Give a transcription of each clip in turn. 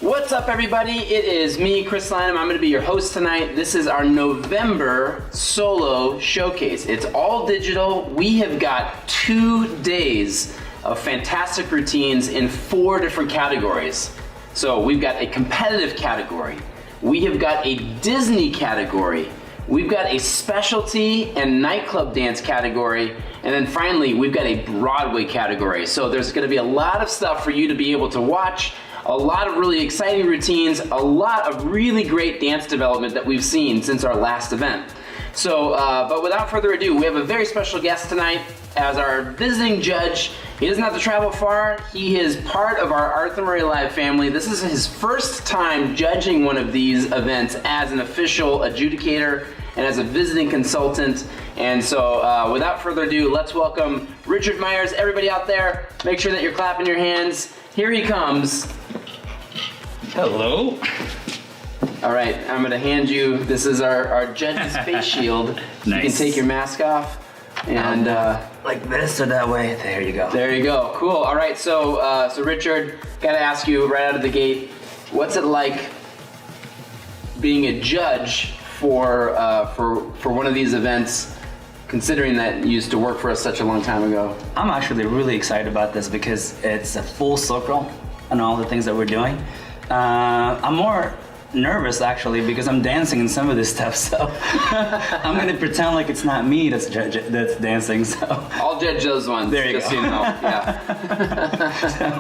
What's up, everybody? It is me, Chris Lynham. I'm going to be your host tonight. This is our November solo showcase. It's all digital. We have got 2 days of fantastic routines in 4 different categories. So we've got a competitive category. We have got a Disney category. We've got a specialty and nightclub dance category. And then finally, we've got a Broadway category. So there's going to be a lot of stuff for you to be able to watch. A lot of really exciting routines, a lot of really great dance development that we've seen since our last event. So, but without further ado, we have a very special guest tonight as our visiting judge. He doesn't have to travel far. He is part of our Arthur Murray Live family. This is his first time judging one of these events as an official adjudicator and as a visiting consultant. And so, without further ado, let's welcome Richard Myers. Everybody out there, make sure that you're clapping your hands. Here he comes. Hello. All right, I'm gonna hand you, this is our judge's face shield. Nice. You can take your mask off and Like this or that way? There you go. there you go, cool. All right, so Richard, gotta ask you right out of the gate, what's it like being a judge for one of these events, considering that you used to work for us such a long time ago? I'm actually really excited about this because it's a full circle on all the things that we're doing. I'm more nervous actually because I'm dancing in some of this stuff, so I'm gonna pretend like it's not me that's dancing. So I'll judge those ones. There you just go. So you know. Yeah.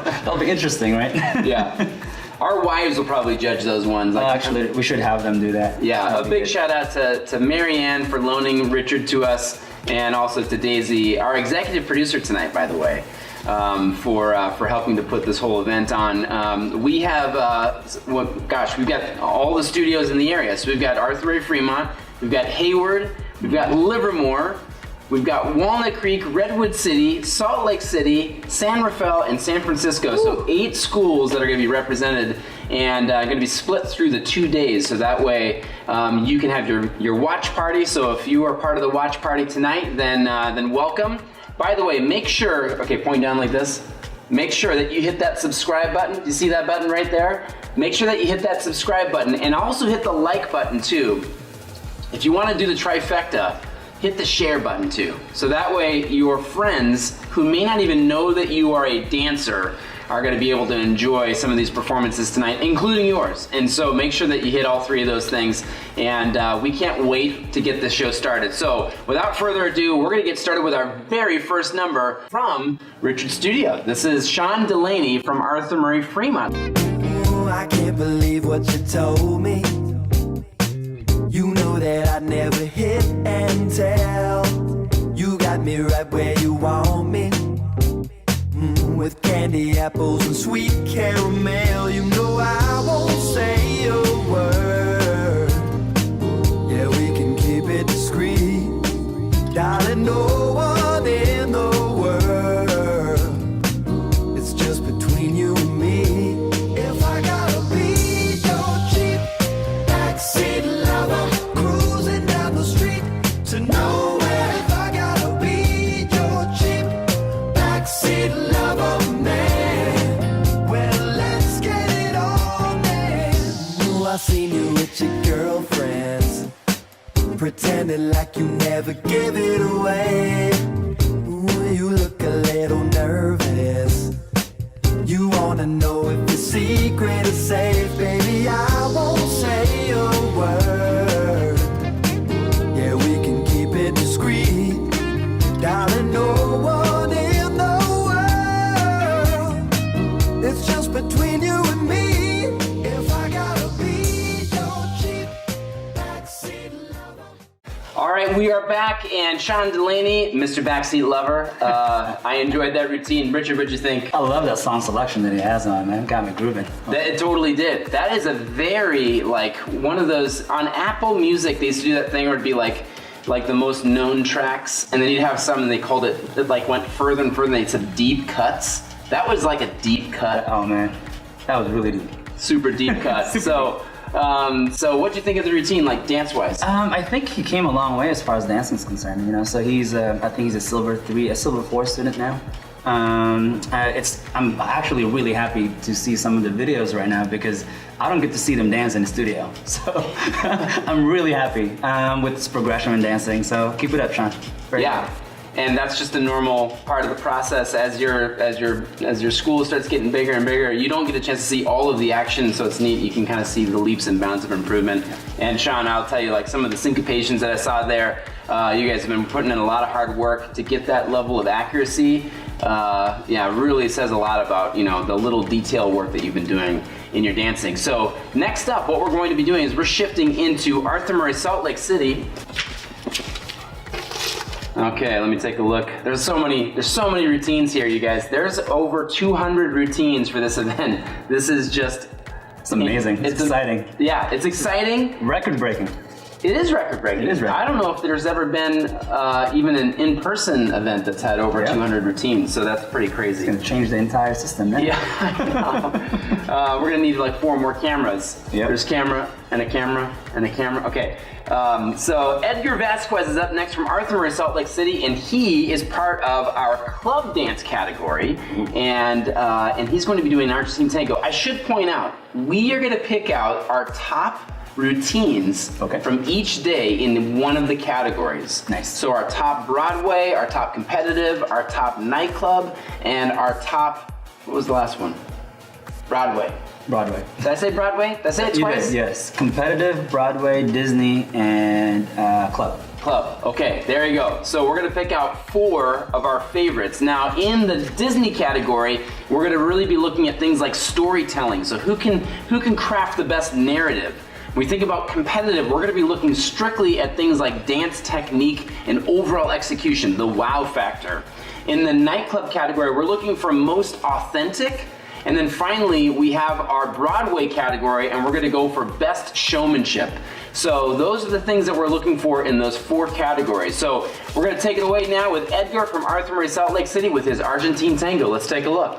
that'll be interesting, right? Yeah. Our wives will probably judge those ones. Well, actually, we should have them do that. Yeah, That'll a be big good. shout out to Marianne for loaning Richard to us, and also to Daisy, our executive producer tonight, by the way, for helping to put this whole event on. We have, we've got all the studios in the area. So we've got Arthur Murray Fremont, we've got Hayward, we've got Livermore, we've got Walnut Creek, Redwood City, Salt Lake City, San Rafael, and San Francisco. Ooh. So 8 schools that are going to be represented and going to be split through the 2 days. So that way you can have your watch party. So if you are part of the watch party tonight, then welcome. By the way, make sure, okay, point down like this. Make sure that you hit that subscribe button. Do you see that button right there? Make sure that you hit that subscribe button and also hit the like button too. If you want to do the trifecta, hit the share button too. So that way your friends who may not even know that you are a dancer are going to be able to enjoy some of these performances tonight, including yours. And so make sure that you hit all 3 of those things. And we can't wait to get this show started. So without further ado, we're going to get started with our very first number from Richard's studio. This is Sean Delaney from Arthur Murray Fremont. Ooh, I can't believe what you told me. You know that I'd never hit and tell. You got me right where you want me. With candy apples and sweet caramel. You know I won't say a word. Yeah, we can keep it discreet. Darling, no one in the world. It's just between you and me. If I gotta be your cheap backseat lover, cruising down the street to nowhere. If I gotta be your cheap backseat lover, man, well, let's get it on, man. Ooh, I seen you with your girlfriends, pretending like you never give it away. Ooh, you look a little nervous. You wanna know if the secret is safe, baby. I won't say a word. Yeah, we can keep it discreet. Darling, no one in the world. It's just between you and me. If I gotta be your cheap backseat lover. All right, we are back, and Sean Delaney, Mr. Backseat Lover. I enjoyed that routine. Richard, what'd you think? I love that song selection that he has on, man. Got me grooving. It totally did. That is a very, like, one of those, on Apple Music, they used to do that thing where it'd be like the most known tracks, and then you'd have some, and they called it like went further and further, and they said deep cuts. That was like a deep cut. Oh man, that was really deep. Super deep cut. So what'd you think of the routine, like dance-wise? I think he came a long way as far as dancing is concerned. You know, so he's I think he's a silver 4 student now. I'm actually really happy to see some of the videos right now because I don't get to see them dance in the studio. So I'm really happy with this progression in dancing. So keep it up, Sean. Very Yeah. happy. And that's just a normal part of the process. As your school starts getting bigger and bigger, you don't get a chance to see all of the action, so it's neat. You can kind of see the leaps and bounds of improvement. And Sean, I'll tell you, like some of the syncopations that I saw there, you guys have been putting in a lot of hard work to get that level of accuracy. Yeah, it really says a lot about, you know, the little detail work that you've been doing in your dancing. So next up, what we're going to be doing is we're shifting into Arthur Murray, Salt Lake City. Okay, let me take a look. There's so many routines here, you guys. There's over 200 routines for this event. This is just... It's amazing. It's exciting. Yeah, it's exciting. Record breaking. It is record breaking. It is record. I don't know if there's ever been even an in-person event that's had over 200 routines, so that's pretty crazy. It's gonna change the entire system, man. Yeah, I know. We're gonna need like 4 more cameras. Yep. There's camera and a camera and a camera. Okay, so Edgar Vasquez is up next from Arthur Murray, Salt Lake City, and he is part of our club dance category, and he's going to be doing an Argentine tango. I should point out, we are gonna pick out our top routines from each day in one of the categories. Nice. So our top Broadway, our top competitive, our top nightclub, and our top, what was the last one? Broadway. Broadway. Did I say Broadway? Did I say it You twice? did, yes. Competitive, Broadway, Disney, and club. Club. Okay, there you go. So we're gonna pick out 4 of our favorites. Now in the Disney category, we're gonna really be looking at things like storytelling. So who can craft the best narrative? When we think about competitive, we're gonna be looking strictly at things like dance technique and overall execution, the wow factor. In the nightclub category, we're looking for most authentic. And then finally, we have our Broadway category, and we're gonna go for best showmanship. So those are the things that we're looking for in those 4 categories. So we're gonna take it away now with Edgar from Arthur Murray, Salt Lake City with his Argentine tango. Let's take a look.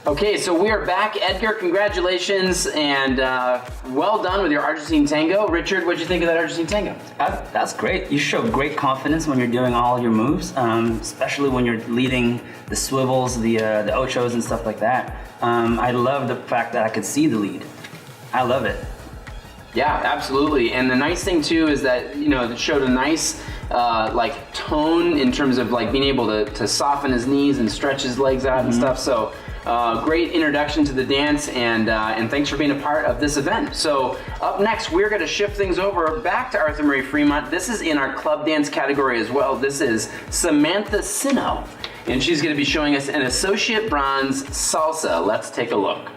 Okay, so we are back. Edgar, congratulations, and well done with your Argentine tango. Richard, what'd you think of that Argentine tango? That's great. You show great confidence when you're doing all your moves, especially when you're leading the swivels, the ochos, and stuff like that. I love the fact that I could see the lead. I love it. Yeah, absolutely. And the nice thing too is that, you know, it showed a nice like tone in terms of like being able to soften his knees and stretch his legs out and stuff. So great introduction to the dance, and thanks for being a part of this event. So up next, we're going to shift things over back to Arthur Murray Fremont. This is in our club dance category as well. This is Samantha Sino, and she's going to be showing us an associate bronze salsa. Let's take a look.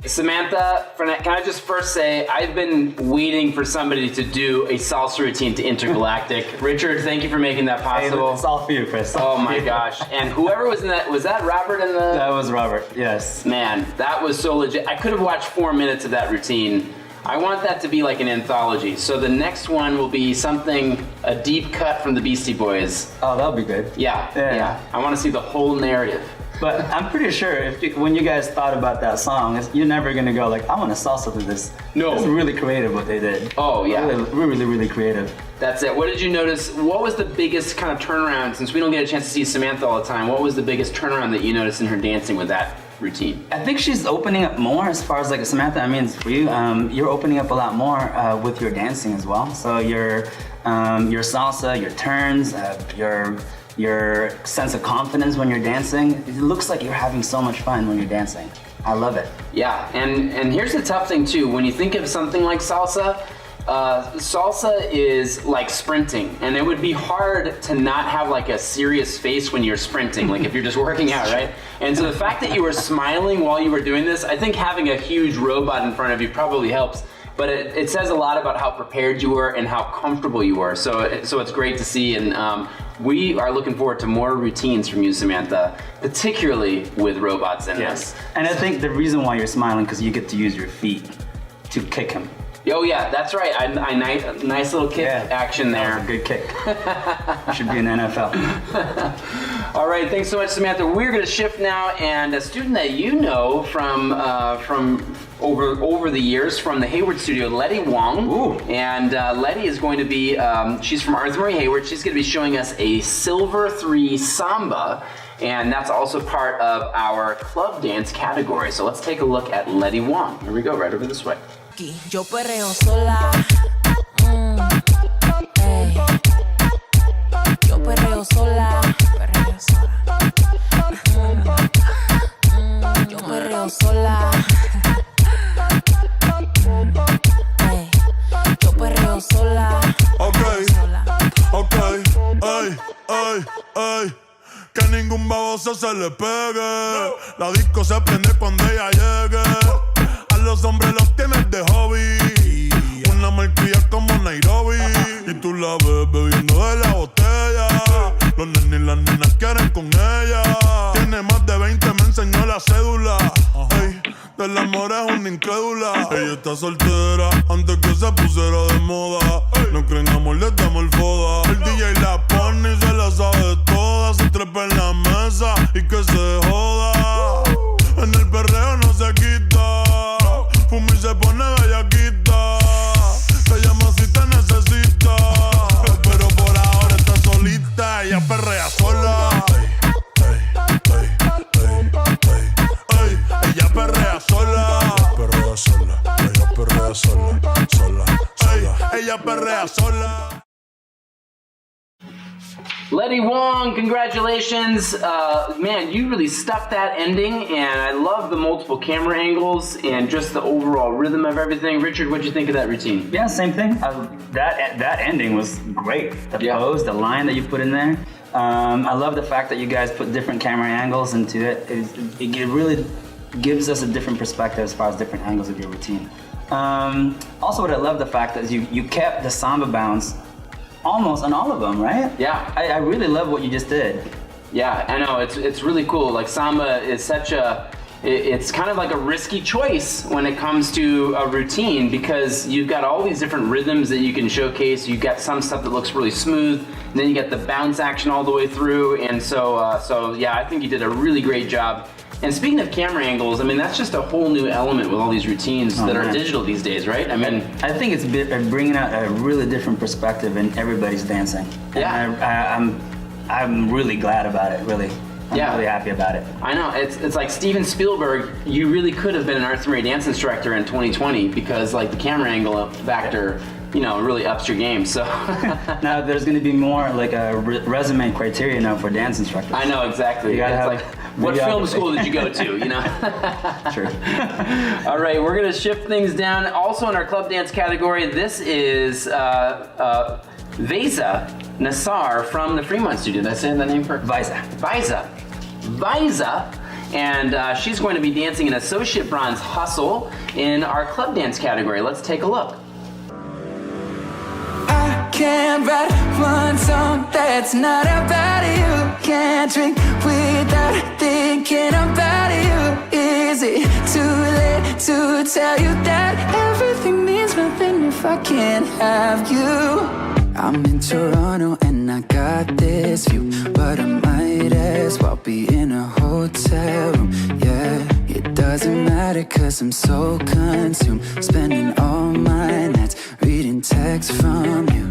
Samantha, can I just first say, I've been waiting for somebody to do a salsa routine to Intergalactic. Richard, thank you for making that possible. Hey, it's all for you, Chris. Oh my gosh. And whoever was in that, was that Robert in the... That was Robert, yes. Man, that was so legit. I could have watched 4 minutes of that routine. I want that to be like an anthology. So the next one will be something, a deep cut from the Beastie Boys. Oh, that'll be good. Yeah. I want to see the whole narrative. But I'm pretty sure when you guys thought about that song, you're never gonna go like, I want to salsa to this. No. It's really creative what they did. Oh, yeah. Really creative. That's it. What did you notice? What was the biggest kind of turnaround, since we don't get a chance to see Samantha all the time, what was the biggest turnaround that you noticed in her dancing with that routine? I think she's opening up more as far as like Samantha, I mean, for you, you're opening up a lot more with your dancing as well. So your salsa, your turns, your sense of confidence when you're dancing, it looks like you're having so much fun when you're dancing. I love it. Yeah, and here's the tough thing too. When you think of something like salsa, salsa is like sprinting, and it would be hard to not have like a serious face when you're sprinting, like if you're just working out, right? And so the fact that you were smiling while you were doing this, I think having a huge robot in front of you probably helps. But it says a lot about how prepared you were and how comfortable you were. So it's great to see, and we are looking forward to more routines from you, Samantha, particularly with robots in this. And I think the reason why you're smiling because you get to use your feet to kick him. Oh yeah, that's right. Nice little kick action there. That was a good kick. Should be in the NFL. All right, thanks so much, Samantha. We're going to shift now, and a student that you know from over the years from the Hayward studio, Letty Wong. Ooh. And Letty is going to be, she's from Arthur Murray Hayward. She's going to be showing us a Silver 3 Samba, and that's also part of our club dance category. So let's take a look at Letty Wong. Here we go, right over this way. Yo perreo sola. Ey. Yo perreo sola. Perreo sola. Yo perreo sola. Ey. Yo perreo sola. Ok, ey. Que ningún baboso se le pegue. La disco se prende cuando ella llegue. A los hombres los tienes de hobby. Una malcria como Nairobi. Y tú la ves bebiendo de la botella. Los nenes y las nenas quieren con ella. Tiene más de 20, me enseñó la cédula. Ey, del amor es una incrédula. Ella está soltera antes que se pusiera de moda. No creen amor, le damos el foda. El DJ la pone y se la sabe toda. Se trepa en la mesa y que se joda. En el perreo no se quita. Fuma y se pone bellaquita. Te llama si te necesita. Pero por ahora está solita. Ella perrea sola. Ella perrea sola. Perrea sola. Ella perrea sola. Sola. Ella perrea sola. Letty Wong, congratulations. Man, you really stuck that ending, and I love the multiple camera angles and just the overall rhythm of everything. Richard, what'd you think of that routine? Yeah, same thing. That ending was great. The Yeah. pose, the line that you put in there. I love the fact that you guys put different camera angles into it. It really gives us a different perspective as far as different angles of your routine. Also, what I love the fact that you kept the samba bounce almost on all of them, right? Yeah. I really love what you just did. Yeah, I know, it's really cool. Like samba is it's kind of like a risky choice when it comes to a routine because you've got all these different rhythms that you can showcase. You've got some stuff that looks really smooth, and then you get the bounce action all the way through. And so yeah, I think you did a really great job. And speaking of camera angles, I mean, that's just a whole new element with all these routines that are digital these days, right? I mean, I think it's bringing out a really different perspective in everybody's dancing. Yeah. And I'm really glad about it, really. I'm really happy about it. I know, it's like Steven Spielberg, you really could have been an Arthur Murray dance instructor in 2020 because like the camera angle factor, you know, really ups your game, so. Now there's gonna be more like a resume criteria now for dance instructors. I know, exactly. You gotta It's have like, what film school did you go to, you know? True. All right, we're gonna shift things down. Also in our club dance category, this is Vesa Nassar from the Fremont studio. Did I say that name correct? Visa. And she's going to be dancing an Associate Bronze Hustle in our club dance category. Let's take a look. I can't write one song that's not about you. Can't drink without thinking about you. Is it too late to tell you that everything means nothing if I can't have you? I'm in Toronto and I got this view, but I might as well be in a hotel room. Yeah, it doesn't matter cause I'm so consumed, spending all my nights reading texts from you.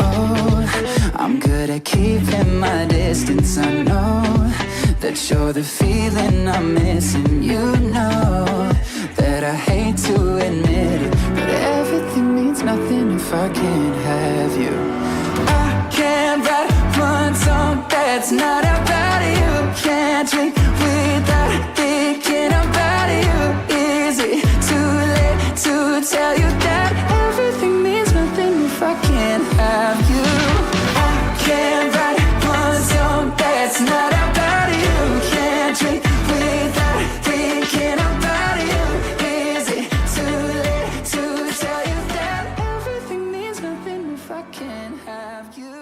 Oh, I'm good at keeping my distance. I know that you're the feeling I'm missing. You know that I hate to admit it, but everything means nothing if I can't have you. I can't write one song that's not about you. Can't drink without thinking about you. Is it too late to tell you that everything means nothing if I can't have you? I can't write one song that's not about you. Can't drink without thinking about you. Is it too late to tell you that everything means nothing if I can't have you?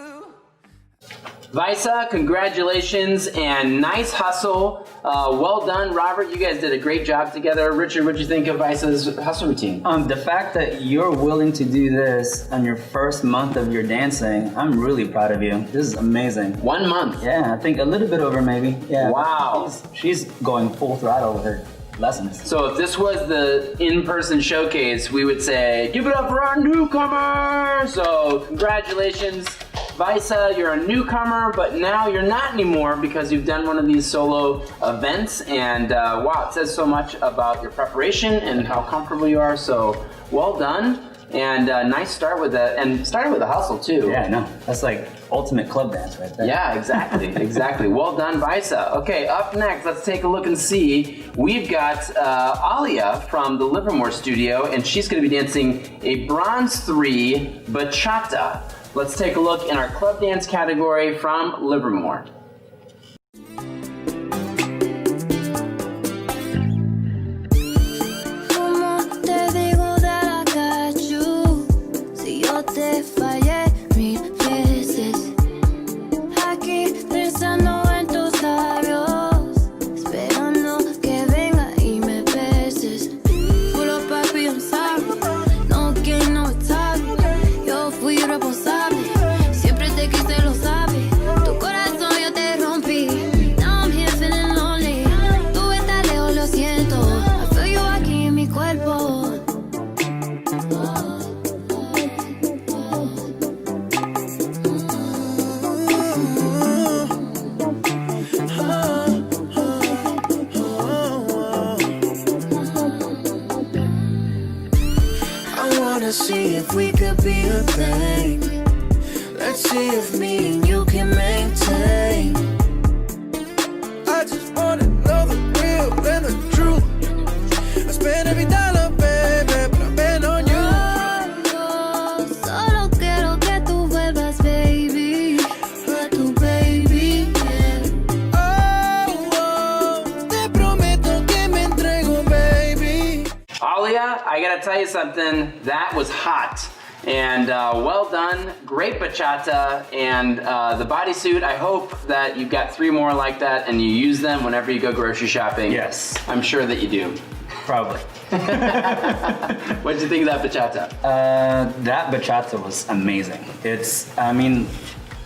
Visa, congratulations and nice hustle. Well done, Robert. You guys did a great job together. Richard, what'd you think of Visa's hustle routine? The fact that you're willing to do this on your first month of your dancing, I'm really proud of you. This is amazing. 1 month. Yeah, I think a little bit over maybe. Yeah. Wow. She's going full throttle with her lessons. So if this was the in-person showcase, we would say, give it up for our newcomer! So congratulations, Visa, you're a newcomer, but now you're not anymore because you've done one of these solo events, and wow, it says so much about your preparation and how comfortable you are, so well done. And nice start with that, and started with a hustle too. Yeah, no, that's like ultimate club dance right there. Yeah, exactly, exactly. Well done, Visa. Okay, up next, let's take a look and see. We've got Alia from the Livermore studio, and she's going to be dancing a Bronze 3 Bachata. Let's take a look in our club dance category from Livermore. Te fallé 1000 veces. Aquí pensando en tus labios, esperando que venga y me beses. Pulo papi, I'm sorry. No game, no talk. Yo fui responsable. Siempre te quise, lo sabes. Tu corazón yo te rompí. Now I'm here feeling lonely. Tú estás lejos, lo siento. I feel you aquí en mi cuerpo. See if we could be a thing. Let's see if me and you can make I gotta tell you something, that was hot. And well done, great bachata, and the bodysuit, I hope that you've got 3 more like that and you use them whenever you go grocery shopping. Yes. I'm sure that you do. Probably. What did you think of that bachata? That bachata was amazing.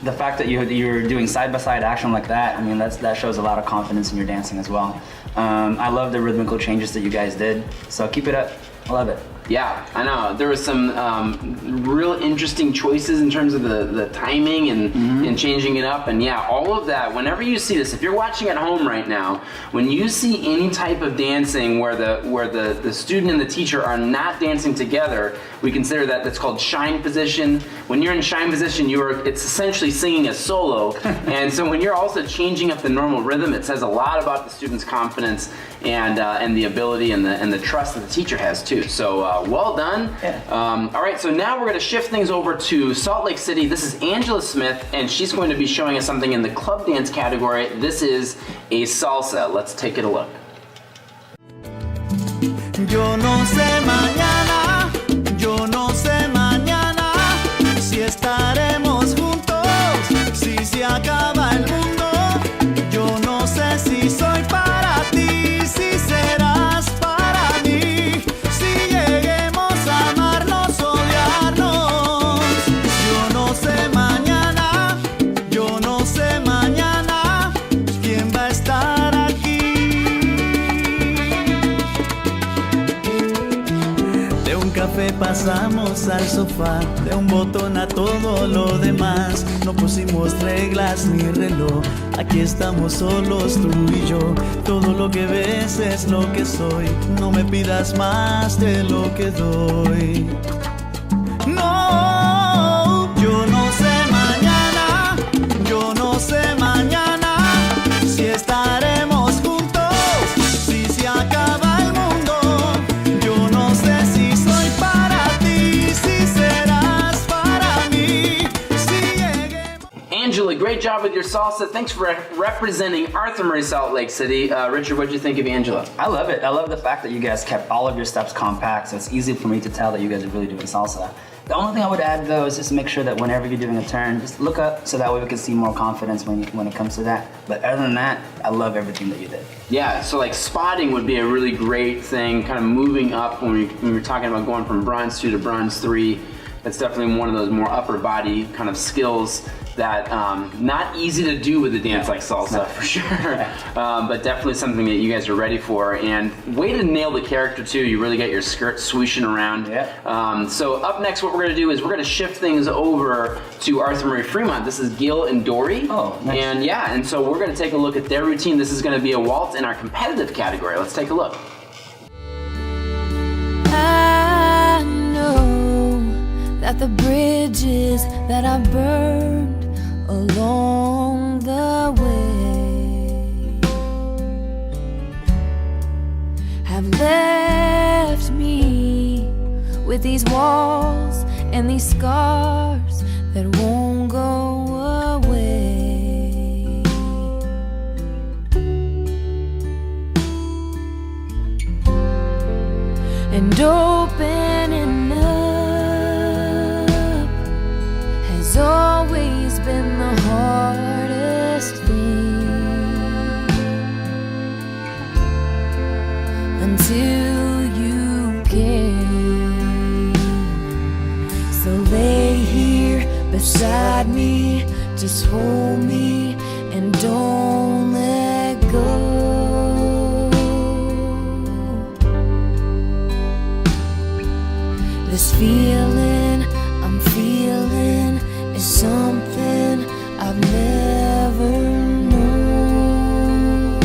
The fact that you're doing side-by-side action like that, that shows a lot of confidence in your dancing as well. I love the rhythmical changes that you guys did, so keep it up. I love it. Yeah, I know. There was some real interesting choices in terms of the timing and changing it up. And yeah, all of that, whenever you see this, if you're watching at home right now, when you see any type of dancing where the student and the teacher are not dancing together, we consider that's called shine position. When you're in shine position, it's essentially singing a solo. And so when you're also changing up the normal rhythm, it says a lot about the student's confidence and the ability and the trust that the teacher has too. So well done. Yeah. All right, so now we're going to shift things over to Salt Lake City. This is Angela Smith, and she's going to be showing us something in the club dance category. This is a salsa. Let's take it a look. Yo no sé mañana, si estaremos juntos, si se acaba el mundo. Yo no sé si soy para ti, si serás para mí, si lleguemos a amarnos, odiarnos. Yo no sé mañana, quién va a estar aquí. De un café pasamos al sofá, de un botón a todo lo demás. No pusimos reglas ni reloj, aquí estamos solos tú y yo. Todo lo que ves es lo que soy, no me pidas más de lo que doy. No, yo no sé mañana, si estaremos juntos, si se acaba el mundo. Yo no sé si soy para ti, si serás para mí, si lleguemos. Angela, great job with your salsa. Thanks for representing Arthur Murray Salt Lake City. Richard, what did you think of Angela? I love it. I love the fact that you guys kept all of your steps compact, so it's easy for me to tell that you guys are really doing salsa. The only thing I would add though is just make sure that whenever you're doing a turn, just look up so that way we can see more confidence when it comes to that. But other than that, I love everything that you did. Yeah, so like spotting would be a really great thing, kind of moving up when we're talking about going from bronze 2 to bronze 3. That's definitely one of those more upper body kind of skills that not easy to do with a dance like salsa for sure, but definitely something that you guys are ready for. And way to nail the character too. You really got your skirt swooshing around. Yeah. So up next, what we're going to do is we're going to shift things over to Arthur Murray Fremont. This is Gil and Dory. Oh, nice. And so we're going to take a look at their routine. This is going to be a waltz in our competitive category. Let's take a look. I know that the bridges that I burned along the way have left me with these walls and these scars that won't go away. And opening up has always been the hardest thing, until you came. So lay here beside me, just hold me and don't let go. This feeling I'm feeling is something I've never known,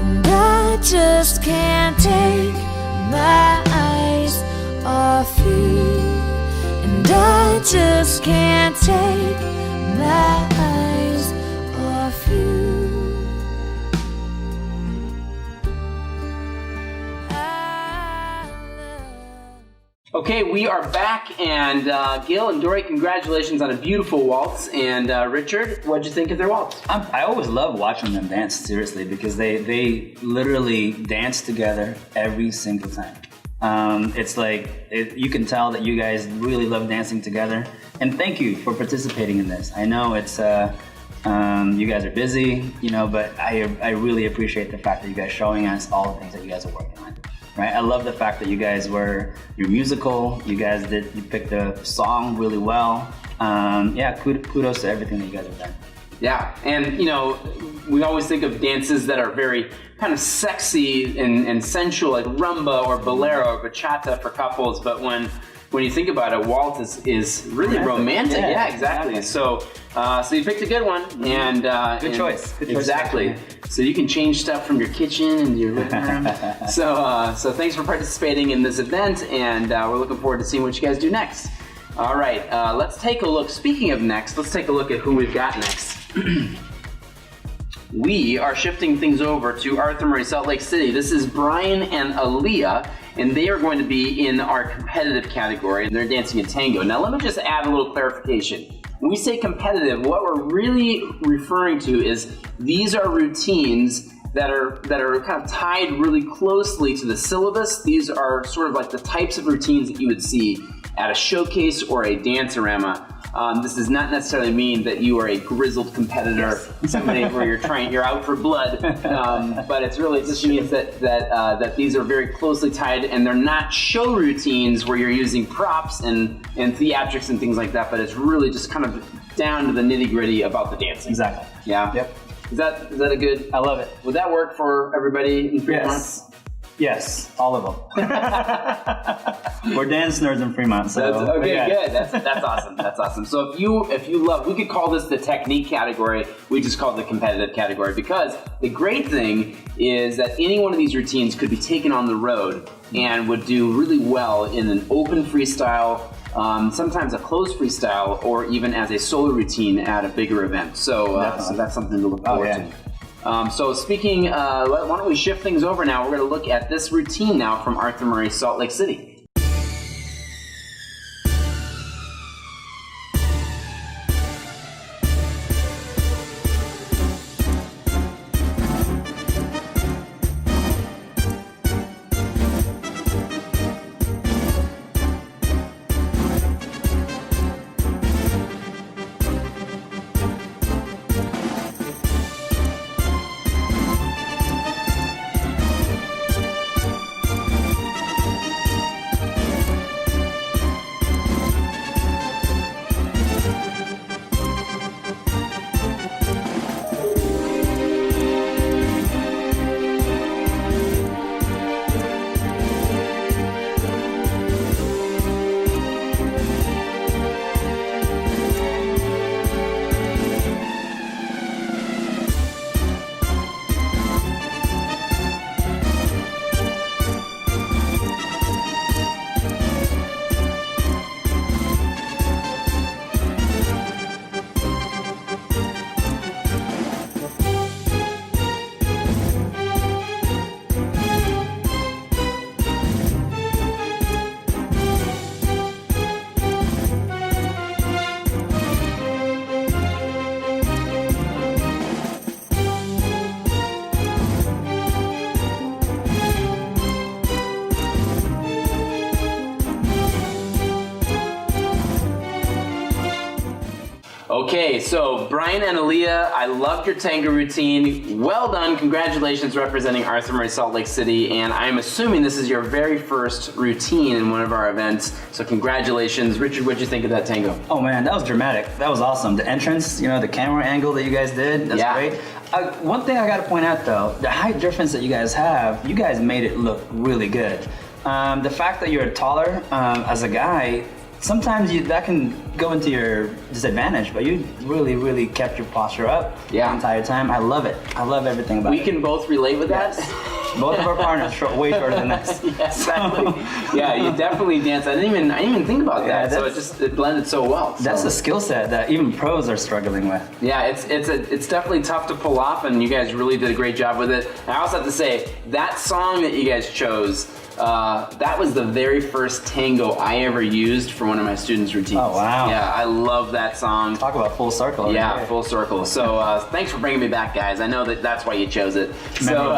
and I just can't take my eyes off you, and I just can't take my eyes off you. Okay, Okay, we are back, and Gil and Dory, congratulations on a beautiful waltz. And Richard, what'd you think of their waltz? I always love watching them dance, seriously, because they literally dance together every single time. It's like, you can tell that you guys really love dancing together. And thank you for participating in this. I know it's, you guys are busy, but I really appreciate the fact that you guys showing us all the things that you guys are working on. Right? I love the fact that you're musical. You picked the song really well. Kudos to everything that you guys have done. Yeah, and we always think of dances that are very kind of sexy and sensual, like rumba or bolero or bachata for couples. But when you think about it, waltz is really romantic. Yeah, exactly. So you picked a good one, and good choice. Exactly. So you can change stuff from your kitchen and your living room. So thanks for participating in this event, and we're looking forward to seeing what you guys do next. All right, let's take a look. Speaking of next, let's take a look at who we've got next. We are shifting things over to Arthur Murray, Salt Lake City. This is Brian and Aaliyah, and they are going to be in our competitive category, and they're dancing a tango. Now, let me just add a little clarification. When we say competitive, what we're really referring to is these are routines that are kind of tied really closely to the syllabus. These are sort of like the types of routines that you would see at a showcase or a dance-orama. This does not necessarily mean that you are a grizzled competitor, somebody where you're out for blood, but it just means that these are very closely tied, and they're not show routines where you're using props and theatrics and things like that, but it's really just kind of down to the nitty-gritty about the dancing. Exactly. Yeah? Yep. Is that a good? I love it. Would that work for everybody in Fremont? Yes, all of them. We're dance nerds in Fremont, so good. That's awesome. That's awesome. So if you love, we could call this the technique category. We just call it the competitive category, because the great thing is that any one of these routines could be taken on the road and would do really well in an open freestyle, sometimes a closed freestyle, or even as a solo routine at a bigger event. So that's something to look forward to. So speaking, why don't we shift things over now? We're going to look at this routine now from Arthur Murray, Salt Lake City. Okay, so Brian and Aaliyah, I loved your tango routine. Well done. Congratulations representing Arthur Murray, Salt Lake City. And I'm assuming this is your very first routine in one of our events. So congratulations. Richard, what'd you think of that tango? Oh man, that was dramatic. That was awesome. The entrance, the camera angle that you guys did, that's great. One thing I gotta point out though, the height difference that you guys have, you guys made it look really good. The fact that you're taller as a guy, sometimes that can go into your disadvantage, but you really, really kept your posture up the entire time. I love it. I love everything about it. We can both relate with that. Both of our partners way shorter than us. Yeah, exactly. Yeah, you definitely dance. I didn't even think about that. So it blended so well. So. That's a skill set that even pros are struggling with. Yeah, it's definitely tough to pull off, and you guys really did a great job with it. I also have to say that song that you guys chose. that was the very first tango I ever used for one of my students' routines. Oh, wow. Yeah, I love that song. Talk about full circle. Yeah, right? full circle. So thanks for bringing me back, guys. I know that's why you chose it. So,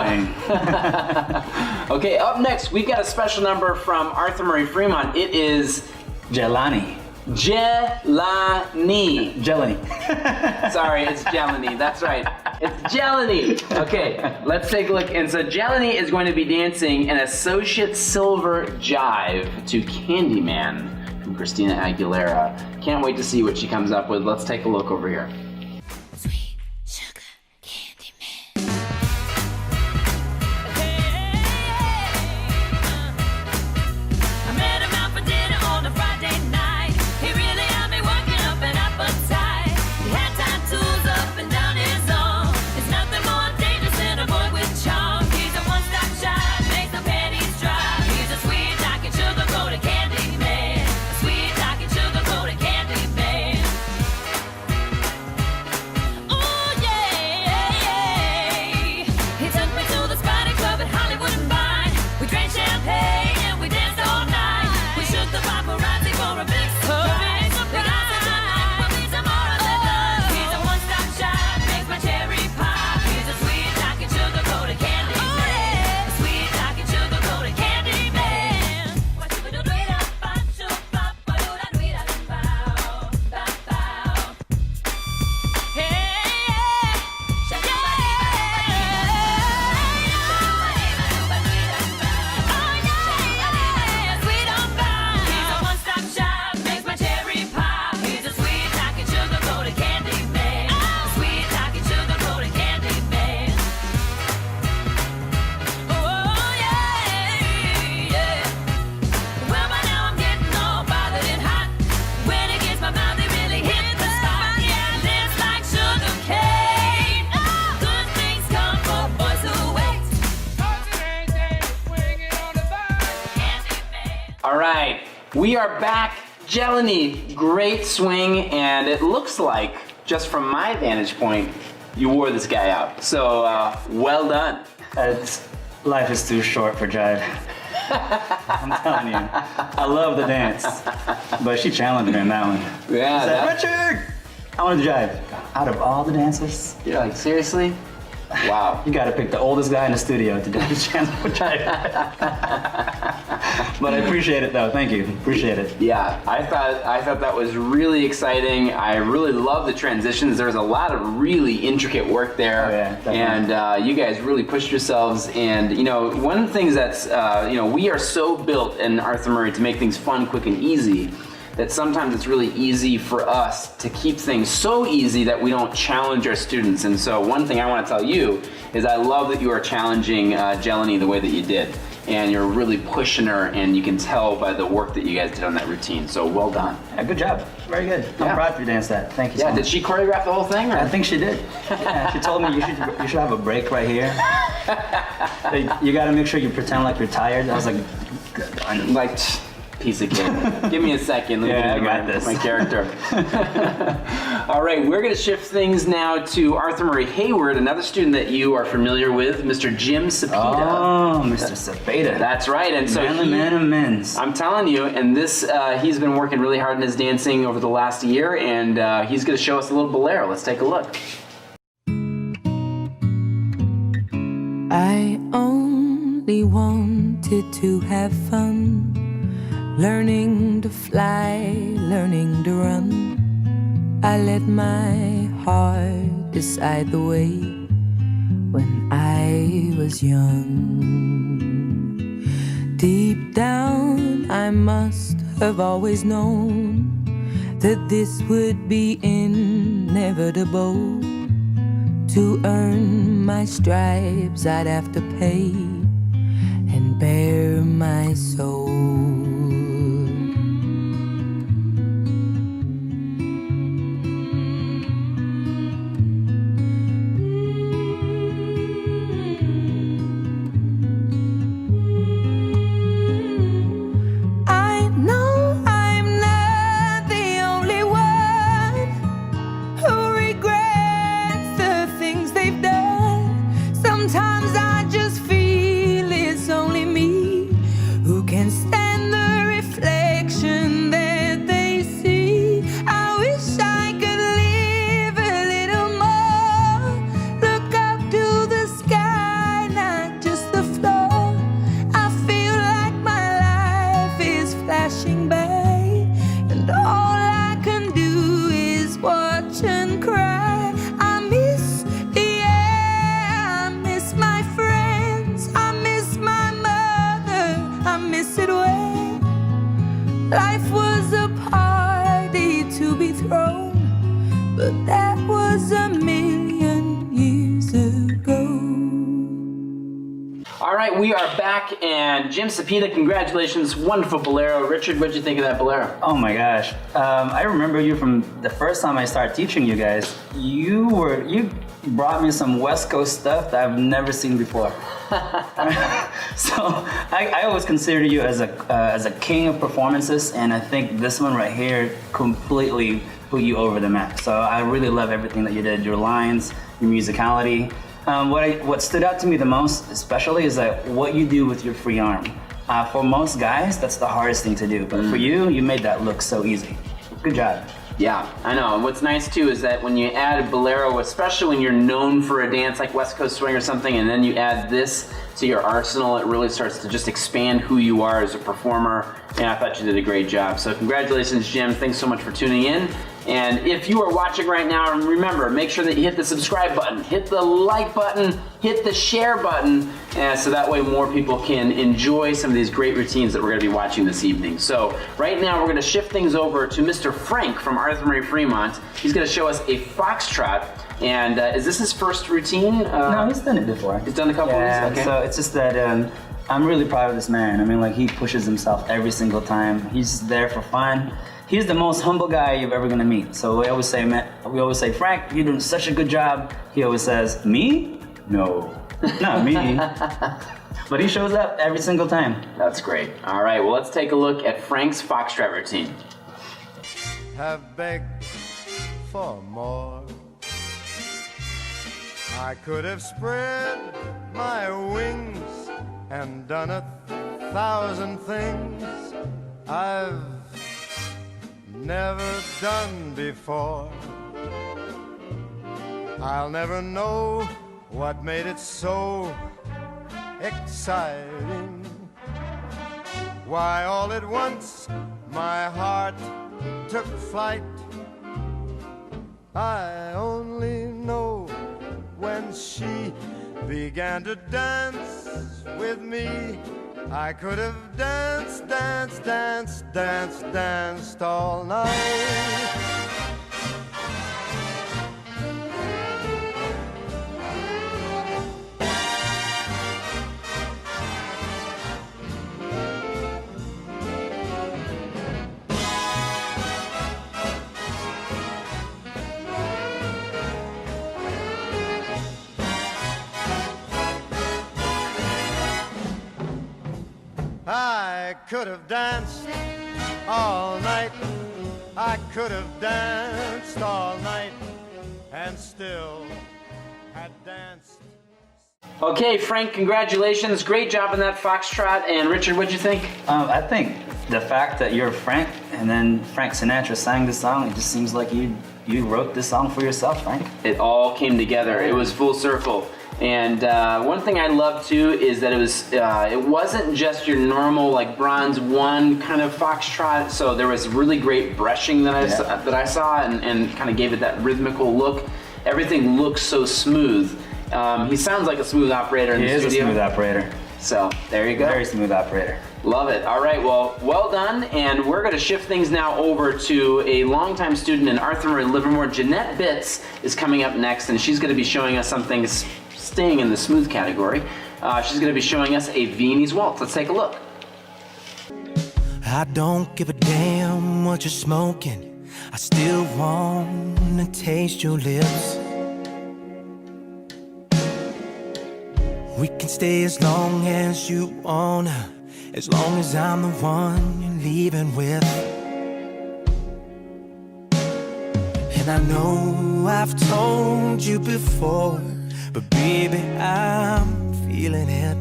okay, up next, we've got a special number from Arthur Murray Fremont. It is Jelani. Jelani. Jelani. Sorry, it's Jelani. That's right. It's Jelani. Okay, let's take a look. And so Jelani is going to be dancing an Associate Silver Jive to Candyman from Christina Aguilera. Can't wait to see what she comes up with. Let's take a look over here. Sweet sugar candy man. I met him out for dinner on a Friday night. He really had me working up an appetite. He had tattoos up and down his arm. There's nothing more dangerous than a boy with charm. He's a one-stop shop, makes the panties dry. He's a sweet talking sugar-coated candy man. A sweet talking sugar-coated candy man. Oh yeah. He took me to the Spotted Club at Hollywood and Vine. We drank champagne and we danced all night. We shook the paparazzi for a big surprise. We got such a night, we'll be tomorrow than none. He's a one-stop shop, makes my cherry pop. He's a sweet talking sugar-coated candy man. A sweet talking sugar-coated candy man. Well, by now I'm getting all bothered and hot. When it gets my mouth, it really hit the spot. Yeah, lips like sugar cane. Good things come for boys who wait. All right, we are back. Jelani, great swing, and it looks like, just from my vantage point, you wore this guy out. So, well done. Life is too short for jive. I'm telling you. I love the dance. But she challenged me in that one. Yeah, She said, that- Richard! I want to jive. Out of all the dancers, you're like, seriously? Wow. you gotta pick the oldest guy in the studio to do the chance for jive. But I appreciate it though. Thank you. Appreciate it. Yeah, I thought that was really exciting. I really love the transitions. There's a lot of really intricate work there, Oh, yeah, definitely. and you guys really pushed yourselves. And one of the things that's we are so built in Arthur Murray to make things fun, quick, and easy. That sometimes it's really easy for us to keep things so easy that we don't challenge our students. And so one thing I want to tell you is I love that you are challenging Jelani the way that you did. And you're really pushing her, and you can tell by the work that you guys did on that routine. So well done. Yeah, good job. Very good. Yeah. I'm proud for you dance that. Thank you so Yeah, much. did she choreograph the whole thing? Or? I think she did. Yeah, she told me you should have a break right here. You got to make sure you pretend like you're tired. I was like, Like, piece of cake. Give me a second. Let me Yeah, get I got into this. my character. All right, we're going to shift things now to Arthur Murray Hayward, another student that you are familiar with, Mr. Jim Cepeda. oh, Mr. Cepeda. That's right, and so Manly man of men's. I'm telling you, and this he's been working really hard in his dancing over the last year, and he's going to show us a little bolero. Let's take a look. I only wanted to have fun, learning to fly, learning to run. I let my heart decide the way when I was young. Deep down, I must have always known that this would be inevitable. To earn my stripes, I'd have to pay and bare my soul. I know I'm not the only one who regrets the things they've done. Sometimes I just feel it's only me right, we are back, and Jim Cepeda, congratulations, wonderful bolero. Richard, what'd you think of that bolero? Oh my gosh. I remember you from the first time I started teaching you guys. You brought me some West Coast stuff that I've never seen before. So I always consider you as a king of performances, and I think this one right here completely put you over the map. So I really love everything that you did, your lines, your musicality. What stood out to me the most, especially, is that what you do with your free arm. For most guys, that's the hardest thing to do, but for you made that look so easy. Good job. Yeah, I know. And what's nice too is that when you add a bolero, especially when you're known for a dance like West Coast Swing or something, and then you add this to your arsenal, it really starts to just expand who you are as a performer. And I thought you did a great job. So congratulations, Jim. Thanks so much for tuning in. And if you are watching right now, remember, make sure that you hit the subscribe button, hit the like button, hit the share button, so that way more people can enjoy some of these great routines that we're going to be watching this evening. So right now we're going to shift things over to Mr. Frank from Arthur Murray Fremont. He's going to show us a foxtrot. And is this his first routine? No, he's done it before. He's done a couple of these? Okay. So it's just that I'm really proud of this man. I mean, like, he pushes himself every single time. He's there for fun. He's the most humble guy you're ever gonna meet. So we always say, Frank, you're doing such a good job. He always says, me? No, not me. But he shows up every single time. That's great. All right, well, let's take a look at Frank's foxtrot routine. Have begged for more. I could have spread my wings and done 1,000 things I've never done before. I'll never know what made it so exciting. Why all at once my heart took flight. I only know when she began to dance with me, I could have danced, danced, danced, danced, danced all night. I could have danced all night. I could have danced all night and still had danced. Okay, Frank, congratulations. Great job on that foxtrot. And Richard, what'd you think? I think the fact that you're Frank and then Frank Sinatra sang this song, it just seems like you wrote this song for yourself, Frank. It all came together. It was full circle. And one thing I love too is that it wasn't just your normal like bronze one kind of foxtrot. So there was really great brushing that I saw and kind of gave it that rhythmical look. Everything looks so smooth. He sounds like a smooth operator in the studio. He is a smooth operator. So there you go. Very smooth operator. Love it. All right, well done. And we're going to shift things now over to a longtime student in Arthur Murray Livermore. Jeanette Bitts is coming up next, and she's going to be showing us something staying in the smooth category. She's going to be showing us a Viennese waltz. Let's take a look. I don't give a damn what you're smoking. I still want to taste your lips. We can stay as long as you wanna, as long as I'm the one you're leaving with. And I know I've told you before, but baby, I'm feeling it.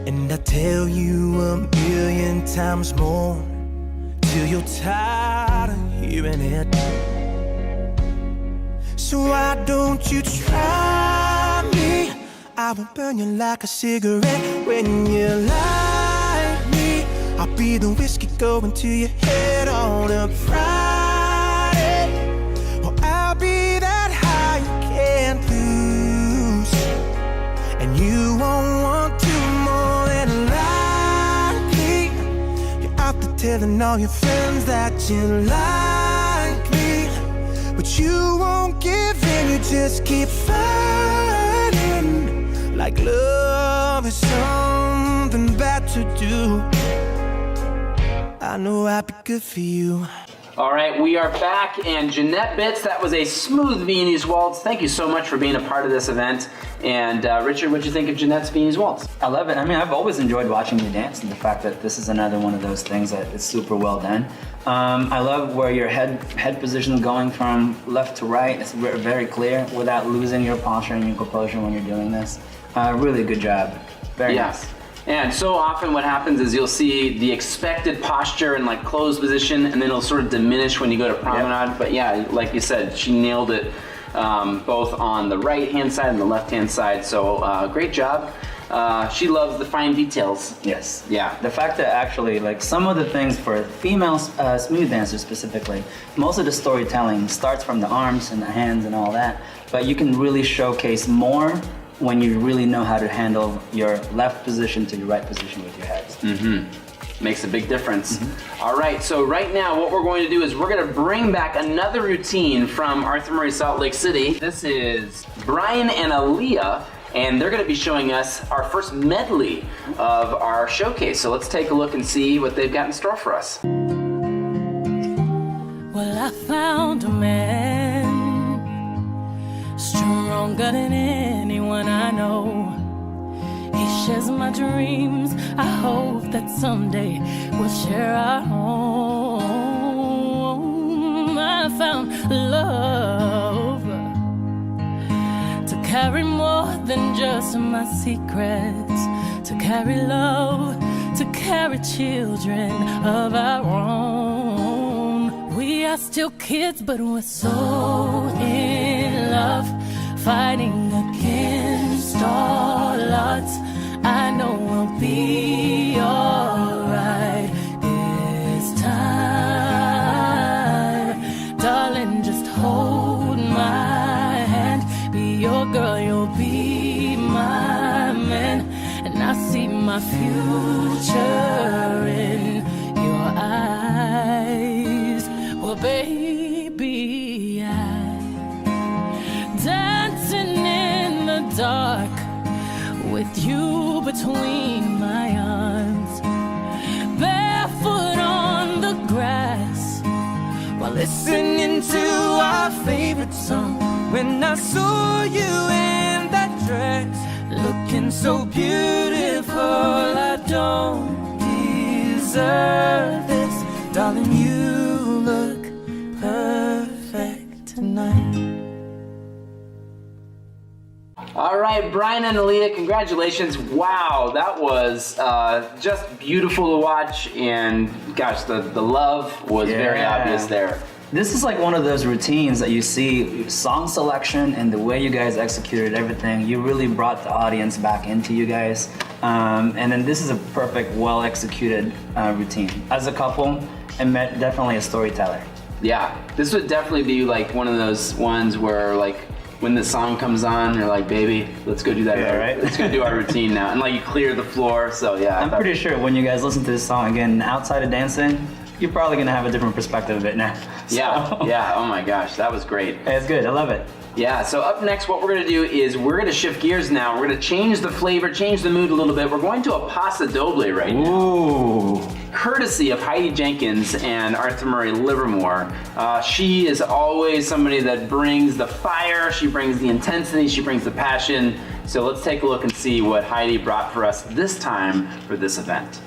And I tell you 1,000,000 times more, till you're tired of hearing it. So why don't you try me? I will burn you like a cigarette when you lie me. I'll be the whiskey going to your head on a Friday. Or I'll be that high you can't lose. And you won't want to more than likely. You're out there telling all your friends that you like me, but you won't give in, you just keep fighting. like love is something bad to do. I know I'd be good for you. All right, we are back, and Jeanette Bitts, that was a smooth Viennese waltz. Thank you so much for being a part of this event. And Richard, what'd you think of Jeanette's Viennese waltz? I love it. I mean, I've always enjoyed watching you dance, and the fact that this is another one of those things that is super well done. I love where your head position is going from left to right. It's very clear without losing your posture and your composure when you're doing this. Really good job. Very nice. And so often what happens is you'll see the expected posture in like closed position, and then it'll sort of diminish when you go to promenade. Yep. But yeah, like you said, she nailed it both on the right-hand side and the left-hand side. So great job. She loves the fine details. Yes. Yeah. The fact that actually, like some of the things for female smooth dancers specifically, most of the storytelling starts from the arms and the hands and all that, but you can really showcase more when you really know how to handle your left position to your right position with your heads. Mm-hmm. Makes a big difference. Mm-hmm. All right, so right now what we're going to do is we're going to bring back another routine from Arthur Murray Salt Lake City. This is Brian and Aaliyah, and they're going to be showing us our first medley of our showcase. So let's take a look and see what they've got in store for us. Well, I found a man stronger than anyone I know. He shares my dreams. I hope that someday we'll share our home. I found love to carry more than just my secrets, to carry love, to carry children of our own. We are still kids, but we're so in love, fighting against all odds. I know we'll be alright this time. Darling, just hold my hand. Be your girl, you'll be my man. And I see my future in your eyes. Well, baby, dancing in the dark with you between my arms, barefoot on the grass while listening to our favorite song. When I saw you in that dress, looking so beautiful, I don't deserve this. Darling, you look perfect tonight. All right, Brian and Aaliyah, congratulations. Wow, that was just beautiful to watch, and gosh, the love was very obvious there. This is like one of those routines that you see, song selection and the way you guys executed everything, you really brought the audience back into you guys. And then this is a perfect, well-executed routine. As a couple, and definitely a storyteller. Yeah, this would definitely be like one of those ones where like, when the song comes on, you're like, baby, let's go do that. Yeah, right? Let's go do our routine now. And like you clear the floor, so yeah. I'm pretty sure when you guys listen to this song again, outside of dancing, you're probably gonna have a different perspective of it now. So. Yeah, oh my gosh, that was great. It's good, I love it. Yeah, so up next what we're gonna do is we're gonna shift gears now. We're gonna change the flavor, change the mood a little bit. We're going to a Paso Doble right now. Ooh. Courtesy of Heidi Jenkins and Arthur Murray Livermore. She is always somebody that brings the fire, she brings the intensity, she brings the passion. So let's take a look and see what Heidi brought for us this time for this event.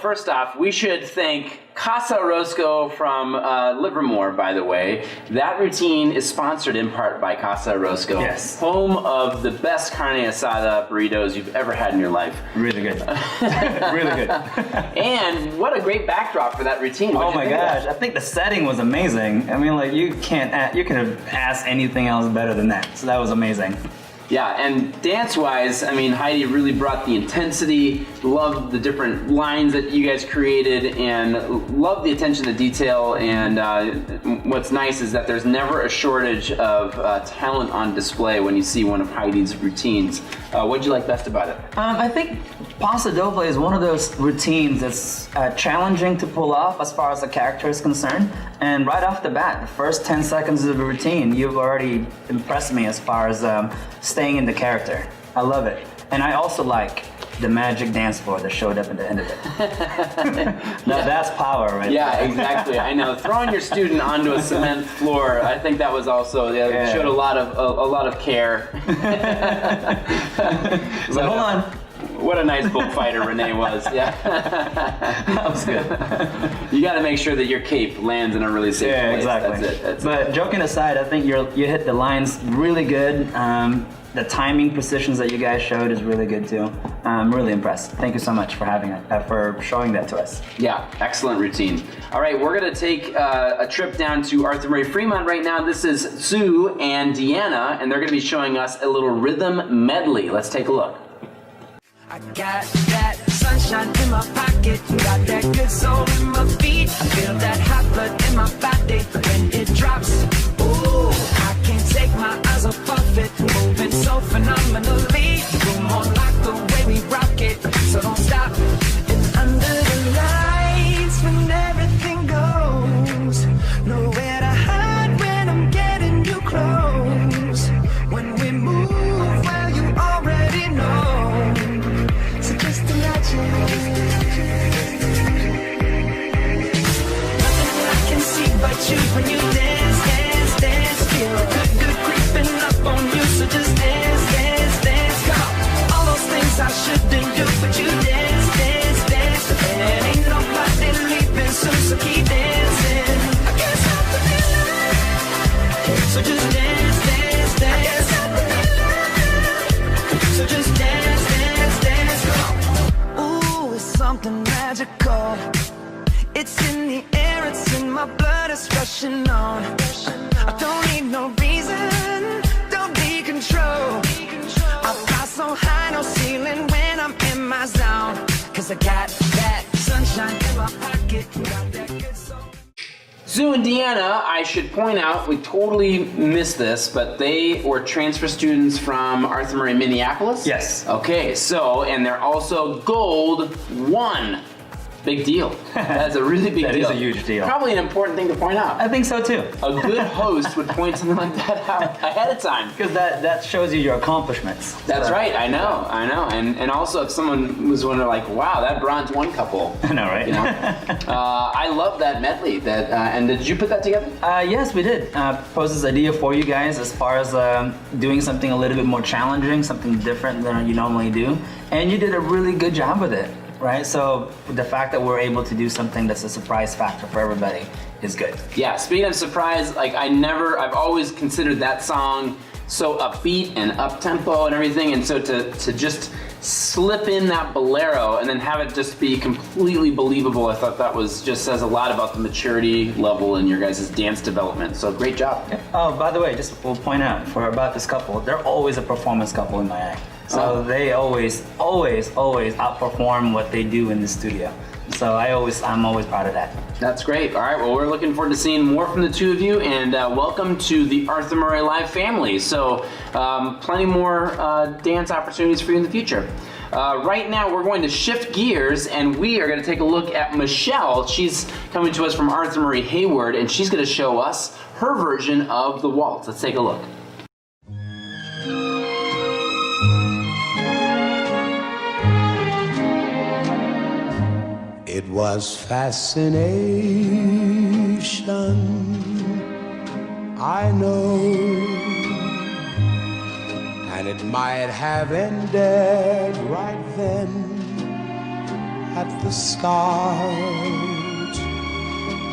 first off, we should thank Casa Roscoe from Livermore, by the way. That routine is sponsored in part by Casa Roscoe. Yes. Home of the best carne asada burritos you've ever had in your life. Really good. Really good. And what a great backdrop for that routine. Oh What'd you my think of gosh, that? I think the setting was amazing. I mean, like you could have asked anything else better than that. So that was amazing. Yeah, and dance-wise, I mean, Heidi really brought the intensity, loved the different lines that you guys created, and loved the attention to detail. And what's nice is that there's never a shortage of talent on display when you see one of Heidi's routines. What'd you like best about it? I think Paso Doble is one of those routines that's challenging to pull off as far as the character is concerned. And right off the bat, the first 10 seconds of the routine, you've already impressed me as far as staying in the character. I love it. And I also like the magic dance floor that showed up at the end of it. That's power, right? Yeah, there. exactly. I know. Throwing your student onto a cement floor, I think that was also showed a lot of care. So hold on. What a nice bullfighter Renee was. Yeah. That was good. You got to make sure that your cape lands in a really safe Yeah, place. exactly. That's it. But joking aside, I think you hit the lines really good. The timing precisions that you guys showed is really good too. I'm really impressed. Thank you so much for for showing that to us. Yeah, excellent routine. All right, we're gonna take a trip down to Arthur Murray Fremont right now. This is Sue and Deanna, and they're gonna be showing us a little rhythm medley. Let's take a look. I got that sunshine in my pocket, got that good soul in my feet. I feel that hot blood in my body when it drops. Ooh, I can't take my eyes off of it, moving so phenomenally. You're more like the way we rock it, so don't stop. And under the lights when everything goes, nowhere to hide when I'm getting you close. When we move, well you already know. So just imagine. Nothing I can see but you when you dance, dance, dance. Feel good creeping up on you. So just dance, dance, dance. Come on. All those things I shouldn't do, but you dance, dance, dance. And ain't nobody leaving soon, so keep dancing. I can't stop the feeling. So just dance, dance, dance. I can't stop the feeling. So just dance, dance, dance. Come on. Ooh, it's something magical. It's in the air, it's in my blood, it's rushing on. I don't need no reason, don't need control. I fly so high, no ceiling when I'm in my zone. Cause I got that sunshine in my pocket, got that good soul. Sue and Deanna, I should point out, we totally missed this, but they were transfer students from Arthur Murray, Minneapolis? Yes. Okay, so, and they're also Gold 1. Big deal. That's a really big That deal. is a huge deal. Probably an important thing to point out. I think so too. A good host would point something like that out ahead of time. Because that shows you your accomplishments. That's So- right, I know. And also if someone was wondering like, wow, that bronze 1 couple. I know, right? You know? I love that medley. And did you put that together? Yes, we did. Proposed this idea for you guys as far as doing something a little bit more challenging, something different than you normally do. And you did a really good job with it, right? So the fact that we're able to do something that's a surprise factor for everybody is good. Yeah, speaking of surprise, like I've always considered that song so upbeat and up-tempo and everything, and so to just slip in that bolero and then have it just be completely believable, I thought that was just says a lot about the maturity level in your guys' dance development. So great job. Oh, by the way, just will point out about this couple, they're always a performance couple in my eye. So they always outperform what they do in the studio. So I'm always proud of that. That's great. All right, well, we're looking forward to seeing more from the two of you, and welcome to the Arthur Murray Live family. So plenty more dance opportunities for you in the future. Right now, we're going to shift gears, and we are going to take a look at Michelle. She's coming to us from Arthur Murray Hayward, and she's going to show us her version of the waltz. Let's take a look. It was fascination, I know, and it might have ended right then, at the start,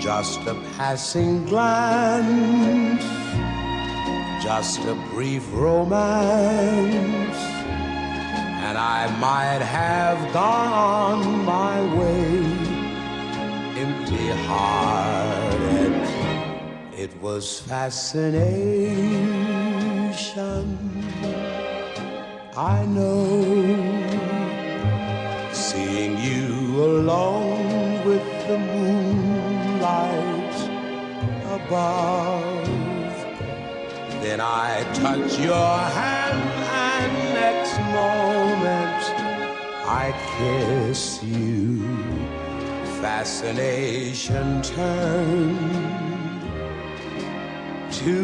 just a passing glance, just a brief romance, and I might have gone my way, empty-hearted. It was fascination, I know, seeing you alone with the moonlight above. Then I touch your hand and next moment I kiss you. Fascination turned to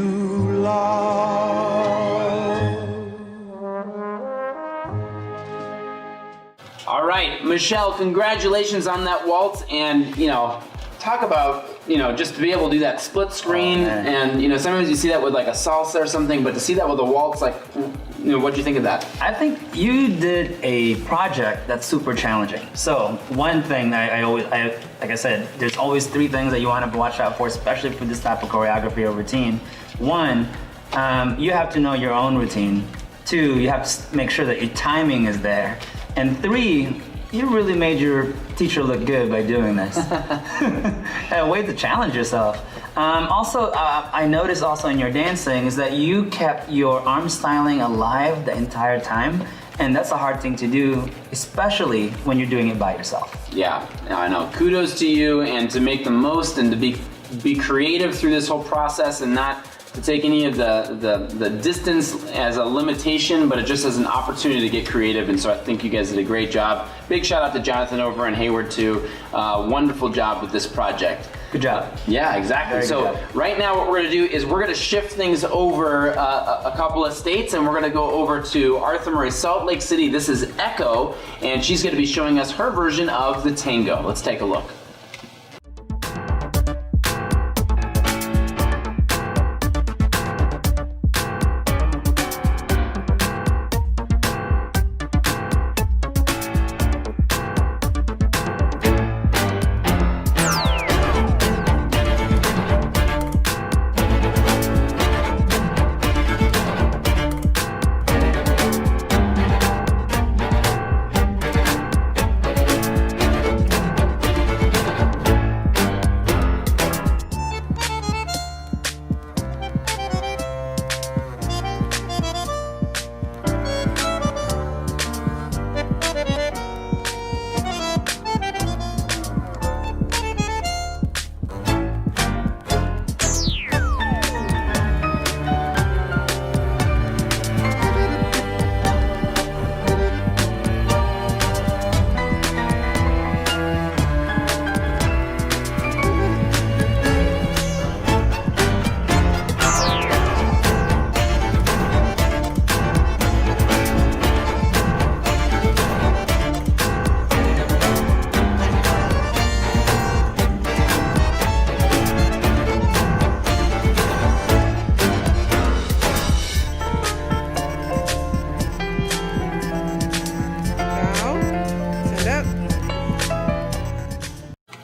love. All right, Michelle, congratulations on that waltz, and talk about just to be able to do that split screen, and sometimes you see that with like a salsa or something, but to see that with a waltz, like what'd you think of that? I think you did a project that's super challenging. So one thing that I always, like I said, there's always three things that you want to watch out for, especially for this type of choreography or routine. One, you have to know your own routine. Two, you have to make sure that your timing is there. And three, you really made your teacher look good by doing this. A way to challenge yourself. Also, I noticed also in your dancing is that you kept your arm styling alive the entire time. And that's a hard thing to do, especially when you're doing it by yourself. Yeah, I know. Kudos to you, and to make the most and to be creative through this whole process, and not to take any of the distance as a limitation, but it just as an opportunity to get creative. And so I think you guys did a great job. Big shout out to Jonathan over in Hayward too. Wonderful job with this project. Good job. Yeah, exactly. Very So good job. right now what we're gonna do is we're gonna shift things over a couple of states, and we're gonna go over to Arthur Murray, Salt Lake City. This is Echo, and she's gonna be showing us her version of the tango. Let's take a look.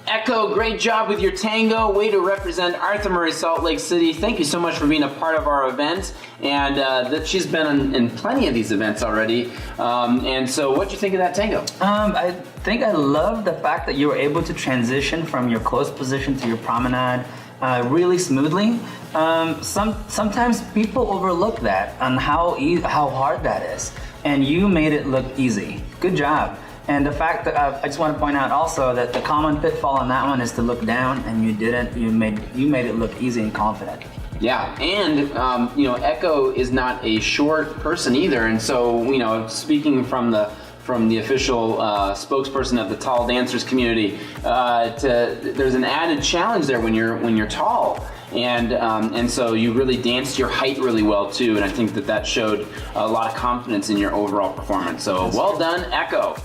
Echo, great job with your tango. Way to represent Arthur Murray, Salt Lake City. Thank you so much for being a part of our event. And that she's been in plenty of these events already. And so what'd you think of that tango? I think I love the fact that you were able to transition from your close position to your promenade really smoothly. Sometimes people overlook that and how hard that is. And you made it look easy. Good job. And the fact that I just want to point out also that the common pitfall on that one is to look down, and you didn't. You made it look easy and confident. Yeah, and Echo is not a short person either, and so speaking from the official spokesperson of the tall dancers community, there's an added challenge there when you're tall. And so you really danced your height really well too, and I think that showed a lot of confidence in your overall performance. So well done, Echo.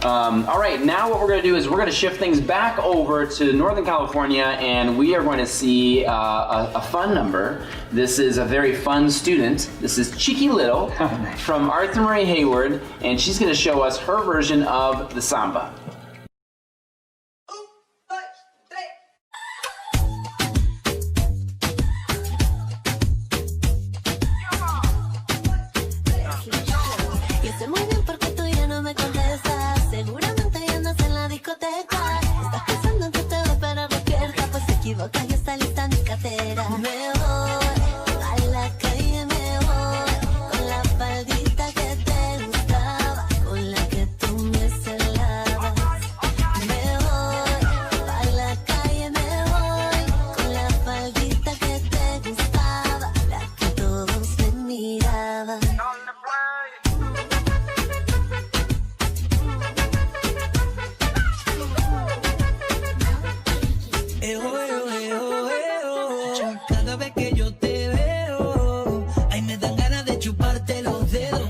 All right, now what we're going to do is we're going to shift things back over to Northern California, and we are going to see a fun number. This is a very fun student. This is Cheeky Little from Arthur Murray Hayward, and she's going to show us her version of the samba. cadera. Me voy a la calle, me voy con la faldita que te gustaba, con la que tú me celabas. Me voy a la calle, me voy con la faldita que te gustaba, la que todos me miraban. Cada vez que yo te veo, ay, me dan ganas de chuparte los dedos.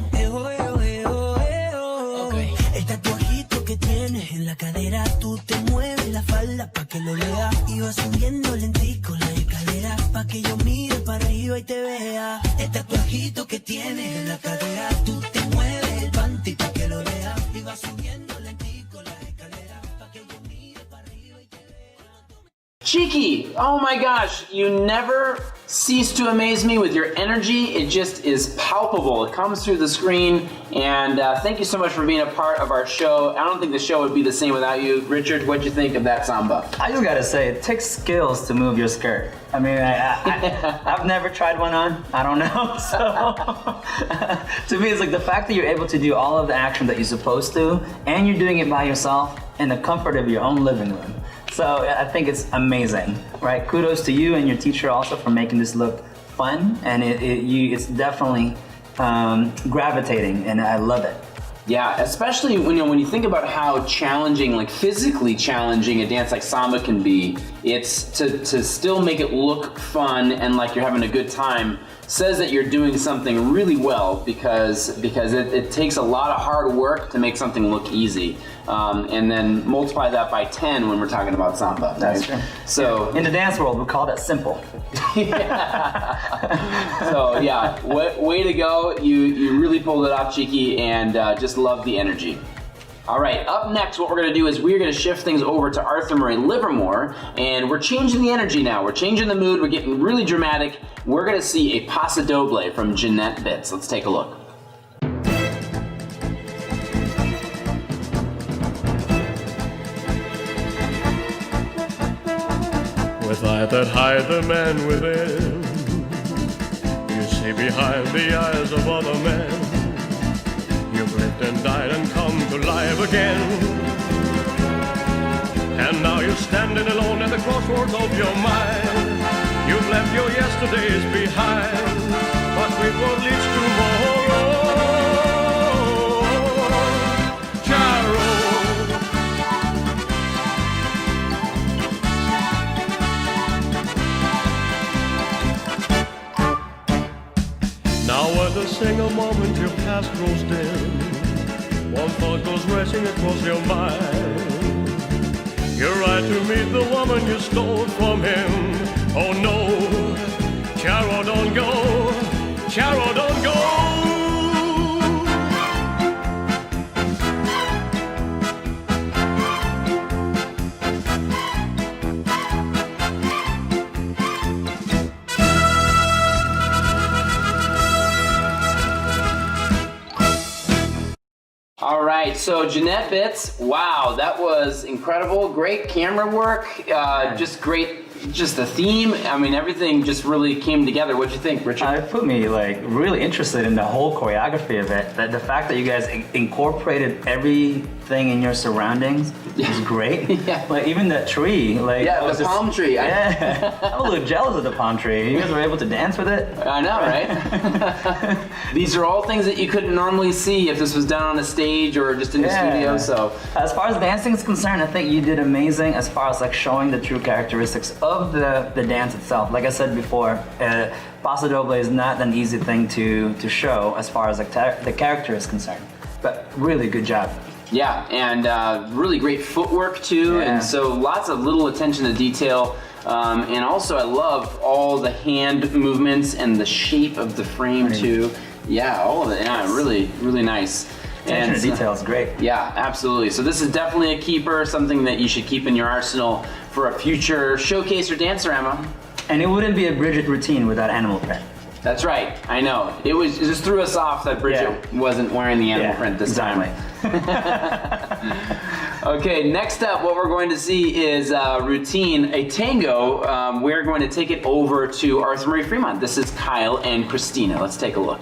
Okay. El tatuajito que tienes en la cadera, tú te mueves la falda pa' que lo leas. Y vas subiendo lentico la escalera pa' que yo mire para arriba y te vea. El tatuajito que tienes en la cadera, tú te mueves el panty pa' que lo leas. Y vas subiendo lentico la escalera pa' que yo mire para arriba y te vea. Cheeky, oh my gosh, you never cease to amaze me with your energy. It just is palpable. It comes through the screen, and thank you so much for being a part of our show. I don't think the show would be the same without you. Richard, what'd you think of that samba? I just gotta say, it takes skills to move your skirt. I mean, I've never tried one on. I don't know. So to me, it's like the fact that you're able to do all of the action that you're supposed to, and you're doing it by yourself in the comfort of your own living room. So I think it's amazing, right? Kudos to you and your teacher also for making this look fun, and it's definitely gravitating, and I love it. Yeah, especially when you think about how challenging, like physically challenging a dance like samba can be, it's to still make it look fun and like you're having a good time, says that you're doing something really well because it takes a lot of hard work to make something look easy. And then multiply that by 10 when we're talking about samba. Right? That's true. So in the dance world, we call that simple. So yeah, way to go. You really pulled it off, Cheeky, and just love the energy. All right, up next, what we're gonna do is we're gonna shift things over to Arthur Murray Livermore, and we're changing the energy now. We're changing the mood. We're getting really dramatic. We're gonna see a paso doble from Jeanette Bitts. Let's take a look. With eye that hide the man within, you see behind the eyes of other men. You've lived and died and come to life again. And now you're standing alone at the crossroads of your mind. You've left your yesterdays behind, but with what leads tomorrow. Charo. Now at a single moment your past grows dim, one thought goes racing across your mind. You're right to meet the woman you stole from him. Oh no, Charo, don't go, Charo, don't go. All right, so Jeanette Bitts, wow, that was incredible. Great camera work, just great, just the theme. I mean, everything just really came together. What'd you think, Richard? It put me like really interested in the whole choreography of it. That the fact that you guys incorporated everything in your surroundings is great. Yeah. Like even that tree, like Yeah, the palm tree. Yeah, I was a little jealous of the palm tree. You guys were able to dance with it. I know, right? These are all things that you couldn't normally see if this was done on a stage or just in the studio. So, as far as dancing is concerned, I think you did amazing. As far as like showing the true characteristics of the dance itself. Like I said before, paso doble is not an easy thing to show as far as like the character is concerned. But really good job. yeah, and really great footwork too, Yeah. and so lots of little attention to detail. And also, I love all the hand movements and the shape of the frame too. Yeah, all of it. Yeah, really, really nice. Attention to detail is great. Yeah, absolutely. So this is definitely a keeper, something that you should keep in your arsenal for a future showcase or Dancerama. And it wouldn't be a Bridget routine without animal print. That's right. I know. It just threw us off that Bridget wasn't wearing the animal print this exactly. time. Okay, next up, what we're going to see is routine, a tango. We're going to take it over to Arthur Murray Fremont. This is Kyle and Christina. Let's take a look.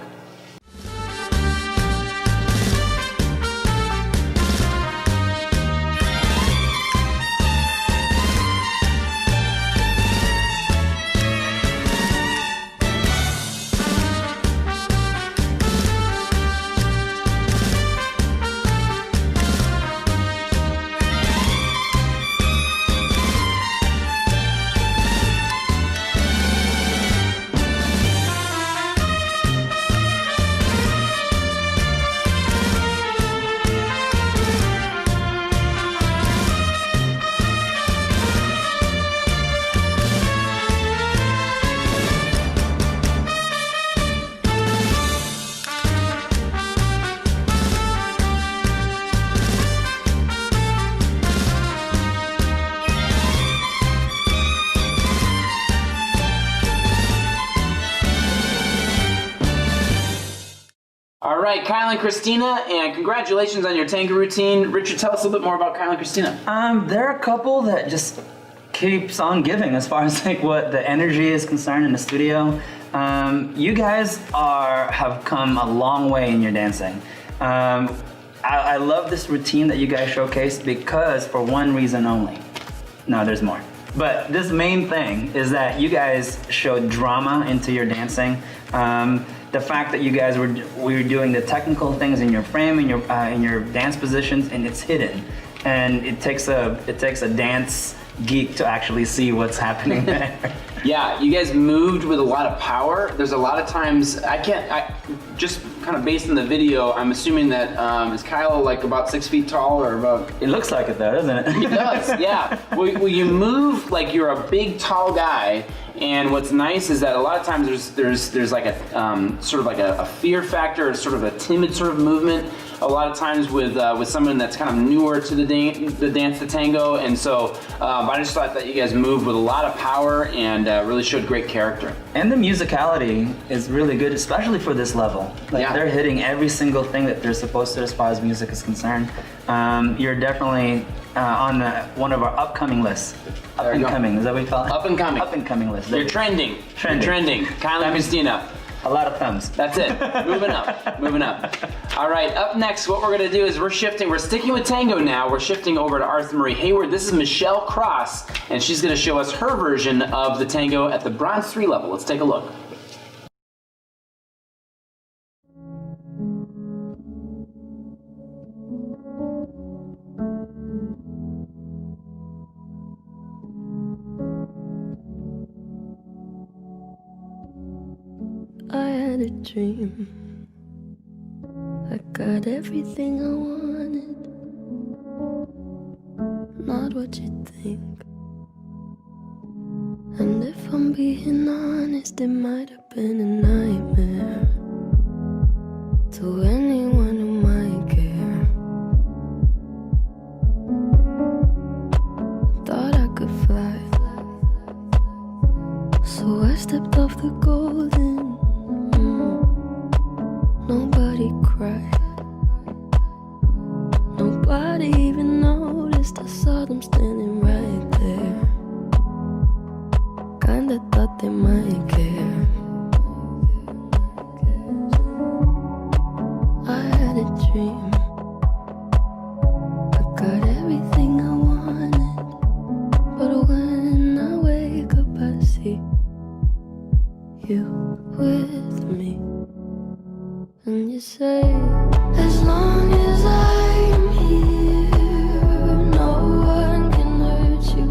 All right, Kyle and Christina, and congratulations on your tango routine. Richard, tell us a little bit more about Kyle and Christina. They're a couple that just keeps on giving as far as like what the energy is concerned in the studio. You guys have come a long way in your dancing. I love this routine that you guys showcased because for one reason only. No, there's more. But this main thing is that you guys showed drama into your dancing. The fact that you guys were doing the technical things in your frame, in your dance positions, and it's hidden, and it takes a dance geek to actually see what's happening there. Yeah, you guys moved with a lot of power. There's a lot of times, I just kind of based on the video, I'm assuming that, is Kyle like about 6 feet tall or about? It looks like it though, doesn't it? He does, yeah. Well, you move like you're a big, tall guy, and what's nice is that a lot of times there's like a, sort of like a fear factor, or sort of a timid sort of movement. A lot of times with someone that's kind of newer to the dance, the tango, and so I just thought that you guys moved with a lot of power and really showed great character. And the musicality is really good, especially for this level. Like Yeah. they're hitting every single thing that they're supposed to as far as music is concerned. You're definitely on one of our upcoming lists. Up There you and go. coming, is that what you call it? Up and coming. Up and coming list. You're trending. Trending. You're trending. Kyle and Christina. A lot of thumbs. That's it. Moving up. Moving up. All right. Up next, what we're going to do is we're sticking with tango now. We're shifting over to Arthur Murray Hayward. This is Michelle Cross, and she's going to show us her version of the tango at the Bronze 3 level. Let's take a look. I had a dream. I got everything I wanted. Not what you think. And if I'm being honest, it might have been a nightmare to anyone who might care. Thought I could fly, so I stepped off the golden. Nobody cried. Nobody even noticed. I saw them standing right there. Kinda thought they might care. I had a dream. I got everything I wanted. But when I wake up, I see you with me. And you say, as long as I'm here, no one can hurt you.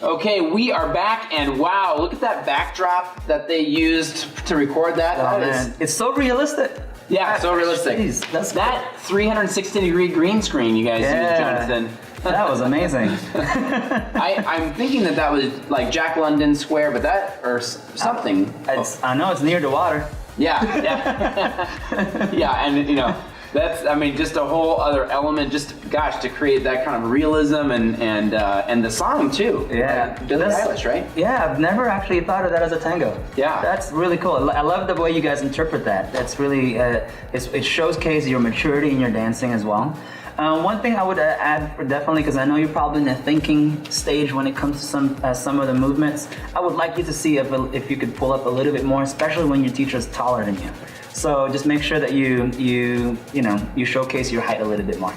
Okay, we are back, and wow, look at that backdrop that they used to record that. Oh That man, is- it's so realistic. yeah, so realistic. Jeez, that's that 360-degree green screen you guys used, Jonathan. That was amazing. I'm thinking that was like Jack London Square, but that, or something. I know it's near the water. Yeah, yeah. Yeah, and you know, that's, I mean, just a whole other element, just, gosh, to create that kind of realism and the song too. Yeah. Billie Eilish, right? Yeah, I've never actually thought of that as a tango. Yeah. That's really cool. I love the way you guys interpret that. That's really, it showcases your maturity in your dancing as well. One thing I would add definitely, because I know you're probably in a thinking stage when it comes to some of the movements. I would like you to see if you could pull up a little bit more, especially when your teacher is taller than you. So just make sure that you showcase your height a little bit more.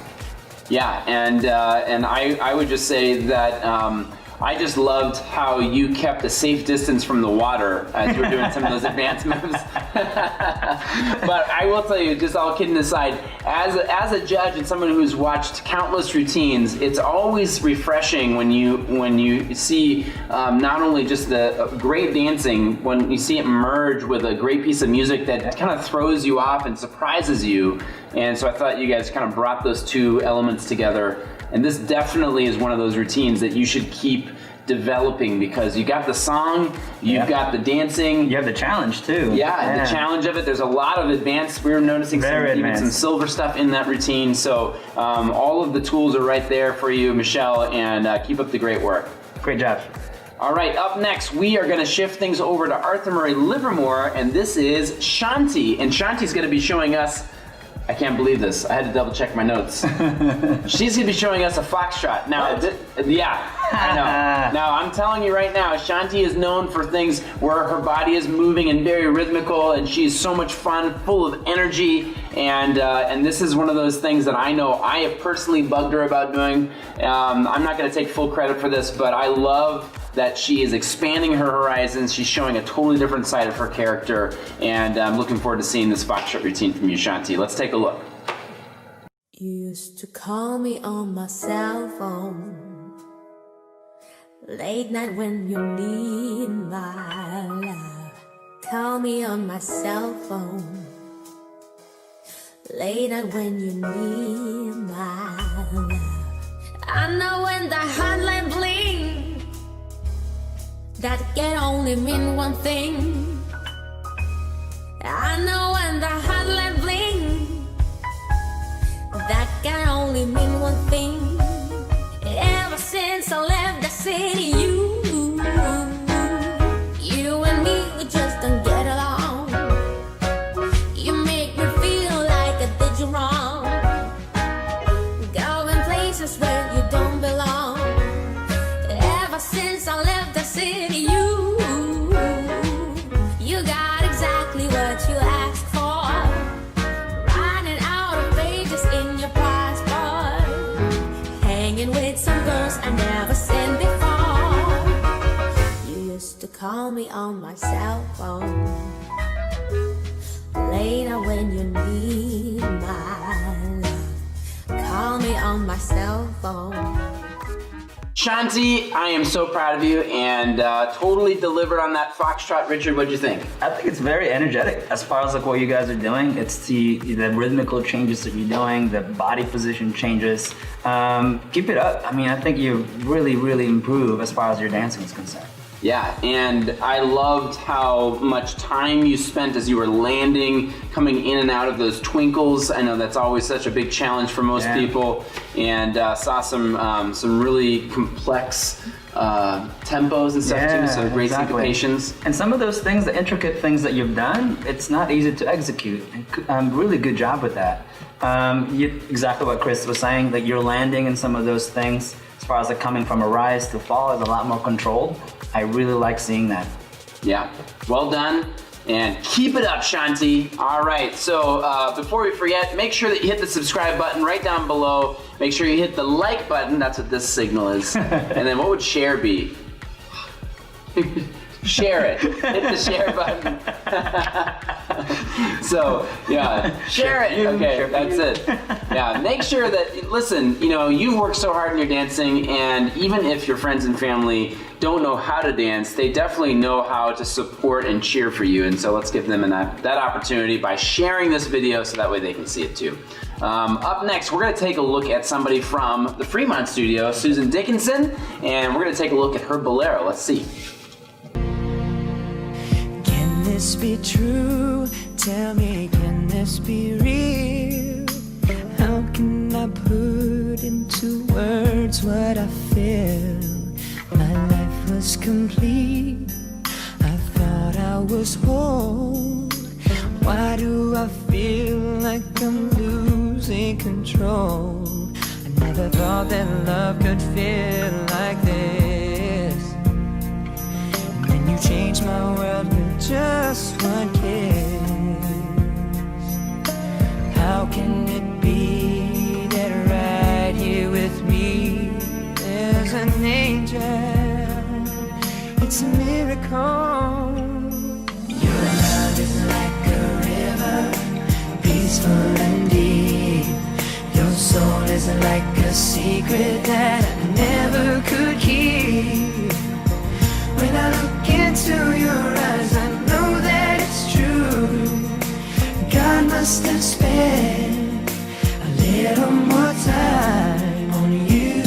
Yeah, and I would just say that I just loved how you kept a safe distance from the water as you were doing some of those advanced moves. But I will tell you, just all kidding aside, as a judge and someone who's watched countless routines, it's always refreshing when you see not only just the great dancing, when you see it merge with a great piece of music that kind of throws you off and surprises you. And so I thought you guys kind of brought those two elements together. And this definitely is one of those routines that you should keep developing, because you got the song, you've got the dancing. You have the challenge too. Yeah, the challenge of it. There's a lot of advanced, we were noticing even some silver stuff in that routine. So all of the tools are right there for you, Michelle, and keep up the great work. Great job. All right, up next, we are going to shift things over to Arthur Murray Livermore, and this is Shanti. And Shanti's going to be showing us, I can't believe this. I had to double check my notes. She's gonna be showing us a foxtrot. Now, yeah, I know. Now, I'm telling you right now, Shanti is known for things where her body is moving and very rhythmical, and she's so much fun, full of energy, and this is one of those things that I know I have personally bugged her about doing. I'm not gonna take full credit for this, but I love that she is expanding her horizons. She's showing a totally different side of her character, and I'm looking forward to seeing this foxtrot routine from you, Shanti. Let's take a look. You used to call me on my cell phone late night when you need my love. Call me on my cell phone late night when you need my love. I know when the hotline bling, that can only mean one thing. I know when the hotline bling, that can only mean one thing. Ever since I left the city, you and me, we just don't get along. You make me feel like I did you wrong, going places where you don't belong. Ever since I left the city, you got exactly what you asked for, running out of pages in your passport, hanging with some girls I never seen before. You used to call me on my cell phone later when you need my love. Call me on my cell phone. Shanti, I am so proud of you, and totally delivered on that foxtrot. Richard, what'd you think? I think it's very energetic as far as like what you guys are doing. It's the rhythmical changes that you're doing, the body position changes. Keep it up. I mean, I think you really improve as far as your dancing is concerned. Yeah, and I loved how much time you spent as you were landing, coming in and out of those twinkles. I know that's always such a big challenge for most people, and saw some really complex tempos and stuff too, so great syncopations. And some of those things, the intricate things that you've done, it's not easy to execute. Really good job with that. Exactly what Chris was saying, that you're landing in some of those things, as far as like coming from a rise to fall, is a lot more controlled. I really like seeing that. Yeah, well done, and keep it up, Shanti. All right, so before we forget, make sure that you hit the subscribe button right down below. Make sure you hit the like button, that's what this signal is. And then what would share be? Share it, hit the share button. So, yeah, share it. Okay, that's it. Yeah, make sure that, listen, you know, you've worked so hard in your dancing, and even if your friends and family don't know how to dance, they definitely know how to support and cheer for you. And so let's give them that opportunity by sharing this video so that way they can see it too. Up next, we're gonna take a look at somebody from the Fremont studio, Susan Dickinson, and we're gonna take a look at her bolero. Let's see. Can this be true? Tell me, can this be real? How can I put into words what I feel? My life was complete, I thought I was whole. Why do I feel like I'm losing control? Never thought that love could feel like this. And then you changed my world with just one kiss. How can it be that right here with me there's an angel? It's a miracle. Your love is like a river, peaceful and deep. Your soul is like a secret that I never could keep. When I look into your eyes, I know that it's true. God must have spent a little more time on you.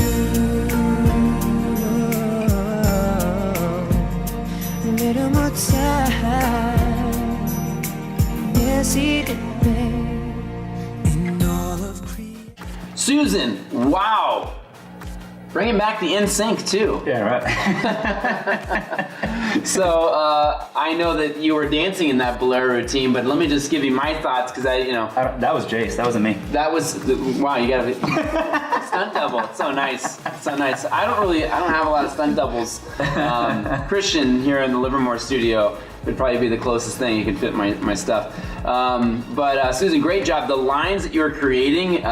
A little more time. Yes, he did, babe. In all of creation. Susan, wow. Bringing back the NSYNC too. Yeah, right. So I know that you were dancing in that bolero routine, but let me just give you my thoughts because That was Jace. That wasn't me. that was wow. You got a stunt double. It's so nice. It's so nice. I don't have a lot of stunt doubles. Christian here in the Livermore studio would probably be the closest thing you could fit my stuff. But Susan, great job. The lines that you were creating,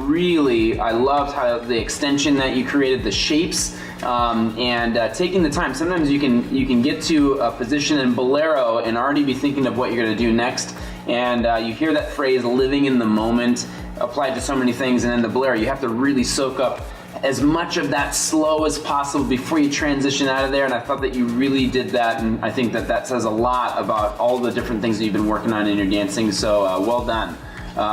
really, I loved how the extension that you created, the shapes, and taking the time. Sometimes you can get to a position in bolero and already be thinking of what you're going to do next, and you hear that phrase "living in the moment" applied to so many things, and in the bolero, you have to really soak up as much of that slow as possible before you transition out of there, and I thought that you really did that, and I think that says a lot about all the different things that you've been working on in your dancing, so well done.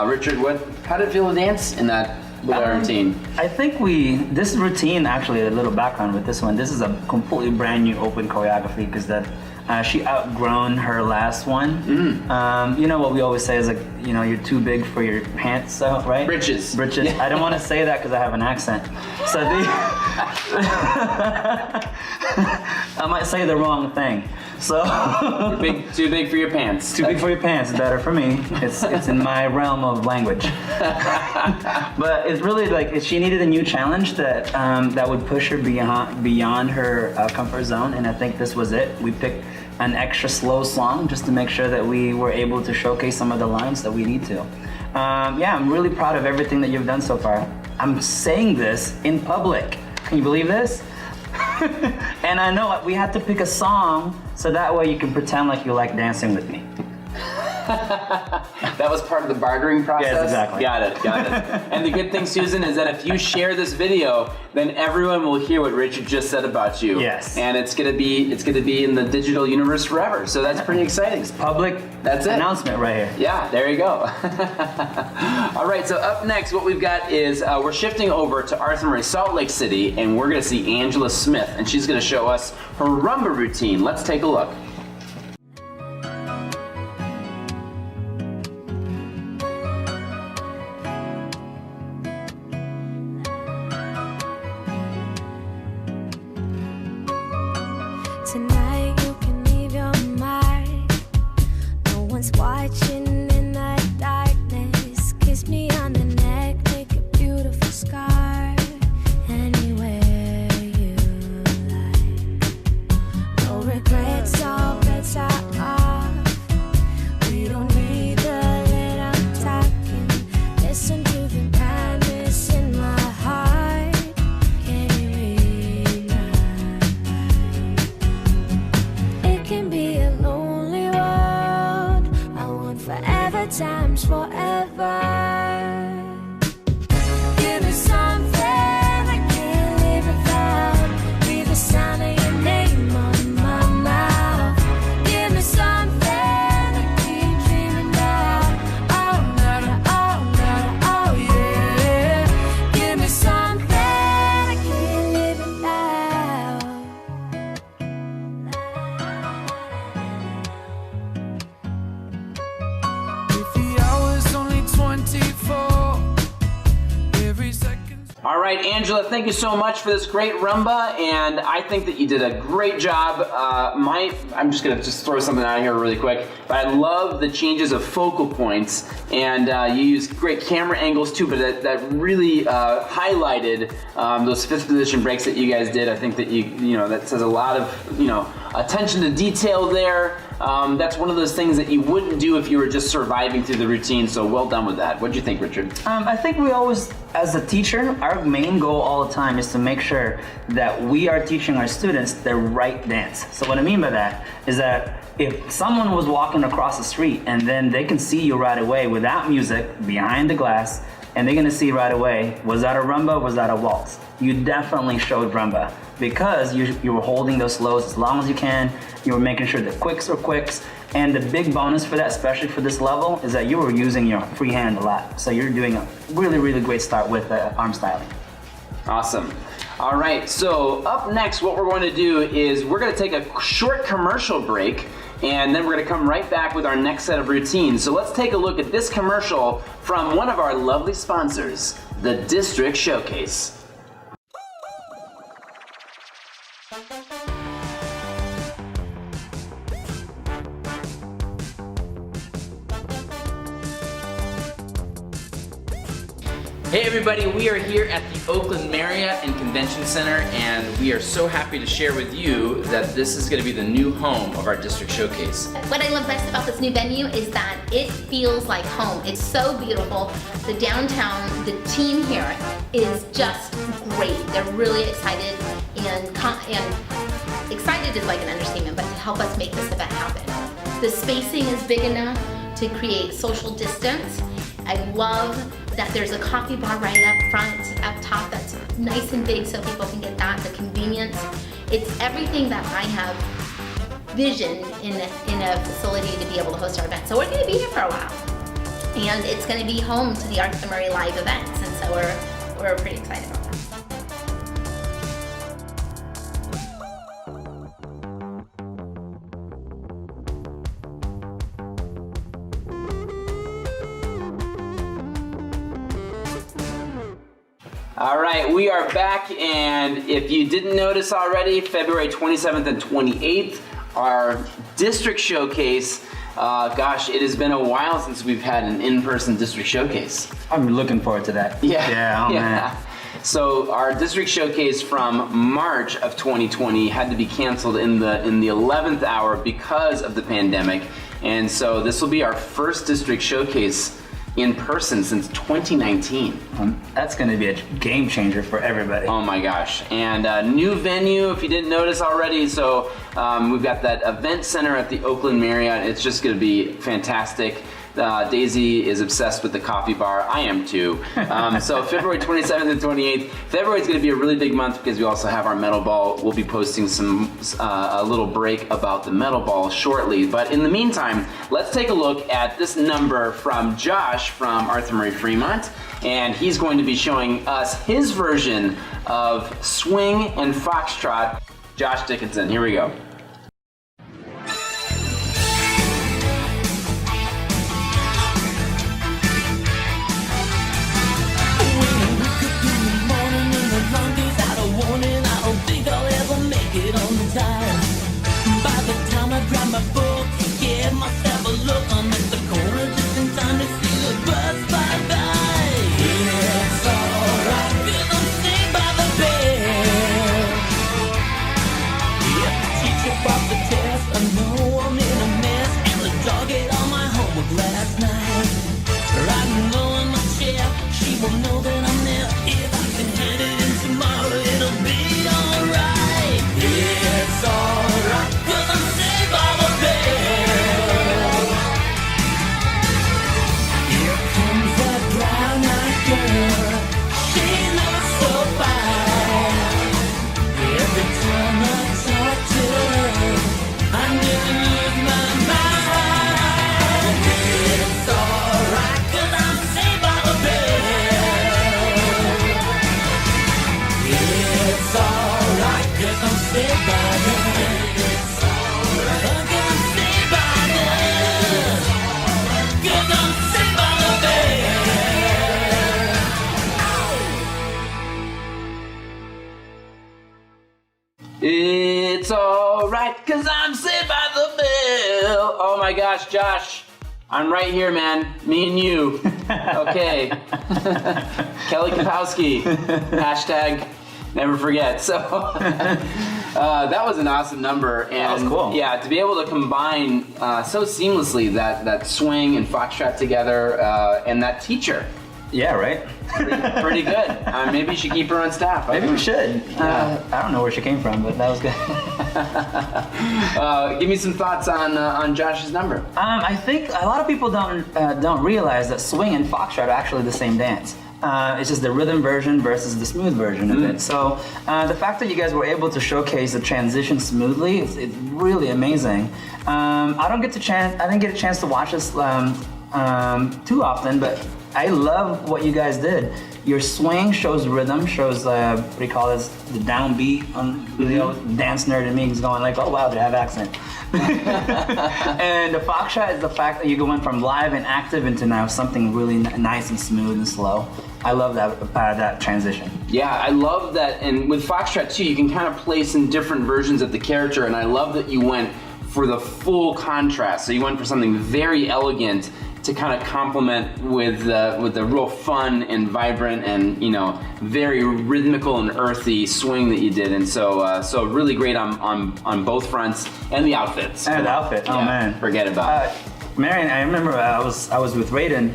Richard, how did it feel to dance in that bolero routine? I think this routine, actually, a little background with this one, this is a completely brand new open choreography because she outgrown her last one. You know what we always say is like, you're too big for your pants, so, right? Britches. I don't want to say that because I have an accent. So I might say the wrong thing. So Too big for your pants. Too big for your pants, better for me. It's in my realm of language. But it's really like she needed a new challenge that would push her beyond her comfort zone, and I think this was it. We picked an extra slow song just to make sure that we were able to showcase some of the lines that we need to. I'm really proud of everything that you've done so far. I'm saying this in public. Can you believe this? And I know we had to pick a song so that way you can pretend like you like dancing with me. That was part of the bartering process? Yes, exactly. Got it. And the good thing, Susan, is that if you share this video, then everyone will hear what Richard just said about you. Yes. And it's gonna be in the digital universe forever. So that's pretty exciting. It's public announcement right here. Yeah, there you go. All right, so up next, what we've got is we're shifting over to Arthur Murray, Salt Lake City, and we're gonna see Angela Smith, and she's gonna show us her rumba routine. Let's take a look. Tonight you can leave your mind. No one's watching in the darkness. Kiss me on the neck, make a beautiful scar. Anywhere you like. No regrets, all bets are off. We don't need the little talking. Listen to the madness in my heart. Can you read my mind? It can be a lonely world. I want forever times forever. Give me something I can't live without. Be the sound of your name on my mouth. Give me something I keep dreaming about. Oh, nada, oh, yeah. Give me something I can't live without. If the hour's only 20 All right, Angela, thank you so much for this great rumba, and I think that you did a great job. I'm just gonna throw something out here really quick, but I love the changes of focal points, and you used great camera angles too, but that really highlighted those fifth position breaks that you guys did. I think that you know, that says a lot of, you know, attention to detail there. That's one of those things that you wouldn't do if you were just surviving through the routine, so well done with that. What'd you think, Richard? I think we always, as a teacher, our main goal all the time is to make sure that we are teaching our students the right dance. So what I mean by that is that if someone was walking across the street and then they can see you right away without music behind the glass, and they're gonna see right away, was that a rumba, was that a waltz? You definitely showed rumba because you were holding those slows as long as you can. You were making sure the quicks were quicks. And the big bonus for that, especially for this level, is that you were using your free hand a lot. So you're doing a really, really great start with arm styling. Awesome. All right, so up next, what we're going to do is we're going to take a short commercial break, and then we're going to come right back with our next set of routines. So let's take a look at this commercial from one of our lovely sponsors, the District Showcase. Hey everybody, we are here at the Oakland Marriott and Convention Center, and we are so happy to share with you that this is going to be the new home of our District Showcase. What I love best about this new venue is that it feels like home. It's so beautiful. The downtown, the team here is just great. They're really excited, and excited is like an understatement, but to help us make this event happen. The spacing is big enough to create social distance. I love that there's a coffee bar right up front, up top, that's nice and big so people can get that, the convenience. It's everything that I have visioned in a facility to be able to host our event. So we're gonna be here for a while. And it's gonna be home to the Arthur Murray live events, and so we're pretty excited about that. All right, we are back, and if you didn't notice already, February 27th and 28th, our District Showcase. Gosh, it has been a while since we've had an in-person District Showcase. I'm looking forward to that. Yeah, Oh man. So our District Showcase from March of 2020 had to be canceled in the 11th hour because of the pandemic, and so this will be our first District Showcase in person since 2019. That's gonna be a game changer for everybody. Oh my gosh. And new venue, if you didn't notice already. So we've got that event center at the Oakland Marriott. It's just gonna be fantastic. Daisy is obsessed with the coffee bar. I am too. So February 27th and 28th. February is going to be a really big month because we also have our metal ball. We'll be posting a little break about the metal ball shortly. But in the meantime, let's take a look at this number from Josh from Arthur Murray Fremont. And he's going to be showing us his version of swing and foxtrot. Josh Dickinson, here we go. My book, give myself a look. I'm at the corner just in time to see the bus fly by. It's alright, 'cause I'm saved by the bell. If the teacher brought the test, I know I'm in a mess. And the dog ate all my homework last night. Riding low in my chair, she will know that I'm there. If I can hand it in tomorrow, it'll be alright. It's alright, 'cause I'm saved by the bell. Here comes that brown-eyed girl. She looks so fine. Every time I talk to her, alright, cause I'm saved by the bell. Oh my gosh, Josh, I'm right here, man. Me and you. Okay. Kelly Kapowski. Hashtag never forget. So that was an awesome number. And that was cool. Yeah, to be able to combine so seamlessly that swing and foxtrot together and that teacher. Yeah, right? Pretty good. Maybe you should keep her on staff. Maybe we should. Yeah. I don't know where she came from, but that was good. Give me some thoughts on Josh's number. I think a lot of people don't realize that swing and foxtrot are actually the same dance. It's just the rhythm version versus the smooth version of it. So the fact that you guys were able to showcase the transition smoothly, it's really amazing. I didn't get a chance to watch this too often, but I love what you guys did. Your swing shows rhythm, shows what do you call this, the downbeat. The old dance nerd in me is going like, oh wow, they have accent. And the foxtrot is the fact that you're going from live and active into now something really nice and smooth and slow. I love that transition. Yeah, I love that, and with foxtrot too, you can kind of place in different versions of the character, and I love that you went for the full contrast. So you went for something very elegant to kind of complement with the real fun and vibrant and very rhythmical and earthy swing that you did, and so really great on both fronts, and the outfits. And the outfit, oh man, forget about it. Marion, I remember I was with Raiden,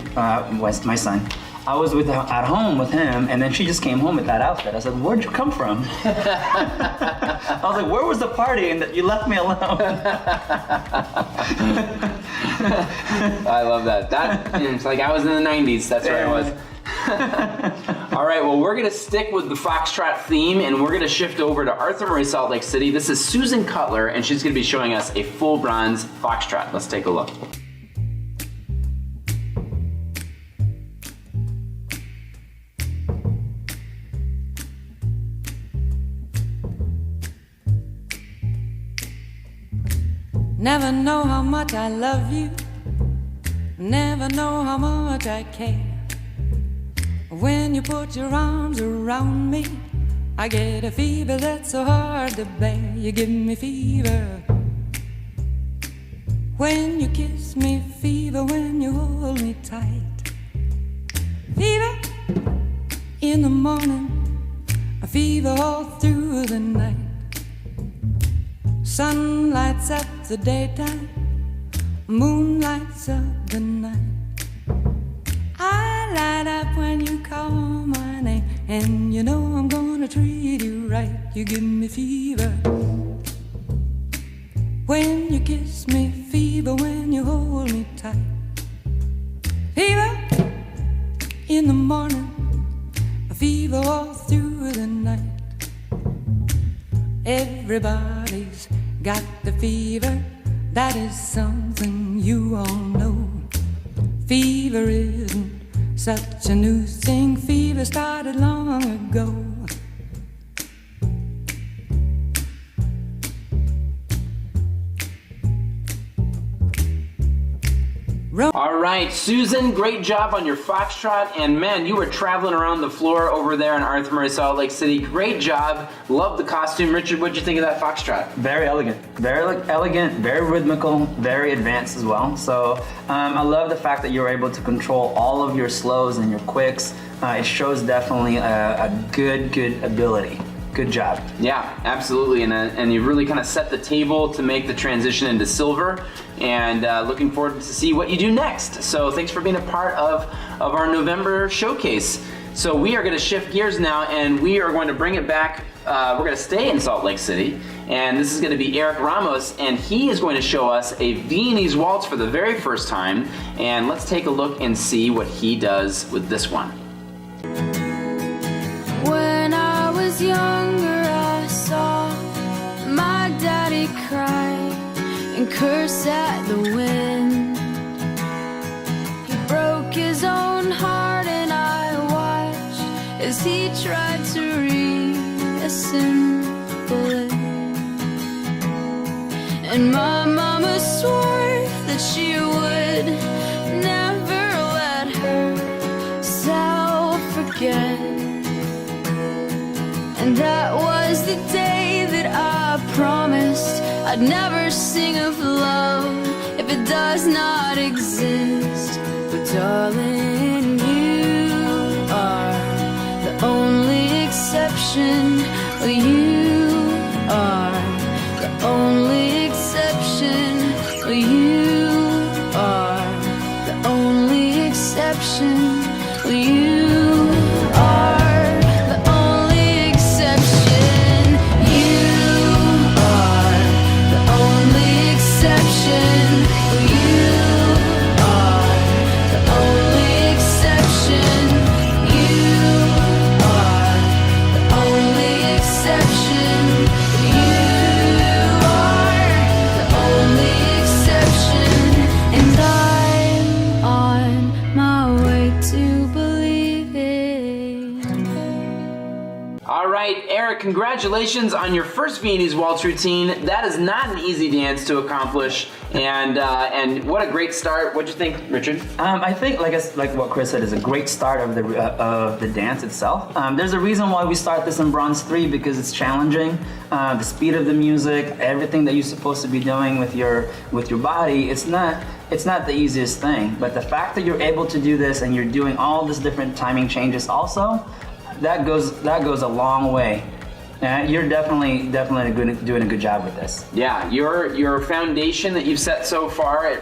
my son. I was at home with him, and then she just came home with that outfit. I said, "Where'd you come from?" I was like, "Where was the party?" And that you left me alone. I love that. It's like I was in the 90s. That's where I was. All right, well, we're gonna stick with the foxtrot theme, and we're gonna shift over to Arthur Murray, Salt Lake City. This is Susan Cutler, and she's gonna be showing us a full bronze foxtrot. Let's take a look. Never know how much I love you. Never know how much I care. When you put your arms around me, I get a fever that's so hard to bear. You give me fever when you kiss me, fever when you hold me tight. Fever in the morning, a fever all through the night. Sun lights up the daytime, moon lights up the night. I light up when you call my name, and you know I'm gonna treat you right. You give me fever when you kiss me, fever when you hold me tight. Fever in the morning, a fever all through the night. Everybody's got the fever, that is something you all know. Fever isn't such a new thing, fever started long ago. All right, Susan, great job on your foxtrot, and man, you were traveling around the floor over there in Arthur Murray, Salt Lake City. Great job. Love the costume. Richard, what'd you think of that foxtrot? Very elegant, very rhythmical, very advanced as well. So I love the fact that you're able to control all of your slows and your quicks. It shows definitely a good ability. Good job. Yeah, absolutely, and you really kind of set the table to make the transition into silver, and looking forward to see what you do next. So thanks for being a part of our November showcase. So we are going to shift gears now, and we are going to bring it back. We're going to stay in Salt Lake City, and this is going to be Eric Ramos, and he is going to show us a Viennese waltz for the very first time, and let's take a look and see what he does with this one. When I was younger, I saw my daddy cry and curse at the wind. He broke his own heart, and I watched as he tried to reassemble it. And my mama swore that she would never let herself forget. And that was the day that I promised I'd never sing of love if it does not exist. But darling, you are the only exception. You are the only exception. You are the only exception. You are the only exception. You are the only exception. You are the only exception. You are the only exception. You are the only exception. And I'm on my way to believing. All right, Eric, congratulations on your first Viennese waltz routine. That is not an easy dance to accomplish, and what a great start. What'd you think, Richard? I think, like what Chris said, is a great start of the dance itself. There's a reason why we start this in Bronze 3, because it's challenging. The speed of the music, everything that you're supposed to be doing with your body, it's not the easiest thing. But the fact that you're able to do this and you're doing all these different timing changes also, that goes a long way. You're definitely doing a good job with this. Yeah, your foundation that you've set so far,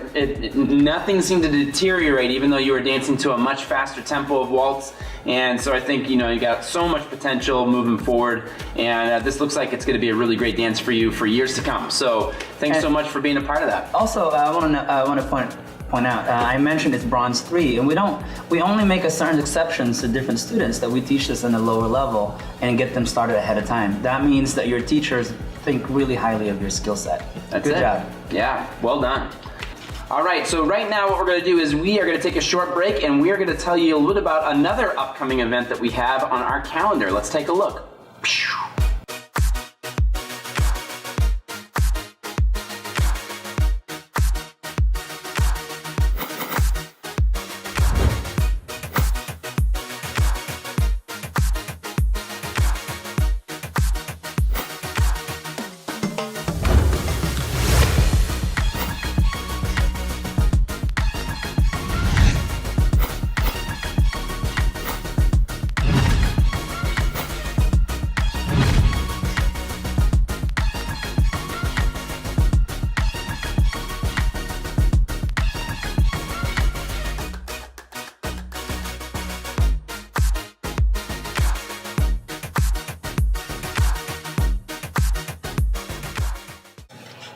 nothing seemed to deteriorate, even though you were dancing to a much faster tempo of waltz. And so I think you got so much potential moving forward, and this looks like it's going to be a really great dance for you for years to come. So thanks so much for being a part of that. Also, I want to point out, I mentioned it's Bronze 3, and we only make a certain exceptions to different students that we teach this in a lower level and get them started ahead of time. That means that your teachers think really highly of your skill set. Good job. Yeah, well done. All right, so right now what we're going to do is we are going to take a short break, and we are going to tell you a little bit about another upcoming event that we have on our calendar. Let's take a look.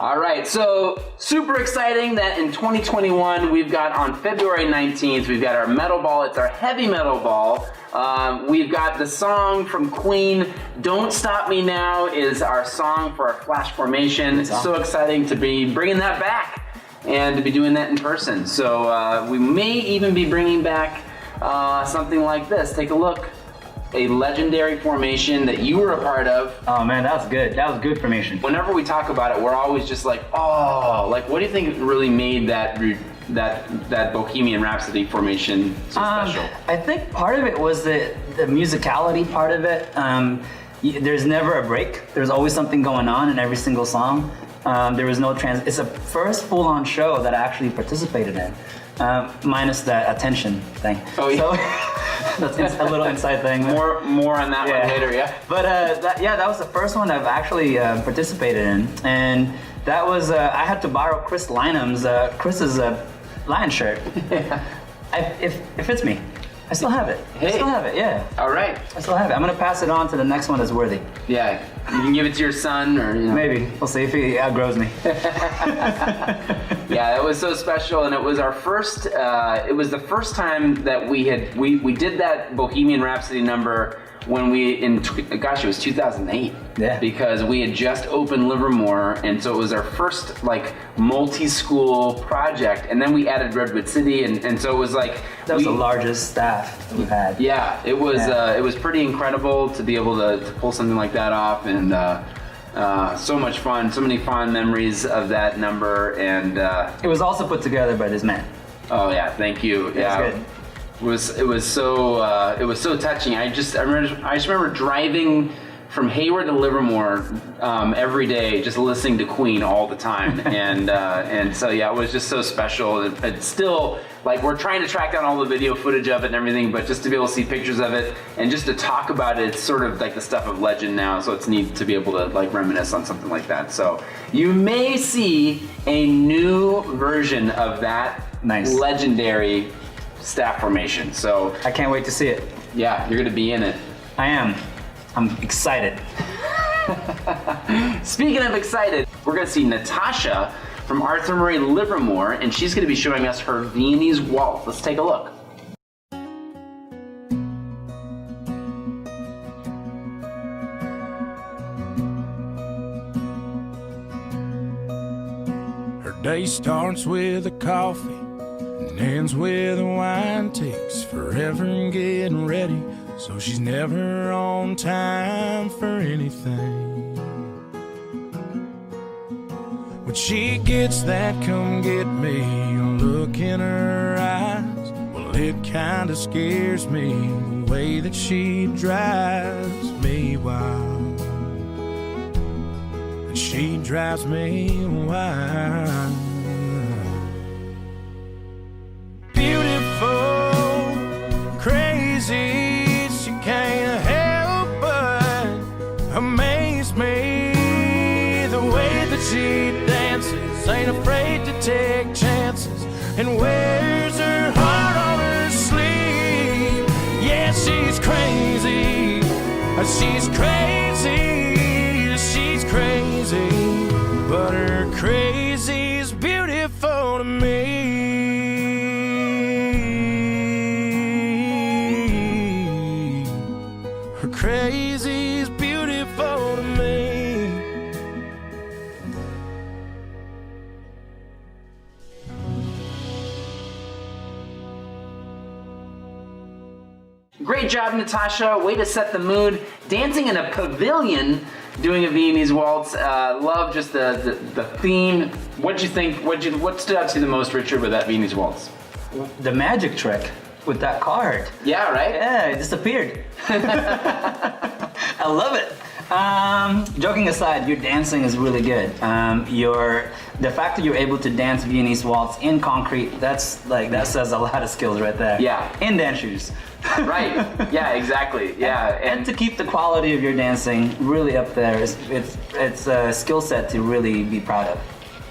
All right, so super exciting that in 2021 we've got on February 19th, we've got our metal ball. It's our heavy metal ball. We've got the song from Queen, Don't Stop Me Now, is our song for our Flash Formation. It's so exciting to be bringing that back and to be doing that in person. So we may even be bringing back something like this. Take a look. A legendary formation that you were a part of. Oh man, that was good. That was good formation. Whenever we talk about it, we're always just like, oh, like what do you think really made that Bohemian Rhapsody formation so special? I think part of it was the musicality part of it. There's never a break. There's always something going on in every single song. There was no it's the first full-on show that I actually participated in, minus the attention thing. Oh yeah. So, that's a little inside thing. More on that one later, yeah. But that was the first one I've actually participated in, and that was I had to borrow Chris Lynam's Chris's lion shirt. Yeah. It fits me. I still have it. Hey. I still have it. Yeah. All right. I still have it. I'm gonna pass it on to the next one that's worthy. Yeah. You can give it to your son, or maybe we'll see if he outgrows me. Yeah, it was so special, and it was our first. It was the first time that we did that Bohemian Rhapsody number when it was 2008. Yeah. Because we had just opened Livermore, and so it was our first like multi-school project, and then we added Redwood City, and so it was like that was the largest staff that we've had. Yeah, it was. Yeah. It was pretty incredible to be able to pull something like that off, and so much fun, so many fond memories of that number, and it was also put together by this man. Oh yeah, thank you. Yeah. Good. It was so touching. I just remember driving from Hayward to Livermore every day, just listening to Queen all the time, and so yeah, it was just so special. It's still like we're trying to track down all the video footage of it and everything, but just to be able to see pictures of it and just to talk about it, it's sort of like the stuff of legend now. So it's neat to be able to like reminisce on something like that. So you may see a new version of that legendary staff formation. So I can't wait to see it. Yeah, you're gonna be in it. I am. I'm excited. Speaking of excited, we're gonna see Natasha from Arthur Murray Livermore, and she's gonna be showing us her Viennese waltz. Let's take a look. Her day starts with a coffee and ends with a wine. Takes forever in getting ready, so she's never on time for anything. When she gets that come get me look in her eyes, well, it kinda scares me the way that she drives me wild. And she drives me wild. Beautiful, crazy, she can't help but amaze me. The way that she dances, ain't afraid to take chances, and wears her heart on her sleeve. Yeah, she's crazy, she's crazy, she's crazy, but her crazy's beautiful to me. Her crazy's beautiful to me. Great job, Natasha. Way to set the mood. Dancing in a pavilion, doing a Viennese waltz. Love just the theme. What'd you think? What stood out to you the most, Richard, with that Viennese waltz? The magic trick with that card. Yeah, right? Yeah, it disappeared. I love it. Joking aside, your dancing is really good. The fact that you're able to dance Viennese waltz in concrete, that says a lot of skills right there. Yeah. In dance shoes. Right. Yeah, exactly. Yeah. And to keep the quality of your dancing really up there, it's a skill set to really be proud of.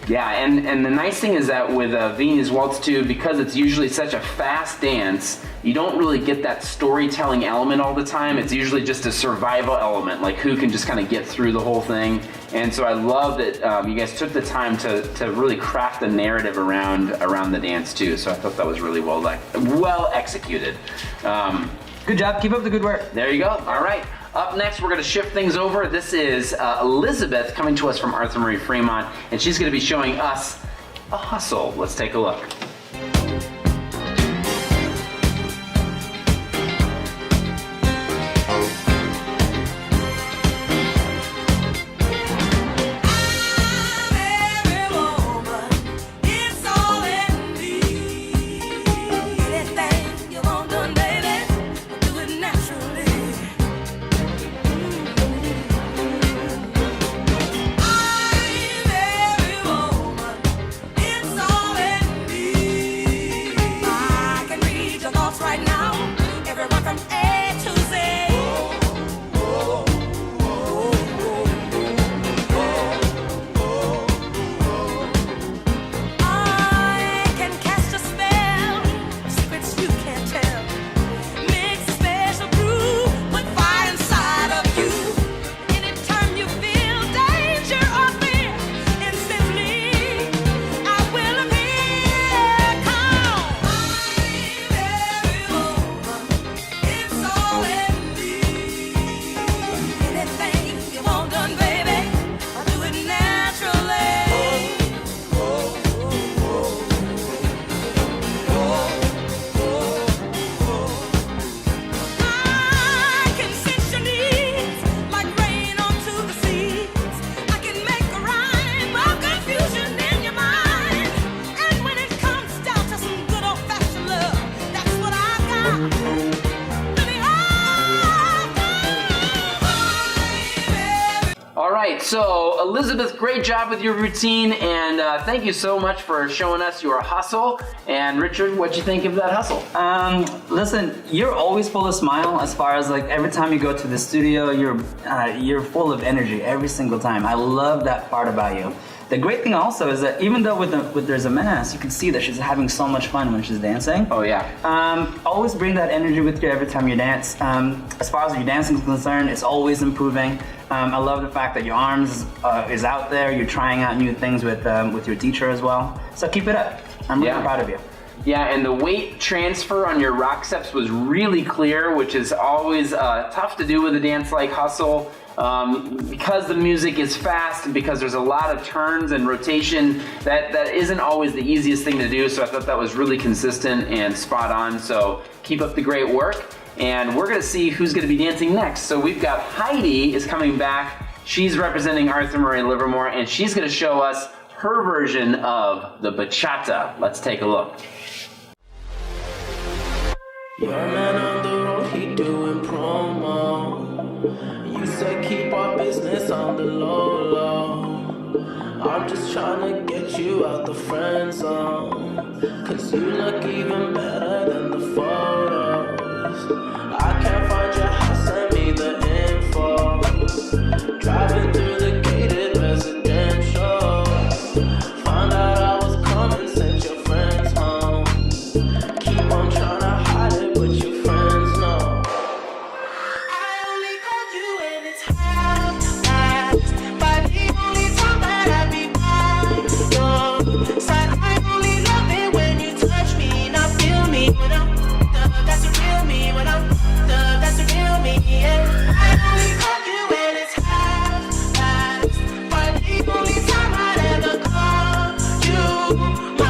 Yeah, and the nice thing is that with Viennese waltz too, because it's usually such a fast dance, you don't really get that storytelling element all the time. It's usually just a survival element, like who can just kind of get through the whole thing. And so I love that you guys took the time to really craft the narrative around the dance too. So I thought that was really well executed. Good job. Keep up the good work. There you go. All right. Up next, we're going to shift things over. This is Elizabeth coming to us from Arthur Murray Fremont, and she's going to be showing us a hustle. Let's take a look. so Elizabeth, great job with your routine, and thank you so much for showing us your hustle. And Richard, what'd you think of that hustle? Listen, you're always full of smile. As far as like every time you go to the studio, you're full of energy every single time. I love that part about you. The great thing also is that even though with there's a mask, you can see that she's having so much fun when she's dancing. Oh yeah. Always bring that energy with you every time you dance. As far as your dancing is concerned, it's always improving. I love the fact that your arms is out there. You're trying out new things with your teacher as well. So keep it up. I'm really proud of you. Yeah, and the weight transfer on your rock steps was really clear, which is always tough to do with a dance like Hustle. Because the music is fast and because there's a lot of turns and rotation, that isn't always the easiest thing to do. So I thought that was really consistent and spot on. So keep up the great work. And we're gonna see who's gonna be dancing next. So we've got Heidi is coming back. She's representing Arthur Murray Livermore, and she's gonna show us her version of the bachata. Let's take a look. Your man on the road, he doing promo. You said keep our business on the low. I'm just trying to get you out the friend zone. Cause you look even better than the photos. I can't find your house, send me the info. Driving through the gated residential. Found out I was coming, sent your friends home. Keep on trying to hide it, but your friends know. I only call you when it's half past, but the only time that I be by your side. I only love it when you touch me, not feel me. When I'm that's the real me. When I'm that's the real me. Yeah. I only call you when it's half past, but the only time I'd ever call you. I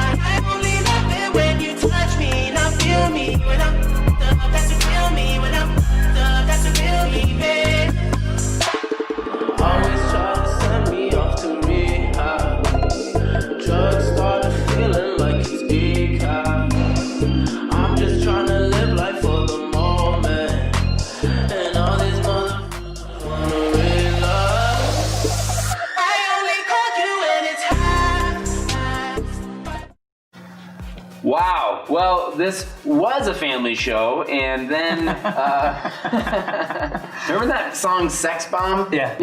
only love it when you touch me, not feel me. When I'm that's the real me. When I'm that's the real me, babe. Always try to send me off to rehab. Drugs started feeling like it's decaf. I'm just trying to live life for the moment. And all these motherfuckers wanna realize I only call you when it's half. Wow. Well, this was a family show, and then remember that song "Sex Bomb"? Yeah.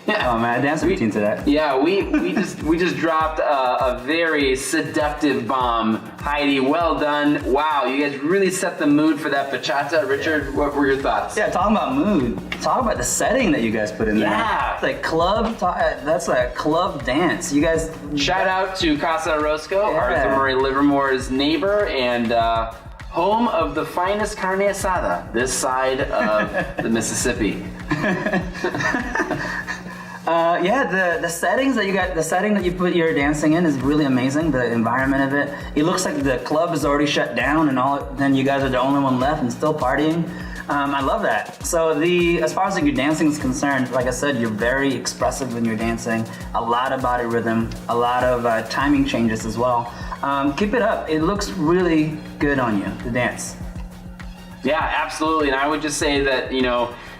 Oh man, I danced routine to that. Yeah, we just dropped a very seductive bomb. Heidi, well done. Wow, you guys really set the mood for that bachata. Richard, what were your thoughts? Yeah, talking about mood. Talk about the setting that you guys put in there. Yeah. It's like club. That's like club dance. You guys. Shout out to Casa Roscoe, Yeah. Arthur Murray Livermore's neighbor and home of the finest carne asada this side of the Mississippi. The settings that you got, the setting that you put your dancing in is really amazing. The environment of it. It looks like the club is already shut down, and then you guys are the only one left and still partying. I love that. So as far as like your dancing is concerned, like I said, you're very expressive when you're dancing. A lot of body rhythm, a lot of timing changes as well. Keep it up. It looks really good on you, the dance. Yeah, absolutely. And I would just say that,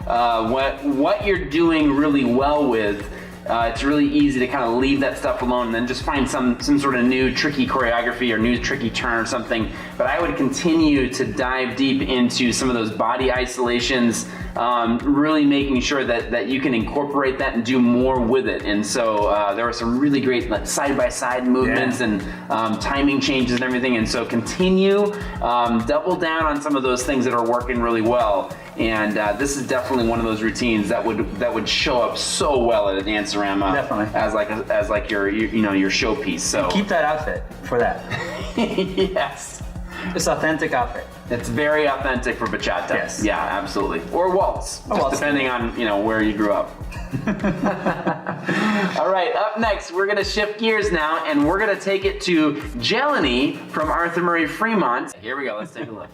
what you're doing really well with, it's really easy to kind of leave that stuff alone and then just find some sort of new tricky choreography or new tricky turn or something. But I would continue to dive deep into some of those body isolations, really making sure that you can incorporate that and do more with it. And so there were some really great side-by-side movements and timing changes and everything. And so continue, double down on some of those things that are working really well. And this is definitely one of those routines that would show up so well at a Dance-A-Rama. Definitely. as like your showpiece. So Keep that outfit for that. Yes. It's authentic outfit. It's very authentic for bachata. Yes. Yeah, absolutely. Or waltz, just waltz. depending on where you grew up. All right, up next, we're gonna shift gears now, and we're gonna take it to Jelani from Arthur Murray Fremont. Here we go. Let's take a look.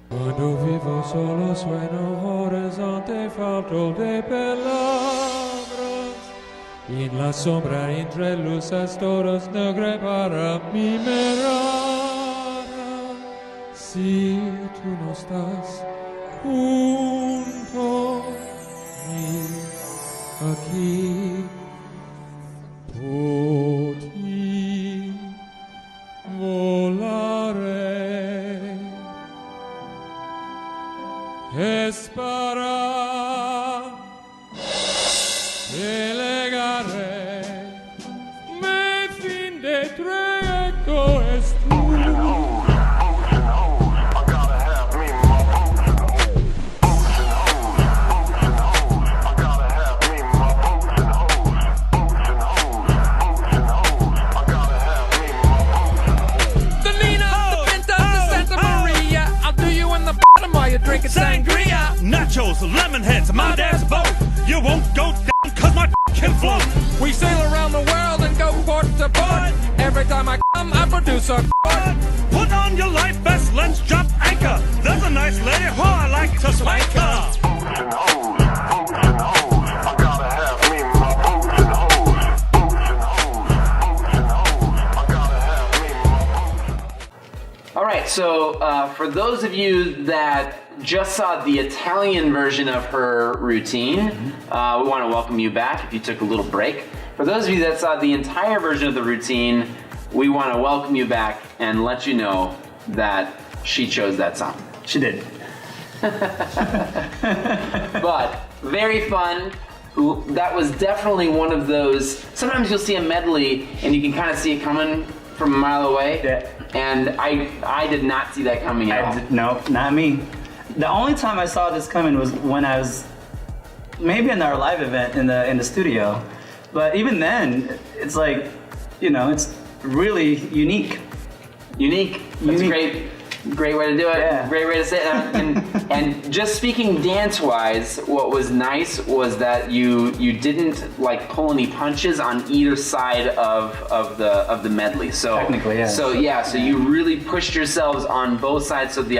Quando vivo solo sueno horizonte falto de palabras y en la sombra entre luces todas negras para mi mirada. Si tú no estás junto a mí, chi poti volare e spara e legare me fin de tre ecco es tu. Drinking sangria, nachos, lemon heads, my dad's boat. You won't go down cause my can float. We sail around the world and go port to port. Every time I come, I produce a quart. Put on your life vest, let's drop anchor. There's a nice lady who I like to swank her. Boots and hoes, boots and hoes. I gotta have me my boots and hoes. Boots and hoes, boots and hoes. I gotta have me my boots. All right, so for those of you that just saw the Italian version of her routine, we want to welcome you back if you took a little break. For those of you that saw the entire version of the routine, we want to welcome you back and let you know that she chose that song. She did. But very fun. That was definitely one of those. Sometimes you'll see a medley and you can kind of see it coming from a mile away. Yeah. And I did not see that coming at all. No, not me. The only time I saw this coming was when I was maybe in our live event in the studio. But even then, it's like, you know, it's really unique. Unique. That's Unique. Great way to do it. Yeah. Great way to say it. And just speaking dance-wise, what was nice was that you didn't like pull any punches on either side of the medley. So Technically, yeah. So you really pushed yourselves on both sides. So the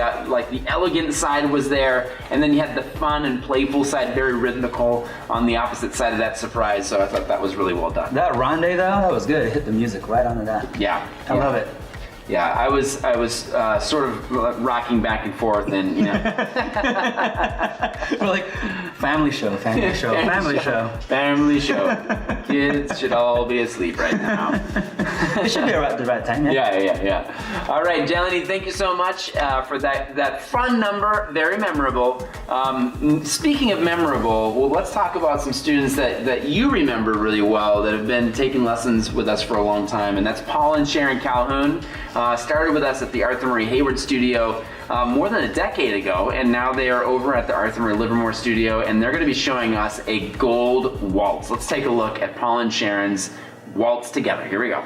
elegant side was there, and then you had the fun and playful side, very rhythmical, on the opposite side of that surprise. So I thought that was really well done. That ronde though, that was good. It hit the music right onto that. Yeah. I love it. Yeah, I was sort of rocking back and forth, and you know. We're like, family show. Family show. Kids should all be asleep right now. It should be around the right time. Yeah. All right, Jelani, thank you so much for that fun number. Very memorable. Speaking of memorable, well, let's talk about some students that you remember really well that have been taking lessons with us for a long time, and that's Paul and Sharon Calhoun. Started with us at the Arthur Murray Hayward studio more than a decade ago, and now they are over at the Arthur Murray Livermore studio, and they're going to be showing us a gold waltz. Let's take a look at Paul and Sharon's waltz together. Here we go.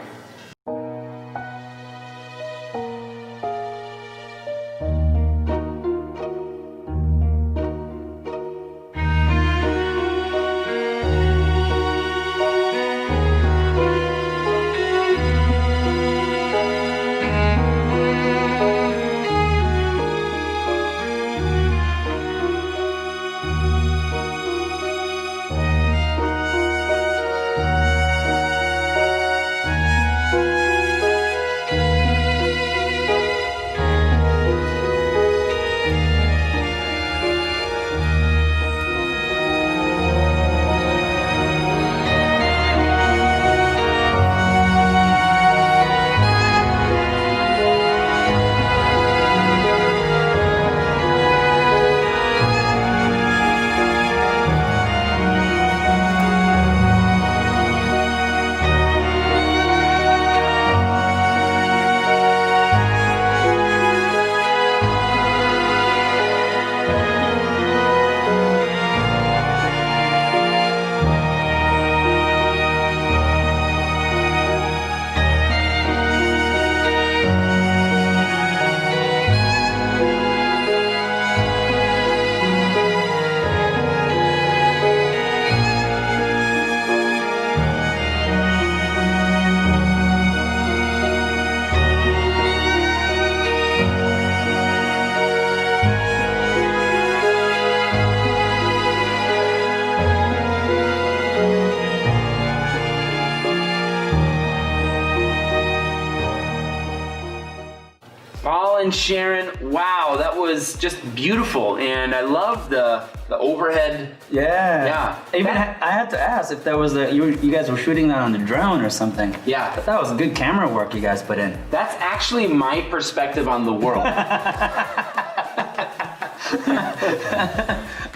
Paul and Sharon, wow, that was just beautiful, and I love the overhead. Yeah. Even That- I had to ask if that was you guys were shooting that on the drone or something. Yeah. But that was good camera work you guys put in. That's actually my perspective on the world.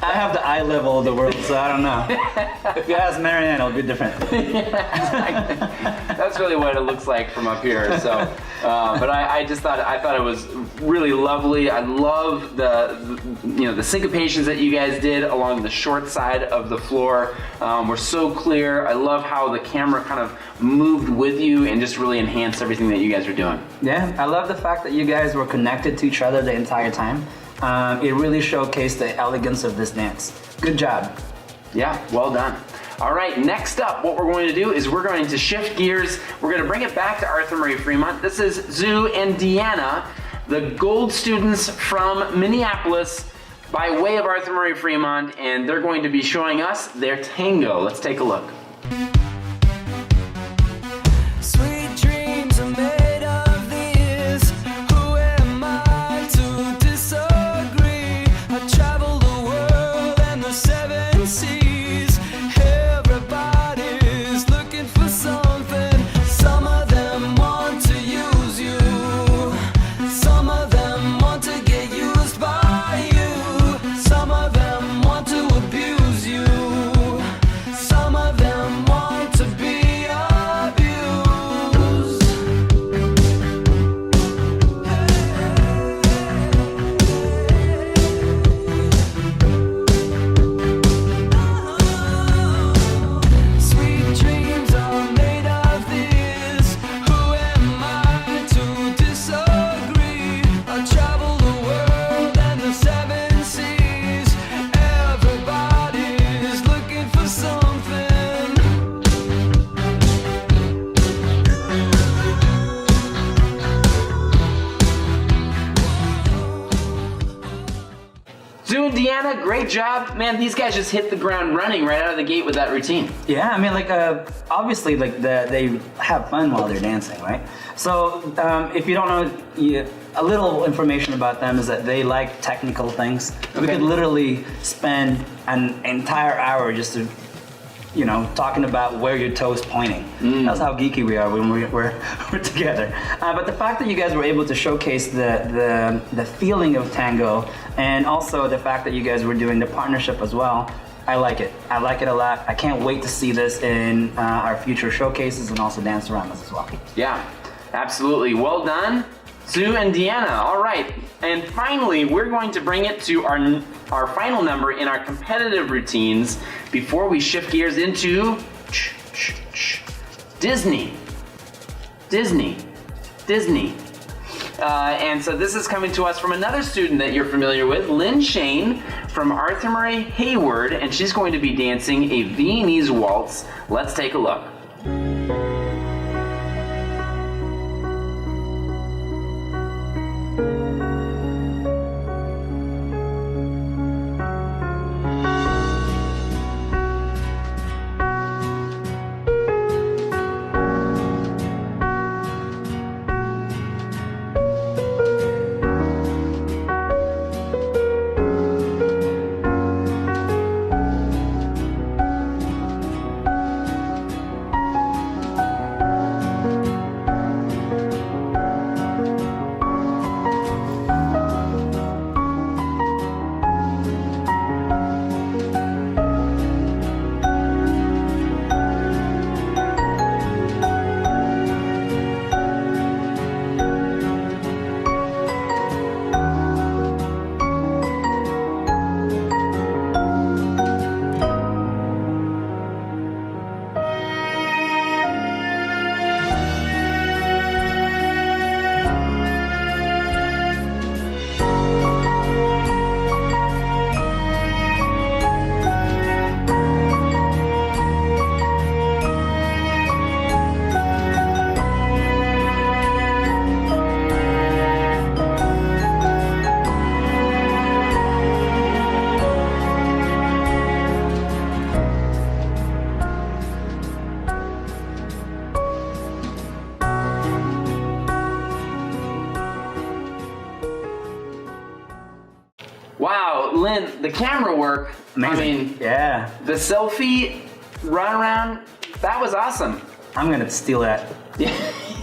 I have the eye level of the world, so I don't know. If you ask Marianne, it'll be different. That's really what it looks like from up here. So, but I thought it was really lovely. I love the syncopations that you guys did along the short side of the floor. Were so clear. I love how the camera kind of moved with you and just really enhanced everything that you guys are doing. Yeah, I love the fact that you guys were connected to each other the entire time. It really showcased the elegance of this dance. Good job. Yeah, well done. All right, next up, what we're going to do is we're going to shift gears. We're going to bring it back to Arthur Murray Fremont. This is Zoo and Deanna, the gold students from Minneapolis by way of Arthur Murray Fremont, and they're going to be showing us their tango. Let's take a look. Sweet dreams are made of this. Who am I to disagree? I travel the world and the seven seas. Everybody's looking for something. Some of them want to use you. Some of them want to get used by you. Some of them want to abuse you. Some of them want to be abused. Sweet dreams are made of this. Who am I to disagree? I travel the world and the seven seas. Everybody's looking for something. Zoo and Deanna, great job. Man, these guys just hit the ground running right out of the gate with that routine. Yeah, I mean, obviously, they have fun while they're dancing, right? So, if you don't know, a little information about them is that they like technical things. We Okay. could literally spend an entire hour just to, talking about where your toes pointing. That's how geeky we are when we're together. But the fact that you guys were able to showcase the feeling of tango, and also the fact that you guys were doing the partnership as well, I like it. I like it a lot. I can't wait to see this in our future showcases and also dance around us as well. Yeah, absolutely. Well done, Sue and Deanna. All right, and finally, we're going to bring it to our final number in our competitive routines before we shift gears into Disney. And so this is coming to us from another student that you're familiar with, Lynn Shane from Arthur Murray Hayward, and she's going to be dancing a Viennese waltz. Let's take a look. Wow, Lynn, the camera work. Amazing. I mean, Yeah. the selfie run around, that was awesome. I'm gonna steal that.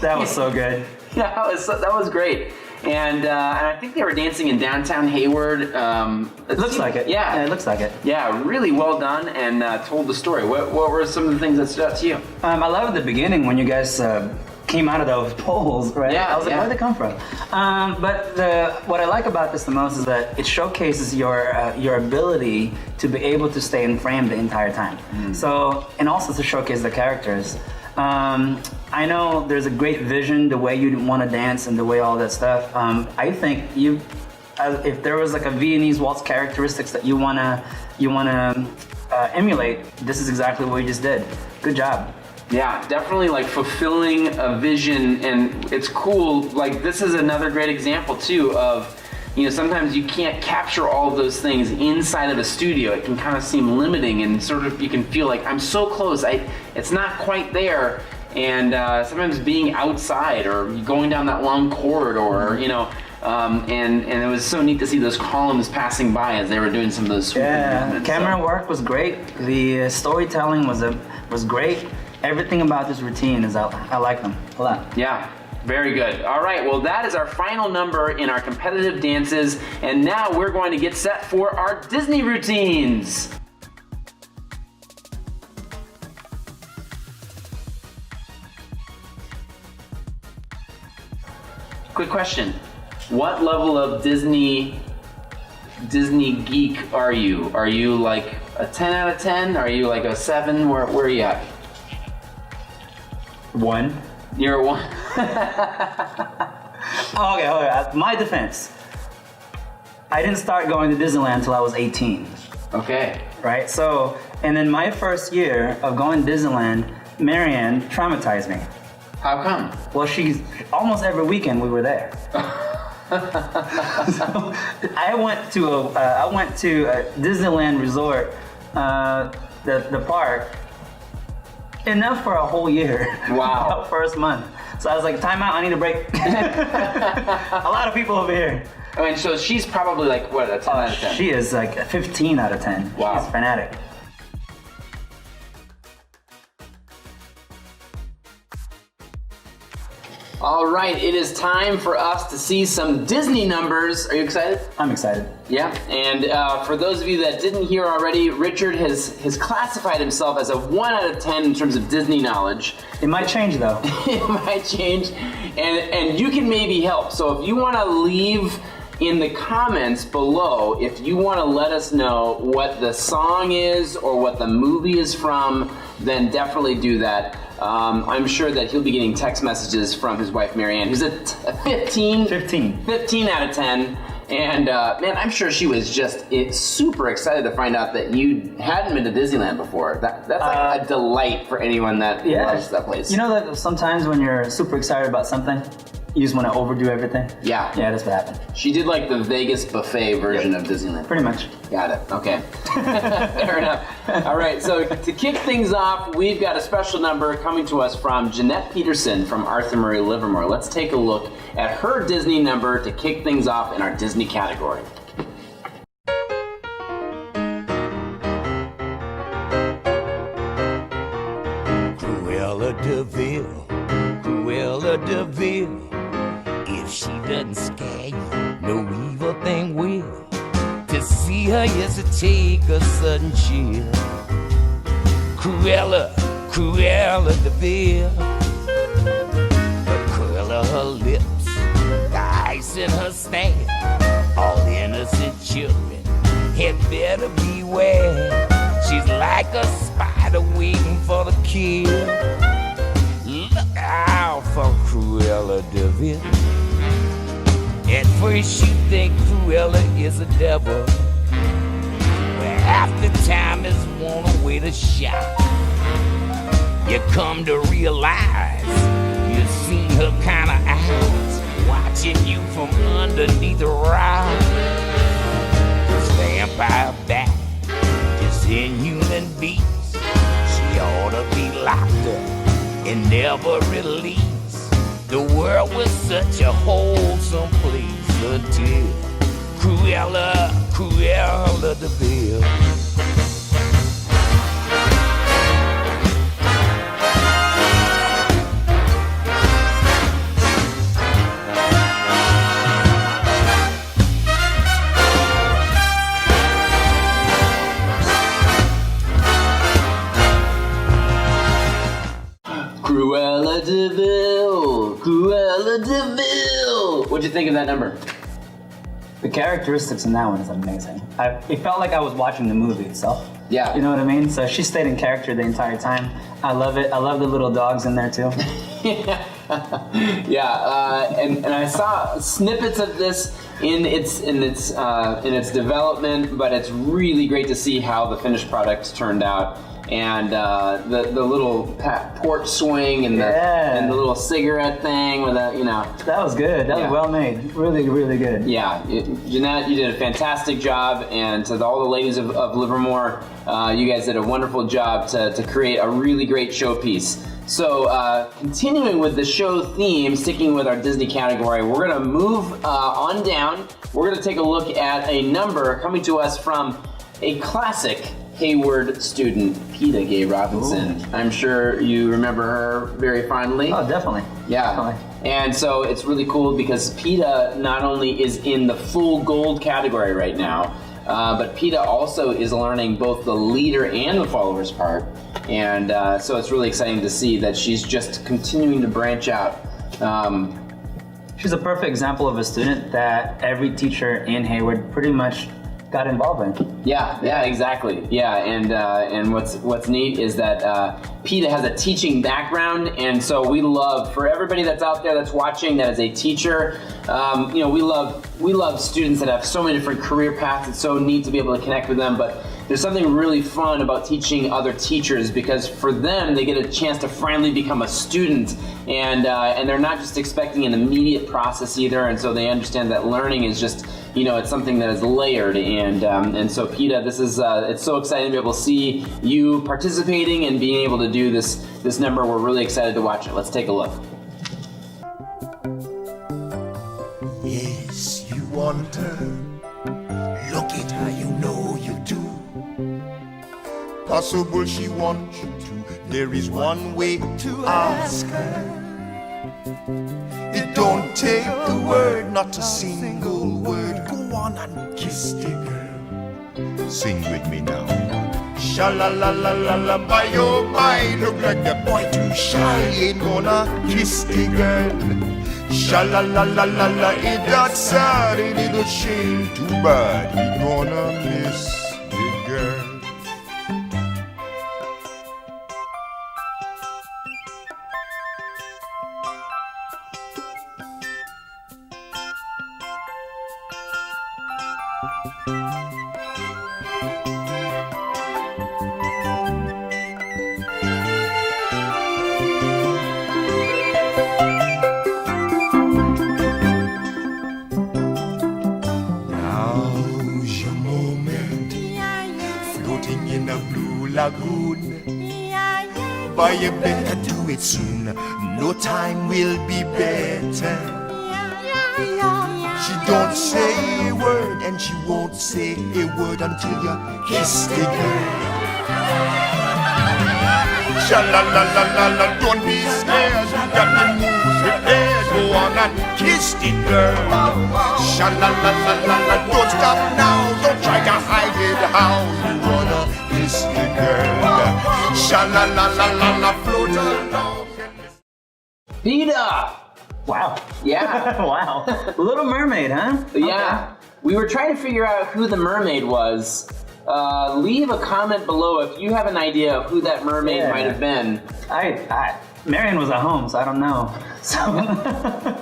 That was so good. Yeah, that was great. And I think they were dancing in downtown Hayward. It looks like it. Yeah. It looks like it. Yeah, really well done and told the story. What were some of the things that stood out to you? I love the beginning when you guys came out of those poles, right? Yeah, I was like, yeah. where'd they come from? But what I like about this the most is that it showcases your ability to be able to stay in frame the entire time. So, and also to showcase the characters. I know there's a great vision, the way you want to dance and the way all that stuff. I think if there was like a Viennese waltz characteristics that you wanna emulate, this is exactly what you just did. Good job. Yeah, definitely like fulfilling a vision, and it's cool. Like this is another great example too of, sometimes you can't capture all of those things inside of a studio. It can kind of seem limiting, and sort of you can feel like I'm so close. It's not quite there, and sometimes being outside or going down that long corridor, and it was so neat to see those columns passing by as they were doing some of those sweeping movements. Camera work was great. The storytelling was great. Everything about this routine I like them a lot. Yeah, very good. All right, well that is our final number in our competitive dances, and now we're going to get set for our Disney routines. Quick question. What level of Disney geek are you? Are you like a 10 out of 10? Are you like a 7? Where are you at? 1. You're a 1. Okay. My defense. I didn't start going to Disneyland until I was 18. Okay. Right? So, and then my first year of going to Disneyland, Marianne traumatized me. How come? Well, she's almost every weekend we were there. So, I went to a Disneyland resort, the park, enough for a whole year. Wow. The first month. So I was like, time out, I need a break. A lot of people over here. I mean, so she's probably like, what, a 10 out of 10? She is like a 15 out of 10. Wow. She's fanatic. All right, it is time for us to see some Disney numbers. Are you excited? I'm excited. Yeah, and for those of you that didn't hear already, Richard has classified himself as a 1 out of 10 in terms of Disney knowledge. It might change though. It might change, and you can maybe help. So if you want to leave in the comments below, if you want to let us know what the song is or what the movie is from, then definitely do that. I'm sure that he'll be getting text messages from his wife Marianne, who's a 15 out of 10. And man, I'm sure she was just super excited to find out that you hadn't been to Disneyland before. That's like a delight for anyone that loves that place. You know that sometimes when you're super excited about something, you just want to overdo everything? Yeah. Yeah, that's what happened. She did like the Vegas buffet version of Disneyland. Pretty much. Got it. Okay. Fair enough. All right. So to kick things off, we've got a special number coming to us from Jeanette Peterson from Arthur Murray Livermore. Let's take a look at her Disney number to kick things off in our Disney category. Cruella de Vil. If she doesn't scare you, no evil thing will. To see her is to take a sudden chill. Cruella de Vil. The curl of her lips, the ice in her stare. All innocent children had better beware. She's like a spider waiting for the kill. Look out for Cruella de Vil. At first you think Cruella is a devil, where half the time is one way to shout. You come to realize you've seen her kind of eyes watching you from underneath a rock. This vampire bat is inhuman beast. She ought to be locked up and never released. The world was such a wholesome place until Cruella Cruella de Vil. Cruella de Vil, Cruella de Vil. What'd you think of that number? The characteristics in that one is amazing. It felt like I was watching the movie itself. Yeah. You know what I mean? So she stayed in character the entire time. I love it. I love the little dogs in there too. And I saw snippets of this in its development, but it's really great to see how the finished product turned out. And the little port swing and the little cigarette thing with that, That was good. That was well made. Really, really good. Yeah, Jeanette, you did a fantastic job, and to all the ladies of Livermore, you guys did a wonderful job to create a really great showpiece. So, continuing with the show theme, sticking with our Disney category, we're going to move on down. We're going to take a look at a number coming to us from a classic Hayward student, Peta Gay Robinson. Ooh. I'm sure you remember her very fondly. Oh, definitely. Yeah. Definitely. And so it's really cool because Peta not only is in the full gold category right now, but Peta also is learning both the leader and the followers part. And so it's really exciting to see that she's just continuing to branch out. She's a perfect example of a student that every teacher in Hayward pretty much got involved in. Yeah, exactly. Yeah, and what's neat is that Peta has a teaching background, and so we love, for everybody that's out there that's watching that is a teacher, we love students that have so many different career paths. It's so neat to be able to connect with them, but there's something really fun about teaching other teachers because for them, they get a chance to finally become a student, and they're not just expecting an immediate process either, and so they understand that learning is just, it's something that is layered, and so Peta, this is it's so exciting to be able to see you participating and being able to do this number. We're really excited to watch it. Let's take a look. Yes, you wonder. Look at her, you know you do. Possible she wants you to. There is one way to ask her. It don't take a word, not a single word. Go on and kiss the girl. Sing with me now. Sha-la-la-la-la-la, by your mind. Look like the boy too shy, ain't gonna kiss the girl. Sha-la-la-la-la-la, ain't that sad, a little shame, too bad. He gonna miss the girl. But you better do it soon. No time will be better. She don't say a word, and she won't say a word until you kiss the girl. Sha-la-la-la-la-la, don't be scared. You got the moves prepared. Go on and kiss the girl. Sha-la-la-la-la-la, don't stop now. Don't try to hide it how you wanna kiss the girl. Sha-la-la-la-la-la, float along. Peta! Wow. Yeah. Wow. Little Mermaid, huh? Yeah. Okay. We were trying to figure out who the mermaid was. Leave a comment below if you have an idea of who that mermaid might have been. Marion was at home, so I don't know. So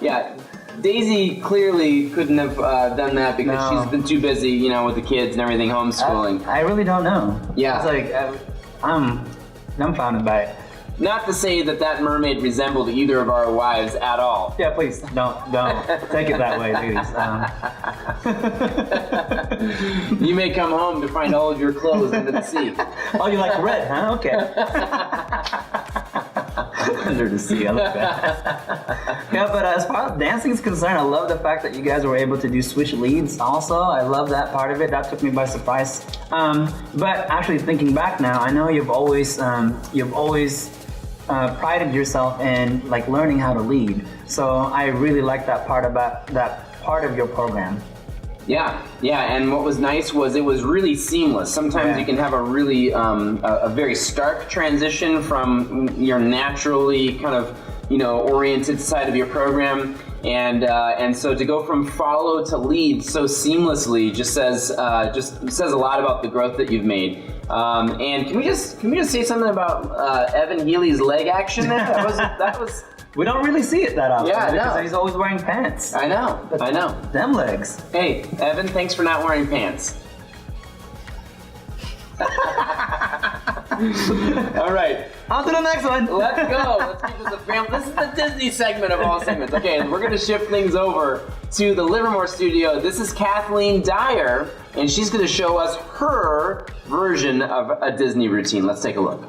yeah. Daisy clearly couldn't have done that because she's been too busy, with the kids and everything, homeschooling. I really don't know. Yeah. It's like, I'm dumbfounded by it. Not to say that mermaid resembled either of our wives at all. Yeah, please, don't take it that way, ladies. You may come home to find all of your clothes under the sea. Oh, you like red, huh? Okay. under the sea. I like that. Yeah, but as far as dancing is concerned, I love the fact that you guys were able to do switch leads also. I love that part of it. That took me by surprise. But actually thinking back now, I know you've always prided yourself in like learning how to lead. So I really like that part about that part of your program. Yeah, and what was nice was it was really seamless. Sometimes you can have a really, a very stark transition from your naturally kind of, oriented side of your program, and so to go from follow to lead so seamlessly just says a lot about the growth that you've made. And can we just say something about Evan Healy's leg action there? That was. We don't really see it that often. Yeah, because he's always wearing pants. I know. Them legs. Hey, Evan, thanks for not wearing pants. All right. On to the next one. Let's go. Let's keep this a family. This is the Disney segment of all segments. Okay, and we're going to shift things over to the Livermore studio. This is Kathleen Dyer, and she's going to show us her version of a Disney routine. Let's take a look.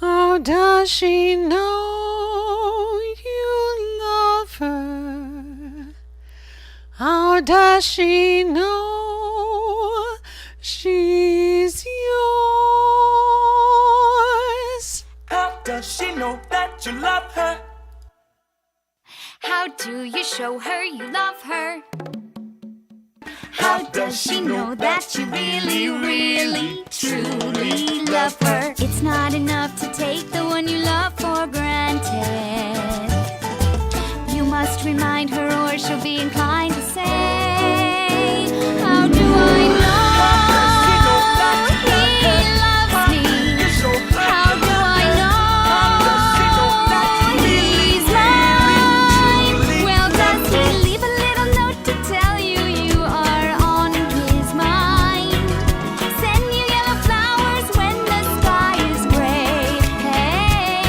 How does she know you love her? How does she know she's yours? How does she know that you love her? How do you show her you love her? How does she know that you really, really, truly love her? It's not enough to take the one you love for granted. You must remind her or she'll be inclined to say, how do I know he loves me? How do I know he's mine? Well, does he leave a little note to tell you you are on his mind? Send you yellow flowers when the sky is gray. Hey,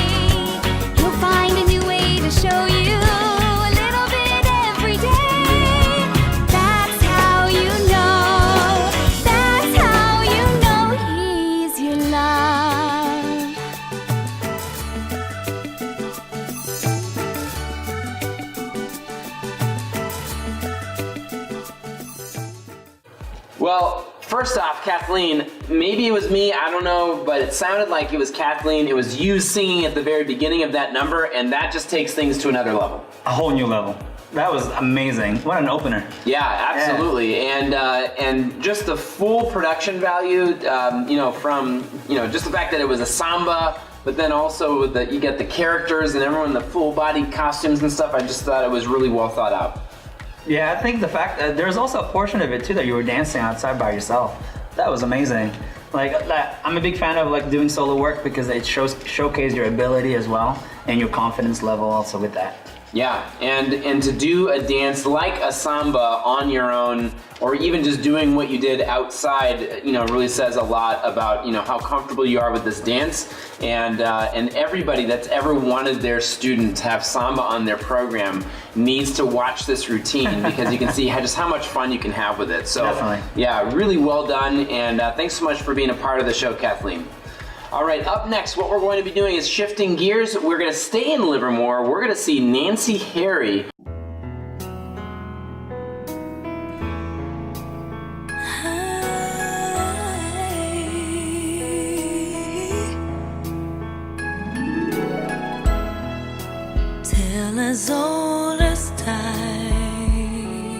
he'll find a new way to show you a little bit every day. That's how you know. That's how you know he's your love. Well, first off, Kathleen, maybe it was me, I don't know, but it sounded like it was Kathleen. It was you singing at the very beginning of that number, and that just takes things to another level. A whole new level. That was amazing. What an opener. Yeah, absolutely. And just the full production value, from just the fact that it was a samba, but then also that you get the characters and everyone in the full body costumes and stuff. I just thought it was really well thought out. Yeah, I think the fact that there's also a portion of it too that you were dancing outside by yourself. That was amazing. Like that, I'm a big fan of like doing solo work because it showcase your ability as well and your confidence level also with that. Yeah, and to do a dance like a samba on your own, or even just doing what you did outside, really says a lot about how comfortable you are with this dance. And everybody that's ever wanted their student to have samba on their program needs to watch this routine because you can see just how much fun you can have with it. So definitely. Yeah, really well done, and thanks so much for being a part of the show, Kathleen. All right, up next, what we're going to be doing is shifting gears. We're going to stay in Livermore. We're going to see Nancy Harry. Tale as old as time,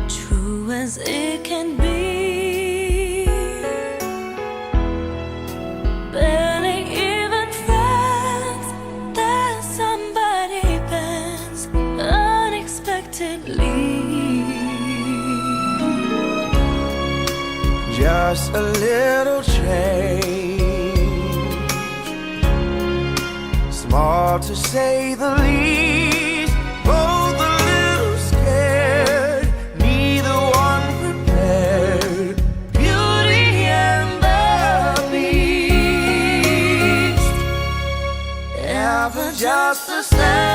true as it can be. Barely even friends, that somebody bends unexpectedly. Just a little change, small to say the least. Both a little scared, neither one prepared. Beauty and the Beast, ever just the same.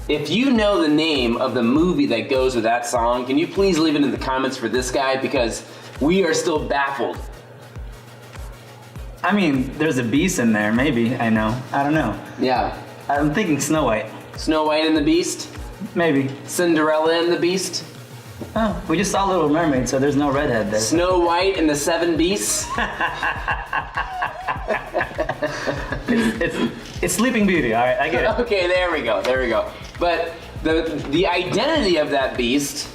If you know the name of the movie that goes with that song, can you please leave it in the comments for this guy, because we are still baffled. I mean, there's a beast in there, maybe, I know. I don't know. Yeah. I'm thinking Snow White. Snow White and the Beast? Maybe. Cinderella and the Beast? Oh, we just saw Little Mermaid, so there's no redhead there. Snow White and the Seven Beasts? It's Sleeping Beauty, all right, I get it. Okay, there we go. But the identity of that beast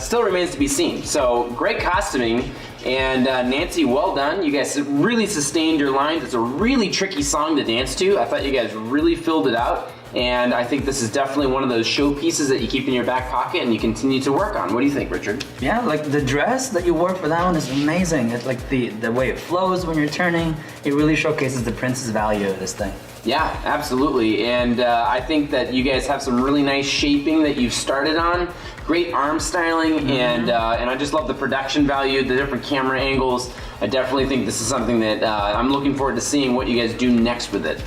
still remains to be seen. So great costuming, and Nancy, well done. You guys really sustained your lines. It's a really tricky song to dance to. I thought you guys really filled it out, and I think this is definitely one of those showpieces that you keep in your back pocket and you continue to work on. What do you think, Richard? Yeah, like the dress that you wore for that one is amazing. It's like the way it flows when you're turning. It really showcases the Prince's value of this thing. Yeah, absolutely, and I think that you guys have some really nice shaping that you've started on. Great arm styling, and I just love the production value, the different camera angles. I definitely think this is something that I'm looking forward to seeing what you guys do next with it.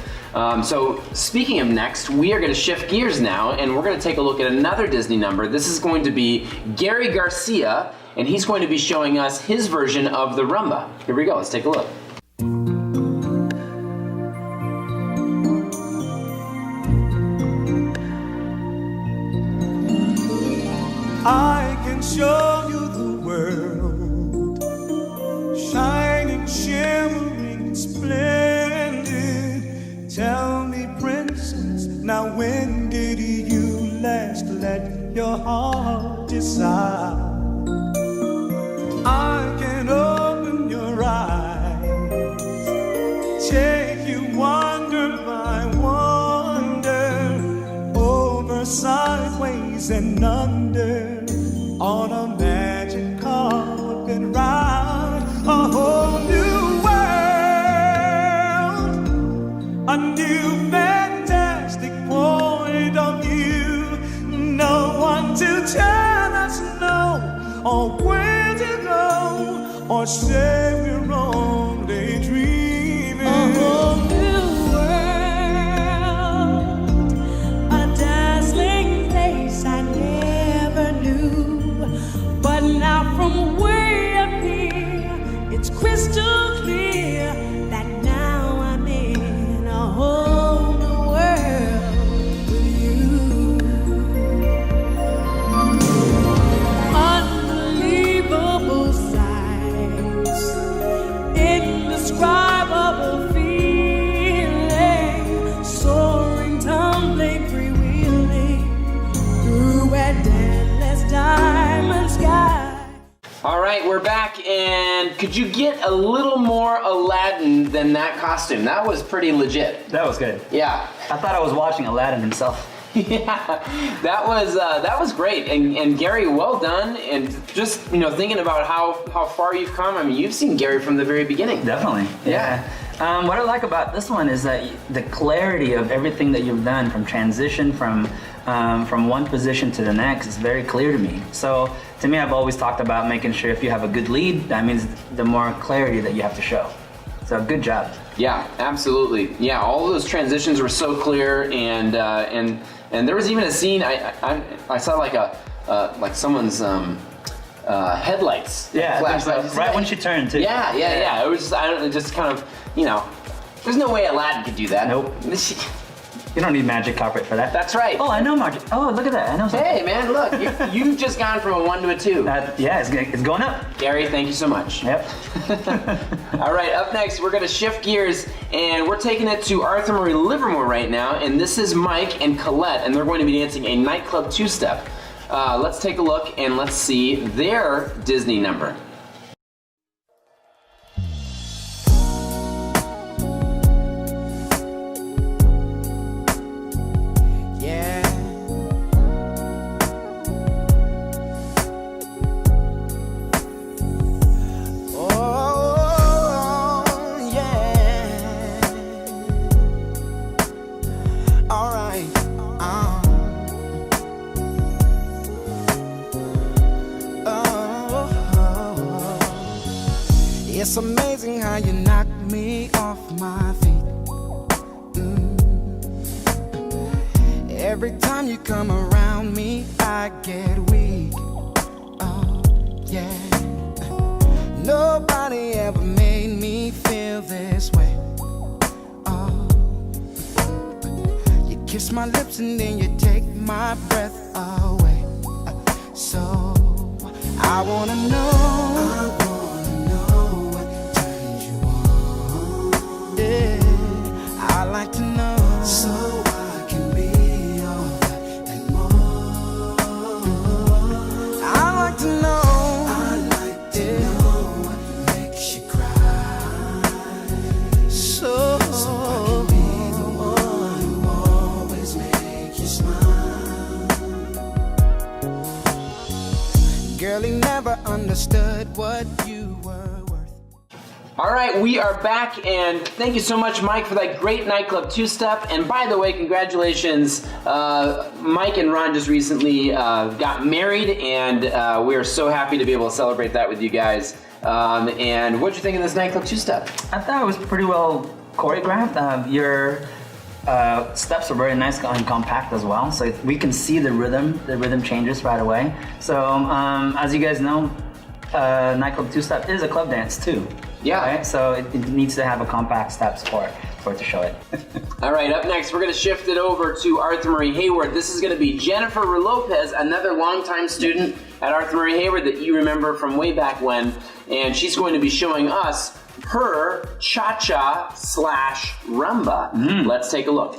So speaking of next, we are going to shift gears now, and we're going to take a look at another Disney number. This is going to be Gary Garcia, and he's going to be showing us his version of the rumba. Here we go, let's take a look. I can show you the world, shining, shimmering, splendid. Tell me, princess, now when did you last let your heart decide? I can open your eyes, take you wonder by wonder, over, sideways, and under, on a magic carpet ride, a whole new world, a new fantastic point of view. No one to tell us no, or where to go, or say we're only dreaming. A whole new world, a dazzling place I never knew. But now from way up here, it's crystal clear that now I'm in a whole new world with you. Unbelievable sights, indescribable feeling, soaring, tumbling, freewheeling through a endless diamond sky. All right, we're back, and could you get a little more Aladdin than that costume? That was pretty legit. That was good. Yeah. I thought I was watching Aladdin himself. Yeah, that was great, and Gary, well done. And just thinking about how far you've come. I mean, you've seen Gary from the very beginning. Definitely. Yeah. What I like about this one is that the clarity of everything that you've done, from transition from one position to the next, is very clear to me. So to me, I've always talked about making sure if you have a good lead, that means the more clarity that you have to show. So good job. Yeah, absolutely. Yeah, all of those transitions were so clear, and there was even a scene I saw like someone's headlights. Yeah, flash. right when she turned too. Yeah. It was just kind of there's no way Aladdin could do that. Nope. You don't need magic carpet for that. That's right. Oh, I know magic. Oh, look at that. I know something. Hey, man, look. You've just gone from a 1 to a 2. Yeah, it's going up. Gary, thank you so much. Yep. All right, up next, we're going to shift gears, and we're taking it to Arthur Murray Livermore right now, and this is Mike and Colette, and they're going to be dancing a nightclub two-step. Let's take a look, and let's see their Disney number. It's amazing how you knock me off my feet. Every time you come around me, I get weak. Oh, yeah. Nobody ever made me feel this way. Oh, you kiss my lips and then you take my breath away. So I wanna know what turns you on. Yeah, I like to know, so I can be all that and more. I like to know. I like to know what makes you cry. So I can be the one who always make you smile. Girl, he never understood what you were worth. All right, we are back, and thank you so much, Mike, for that great nightclub two-step. And by the way, congratulations, Mike and Ron just recently got married, and we are so happy to be able to celebrate that with you guys. And what'd you think of this nightclub two-step? I thought it was pretty well choreographed. Your steps are very nice and compact as well, so we can see the rhythm changes right away. So as you guys know, nightclub two-step is a club dance too. Yeah. Right? So it needs to have a compact steps for it to show it. All right, up next, we're going to shift it over to Arthur Murray Hayward. This is going to be Jennifer Lopez, another longtime student at Arthur Murray Hayward that you remember from way back when, and she's going to be showing us her cha-cha / rumba. Let's take a look.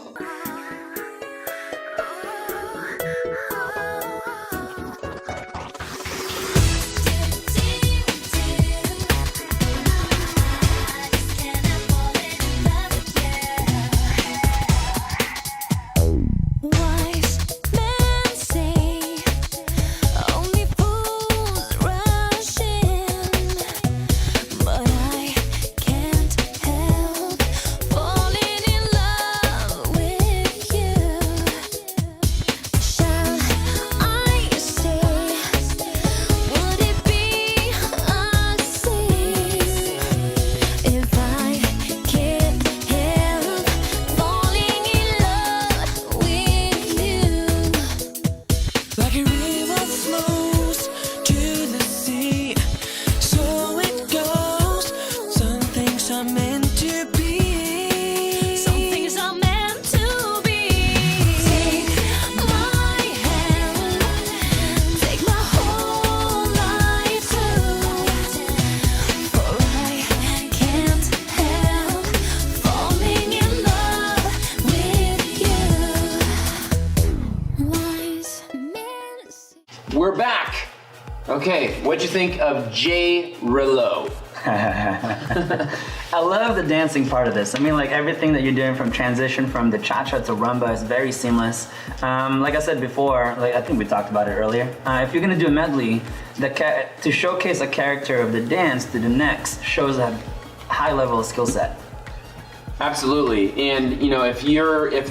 Wise men say only fools rush in, but I can't help falling in love with you. Shall I say, would it be a sin if I can't help falling in love with you? Like a river flows to the sea, so it goes. Some things are meant to be. Some things are meant to be. Take my hand, take my whole life too. For I can't help falling in love with you. Wise men say. We're back. Okay, what'd you think of J. Rillo? I love the dancing part of this. I mean, like everything that you're doing from transition from the cha-cha to rumba is very seamless. Like I said before, like I think we talked about it earlier. If you're gonna do a medley, to showcase a character of the dance to the next shows a high level of skill set. Absolutely, and you know, if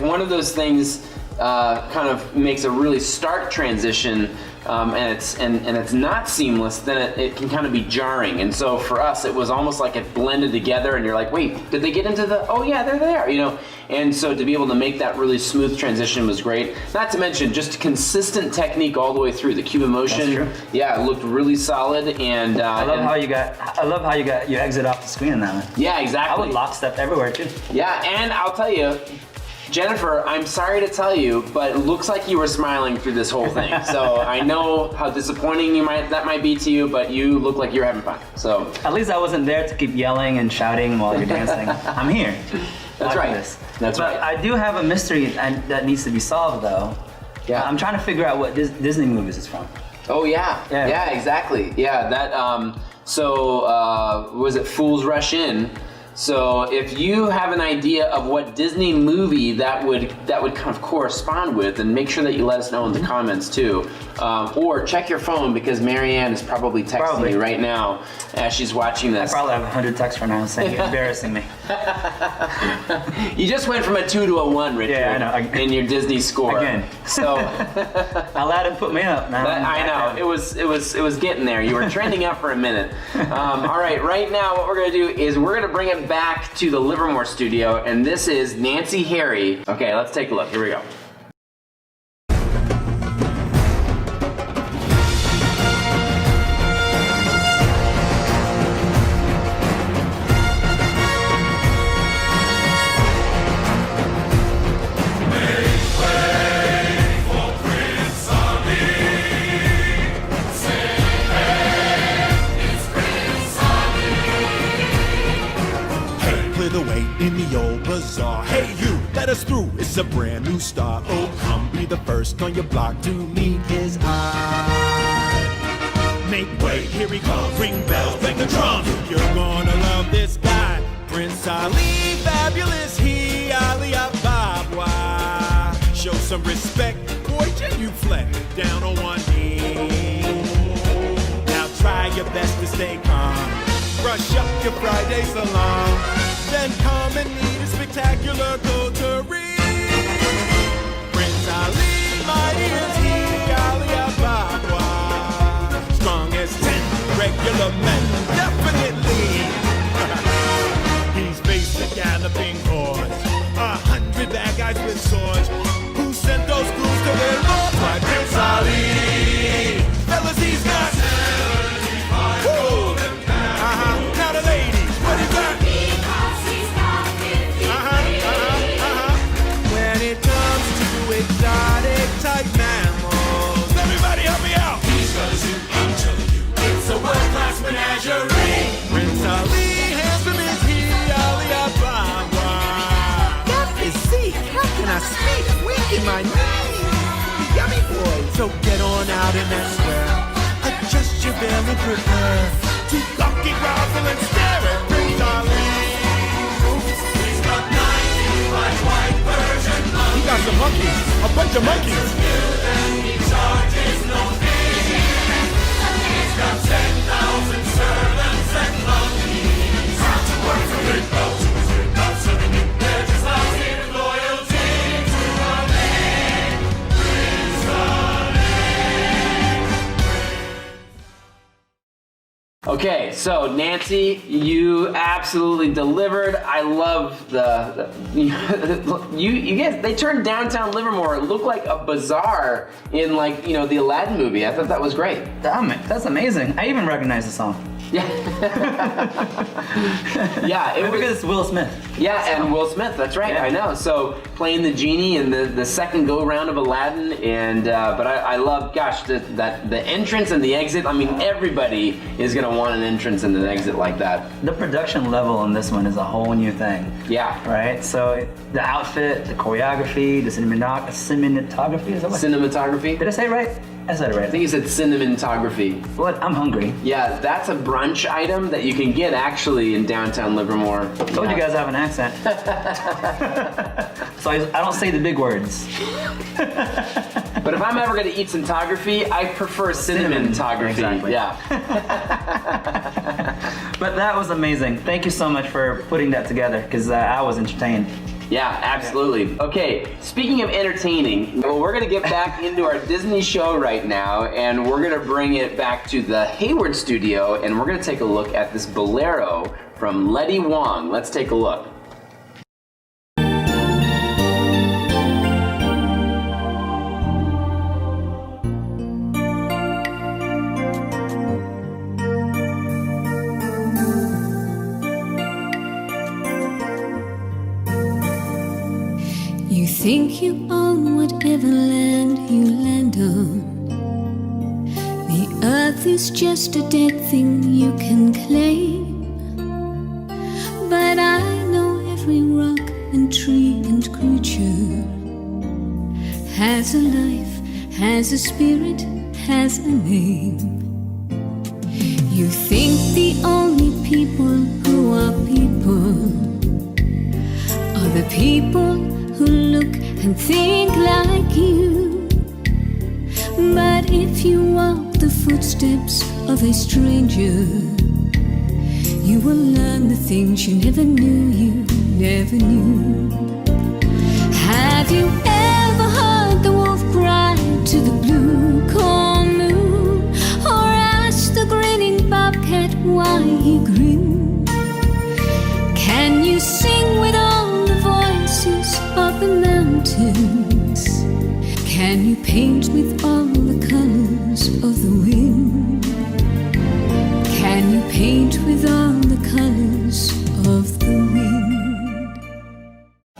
one of those things kind of makes a really stark transition, and it's not seamless, then it can kind of be jarring. And so for us, it was almost like it blended together, and you're like, wait, did they get into the? Oh yeah, they're there, you know. And so to be able to make that really smooth transition was great. Not to mention just consistent technique all the way through. The Cuban motion, That's true. yeah, it looked really solid. And I love how you got your exit off the screen in that one. Yeah, I exactly. would lockstep everywhere too. Yeah, and I'll tell you, Jennifer, I'm sorry to tell you, but it looks like you were smiling through this whole thing. So I know how disappointing that might be to you, but you look like you're having fun. So At least I wasn't there to keep yelling and shouting while you're dancing. I'm here. That's Watch right. this. That's but right. I do have a mystery that needs to be solved though. Yeah. I'm trying to figure out what Disney movies it's from. Oh yeah. Yeah. Exactly. Yeah, that was it Fools Rush In? So if you have an idea of what Disney movie that would kind of correspond with, then make sure that you let us know in the comments too. Or check your phone, because Marianne is probably texting you right now as she's watching this. I probably have 100 texts for now saying you're embarrassing me. You just went from a 2 to a 1, Richard. Yeah, I know. In your Disney score. Again. So I let him put me up now. I know. It was getting there. You were trending up for a minute. All right, right now what we're gonna do is we're gonna bring it back to the Livermore studio, and this is Nancy Harry. Okay, let's take a look. Here we go. He's a brand new star. Oh, come be the first on your block to meet his eye. Make way, here he comes. Ring bells, bang the drums. You're gonna love this guy. Prince Ali, fabulous he, Ali Ababa. Show some respect, boy, genuflect down on one knee. Now try your best to stay calm. Brush up your Friday salon. Then come and meet a spectacular coterie. Prince Ali, mighty as he, Ali Ababa. Strong as 10 regular men, definitely. He's faced the galloping hordes, 100 bad guys with swords. Who sent those crews to their lord? My Prince Ali. Fellas, he's got. Woo! Now the ladies, what is that? When it comes to exotic type mammals, everybody help me out. He's gonna zoo, I'm telling you, it's a world-class menagerie. Prince Ali, handsome is he, Ali Ababa. That physique, how can I speak? Weak in my knees. Yummy boy, so get on out in that square. Adjust your belly, prepare to lock it, grovel, and stare at Prince Ali. He's got 90 white Persian monkeys. He got some monkeys, a bunch of monkeys. He charges no fee. He's got 10,000 servants and monkeys. Time to work for big bow to his big bow, serving you. They're just lousy with loyalty to our man, Prince Ali. Okay, so Nancy, you absolutely delivered. I love the you guys. They turned downtown Livermore. It looked like a bazaar in the Aladdin movie. I thought that was great. Damn it, that's amazing. I even recognize the song. Yeah. Yeah, Because it's Will Smith. Yeah, and Will Smith. That's right. Yeah. I know. So playing the genie in the second go round of Aladdin, and but I love, gosh, the entrance and the exit. I mean, everybody is gonna want an entrance and an exit like that. The production level on this one is a whole new thing. Yeah. Right? So the outfit, the choreography, the cinematography, is that what? Cinematography. Did I say it right? I said it right. I think you said cinematography. What? I'm hungry. Yeah, that's a brunch item that you can get actually in downtown Livermore. Told you guys have an accent. So I don't say the big words. But if I'm ever going to eat cinematography, I prefer cinematography. Exactly. Yeah. But that was amazing. Thank you so much for putting that together, because I was entertained. Yeah, absolutely. Okay, speaking of entertaining, well, we're going to get back into our Disney show right now, and we're going to bring it back to the Hayward studio, and we're going to take a look at this bolero from Letty Wong. Let's take a look. You think you own whatever land you land on. The earth is just a dead thing you can claim. But I know every rock and tree and creature has a life, has a spirit, has a name. You think the only people who are people are the people who look and think like you. But if you walk the footsteps of a stranger, you will learn the things you never knew you never knew. Have you ever heard the wolf cry to the blue corn moon, or asked the grinning bobcat why he grinned? Can you sing with all the voices of the mountains? Can you paint with all the colors of the wind? Can you paint with all the colors of the wind?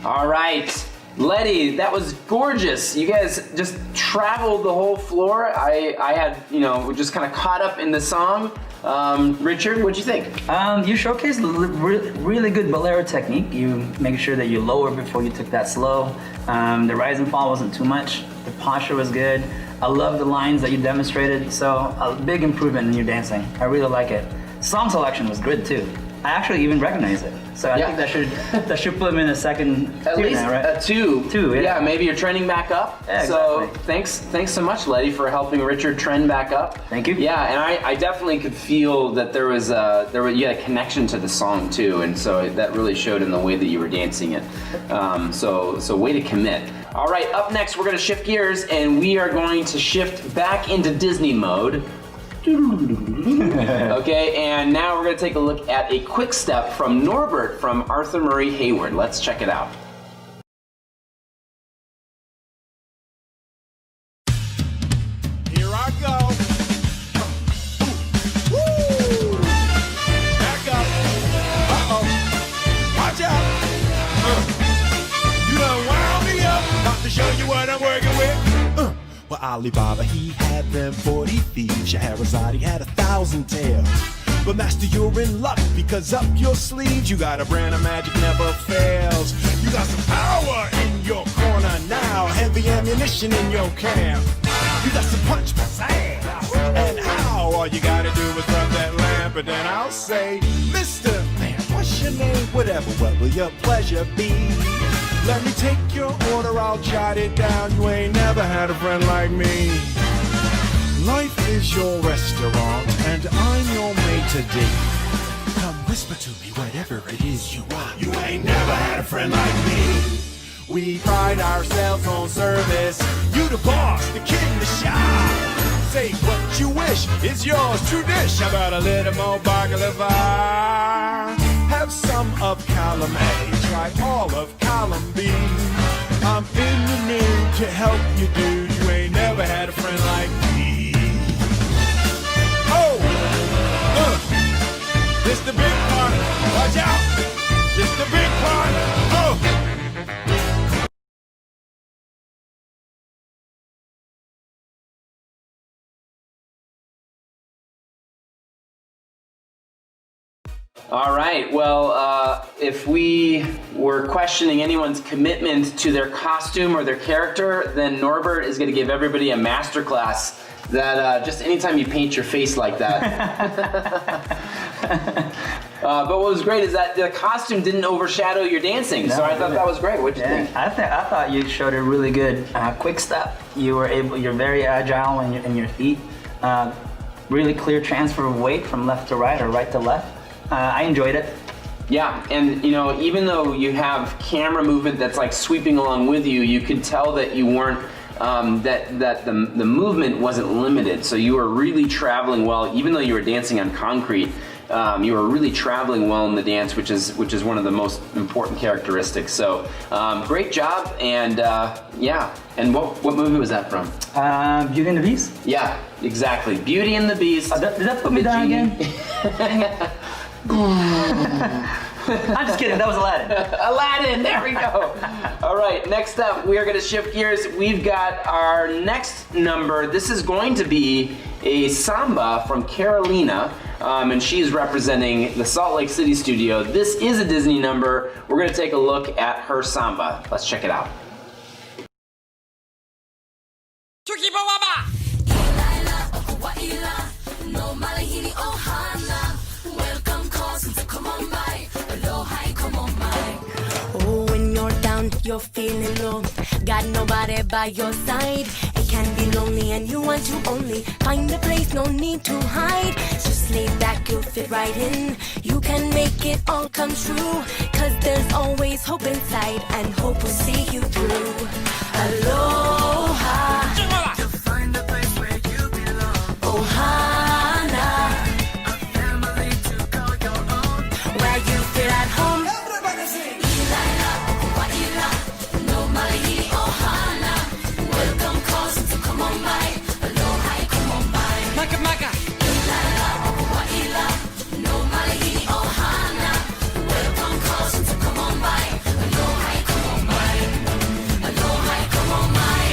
All right, Letty, that was gorgeous. You guys just traveled the whole floor. I had, just kind of caught up in the song. Richard, what'd you think? You showcased really good bolero technique. You make sure that you lower before you took that slow. The rise and fall wasn't too much. The posture was good. I love the lines that you demonstrated. So a big improvement in your dancing. I really like it. Song selection was good too. I actually even recognize it. So I think that should put him in a second At tier least now, right? a two. Yeah. Maybe you're trending back up. Yeah, so exactly. thanks so much, Letty, for helping Richard trend back up. Thank you. Yeah, and I definitely could feel that you had a connection to the song too, and so that really showed in the way that you were dancing it. So way to commit. All right, up next we're gonna shift gears and we are going to shift back into Disney mode. Okay, and now we're going to take a look at a quick step from Norbert from Arthur Murray Hayward. Let's check it out. Here I go. Woo! Back up. Uh-oh. Watch out. You done wound me up. About to show you what I'm working with. Well, Alibaba, he had them 40 thieves. Scheherazade had 1,000 tales. But master, you're in luck, because up your sleeves you got a brand of magic never fails. You got some power in your corner now, heavy ammunition in your camp. You got some punch, pizzazz, and how? All you gotta do is rub that lamp, and then I'll say, Mr. Man, what's your name? Whatever, what will your pleasure be? Let me take your order, I'll jot it down. You ain't never had a friend like me. Life is your restaurant, and I'm your maitre d'. Come whisper to me whatever it is you want. You ain't never had a friend like me. We pride ourselves on service. You the boss, the king, the shop. Say what you wish, it's yours, true dish. How about a little more baklava? Have some of column A, try all of column B. I'm in the mood to help you, dude. You ain't never had a friend like me. Oh, this the big part. Watch out, this the big part. Oh. All right, well, if we were questioning anyone's commitment to their costume or their character, then Norbert is going to give everybody a masterclass that just anytime you paint your face like that. But what was great is that the costume didn't overshadow your dancing, so I thought that was great. What'd you think? I thought you showed a really good quick step. You're very agile in your feet. Really clear transfer of weight from left to right or right to left. I enjoyed it. Yeah, and you know, even though you have camera movement that's like sweeping along with you, you could tell that you weren't that the movement wasn't limited. So you were really traveling well, even though you were dancing on concrete. You were really traveling well in the dance, which is one of the most important characteristics. So great job, and yeah. And what movie was that from? Beauty and the Beast. Yeah, exactly. Beauty and the Beast. Did that put me down again? I'm just kidding, that was Aladdin. Aladdin, there we go. All right, next up, we are gonna shift gears. We've got our next number. This is going to be a samba from Carolina, and she's representing the Salt Lake City studio. This is a Disney number. We're gonna take a look at her samba. Let's check it out. Oh, when you're down, you're feeling low. Got nobody by your side. It can be lonely and you want to only find a place, no need to hide. Just lay back, you'll fit right in. You can make it all come true. Cause there's always hope inside, and hope will see you through. Aloha. To find a place where you belong. Ohana. A family to call your own. Where you feel at home. Everybody sing. Ilaila, Wa'ila, no Malihi, Ohana. Welcome calls to come on by. Aloha, come on by. Maka maka. Ilaila, Wa'ila, no Malihi, Ohana. Welcome calls to come on by. Aloha, come on by. Aloha, come on by.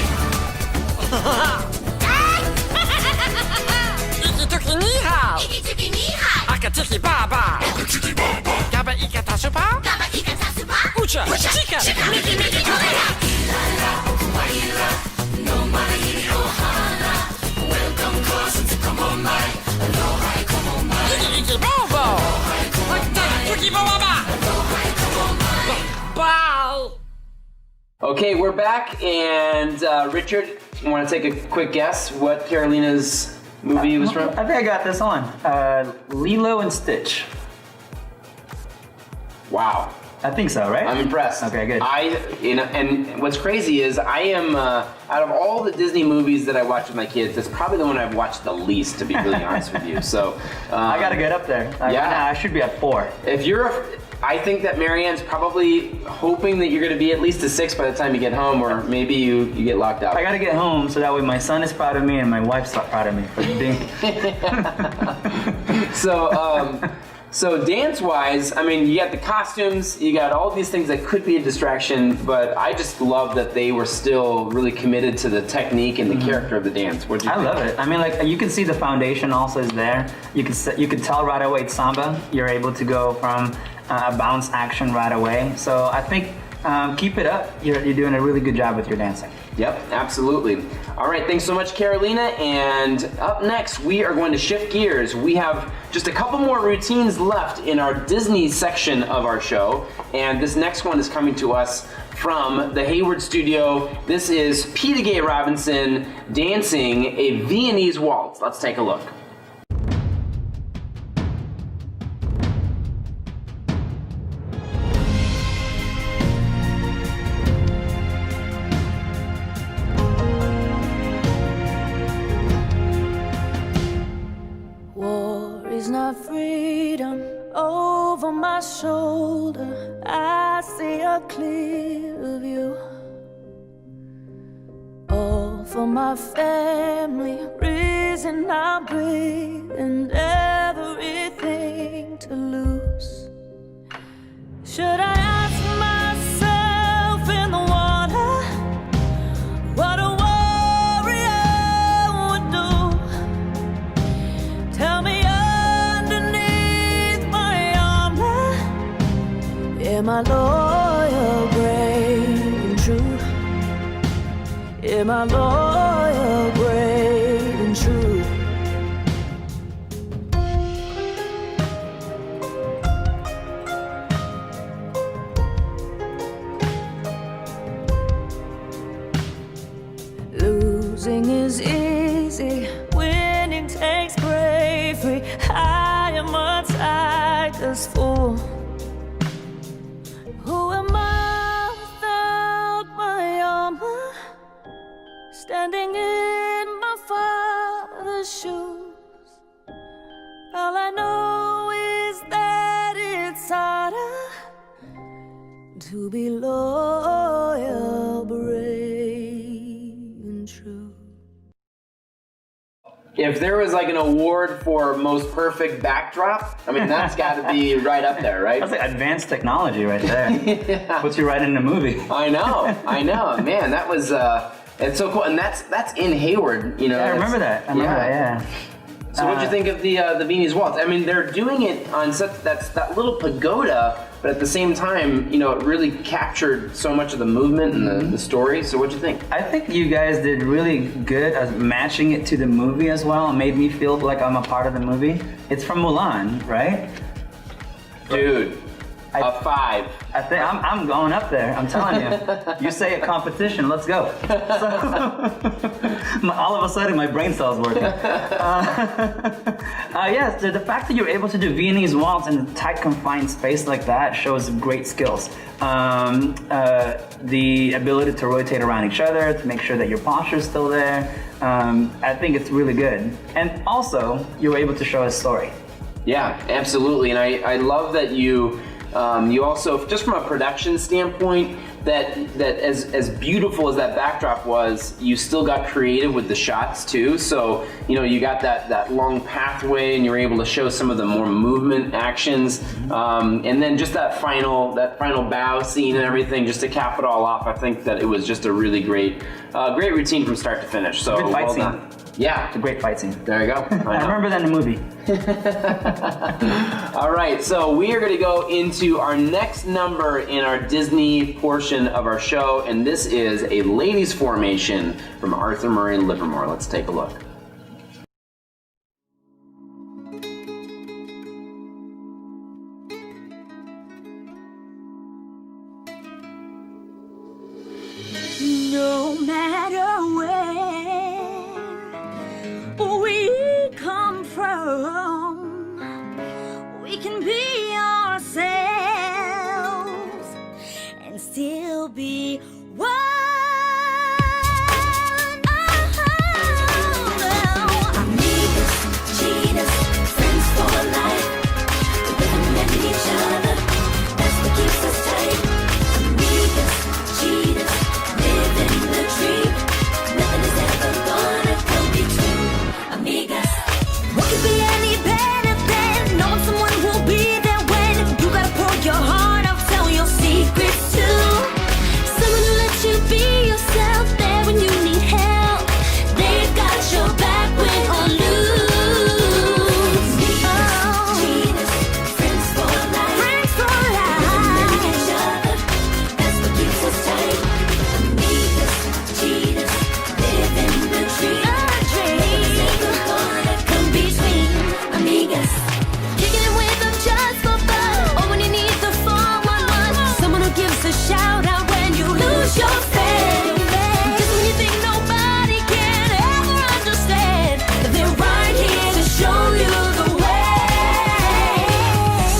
Okay, we're back, and Richard, you want to take a quick guess what Carolina's movie was from? I think I got this on. Lilo and Stitch. Wow. I think so, right? I'm impressed. Okay, good. And what's crazy is I am, out of all the Disney movies that I watch with my kids, that's probably the one I've watched the least, to be really honest with you. So I gotta get up there. I should be at 4. I think that Marianne's probably hoping that you're going to be at least a 6 by the time you get home, or maybe you get locked out. I gotta get home so that way my son is proud of me and my wife's proud of me for being. So dance-wise, I mean, you got the costumes, you got all these things that could be a distraction, but I just love that they were still really committed to the technique and the character of the dance. What do you think? I love it. I mean, like, you can see the foundation also is there. You can tell right away it's samba. You're able to go from a bounce action right away. So I think keep it up. You're doing a really good job with your dancing. Yep, absolutely. All right, thanks so much, Carolina. And up next, we are going to shift gears. We have just a couple more routines left in our Disney section of our show. And this next one is coming to us from the Hayward studio. This is Peter Gay Robinson dancing a Viennese waltz. Let's take a look. War is not freedom over my shoulder. I see a clear view. All for my family, reason I breathe, and everything to lose. Should I ask myself in the water what a warrior would do? Tell me underneath my armor, am I loyal, brave, and true? Am I loyal, brave, and true? Losing is easy, winning takes bravery. I am a tiger's fool. Who am I without my armor? Standing in my father's shoes. All I know is that it's harder to be loyal, brave, and true. If there was like an award for most perfect backdrop, I mean, that's got to be right up there, right? That's like advanced technology right there. Yeah. Puts you right in the movie. I know. Man, that was, it's so cool. And that's in Hayward, you know. Yeah, I remember that. Yeah. So what'd you think of the Viennese waltz? I mean, they're doing it on such, that little pagoda, but at the same time, you know, it really captured so much of the movement and the story. So what'd you think? I think you guys did really good at matching it to the movie as well. It made me feel like I'm a part of the movie. It's from Mulan, right? Dude, a 5. I think I'm going up there. I'm telling you. You say a competition, let's go. So, all of a sudden, my brain cells working. Yes, the fact that you're able to do Viennese waltz in a tight, confined space like that shows great skills. The ability to rotate around each other to make sure that your posture is still there. I think it's really good. And also, you were able to show a story. Yeah, absolutely. And I love that you also, just from a production standpoint, that as beautiful as that backdrop was, you still got creative with the shots too. So, you know, you got that long pathway and you were able to show some of the more movement actions. And then just that final bow scene and everything, just to cap it all off, I think that it was just a really great routine from start to finish. So Good fight well scene. done. Yeah. It's a great fight scene. There you go. I remember that in the movie. All right, so we are going to go into our next number in our Disney portion of our show, and this is a ladies' formation from Arthur Murray and Livermore. Let's take a look. we come from. We can be ourselves and still be one. Amigas, cheaters, friends for life. We're living each other, that's what keeps us tight. Amigas, cheaters, living the dream. Nothing is ever gonna come between amigas. What could be any better than knowing someone will be there when you gotta pour your heart out, tell your secrets too. Someone who lets you be yourself there when you need help. They've got your back, win or lose. Cheaters, friends for life. Friends for life. Living each other, that's what keeps us tight. Amigas, cheaters, living the dream. Nothing's ever gonna come between amigas. Kicking it with them just for fun, or when you need the 411. Someone who gives a shout out when you lose your faith. Just when you think nobody can ever understand, they're right here to show you the way.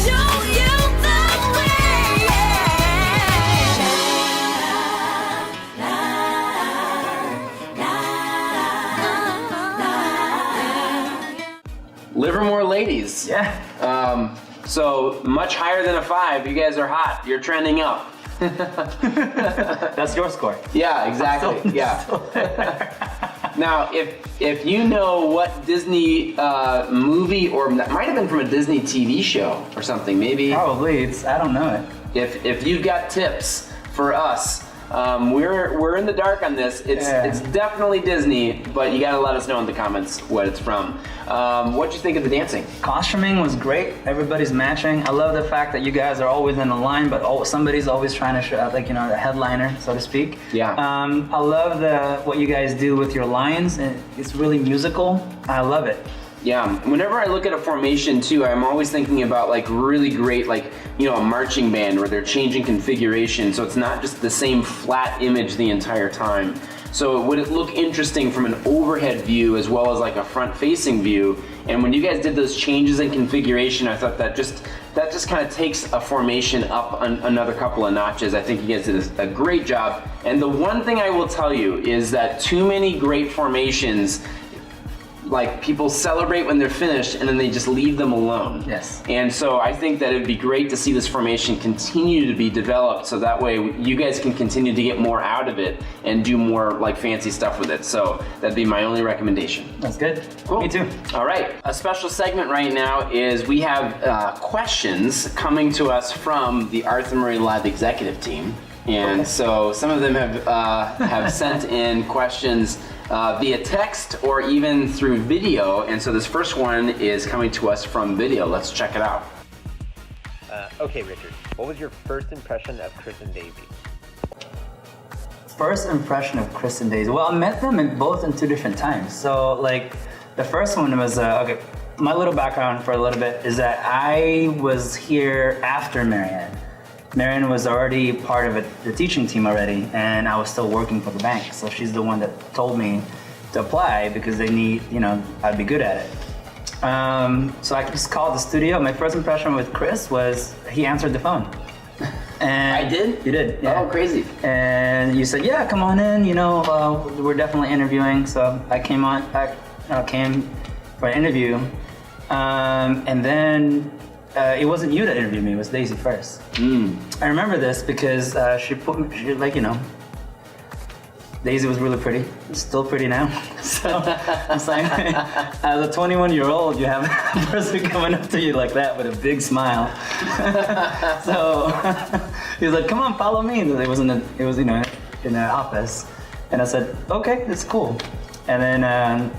Show you the way. Livermore ladies. Yeah. So much higher than a 5. You guys are hot. You're trending up. That's your score. Yeah, exactly. Yeah. Now, if you know what Disney movie, or that might have been from a Disney TV show or something, maybe. Probably. I don't know it. If you've got tips for us, we're in the dark on this. It's definitely Disney, but you gotta let us know in the comments what it's from. What'd you think of the dancing? Costuming was great. Everybody's matching. I love the fact that you guys are always in a line, but somebody's always trying to show out, like, the headliner, so to speak. Yeah. I love what you guys do with your lines. It's really musical. I love it. Yeah, whenever I look at a formation too, I'm always thinking about like really great, like, a marching band where they're changing configuration, so it's not just the same flat image the entire time. So would it look interesting from an overhead view as well as like a front-facing view? And when you guys did those changes in configuration, I thought that just kind of takes a formation up another couple of notches. I think you guys did a great job. And the one thing I will tell you is that too many great formations, like, people celebrate when they're finished and then they just leave them alone. Yes. And so I think that it'd be great to see this formation continue to be developed, so that way you guys can continue to get more out of it and do more like fancy stuff with it. So that'd be my only recommendation. That's good. Cool. Me too. All right. A special segment right now is we have questions coming to us from the Arthur Murray Live executive team. And so some of them have sent in questions via text or even through video. And so this first one is coming to us from video. Let's check it out. Okay, Richard, what was your first impression of Chris and Daisy? First impression of Chris and Daisy. Well, I met them both in 2 different times. So, like, the first one was, okay, my little background for a little bit is that I was here after Marianne. Marianne was already part of the teaching team already, and I was still working for the bank. So she's the one that told me to apply because they need, I'd be good at it. So I just called the studio. My first impression with Chris was he answered the phone. And I did? You did, yeah. Oh, crazy. And you said, yeah, come on in, we're definitely interviewing. So I came for an interview. And then it wasn't you that interviewed me, it was Daisy first. I remember this because Daisy was really pretty, still pretty now. So it's like, as a 21-year-old, you have a person coming up to you like that with a big smile. So he was like, come on, follow me. And it was in the office. And I said, okay, it's cool. And then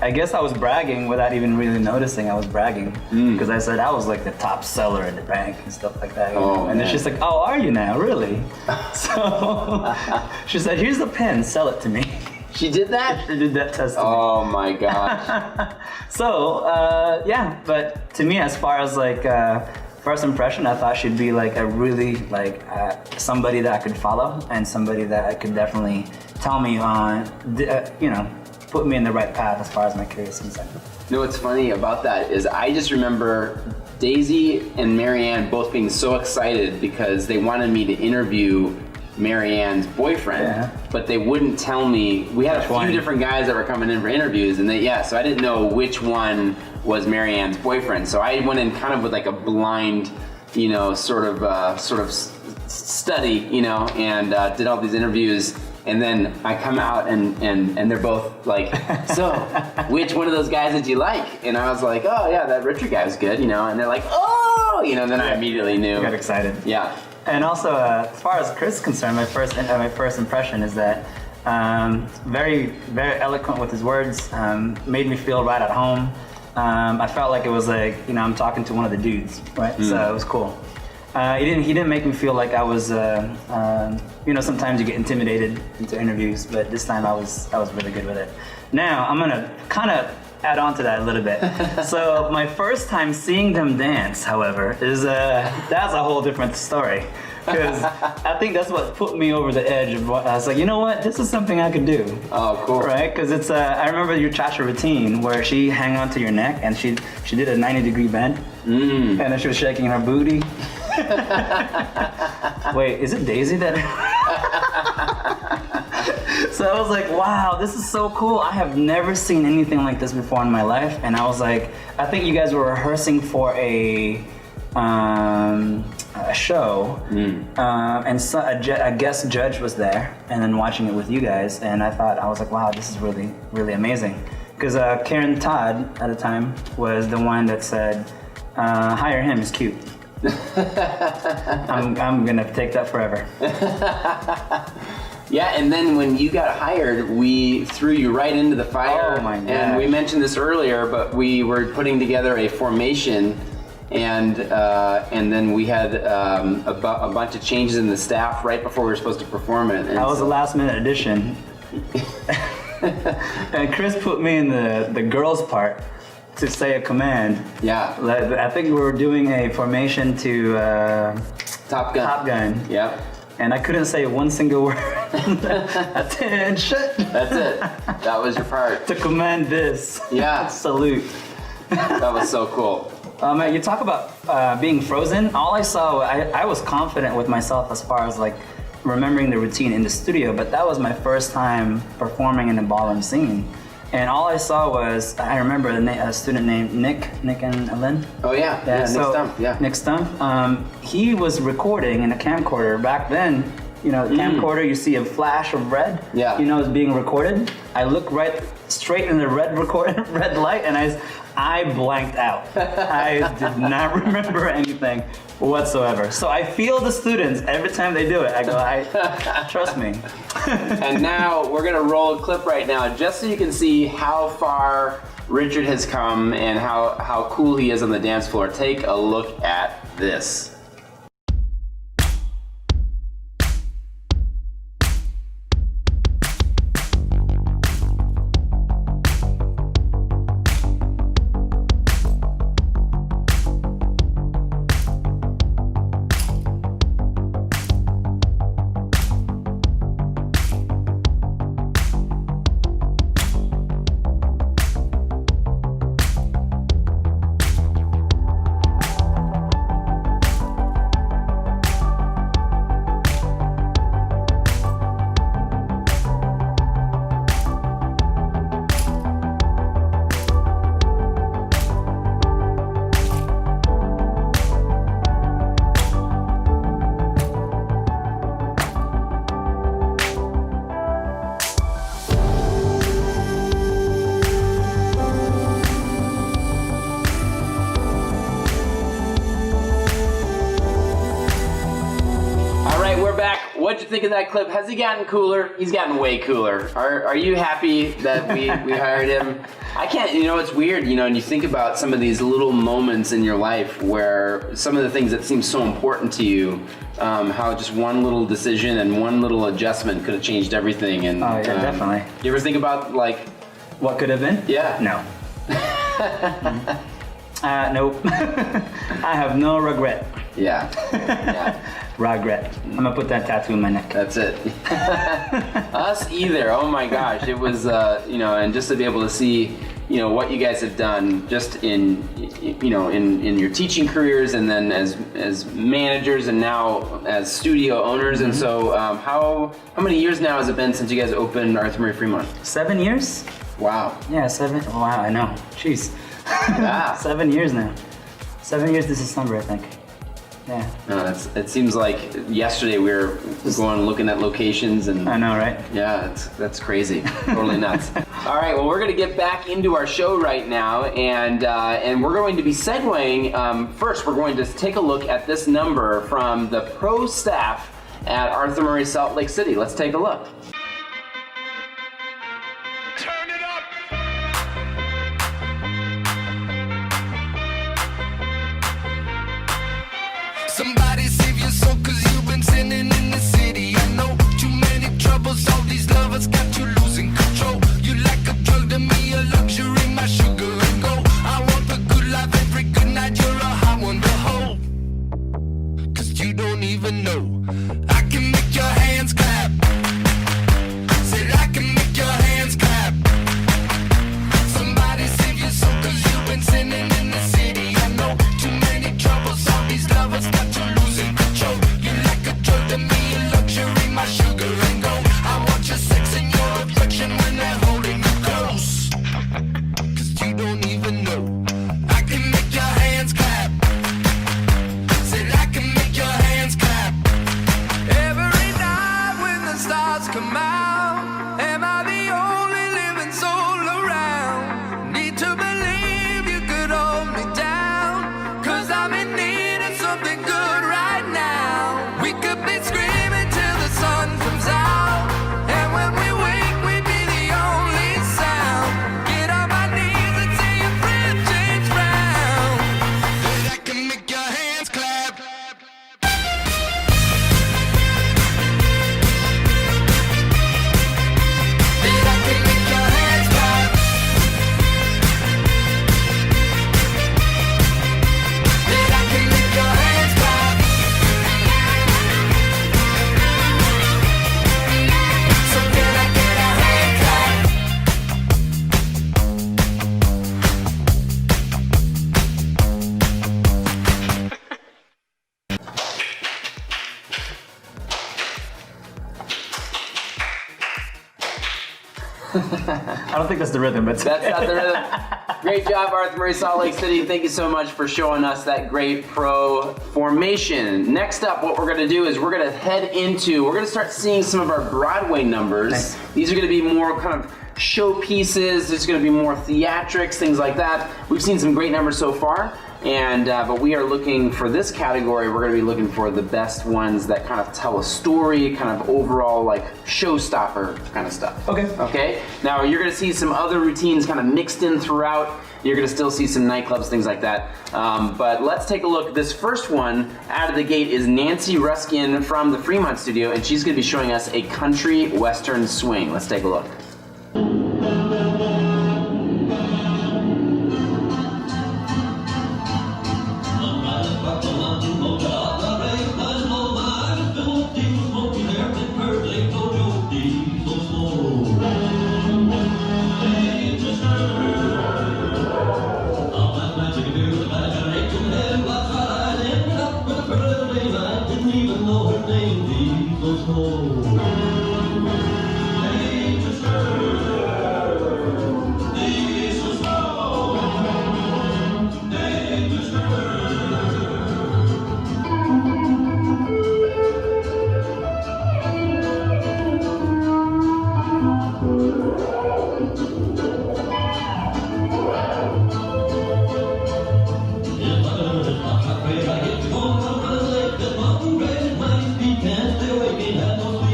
I guess I was bragging without even really noticing I was bragging. Because I said I was like the top seller in the bank and stuff like that. And then she's like, oh, are you now, really? So she said, here's the pen, sell it to me. She did that? She did that test to me. Oh my gosh. So, yeah, but to me, as far as like first impression, I thought she'd be like a really somebody that I could follow and somebody that I could definitely tell me on, put me in the right path as far as my career is concerned. You know what's funny about that is I just remember Daisy and Marianne both being so excited because they wanted me to interview Marianne's boyfriend, but they wouldn't tell me. We had a few different guys that were coming in for interviews, and so I didn't know which one was Marianne's boyfriend. So I went in kind of with like a blind, sort of study, and did all these interviews. And then I come out and they're both like, so which one of those guys did you like? And I was like, oh yeah, that Richard guy was good, and they're like, oh, then I immediately knew. Got excited. Yeah. And also, as far as Chris is concerned, my first impression is that very, very eloquent with his words, made me feel right at home. I felt like it was like, I'm talking to one of the dudes, right? So it was cool. He didn't make me feel like I was, sometimes you get intimidated into interviews, but this time I was really good with it. Now, I'm gonna kind of add on to that a little bit. So my first time seeing them dance, however, is that's a whole different story. Because I think that's what put me over the edge of what I was like, you know what, this is something I could do. Oh, cool. Right? Because it's I remember your cha-cha routine where she hung onto your neck and she did a 90-degree bend, and then she was shaking her booty. Wait, is it Daisy that? So I was like, wow, this is so cool. I have never seen anything like this before in my life. And I was like, I think you guys were rehearsing for a show, and so a guest judge was there, and then watching it with you guys. And I was like, wow, this is really, really amazing. Because Karen Todd at the time was the one that said, hire him, he's cute. I'm gonna take that forever. Yeah, and then when you got hired, we threw you right into the fire. Oh my God. And we mentioned this earlier, but we were putting together a formation, and then we had a bunch of changes in the staff right before we were supposed to perform it. And I was a last-minute addition. And Chris put me in the girls' part to say a command. Yeah. I think we were doing a formation to Top Gun. Top Gun. Yep. And I couldn't say one single word. Attention. That's it. That was your part. To command this. Yeah. Salute. That was so cool. You talk about being frozen. All I saw, I was confident with myself as far as like remembering the routine in the studio, but that was my first time performing in the ballroom scene. And all I saw was, I remember a student named Nick and Lynn. Oh yeah, Nick Stump, yeah. Nick Stump, he was recording in a camcorder. Back then, the camcorder, you see a flash of red, it's being recorded. I looked right straight in the red light, and I blanked out. I did not remember anything whatsoever. So I feel the students every time they do it. I go, trust me. And now we're gonna roll a clip right now, just so you can see how far Richard has come and how cool he is on the dance floor. Take a look at this. What'd you think of that clip? Has he gotten cooler? He's gotten way cooler. Are you happy that we hired him? I can't, it's weird, and you think about some of these little moments in your life where some of the things that seem so important to you, how just one little decision and one little adjustment could have changed everything. And oh yeah, definitely. You ever think about like what could have been? Yeah. No. Nope. I have no regret. Yeah. regret. I'm gonna put that tattoo in my neck. That's it. Us either. Oh my gosh, it was and just to be able to see what you guys have done just in in your teaching careers, and then as managers, and now as studio owners. And so how many years now has it been since you guys opened Arthur Murray Fremont? 7 years. Wow. Yeah, 7. Wow, I know. Jeez. Yeah. 7 years now. 7 years this December, I think. Yeah. No, it seems like yesterday we were going looking at locations, and I know, right? Yeah, that's crazy. Totally nuts. All right, well, we're going to get back into our show right now, and we're going to be segueing. First, we're going to take a look at this number from the pro staff at Arthur Murray Salt Lake City. Let's take a look. Turn it up. Somebody save your soul, cause you've been sinning in the city. I know too many troubles, all these lovers got you losing control. You like a drug to me, a luxury, my sugar and gold. I want the good life every good night, you're a hot one to hold. Cause you don't even know, I can make your hands clap. Said I can make your hands clap. Somebody save your soul, cause you've been sinning in the city. I know too many troubles, all these lovers got you losing control. You like a drug to me, a luxury, my sugar and gold. I want your sex and your affection when they're holding you close. Cause you don't even know, I can make your hands clap. Said I can make your hands clap. Every night when the stars come out, am I the only living soul around? Need to believe you could hold me down, cause I'm in need of something good right now. We could be screaming till the sun comes out, and when we wake we'd be the only sound. Get on my knees and say your friend James Brown. That I can make your hands clap. That I can make your hands clap. That I can make your hands clap. So can I get a hand clap? I don't think that's the rhythm, but That's not the rhythm. Great job, Arthur Murray Salt Lake City. Thank you so much for showing us that great pro formation. Next up, what we're going to do is we're going to start seeing some of our Broadway numbers. Nice. These are going to be more kind of showpieces. There's going to be more theatrics, things like that. We've seen some great numbers so far. But we are looking for this category. We're going to be looking for the best ones that kind of tell a story, kind of overall like showstopper kind of stuff. Okay. Now you're going to see some other routines kind of mixed in throughout. You're going to still see some nightclubs, things like that. But let's take a look. This first one out of the gate is Nancy Ruskin from the Fremont studio, and she's going to be showing us a country western swing. Let's take a look. Can't stay awake, ain't had no sleep.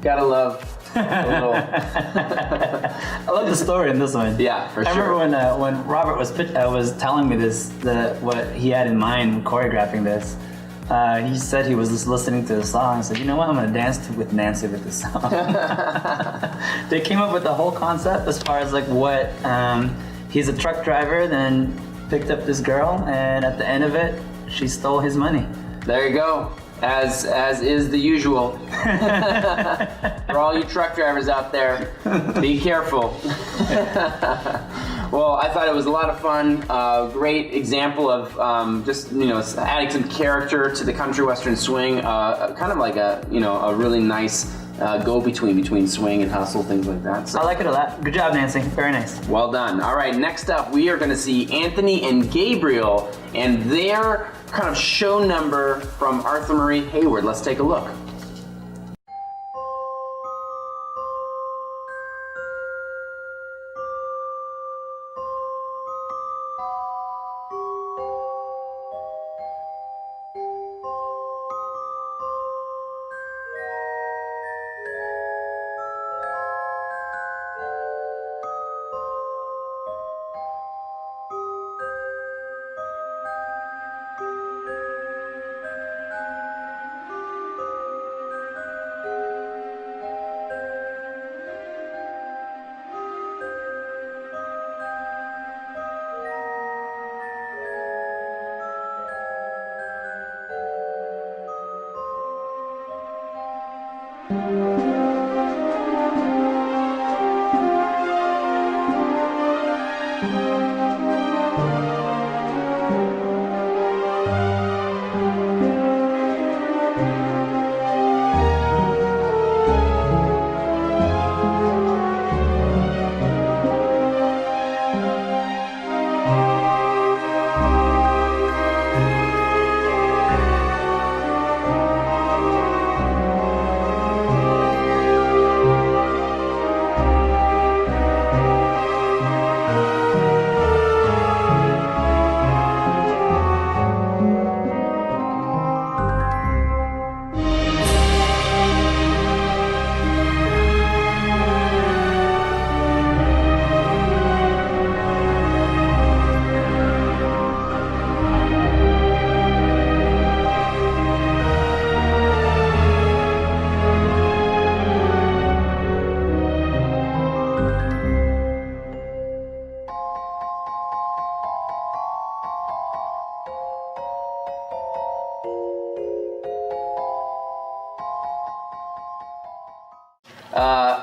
Gotta love a little. I love the story in this one. Yeah, for sure. I remember when Robert was telling me what he had in mind choreographing this. He said he was just listening to the song and said, you know what, I'm gonna dance with Nancy with this song. They came up with the whole concept as far as like what, he's a truck driver, then picked up this girl, and at the end of it, she stole his money. There you go. As is the usual. For all you truck drivers out there, be careful. Well, I thought it was a lot of fun. Great example of just adding some character to the country western swing. Kind of like a really nice go-between swing and hustle, things like that. So. I like it a lot. Good job, Nancy. Very nice. Well done. All right, next up, we are going to see Anthony and Gabriel and their kind of show number from Arthur Murray Hayward. Let's take a look.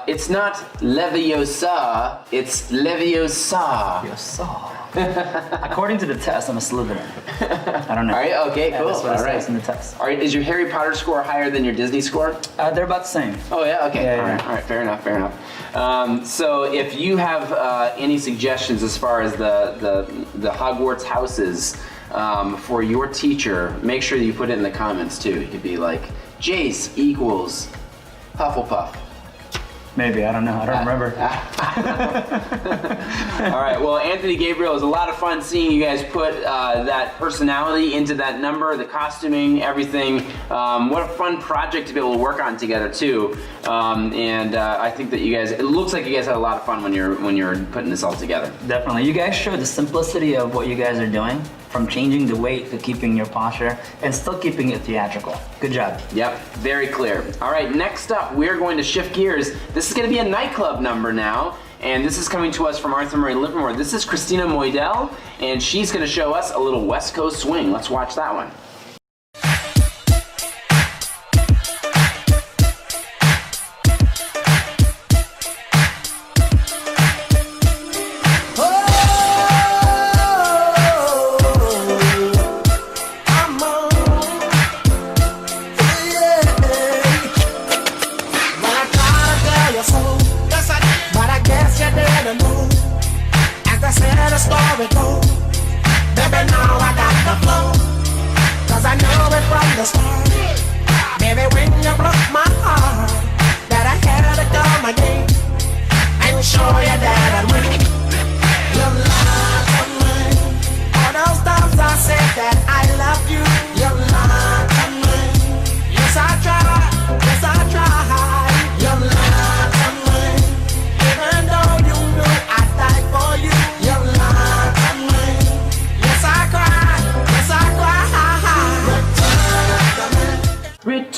It's not Leviosa, it's Leviosa. According to the test, I'm a Slytherin. I don't know. All right, okay, cool. That's what All it right. says in the test. All right, is your Harry Potter score higher than your Disney score? They're about the same. Oh yeah, okay. Yeah. All right, fair enough. So if you have any suggestions as far as the Hogwarts houses for your teacher, make sure that you put it in the comments too. You could be like, Jace equals Hufflepuff. Maybe, I don't know. I don't remember. All right, well, Anthony Gabriel, it was a lot of fun seeing you guys put that personality into that number, the costuming, everything. What a fun project to be able to work on together, too. And I think that you guys, it looks like you guys had a lot of fun when you're putting this all together. Definitely. You guys showed the simplicity of what you guys are doing, from changing the weight to keeping your posture and still keeping it theatrical. Good job. Yep, very clear. All right, next up, we're going to shift gears. This is going to be a nightclub number now, and this is coming to us from Arthur Murray Livermore. This is Christina Moidel, and she's going to show us a little West Coast swing. Let's watch that one. Baby, now I got the flow.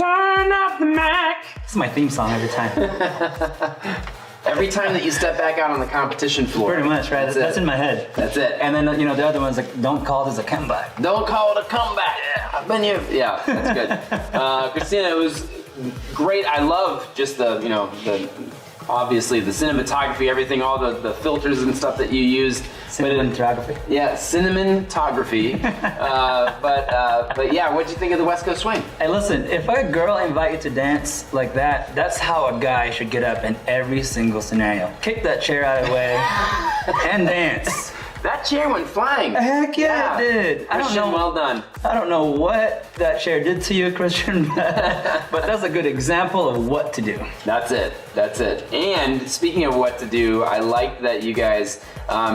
Turn up the Mac. This is my theme song every time. Every time that you step back out on the competition floor. Pretty much, right? That's in my head. That's it. And then, you know, the other one's like, don't call this a comeback. Don't call it a comeback. I've been here. Yeah, that's good. Christina, it was great. I love just obviously the cinematography, everything, all the filters and stuff that you used. Cinematography. Yeah, cinematography. But yeah, what'd you think of the West Coast Swing? Hey, listen, if a girl invite you to dance like that, that's how a guy should get up in every single scenario. Kick that chair out of the way and dance. That chair went flying. Heck yeah, it did. I don't Christian, know. well done. I don't know what that chair did to you, Christian, but that's a good example of what to do. That's it. That's it. And speaking of what to do, I like that you guys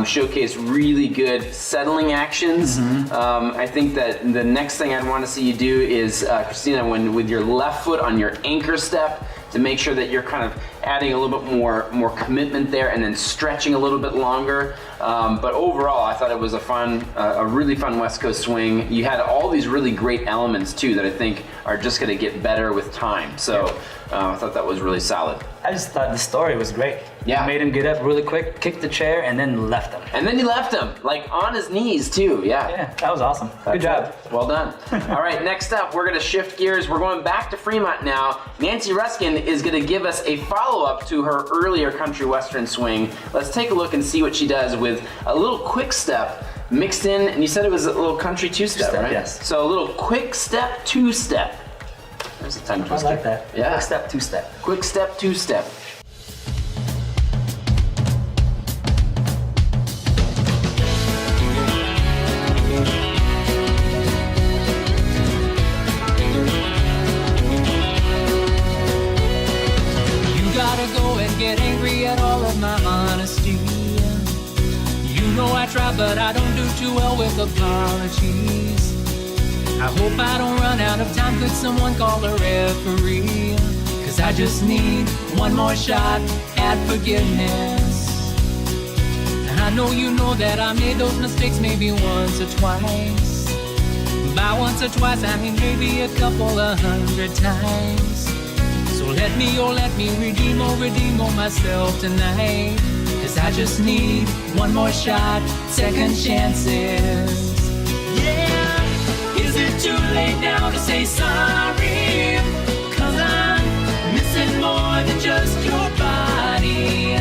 showcase really good settling actions. I think that the next thing I'd want to see you do is, Christina, with your left foot on your anchor step, to make sure that you're kind of adding a little bit more commitment there, and then stretching a little bit longer. But overall, I thought it was a really fun West Coast swing. You had all these really great elements too that I think are just going to get better with time. So I thought that was really solid. I just thought the story was great. Yeah. You made him get up really quick, kicked the chair, and then left him. And then you left him, like on his knees too. Yeah. Yeah, that was awesome. Good job. Well done. All right, next up, we're going to shift gears. We're going back to Fremont now. Nancy Ruskin is going to give us a follow-up to her earlier country western swing. Let's take a look and see what she does with a little quick step mixed in, and you said it was a little country two-step, right? Yes. So a little quick step, two-step. There's a tongue twister. I like that. Yeah. Quick step, two-step. Quick step, two-step. Get angry at all of my honesty. You know I try, but I don't do too well with apologies. I hope I don't run out of time. Could someone call a referee? Cause I just need one more shot at forgiveness. I know you know that I made those mistakes maybe once or twice. By once or twice, I mean maybe a couple of 100 times. So let me redeem myself tonight. Cause I just need one more shot, second chances. Yeah, is it too late now to say sorry? Cause I'm missing more than just your body.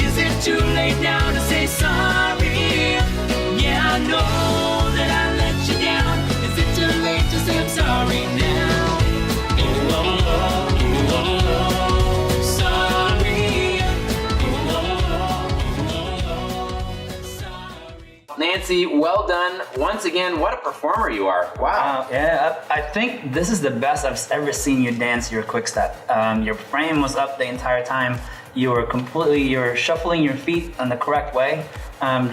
Is it too late now to say sorry? Yeah, I know that I let you down. Is it too late to say I'm sorry now? Nancy, well done. Once again, what a performer you are. Wow. Yeah, I think this is the best I've ever seen you dance your quick step. Your frame was up the entire time. You're shuffling your feet in the correct way,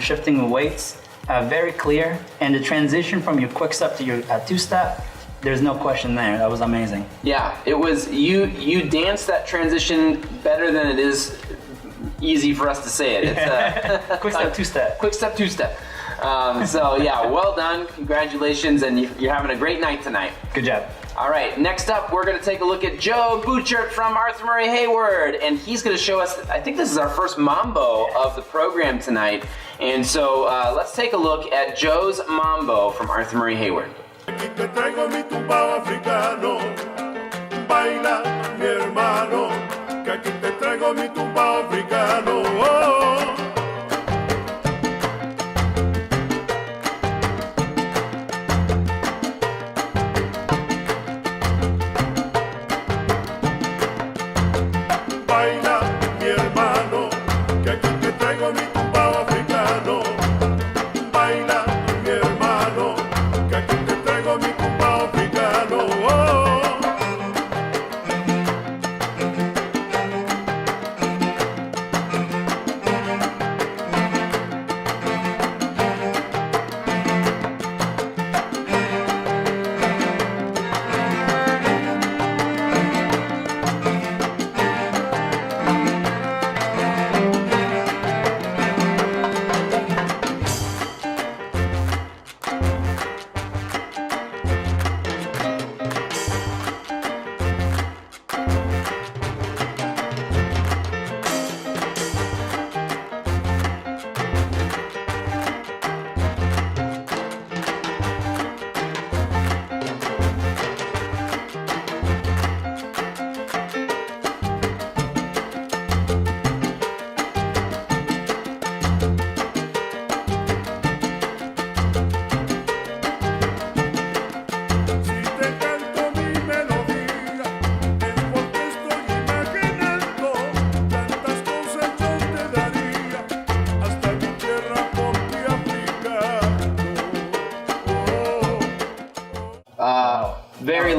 shifting the weights, very clear. And the transition from your quick step to your two-step, there's no question there. That was amazing. Yeah, it was, you danced that transition better than it is easy for us to say it. It's quick step, two-step. Quick step, two-step. So yeah, well done, congratulations, and you're having a great night tonight. Good job. All right, next up, we're gonna take a look at Joe Butchert from Arthur Murray Hayward, and he's gonna show us, I think this is our first mambo of the program tonight, and so let's take a look at Joe's mambo from Arthur Murray Hayward. Aquí te traigo mi tumbao africano, baila mi hermano, que aquí te traigo mi tumbao africano. Oh. Baila mi hermano, que aquí te traigo mi tumbao africano. Baila mi hermano, que aquí te traigo mi tumbao africano. Oh.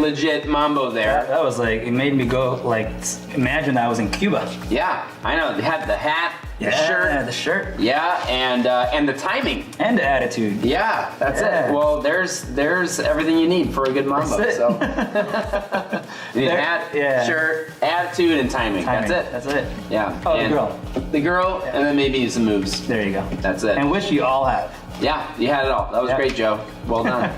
legit mambo there. That was like, it made me go like, imagine I was in Cuba. Yeah, I know. They had the hat, the shirt. The shirt. Yeah, and the timing. And the attitude. Yeah, that's it. Well, there's everything you need for a good mambo. That's it. So you need hat, shirt, attitude, and timing. That's it. Yeah. Oh, and the girl, and then maybe some moves. There you go. That's it. And which you all have. Yeah, you had it all. That was great, Joe. Well done.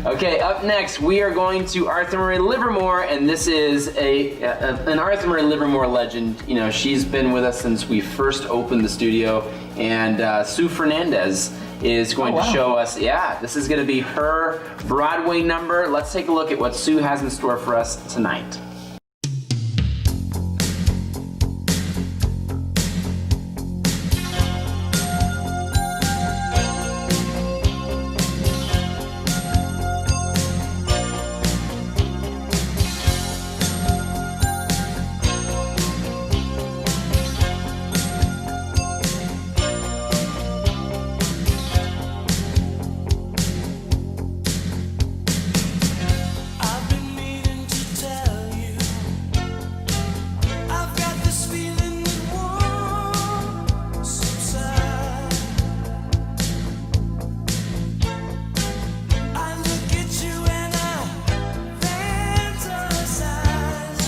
Okay, up next we are going to Arthur Murray Livermore, and this is an Arthur Murray Livermore legend. You know, she's been with us since we first opened the studio, and Sue Fernandez is going to show us. Yeah, this is going to be her Broadway number. Let's take a look at what Sue has in store for us tonight. I've been needing to tell you, I've got this feeling that won't subside. I look at you and I fantasize.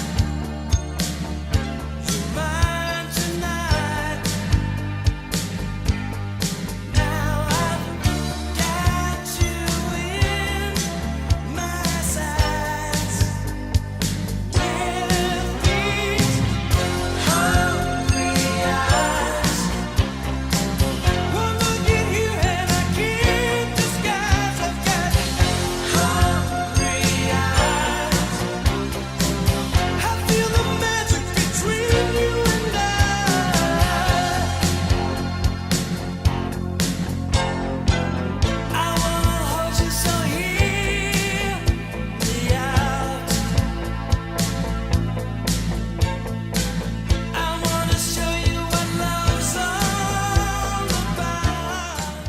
You're mine tonight. Now I've got you in my sights. With these hungry eyes, one look at you and I can't disguise. I've got hungry eyes. I feel the magic between you and I wanna hold you so hear me out. I wanna show you what love's all about.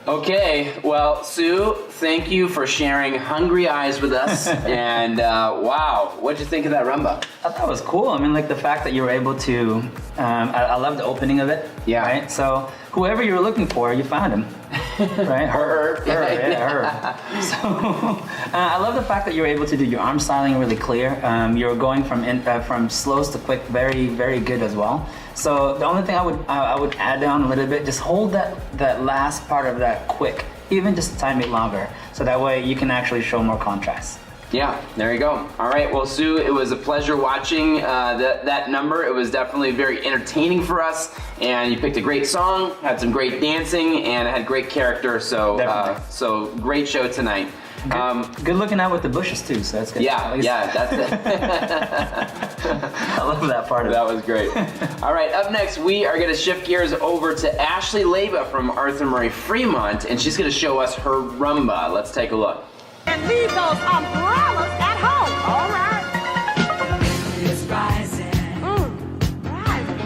Okay, well, Sue, thank you for sharing Hungry Eyes with us. And wow, what'd you think of that rumba? I thought it was cool. I mean, like the fact that you were able to, I love the opening of it. Yeah. Right? So whoever you were looking for, you found him. Right? Her. So I love the fact that you were able to do your arm styling really clear. You were going from slows to quick, very, very good as well. So the only thing I would add on a little bit, just hold that last part of that quick, even just time it longer, so that way you can actually show more contrast. Yeah, there you go. All right, well, Sue, it was a pleasure watching that number. It was definitely very entertaining for us, and you picked a great song, had some great dancing, and it had great character. So, so great show tonight. Good looking out with the bushes too, so that's good. Yeah, that's it. I love that part of it. That was great. All right, up next, we are going to shift gears over to Ashley Leyba from Arthur Murray Fremont, and she's going to show us her rumba. Let's take a look. And leave those umbrellas at home. All right. It's rising. Rising.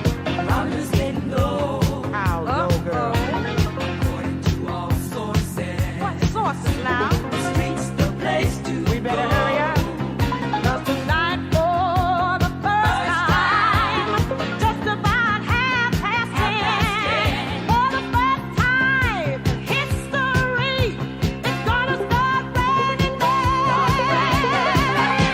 Rumba's getting low. How low, girl? According to all sources. What sources now? The street's the place to We better hurry up. 'Cause tonight, for the first time, just about 10:30. For the first time in history, it's gonna start raining men.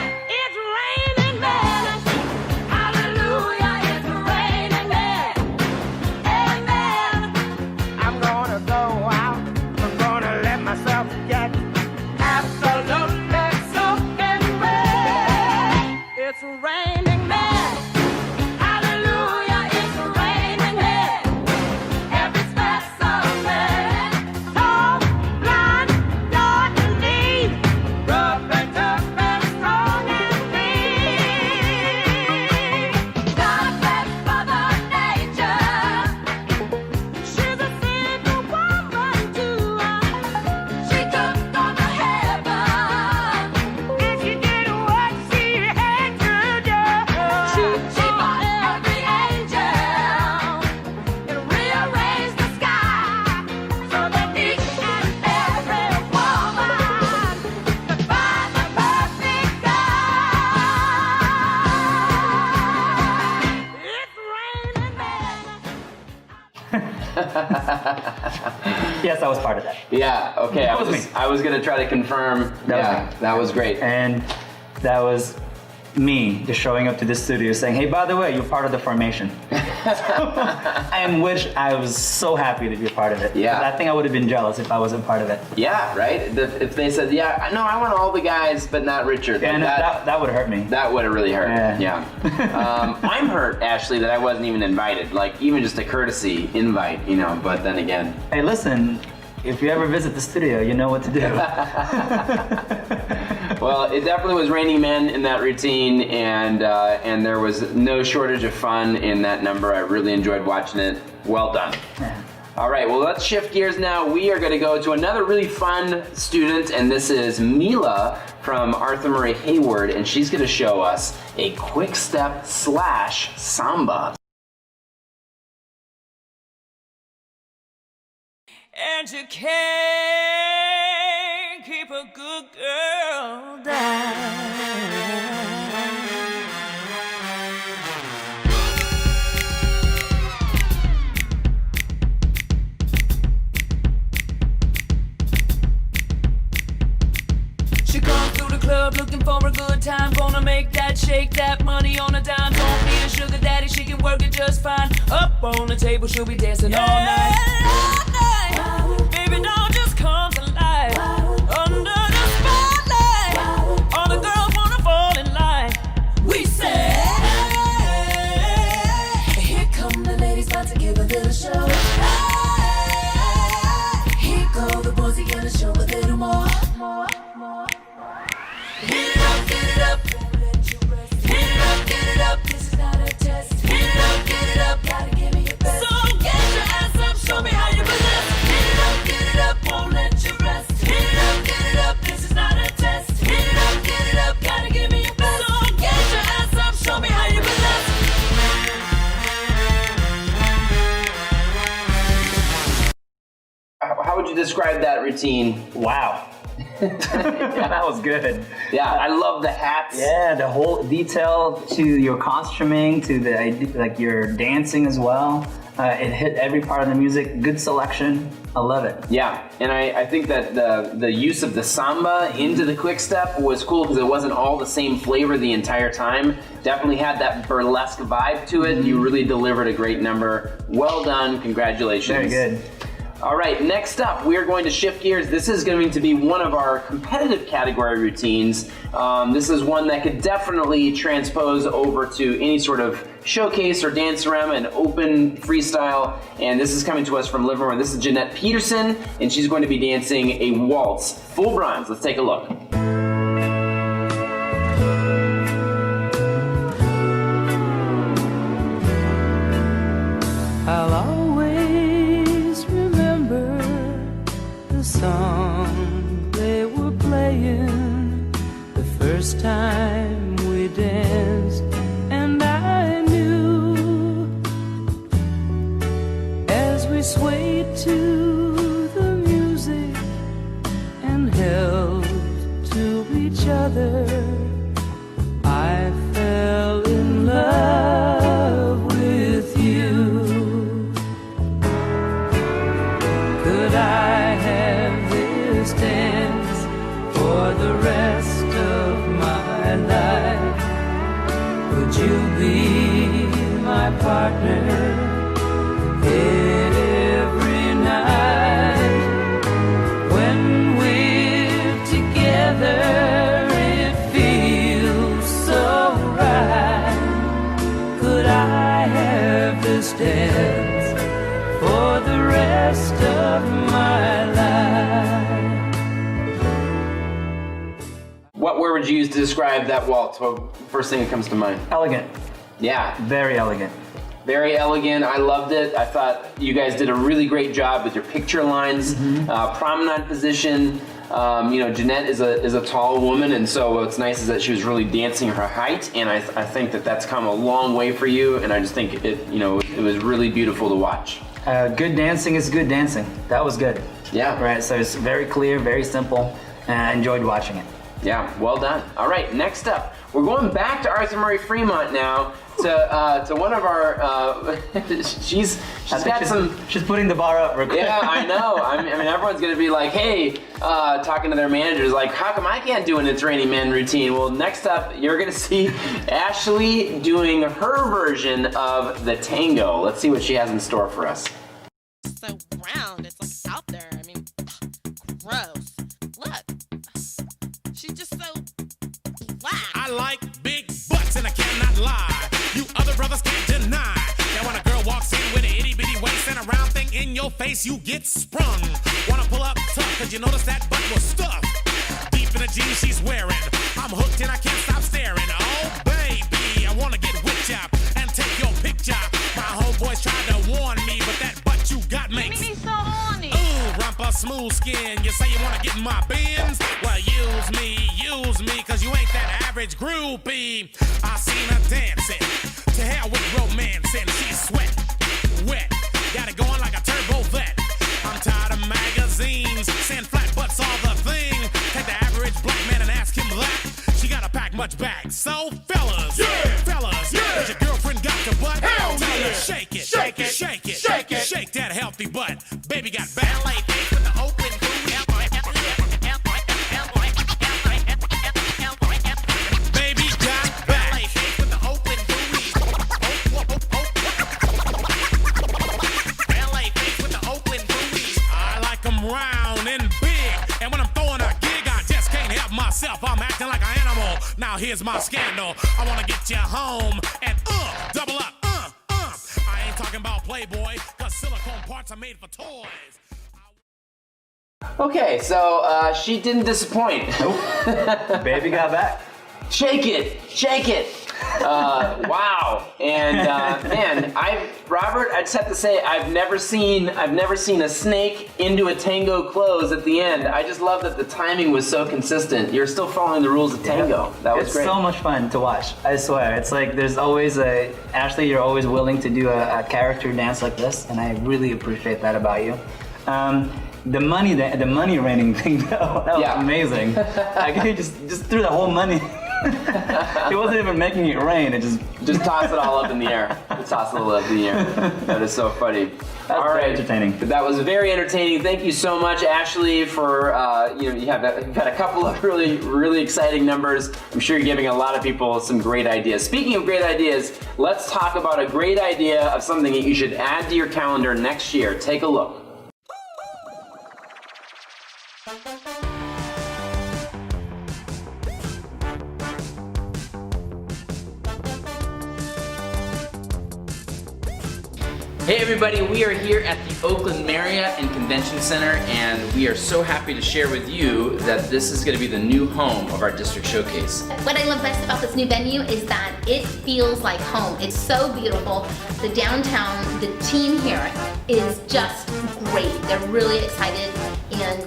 Yes, I was part of that. Yeah, okay. That was me. I was going to try to confirm. That was great. And that was me just showing up to the studio saying, hey, by the way, you're part of the formation. And which I was so happy to be a part of it. Yeah. I think I would have been jealous if I wasn't part of it. Yeah, right? If they said, yeah, no, I want all the guys, but not Richard. And that would have hurt me. That would have really hurt. Yeah. I'm hurt, Ashley, that I wasn't even invited. Like, even just a courtesy invite, you know, but then again. Hey, listen, if you ever visit the studio, you know what to do. Well, it definitely was raining men in that routine, and there was no shortage of fun in that number. I really enjoyed watching it. Well done. Yeah. All right, well, let's shift gears now. We are going to go to another really fun student, and this is Mila from Arthur Murray Hayward, and she's going to show us a quick step / samba. And you can't keep a good girl down. She comes through the club looking for a good time. Gonna make that shake that money on a dime. Don't need a sugar daddy, she can work it just fine. Up on the table, she'll be dancing all night. Baby, don't just come to life. Under the spotlight, all the girls wanna fall in line. We say, here come the ladies, about to give a little show. Here go the boys, he gonna show a little more. Hit it up, get it up, won't let you rest. Hit it up, get it up, this is not a test. Hit it up, get it up, gotta give me your best. So get your ass up, show me how you possess. Hit it up, get it up, won't let you rest. Hit it up, get it up, this is not a test. Hit it up, get it up, gotta give me your best. So get your ass up, show me how you possess. How would you describe that routine? Wow. That was good. Yeah, I love the hats. Yeah, the whole detail to your costuming, to the your dancing as well. It hit every part of the music. Good selection. I love it. Yeah, and I think that the use of the samba into the quick step was cool because it wasn't all the same flavor the entire time. Definitely had that burlesque vibe to it. You really delivered a great number. Well done. Congratulations. Very good. All right, next up, we're going to shift gears. This is going to be one of our competitive category routines. This is one that could definitely transpose over to any sort of showcase or dance around, an open freestyle. And this is coming to us from Livermore. This is Jeanette Peterson, and she's going to be dancing a waltz, full bronze. Let's take a look. I'll always remember the song they were playing the first time we danced, and I knew as we swayed to the music and held to each other, I fell in love with you. Could I have this dance for the rest of my life? Would you be my partner every night? When we're together, it feels so right. Could I have this dance for the rest of my life? What word would you use to describe that waltz? What first thing that comes to mind? Elegant. Yeah. Very elegant. Very elegant. I loved it. I thought you guys did a really great job with your picture lines, promenade position. Jeanette is a tall woman, and so what's nice is that she was really dancing her height, and I think that that's come a long way for you, and I just think it was really beautiful to watch. Good dancing is good dancing. That was good. Yeah. Right, so it's very clear, very simple, and I enjoyed watching it. Yeah, well done. All right, next up, we're going back to Arthur Murray Fremont now to one of our. She's putting the bar up real quick. Yeah, I know. I mean, everyone's gonna be like, hey, talking to their managers, like, how come I can't do an It's Raining Men routine? Well, next up, you're gonna see Ashley doing her version of the tango. Let's see what she has in store for us. So round, it's like out there. I mean, gross. Look, she's just so black. I like big butts and I cannot lie. You other brothers can't deny. Now when a girl walks in with an itty bitty waist and a round thing in your face, you get sprung. Wanna pull up tough, cause you notice that butt was stuffed deep in the jeans she's wearing. I'm hooked and I can't stop staring. Oh baby, I wanna get whipped up and take your picture. My homeboys tried to warn me, but that butt you got makes me so horny. Ooh, rumpa smooth skin. You say you wanna get in my bins? Well, use me, cause you ain't that average groupie. I seen her dancing, to hell with romancing. She's sweat, wet, got it going like a turbo vet. I'm tired of magazines, saying flat butts all the thing. Take the average black man and ask him that. She gotta pack much back. So fellas, has your girlfriend got your butt? Hell Tell her yeah. to shake it, Shake it. shake it, Shake it. shake that healthy butt. Baby got ballet feet with the open booty. Baby got ballet feet with the open booty. Ballet feet with the open booty. I like 'em round and big, and when I'm throwing a gig, I just can't help myself. I'm acting like an animal. Now here's my scandal. I wanna get you home and double up. I ain't talking about Playboy, cause silicone parts are made for toys. Okay, so she didn't disappoint. Nope. Baby got back. Shake it, shake it. Wow. And man, Robert, I just have to say, I've never seen a snake into a tango close at the end. I just love that the timing was so consistent. You're still following the rules of tango. That was great. It's so much fun to watch. I swear. It's like there's always Ashley, you're always willing to do a character dance like this, and I really appreciate that about you. The money raining thing though, that was amazing. Like he just threw the whole money. He wasn't even making it rain. It just tossed it all up in the air. Tossed it all up in the air. That is so funny. All right, entertaining. That was very entertaining. Thank you so much, Ashley, for you've had a couple of really exciting numbers. I'm sure you're giving a lot of people some great ideas. Speaking of great ideas, let's talk about a great idea of something that you should add to your calendar next year. Take a look. Hey everybody, we are here at the Oakland Marriott and Convention Center, and we are so happy to share with you that this is going to be the new home of our district showcase. What I love best about this new venue is that it feels like home. It's so beautiful. The downtown, the team here is just great. They're really excited, and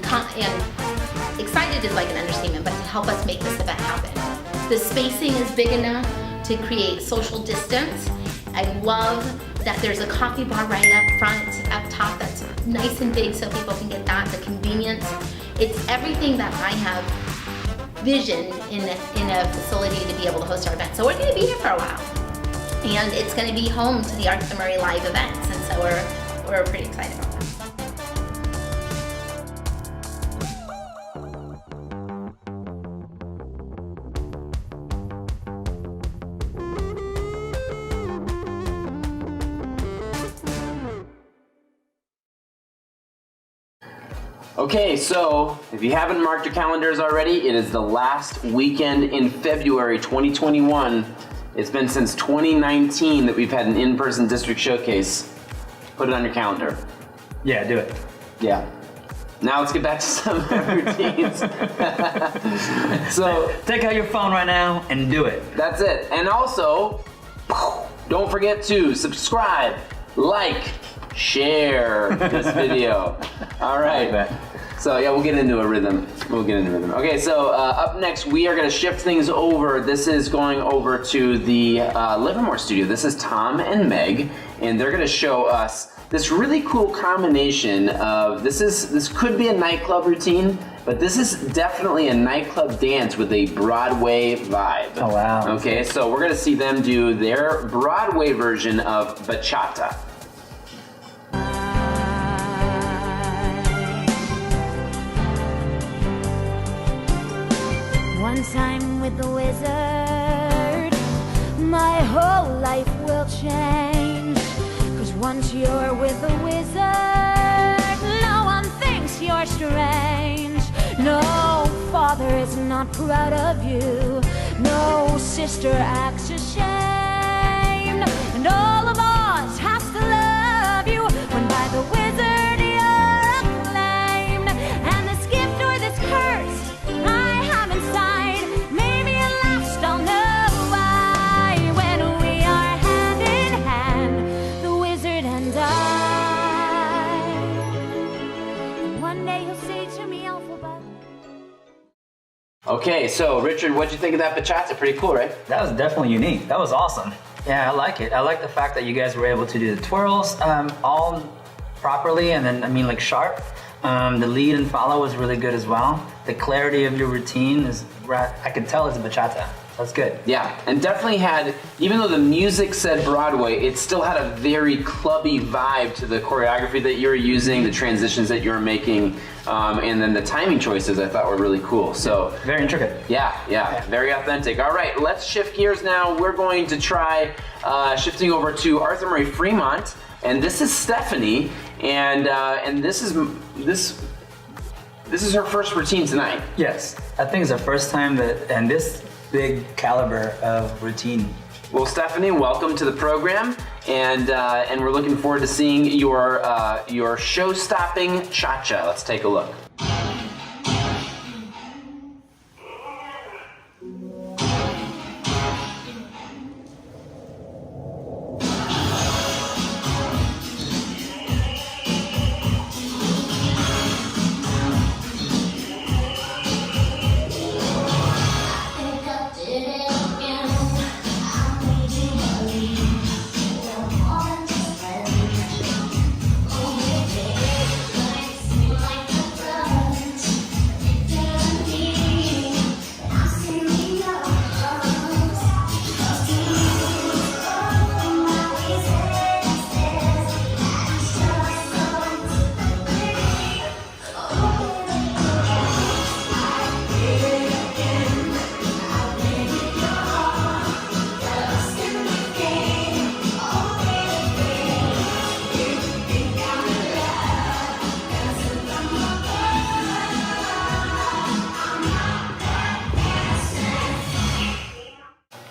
excited is like an understatement, but to help us make this event happen. The spacing is big enough to create social distance. I love that there's a coffee bar right up front, up top, that's nice and big so people can get that, the convenience. It's everything that I have visioned in a facility to be able to host our event. So we're gonna be here for a while. And it's gonna be home to the Arthur Murray live events, and so we're pretty excited about that. Okay, so if you haven't marked your calendars already, it is the last weekend in February 2021. It's been since 2019 that we've had an in-person district showcase. Put it on your calendar. Yeah, do it. Yeah. Now let's get back to some of our routines. So take out your phone right now and do it. That's it. And also, don't forget to subscribe, like, share this video. All right. So yeah, we'll get into a rhythm. Okay, so up next we are going to shift things over. This is going over to the Livermore studio. This is Tom and Meg, and they're going to show us this really cool combination of this could be a nightclub routine, but this is definitely a nightclub dance with a Broadway vibe. Oh wow. Okay, so we're going to see them do their Broadway version of bachata. One time with the wizard, my whole life will change. 'Cause once you're with the wizard, no one thinks you're strange. No father is not proud of you. No sister acts ashamed. And all of us has to love you when by the wizard you're acclaimed. And this gift or this curse I have inside, maybe at last I'll know why. When we are hand in hand, the wizard and I. And one day he'll say to me, Alphabet. Okay, so Richard, what'd you think of that bachata? Pretty cool, right? That was definitely unique. That was awesome. Yeah, I like it. I like the fact that you guys were able to do the twirls all properly, and then, I mean, like sharp. The lead and follow was really good as well. The clarity of your routine is, I could tell it's bachata. That's good. Yeah, and definitely had, even though the music said Broadway, it still had a very clubby vibe to the choreography that you were using, the transitions that you were making, and then the timing choices I thought were really cool. So very intricate. Yeah, very authentic. All right, let's shift gears now. We're going to try shifting over to Arthur Murray Fremont, and this is Stephanie, and this is her first routine tonight. Yes, I think it's the first time that, and this big caliber of routine. Well, Stephanie, welcome to the program, and we're looking forward to seeing your show-stopping cha-cha. Let's take a look.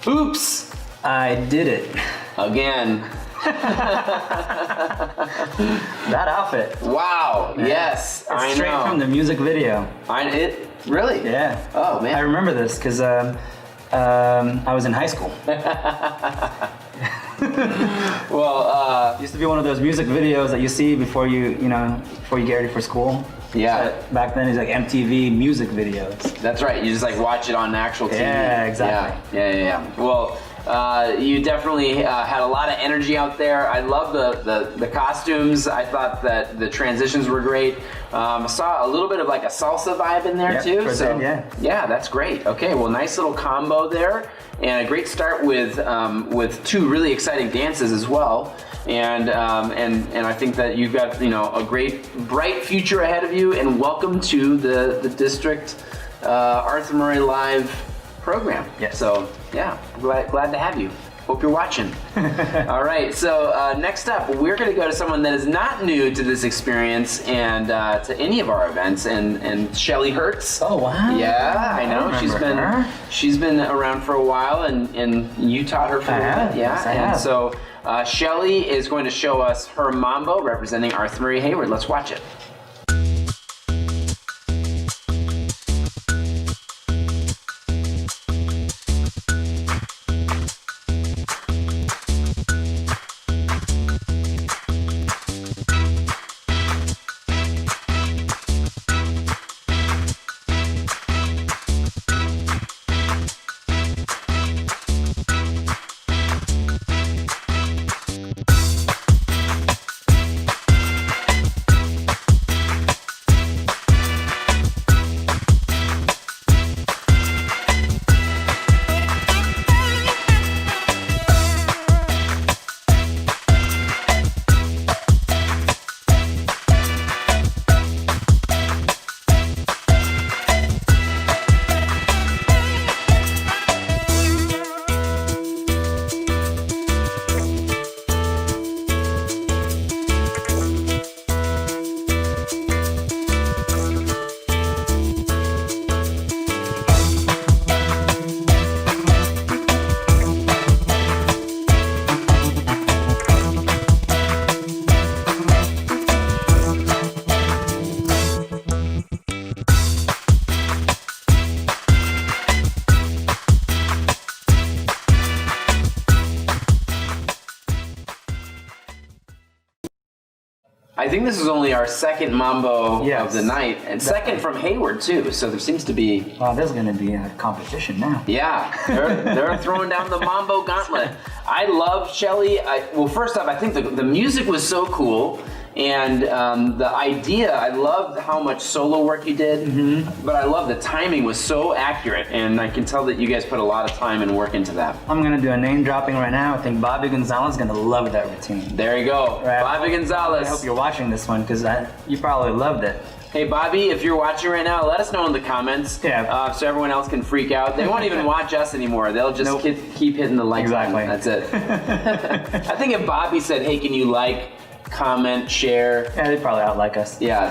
Oops! I did it. Again. That outfit. Wow, yes, It's I straight know. from the music video. Really? Yeah. Oh, man. I remember this because I was in high school. Well, used to be one of those music videos that you see before you get ready for school. Yeah. So back then, it's like MTV music videos. That's right. You just like watch it on actual TV. Yeah, exactly. Yeah. Well, you definitely had a lot of energy out there. I love the costumes. I thought that the transitions were great. Saw a little bit of like a salsa vibe in there too. So yeah, that's great. Okay, well, nice little combo there, and a great start with two really exciting dances as well. And I think that you've got a great bright future ahead of you. And welcome to the district Arthur Murray Live program. Yes. So yeah, glad to have you. Hope you're watching. All right, so next up, we're going to go to someone that is not new to this experience and to any of our events, and Shelly Hertz. Oh wow! Yeah, I know. Remember She's been around for a while, and you taught her for a little bit. Yeah, yes, I and have. so Shelly is going to show us her mambo representing Arthur Murray Hayward. Let's watch it. I think this is only our second mambo Yes. of the night, and second from Hayward too. So there seems to be. Well, there's gonna be a competition now. Yeah, they're throwing down the mambo gauntlet. I love Shelly. Well, first off, I think the music was so cool. And the idea, I loved how much solo work you did, but I love the timing was so accurate, and I can tell that you guys put a lot of time and work into that. I'm gonna do a name dropping right now. I think Bobby Gonzalez is gonna love that routine. There you go, Right. Bobby Gonzalez. I hope you're watching this one because you probably loved it. Hey Bobby, if you're watching right now, let us know in the comments so everyone else can freak out. They won't even watch us anymore. They'll just keep hitting the like button. That's it. I think if Bobby said, hey, can you like, comment, share. Yeah, they'd probably outlike us. Yeah,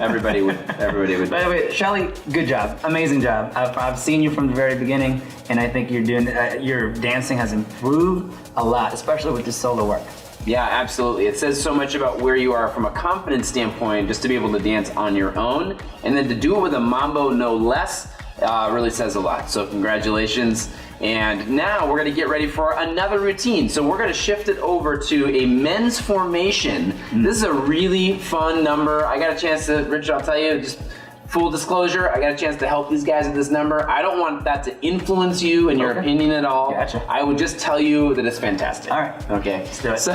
everybody would. Everybody would. By the way, Shelly, good job, amazing job. I've seen you from the very beginning, and I think you're doing your dancing has improved a lot, especially with this solo work. Yeah, absolutely. It says so much about where you are from a confidence standpoint, just to be able to dance on your own, and then to do it with a mambo no less, really says a lot. So congratulations. And now we're gonna get ready for another routine. So we're gonna shift it over to a men's formation. This is a really fun number. I got a chance to, Richard, I'll tell you, just full disclosure, I got a chance to help these guys with this number. I don't want that to influence you and your opinion at all. Gotcha. I would just tell you that it's fantastic. All right. Okay. Let's do it. So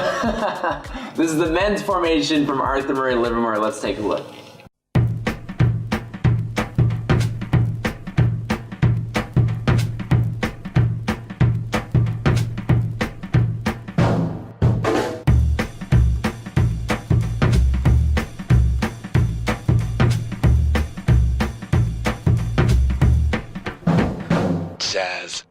this is the men's formation from Arthur Murray Livermore. Let's take a look. Jazz.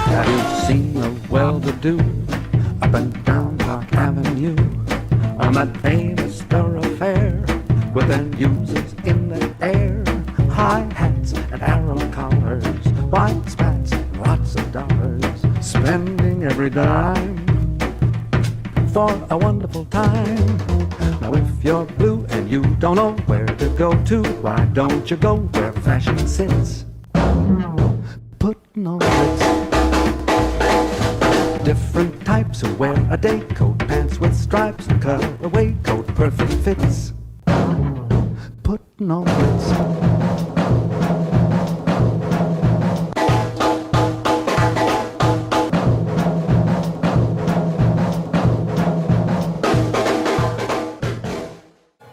Have you seen a well-to-do up and down Park Avenue on that famous thoroughfare with end users in the air, high hats and arrow collars, white spats and lots of dollars, spending every dime for a wonderful time. Now if you're blue and you don't know where to go to, why don't you go where fashion sits? Putting on Ritz. Different types who wear a day coat, pants with stripes and cutaway coat, perfect fits. Putting on Ritz.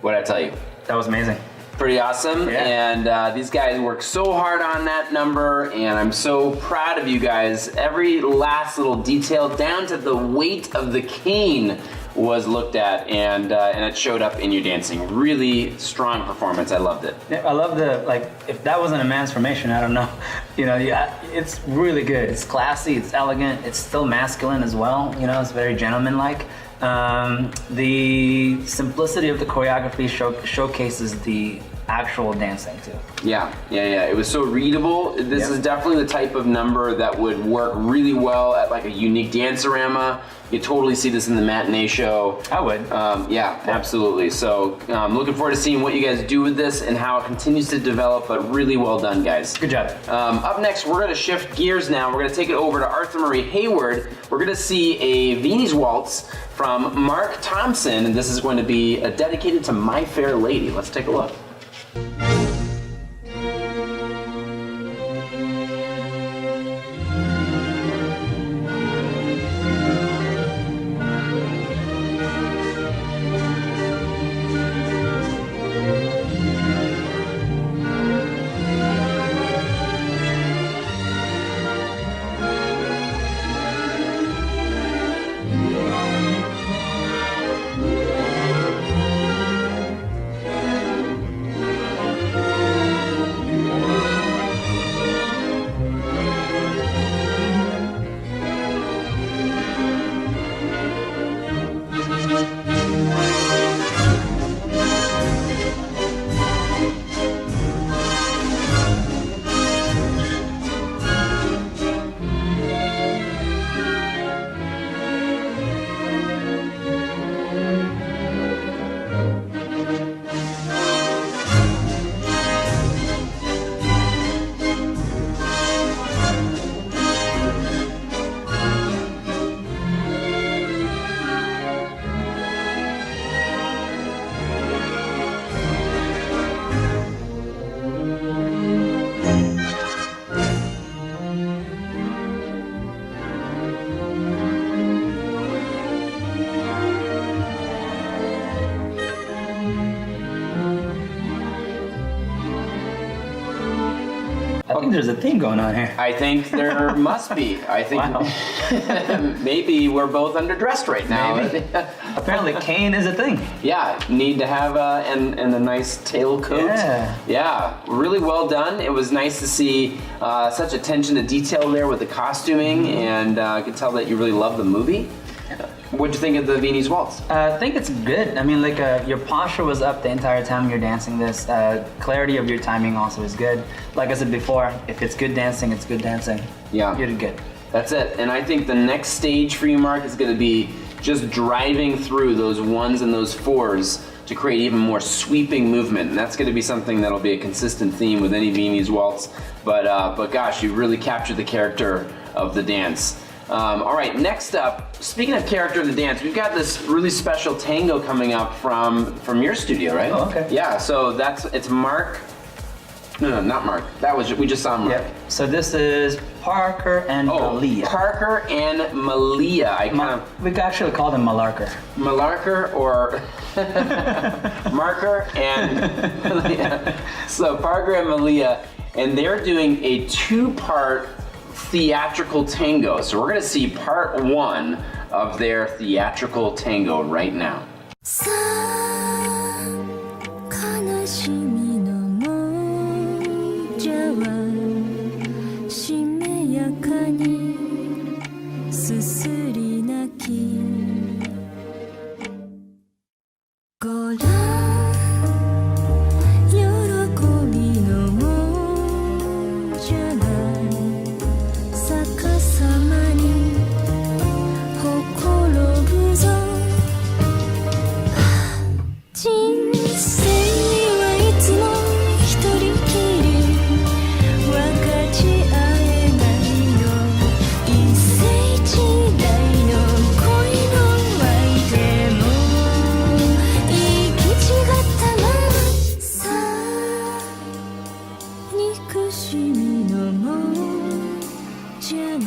What'd I tell you? That was amazing. Pretty awesome. Yeah. And these guys worked so hard on that number, and I'm so proud of you guys. Every last little detail, down to the weight of the cane, was looked at, and it showed up in your dancing. Really strong performance. I loved it. Yeah, I love if that wasn't a man's formation, I don't know. It's really good. It's classy, it's elegant, it's still masculine as well. It's very gentlemanlike. The simplicity of the choreography showcases the actual dancing too. Yeah. It was so readable. This is definitely the type of number that would work really well at like a unique dancerama. You totally see this in the matinee show. I would. Yeah, absolutely. So I'm looking forward to seeing what you guys do with this and how it continues to develop, but really well done, guys. Good job. Up next, we're gonna shift gears now. We're gonna take it over to Arthur Murray Hayward. We're gonna see a Viennese waltz from Mark Thompson, and this is going to be dedicated to My Fair Lady. Let's take a look. I think there's a theme going on here. I think there must be. I think maybe we're both underdressed right now. Maybe. Apparently cane is a thing. Yeah, need to have and a nice tailcoat. Yeah, really well done. It was nice to see such attention to detail there with the costuming, and I could tell that you really love the movie. What'd you think of the Viennese Waltz? I think it's good. I mean, like your posture was up the entire time you're dancing this. Clarity of your timing also is good. Like I said before, if it's good dancing, it's good dancing. Yeah. You did good. That's it. And I think the next stage for you, Mark, is going to be just driving through those ones and those fours to create even more sweeping movement. And that's going to be something that'll be a consistent theme with any Viennese Waltz. But gosh, you really captured the character of the dance. All right, next up, speaking of character of the dance, we've got this really special tango coming up from your studio, right? Oh, okay. Yeah, so it's Mark. No, not Mark. We just saw Mark. Yep. So this is Parker and Malia. Parker and Malia. We actually call them Malarker. Malarker or Marker and Malia. So Parker and Malia, and they're doing a 2-part theatrical tango. So we're gonna see part 1 of their theatrical tango right now. 悲しみのもじゃはしめやかにすすり泣きご覧喜びのもじゃない逆さまにほころぶぞ人生はいつも一人きり分かち合えないよ一世一代の恋の相手も行き違ったままさ憎しみのもじゃない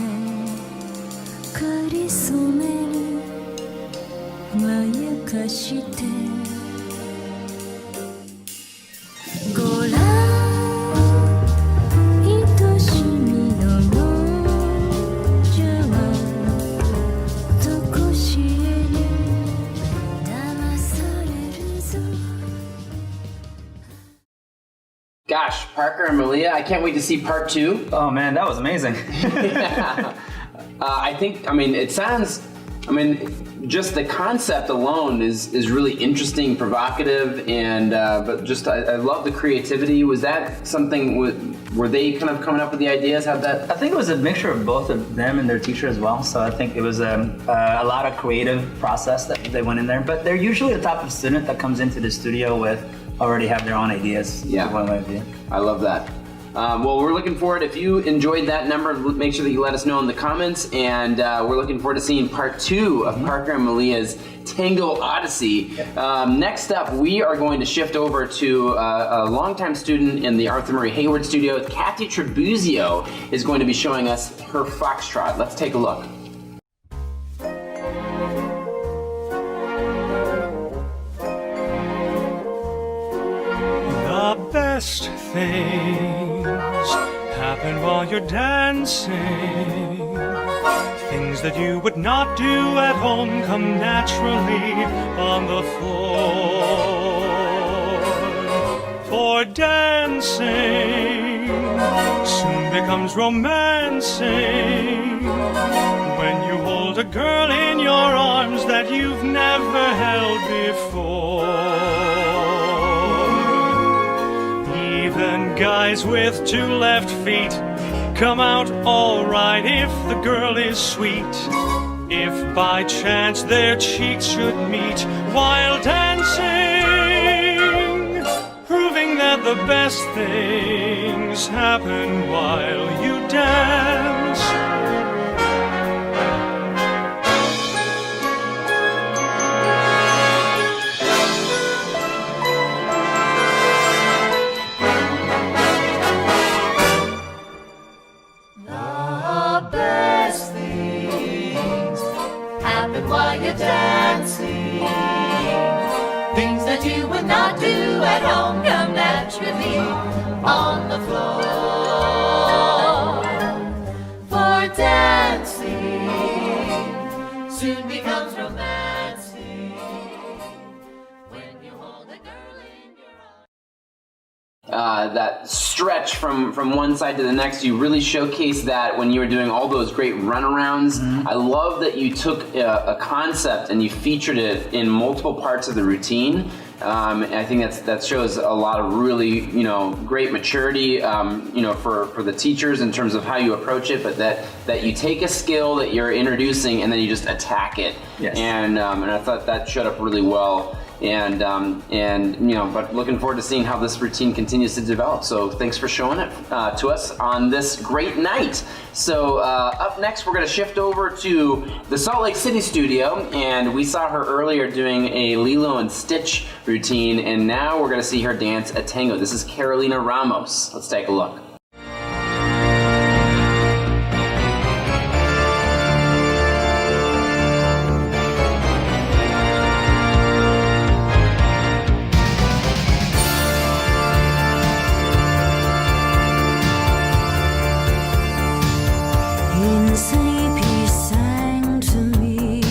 かりそめにまやかしてご覧愛しみのもじゃはとこしえに騙されるぞ Gosh, Parker and Malia, I can't wait to see part 2. Oh man, that was amazing. It sounds, just the concept alone is really interesting, provocative, and but just I love the creativity. Was that something? Were they kind of coming up with the ideas? How'd that? I think it was a mixture of both of them and their teacher as well. So I think it was a lot of creative process that they went in there. But they're usually the type of student that comes into the studio with already have their own ideas. Yeah, one way of view. I love that. Well, we're looking forward. If you enjoyed that number, make sure that you let us know in the comments. And we're looking forward to seeing part 2 of Parker and Malia's Tango Odyssey. Next up, we are going to shift over to a longtime student in the Arthur Murray Hayward studio. Kathy Trebuzio is going to be showing us her foxtrot. Let's take a look. The best things happen while you're dancing. Things that you would not do at home come naturally on the floor. For dancing soon becomes romancing when you hold a girl in your arms that you've never held before. Even guys with 2 left feet come out alright if the girl is sweet. If by chance their cheeks should meet while dancing, proving that the best things happen while you dance. While you're dancing, things that you would not do at home come naturally on the floor. from one side to the next. You really showcased that when you were doing all those great runarounds. I love that you took a concept and you featured it in multiple parts of the routine. And I think that shows a lot of really, great maturity, for the teachers in terms of how you approach it, but that you take a skill that you're introducing and then you just attack it. Yes. And I thought that showed up really well. But looking forward to seeing how this routine continues to develop. So thanks for showing it to us on this great night. So up next, we're going to shift over to the Salt Lake City studio, and we saw her earlier doing a Lilo and Stitch routine, and now we're going to see her dance a tango. This is Carolina Ramos. Let's take a look. In sleep he sang to me,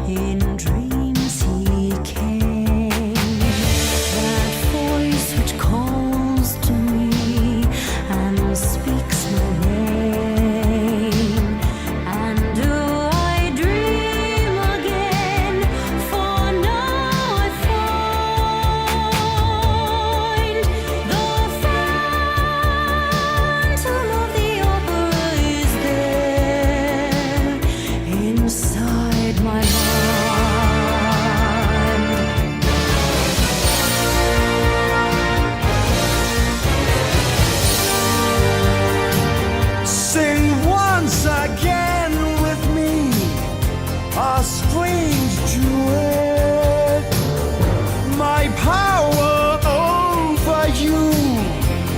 in dreams he came. That voice which calls to me and speaks my name. And do I dream again? For now I find the phantom of the opera is there inside my mind. Sing once again with me a strange duet. My power over you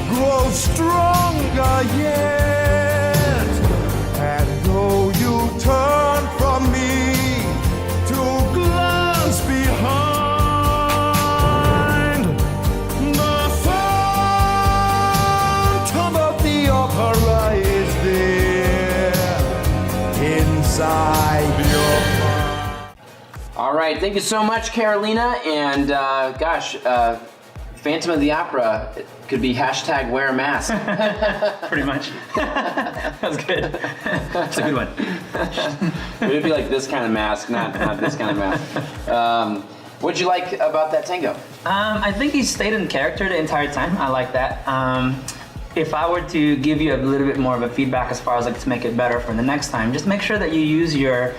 grows stronger yet. And though you turn from me to glance behind, the phantom of the opera is there inside your mind. All right, thank you so much, Carolina. And Phantom of the Opera could be hashtag wear a mask. Pretty much. That was good. That's a good one. It would be like this kind of mask, not this kind of mask. What'd you like about that tango? I think he stayed in character the entire time. I like that. If I were to give you a little bit more of a feedback as far as like to make it better for the next time, just make sure that you use your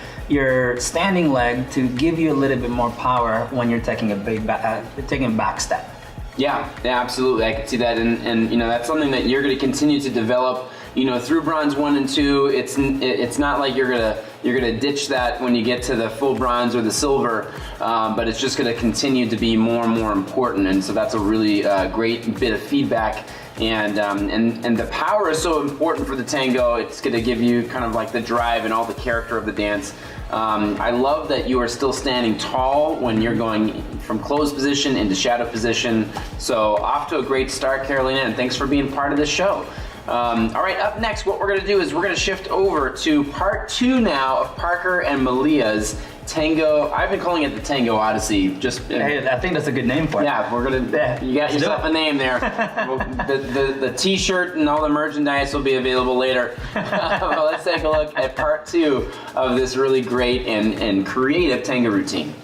standing leg to give you a little bit more power when you're taking a back step. Yeah, absolutely. I could see that, and that's something that you're going to continue to develop. Through bronze 1 and 2, it's not like you're gonna ditch that when you get to the full bronze or the silver, but it's just going to continue to be more and more important. And so that's a really great bit of feedback. And the power is so important for the tango. It's going to give you kind of like the drive and all the character of the dance. I love that you are still standing tall when you're going from closed position into shadow position. So off to a great start, Carolina, and thanks for being part of this show. All right, up next, what we're going to do is we're going to shift over to part 2 now of Parker and Malia's Tango. I've been calling it the Tango Odyssey. Hey, I think that's a good name for it. Yeah, we're gonna. You got yourself a name there. The T-shirt and all the merchandise will be available later. But let's take a look at part 2 of this really great and creative tango routine.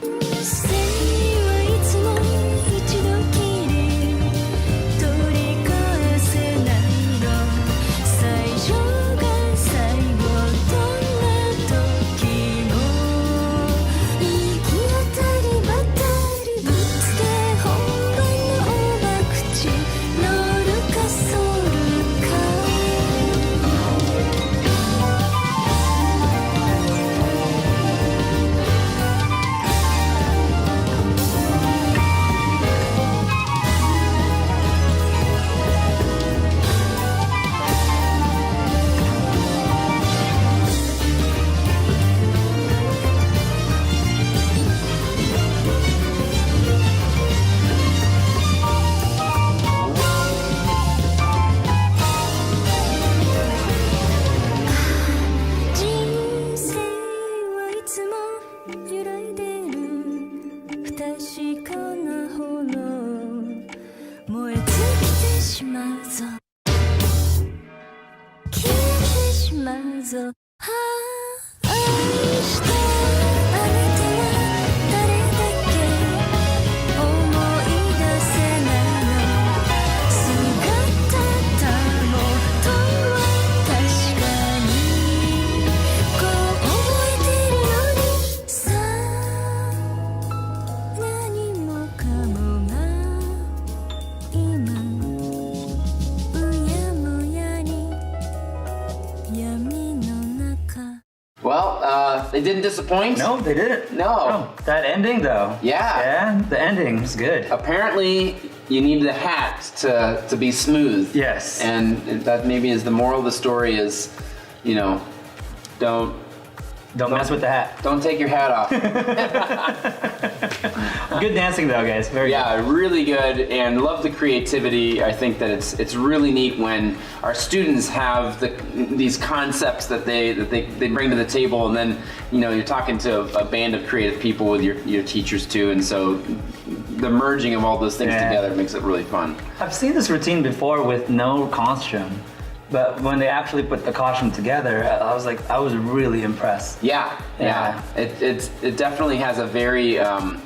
謎愛したあなたは誰だっけ思い出せないの姿もとは確かにこう覚えてるのにさ何もかもが今うやむやに闇の中 Well, they didn't disappoint. No, they didn't. No. That ending though. Yeah. Yeah, the ending was good. Apparently, you need the hat to be smooth. Yes. And that maybe is the moral of the story is, you know, don't mess with the hat. Don't take your hat off. Good dancing though, guys. Very yeah, really good, and love the creativity. I think that it's really neat when our students have these concepts that they bring to the table, and then you're talking to a band of creative people with your teachers too, and so the merging of all those things together makes it really fun. I've seen this routine before with no costume. But when they actually put the costume together, I was really impressed. Yeah. It definitely has a very kind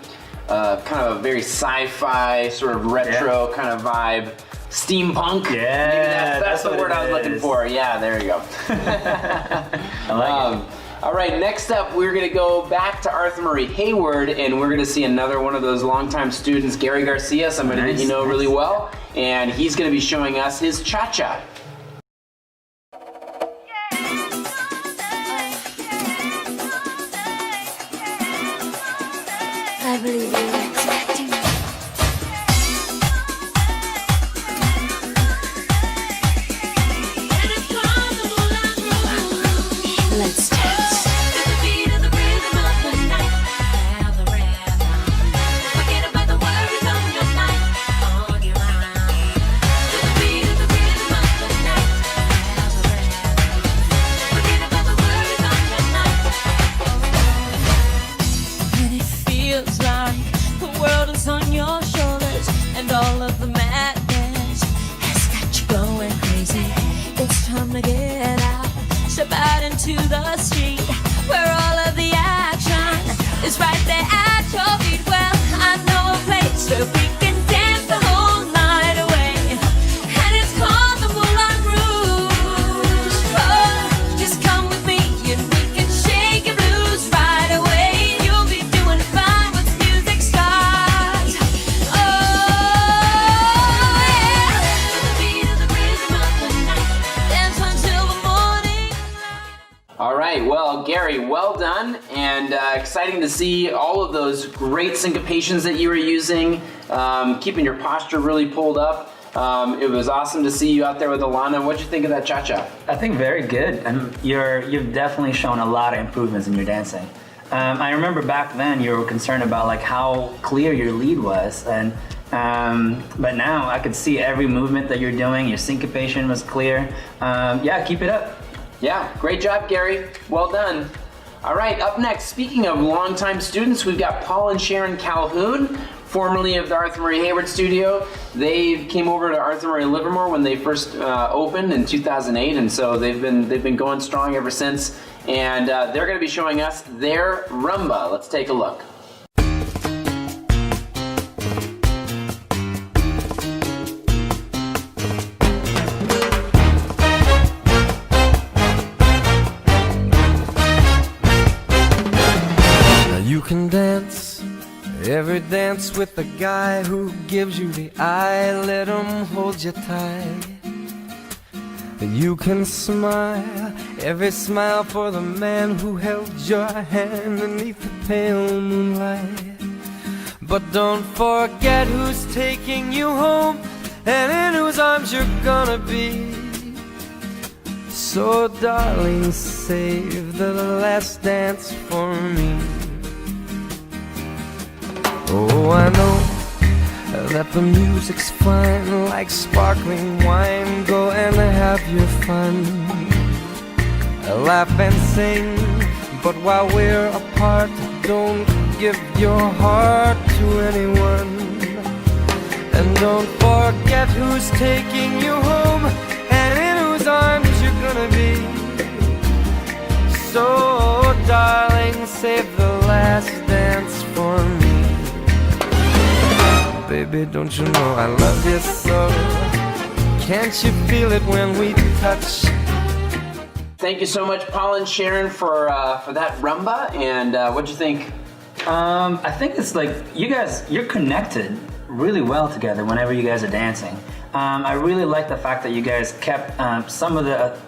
of a very sci-fi sort of retro kind of vibe, steampunk. Yeah, maybe that's the word I was looking for. Yeah, there you go. I like it. All right, next up, we're going to go back to Arthur Murray Hayward, and we're going to see another one of those longtime students, Gary Garcia, somebody that you know really well, and he's going to be showing us his cha-cha. I believe you were expecting me. Let's dance. To the beat of the rhythm of the night. Have the rhythm. Forget about the worries on your mind. On your mind. To the beat of the rhythm of the night. Have the rhythm. Forget about the worries on your mind. And it feels like the world is on your shoulders, and all of the madness has got you going crazy. It's time to get out, step out into the street, where all of the action is right there at your feet. Well, I know a place where we can dance the whole night away, and it's called the Moulin Rouge. Oh, just come with me and we can shake your blues right away. You'll be doing fine once music starts. Oh, yeah. To the beat of the rhythm of the night. Dance until the morning. All right, well, Gary, well done, and exciting to see all of those great syncopations that you were using, keeping your posture really pulled up. It was awesome to see you out there with Alana. What'd you think of that cha-cha? I think very good, and you've definitely shown a lot of improvements in your dancing. I remember back then you were concerned about like how clear your lead was, and but now I could see every movement that you're doing. Your syncopation was clear. Yeah, keep it up. Yeah, great job, Gary. Well done. All right, up next, speaking of longtime students, we've got Paul and Sharon Calhoun, formerly of the Arthur Murray Hayward studio. They came over to Arthur Murray Livermore when they first opened in 2008, and so they've been going strong ever since. And they're going to be showing us their rumba. Let's take a look. You can dance every dance with the guy who gives you the eye. Let him hold you tight. And you can smile every smile for the man who held your hand beneath the pale moonlight. But don't forget who's taking you home and in whose arms you're gonna be. So darling, save the last dance for me. Oh, I know that the music's fine, like sparkling wine. Go and have your fun, laugh and sing. But while we're apart, don't give your heart to anyone. And don't forget who's taking you home and in whose arms you're gonna be. baby, don't you know I love you so? Can't you feel it when we touch? Thank you so much, Paul and Sharon, for that rumba. And what'd you think? I think it's like you're connected really well together whenever you guys are dancing. I really like the fact that you guys kept some of the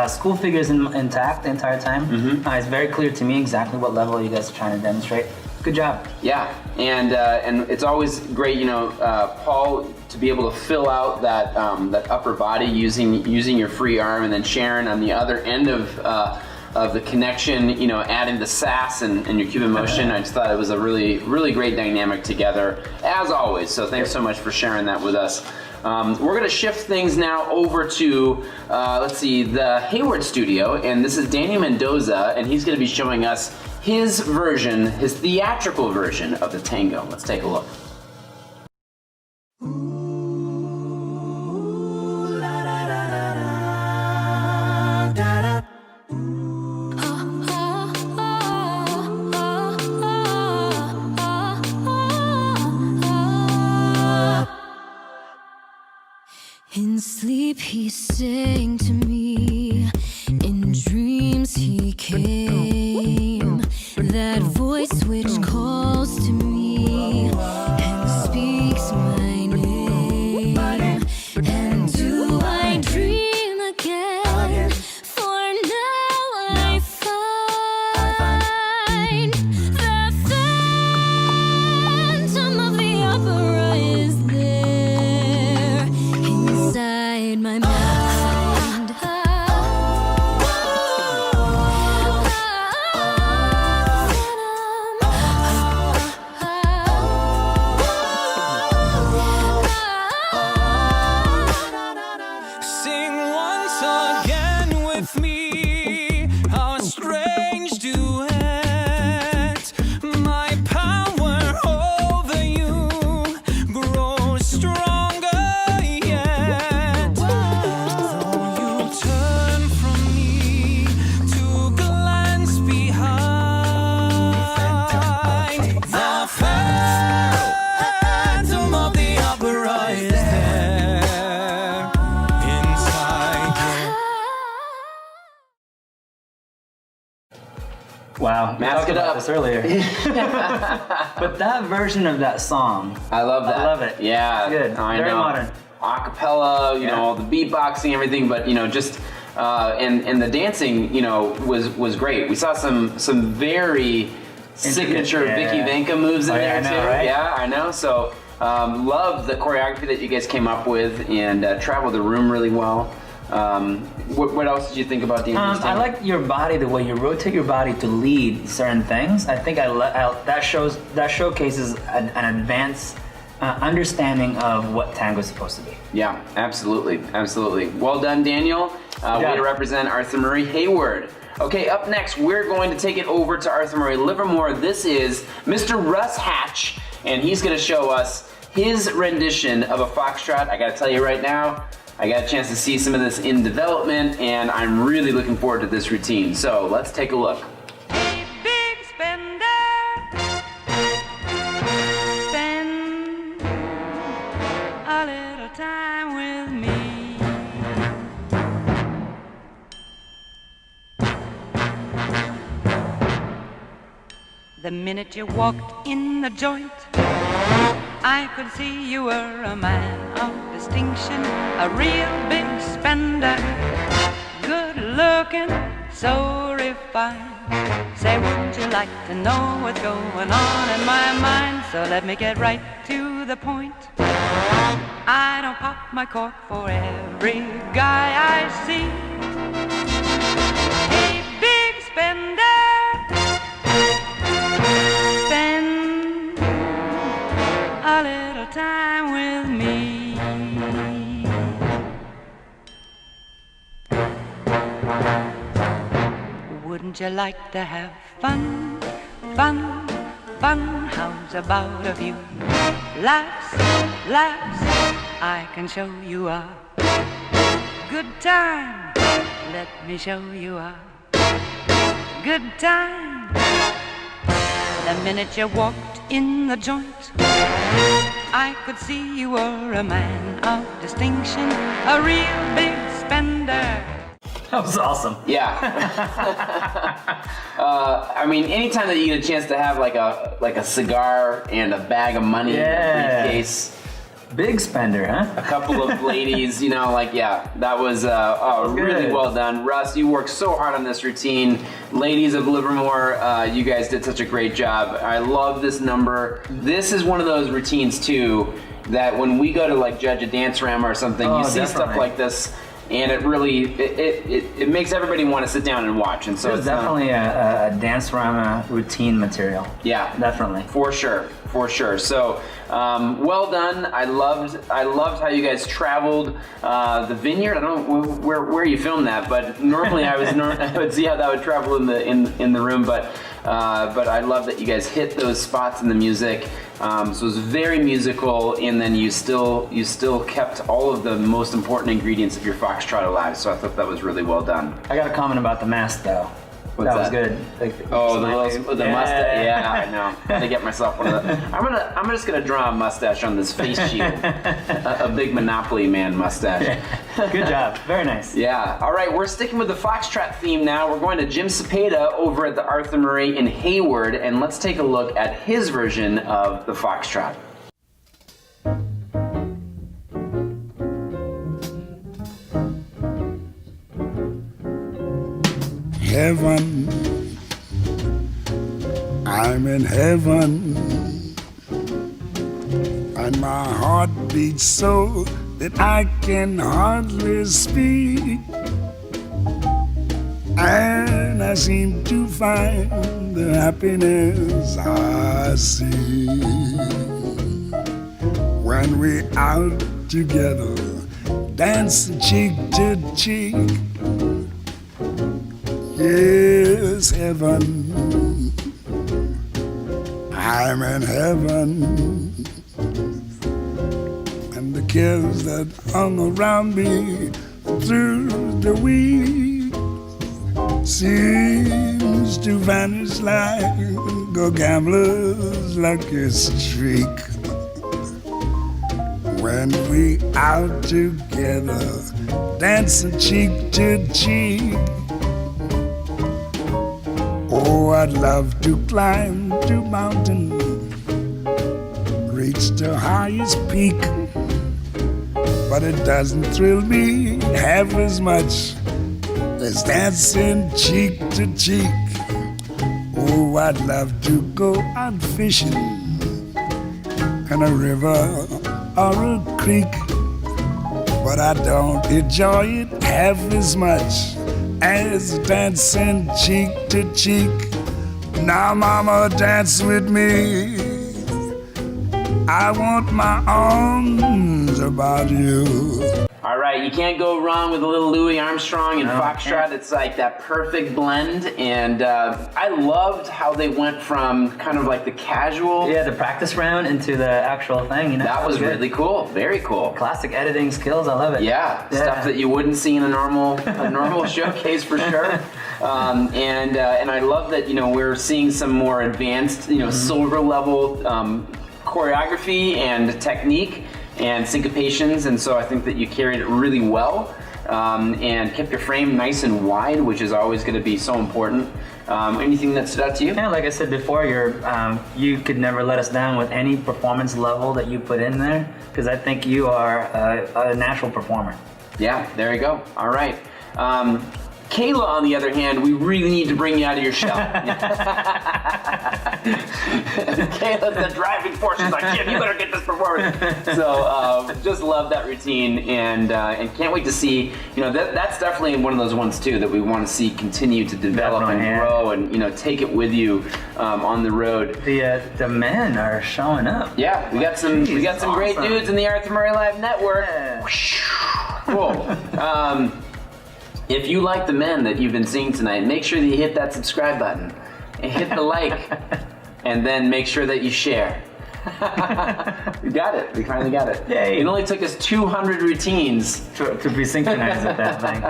school figures intact the entire time. It's very clear to me exactly what level you guys are trying to demonstrate. Good job. Yeah, and it's always great, Paul, to be able to fill out that upper body using your free arm, and then Sharon on the other end of the connection, adding the sass and your Cuban motion. I just thought it was a really, really great dynamic together, as always. So thanks so much for sharing that with us. We're going to shift things now over to, the Hayward studio, and this is Daniel Mendoza, and he's going to be showing us his theatrical version of the tango. Let's take a look. In sleep he sang to me, in dreams he came, that voice which calls to me and speaks my name. And do I dream again? For now I find the phantom of the opera is there inside my mind. Sing once again with me, our strange duet. My power over you grows stronger yet. Though you turn from me to glance behind, the phantom of the opera is there inside you. Wow, we Mask talked it about up. this earlier. But that version of that song, I love that. I love it. Yeah, It's good. I Very know. modern. Acapella, all the beatboxing, everything, but just and the dancing, was great. We saw some very signature yeah. Vicky Vanka moves in Oh, there yeah, I know, too. right? Yeah, I know. So love the choreography that you guys came up with, and traveled the room really well. What else did you think about the I like your body, the way you rotate your body to lead certain things. I think that showcases an advanced understanding of what tango is supposed to be. Yeah, absolutely. Well done, Daniel. Way to represent Arthur Murray Hayward. Okay, up next, we're going to take it over to Arthur Murray Livermore. This is Mr. Russ Hatch, and he's going to show us his rendition of a foxtrot. I got to tell you right now, I got a chance to see some of this in development, and I'm really looking forward to this routine. So let's take a look. Big spender, spend a little time with me. The minute you walked in the joint, I could see you were a man of distinction, a real big spender, good looking, so refined. Say, would you like to know what's going on in my mind? So let me get right to the point. I don't pop my cork for every guy I see. Hey, big spender, spend a little time with me. Wouldn't you like to have fun, fun, fun? How's about a few laughs, laughs? I can show you a good time. Let me show you a good time. The minute you walked in the joint, I could see you were a man of distinction, a real big spender. That was awesome. Yeah. I mean, anytime that you get a chance to have like a cigar and a bag of money in a briefcase. Big spender, huh? A couple of ladies, you know, like, yeah, that was really good. well done. Russ, you worked so hard on this routine. Ladies of Livermore, you guys did such a great job. I love this number. This is one of those routines, too, that when we go to, like, judge a dance ram or something, you see stuff like this, and it really, it makes everybody want to sit down and watch. And so it's definitely a dance rama routine material. Yeah. Definitely. For sure. So, well done. I loved how you guys traveled the vineyard. I don't know where you filmed that, but normally I would see how that would travel in the room. But I love that you guys hit those spots in the music. So it was very musical, and then you still kept all of the most important ingredients of your foxtrot alive. So I thought that was really well done. I got a comment about the mask though. What's that was that? good. Like, The mustache. Yeah, I know. Gotta get myself one of those. I'm just gonna draw a mustache on this face shield. a big Monopoly man mustache. Good job. Very nice. Yeah. All right, we're sticking with the foxtrot theme now. We're going to Jim Cepeda over at the Arthur Murray in Hayward, and let's take a look at his version of the foxtrot. Heaven, I'm in heaven, and my heart beats so that I can hardly speak, and I seem to find the happiness I see when we're out together, dancing cheek to cheek. Yes, heaven, I'm in heaven, and the cares that hung around me through the week seems to vanish like a gambler's lucky streak. When we out together, dancing cheek to cheek. Oh, I'd love to climb to mountain, reach the highest peak, but it doesn't thrill me half as much as dancing cheek to cheek. Oh, I'd love to go out fishing in a river or a creek, but I don't enjoy it half as much as dancing cheek to cheek. Now, mama, dance with me. I want my arms about you. All right, you can't go wrong with a little Louis Armstrong and foxtrot. It's like that perfect blend, and I loved how they went from kind of like the casual, the practice round into the actual thing. You know, that was really cool. Very cool. Classic editing skills. I love it. Yeah, stuff that you wouldn't see in a normal showcase for sure. And I love that we're seeing some more advanced silver level choreography and technique and syncopations, and so I think that you carried it really well and kept your frame nice and wide, which is always going to be so important. Anything that stood out to you? Yeah, like I said before, you could never let us down with any performance level that you put in there, because I think you are a natural performer. Yeah, there you go. All right. Kayla, on the other hand, we really need to bring you out of your shell. Kayla's the driving force. She's like, Jim, you better get this performance. So just love that routine, and can't wait to see. That's definitely one of those ones too that we want to see continue to develop and grow, and take it with you on the road. The men are showing up. Yeah, we got some great dudes in the Arthur Murray Live Network. Cool. If you like the men that you've been seeing tonight, make sure that you hit that subscribe button and hit the like, and then make sure that you share. We got it. We finally got it. Yay. It only took us 200 routines to be synchronized with that thing.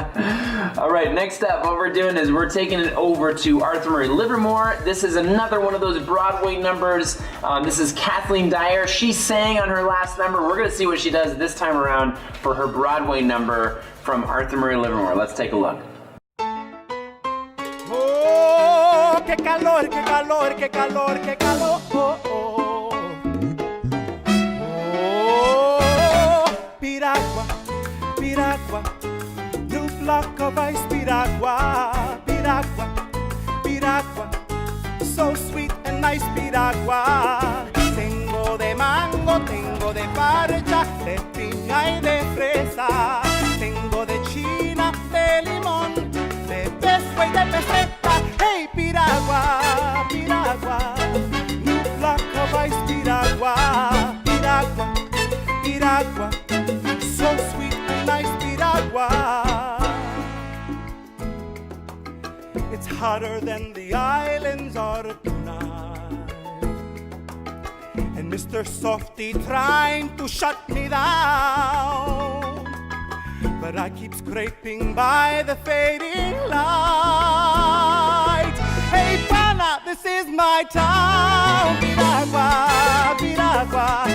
All right, next up, what we're doing is we're taking it over to Arthur Murray Livermore. This is another one of those Broadway numbers. This is Kathleen Dyer. She sang on her last number. We're going to see what she does this time around for her Broadway number from Arthur Murray Livermore. Let's take a look. Oh, qué calor, qué calor, qué calor, qué calor. Oh, oh. Oh, piragua, piragua, new block of ice, piragua, piragua, piragua, so sweet and nice, piragua. Tengo de mango, tengo de parcha, de piña y de fresa. Tengo de china, de limón, de pesco y de peseta. Hey, piragua, piragua, new block of ice, piragua, piragua, piragua, so sweet and nice, piragua. It's hotter than the islands are tonight, and Mr. Softy trying to shut me down, but I keep scraping by the fading light. Hey, pana, this is my town, Piragua, Piragua.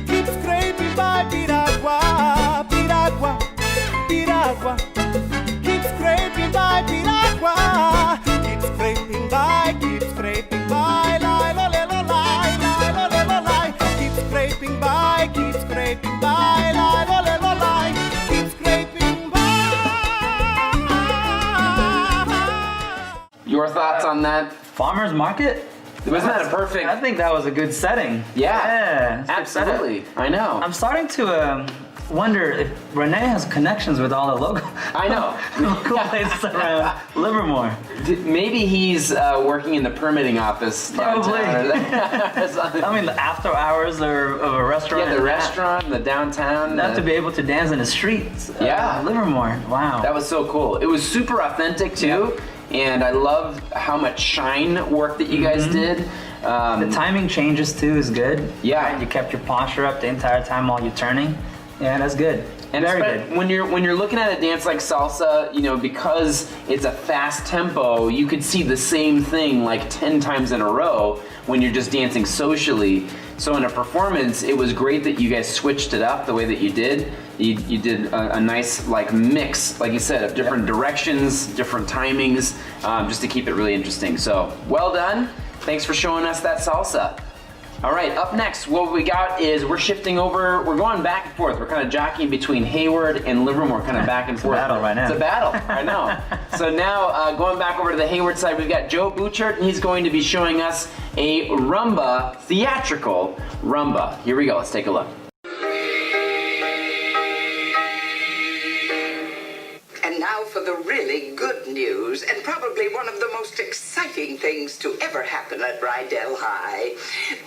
Keep scraping by Piragua, Piragua, Piragua. Keep scraping by Piragua. Keep scraping by, keep scraping by, lie, la, la, la, lie, lie, la, la, la, lie. Keep scraping by, keep scraping by, lie, la, la, la, lie. Keep scraping by. Your thoughts on that? Farmer's Market? Wasn't that a perfect? I think that was a good setting. Yeah, absolutely. I know. I'm starting to wonder if Renee has connections with all the local, I know. local places around Livermore. Maybe he's working in the permitting office. Probably. Downtown. I mean, the after hours of a restaurant. Yeah, the restaurant, the downtown. Not to be able to dance in the streets. Yeah. Livermore. Wow. That was so cool. It was super authentic too. And I love how much shine work that you guys did. The timing changes too is good. Yeah. Right? You kept your posture up the entire time while you're turning. Yeah, that's good. And very good. when you're looking at a dance like salsa, you know, because it's a fast tempo, you could see the same thing like 10 times in a row when you're just dancing socially. So in a performance, it was great that you guys switched it up the way that you did. You did a nice like mix, like you said, of different directions, different timings, just to keep it really interesting. So well done. Thanks for showing us that salsa. All right, up next, what we got is we're shifting over, we're going back and forth. We're kind of jockeying between Hayward and Livermore, kind of back and forth. It's a battle right now. It's a battle, I know. So now, going back over to the Hayward side, we've got Joe Bouchard, and he's going to be showing us a rumba, theatrical rumba. Here we go, let's take a look. And now for the really good news, and probably one of the most exciting things to ever happen at Rydell High.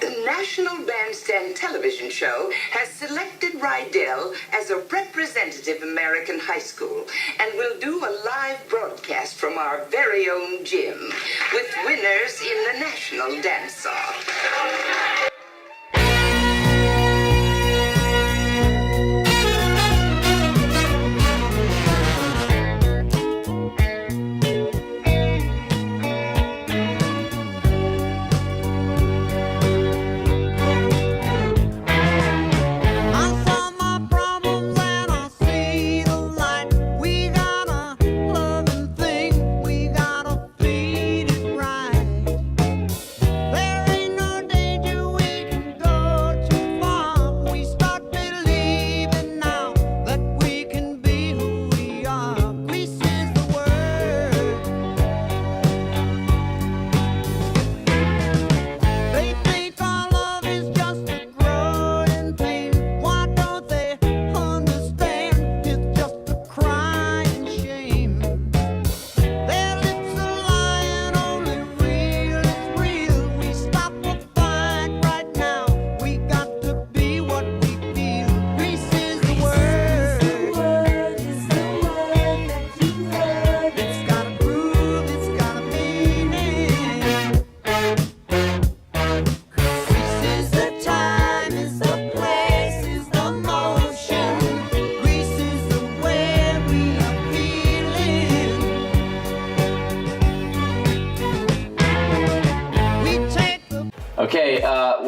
The National Bandstand television show has selected Rydell as a representative American high school, and will do a live broadcast from our very own gym, with winners in the National Dance-Off. There ain't no danger when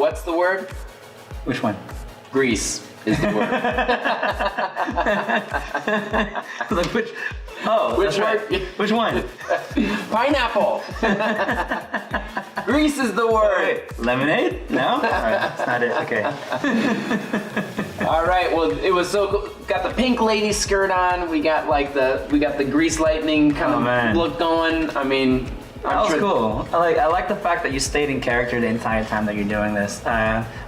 what's the word? Which one? Grease is the word. Like which? Oh, Which that's word? right. Which one? Pineapple. Grease is the word. Lemonade? No? All right, that's not it. Okay. All right. Well, it was so cool. Got the pink lady skirt on. We got the grease lightning kind of look going. I mean, that was cool. I like the fact that you stayed in character the entire time that you're doing this.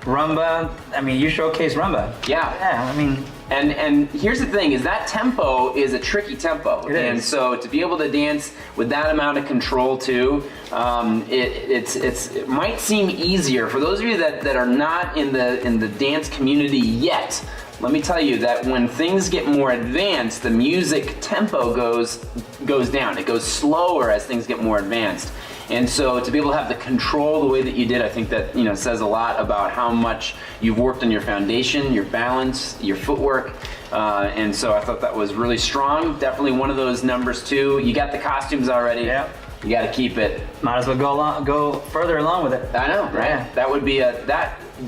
Rumba. I mean, you showcase rumba. Yeah. Yeah. I mean. And here's the thing: is that tempo is a tricky tempo, and is. so to be able to dance with that amount of control too, it might seem easier for those of you that are not in the dance community yet. Let me tell you that when things get more advanced, the music tempo goes down. It goes slower as things get more advanced. And so to be able to have the control the way that you did, I think that says a lot about how much you've worked on your foundation, your balance, your footwork. And so I thought that was really strong. Definitely one of those numbers too. You got the costumes already. Yeah. You got to keep it. Might as well go further along with it. I know, right? Yeah. That would be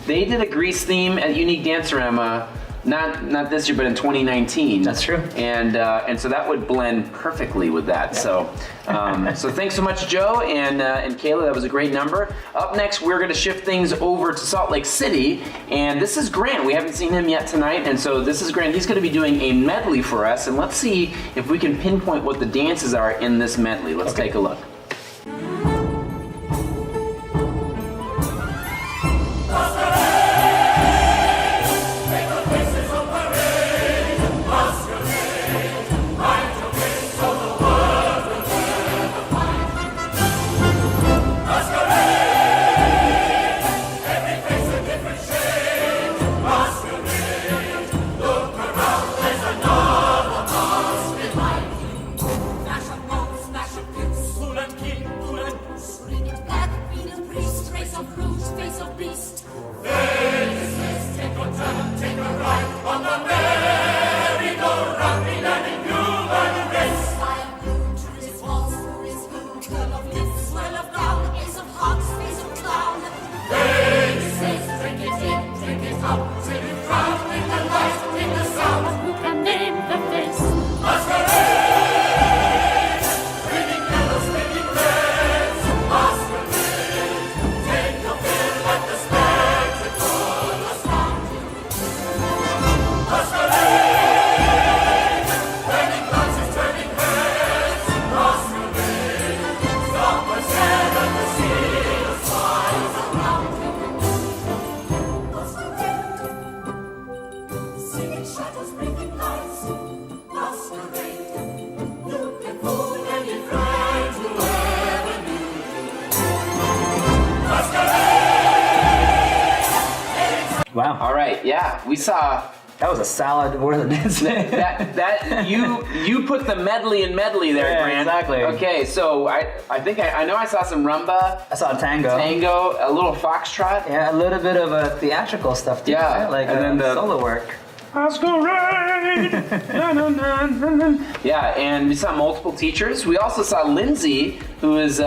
they did a Grease theme at Unique Dancerama. Not this year, but in 2019. That's true. And so that would blend perfectly with that. Yep. So thanks so much, Joe and Kayla. That was a great number. Up next, we're going to shift things over to Salt Lake City, and this is Grant. We haven't seen him yet tonight, and so this is Grant. He's going to be doing a medley for us, and let's see if we can pinpoint what the dances are in this medley. Let's take a look. Wow. All right. Yeah, we saw. That was a solid worth of dancing. that you put the medley in medley there, yeah, Grant. Exactly. Okay, so I think I know I saw some rumba. I saw tango. Tango, a little foxtrot. Yeah, a little bit of a theatrical stuff too. Yeah, right? Like and then the solo work. Masquerade. Yeah, and we saw multiple teachers. We also saw Lindsay, who is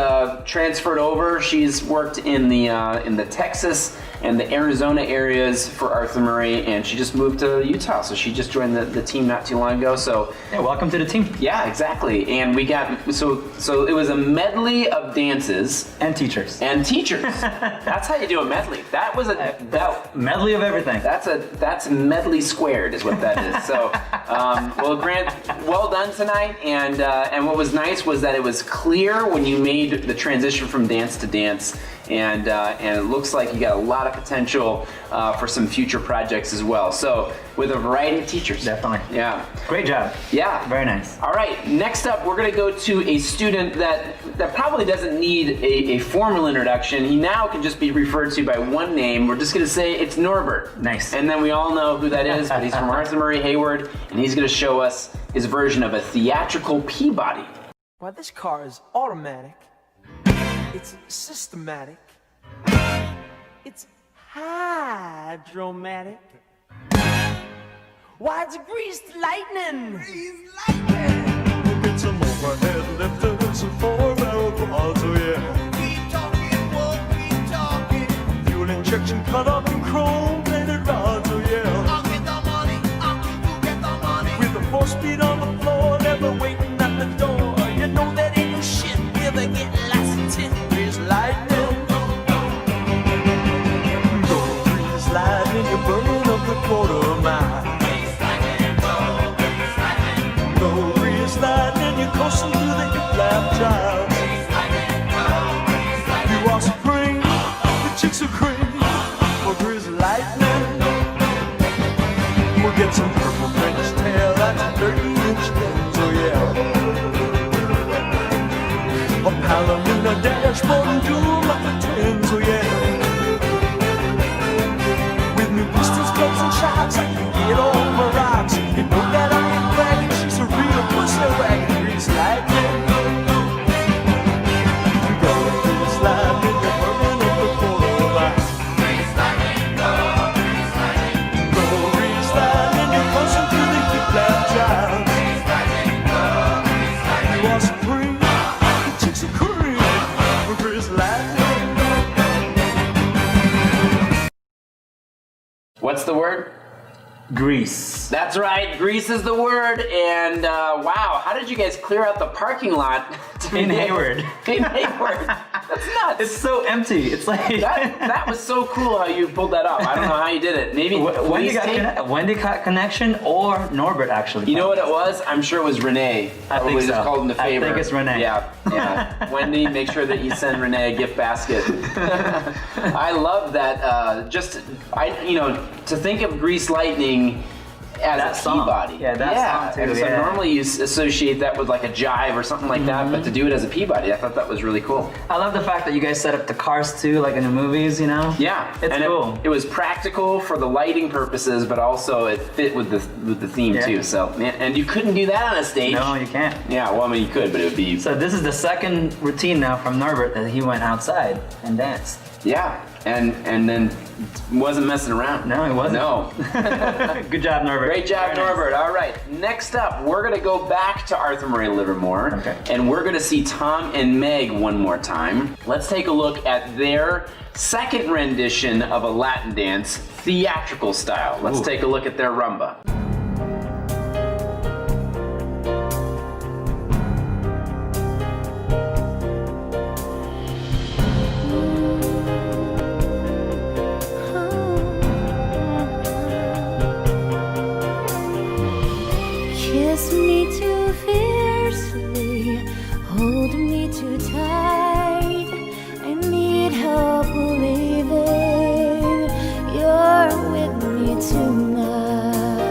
transferred over. She's worked in the Texas and the Arizona areas for Arthur Murray, and she just moved to Utah, so she just joined the team not too long ago. So yeah, welcome to the team. Yeah, exactly. And we got so it was a medley of dances and teachers. That's how you do a medley. That was a medley of everything. That's medley squared is what that is. So well, Grant, well done tonight. And what was nice was that it was clear when you made the transition from dance to dance. And it looks like you got a lot of potential for some future projects as well. So with a variety of teachers. Definitely. Yeah. Great job. Yeah. Very nice. All right. Next up, we're going to go to a student that probably doesn't need a formal introduction. He now can just be referred to by one name. We're just going to say it's Norbert. Nice. And then we all know who that is, but he's from Arthur Murray Hayward, and he's going to show us his version of a theatrical Peabody. Why, this car is automatic. It's systematic. It's hydromatic. Why, it's greased lightning. Get some overhead lifters and 4-barrel quads, oh yeah. Keep talking, won't keep talking. Fuel injection, cut much more than doom I pretend, so yeah. With new pistols, clubs, and shots, I can get over rocks. You know that I ain't bragging, she's a real pussy wagon. Grease lightning. Go, grease lightning, you're burning up the quarter line. Grease lightning, go, grease lightning. Go, grease lightning, you're pushing through the heat like child. Grease lightning, go, grease lightning. You are supreme, the chicks are cream. Grease lightning. What's the word? Grease. That's right, grease is the word. And wow, how did you guys clear out the parking lot In Hayward. In Hayward. That's nuts. It's so empty. It's like that was so cool how you pulled that off. I don't know how you did it. Maybe Wendy got connection or Norbert actually. You know what it was? I'm sure it was Renee. I think so. Just called him the favor. I think it's Renee. Yeah. Wendy, make sure that you send Renee a gift basket. I love that. To think of Grease Lightning as That a song. Peabody. Yeah, that song too, And so yeah. normally you associate that with like a jive or something like that, but to do it as a Peabody, I thought that was really cool. I love the fact that you guys set up the cars too, like in the movies, you know? Yeah, It's and cool. It was practical for the lighting purposes, but also it fit with the theme Yeah. too. So, and you couldn't do that on a stage. No, you can't. Yeah, well, I mean, you could, but it would be. So this is the second routine now from Norbert that he went outside and danced. Yeah, and then wasn't messing around. No, he wasn't. No. Good job, Norbert. Great job, Very nice. Norbert. All right, next up, we're gonna go back to Arthur Murray Livermore, and we're gonna see Tom and Meg one more time. Let's take a look at their second rendition of a Latin dance, theatrical style. Let's take a look at their rumba. Kiss me too fiercely, hold me too tight. I need help believing you're with me tonight.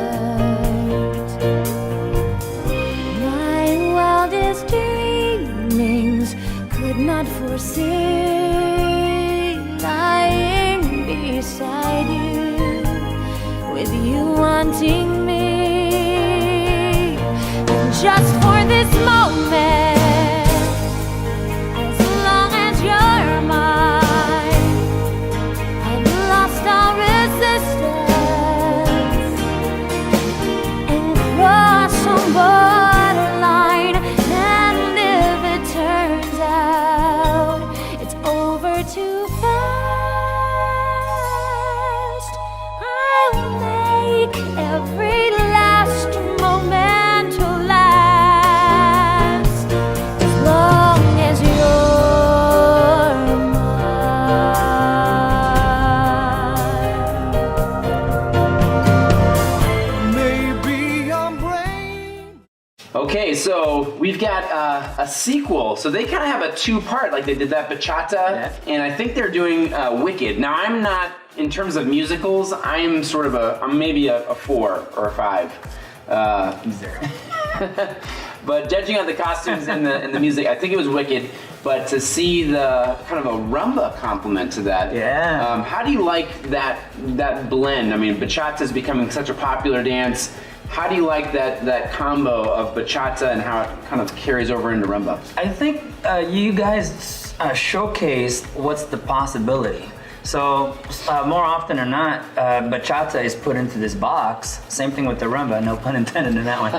My wildest dreamings could not foresee lying beside you, with you wanting me. Just for this moment, as long as you're mine, I've lost all resistance and crossed some borderline. And if it turns out it's over too fast, I'll make every last moment Okay, so we've got a sequel. So they kind of have a two-part, like they did that Bachata, and I think they're doing Wicked. Now I'm not, in terms of musicals, I'm sort of I'm maybe a 4 or a 5. But judging on the costumes and the music, I think it was Wicked. But to see the kind of a rumba complement to that, how do you like that blend? I mean, bachata is becoming such a popular dance. How do you like that combo of bachata and how it kind of carries over into rumba? I think you guys showcased what's the possibility. So more often or not, bachata is put into this box. Same thing with the rumba, no pun intended in that one.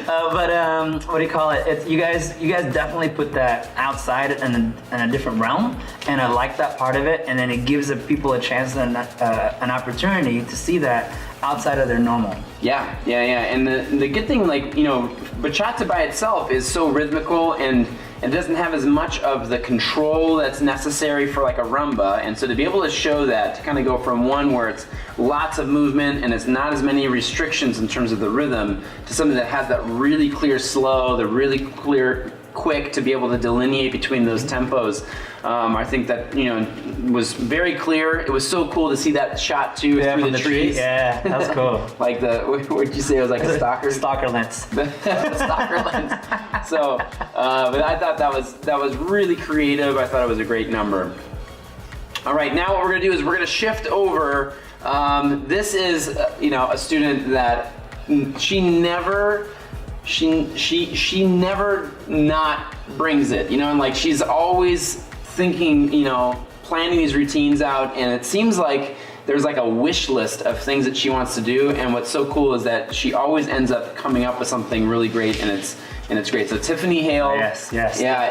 But what do you call it? You guys definitely put that outside in a different realm, and I like that part of it. And then it gives the people a chance and an opportunity to see that outside of their normal. Yeah. And the good thing, like, you know, bachata by itself is so rhythmical and it doesn't have as much of the control that's necessary for like a rumba. And so to be able to show that, to kind of go from one where it's lots of movement and it's not as many restrictions in terms of the rhythm, to something that has that really clear slow, the really clear quick to be able to delineate between those tempos. I think that, you know, was very clear. It was so cool to see that shot too through the trees. Yeah, that was cool. Like what would you say? It was like a stalker? Stalker lens. Stalker lens. So, but I thought that was really creative. I thought it was a great number. All right, now what we're gonna do is we're gonna shift over. This is, you know, a student that she never not brings it, you know, and like she's always thinking, you know, planning these routines out, and it seems like there's like a wish list of things that she wants to do, and what's so cool is that she always ends up coming up with something really great, and it's great. So Tiffany Hale. Yes. Yeah,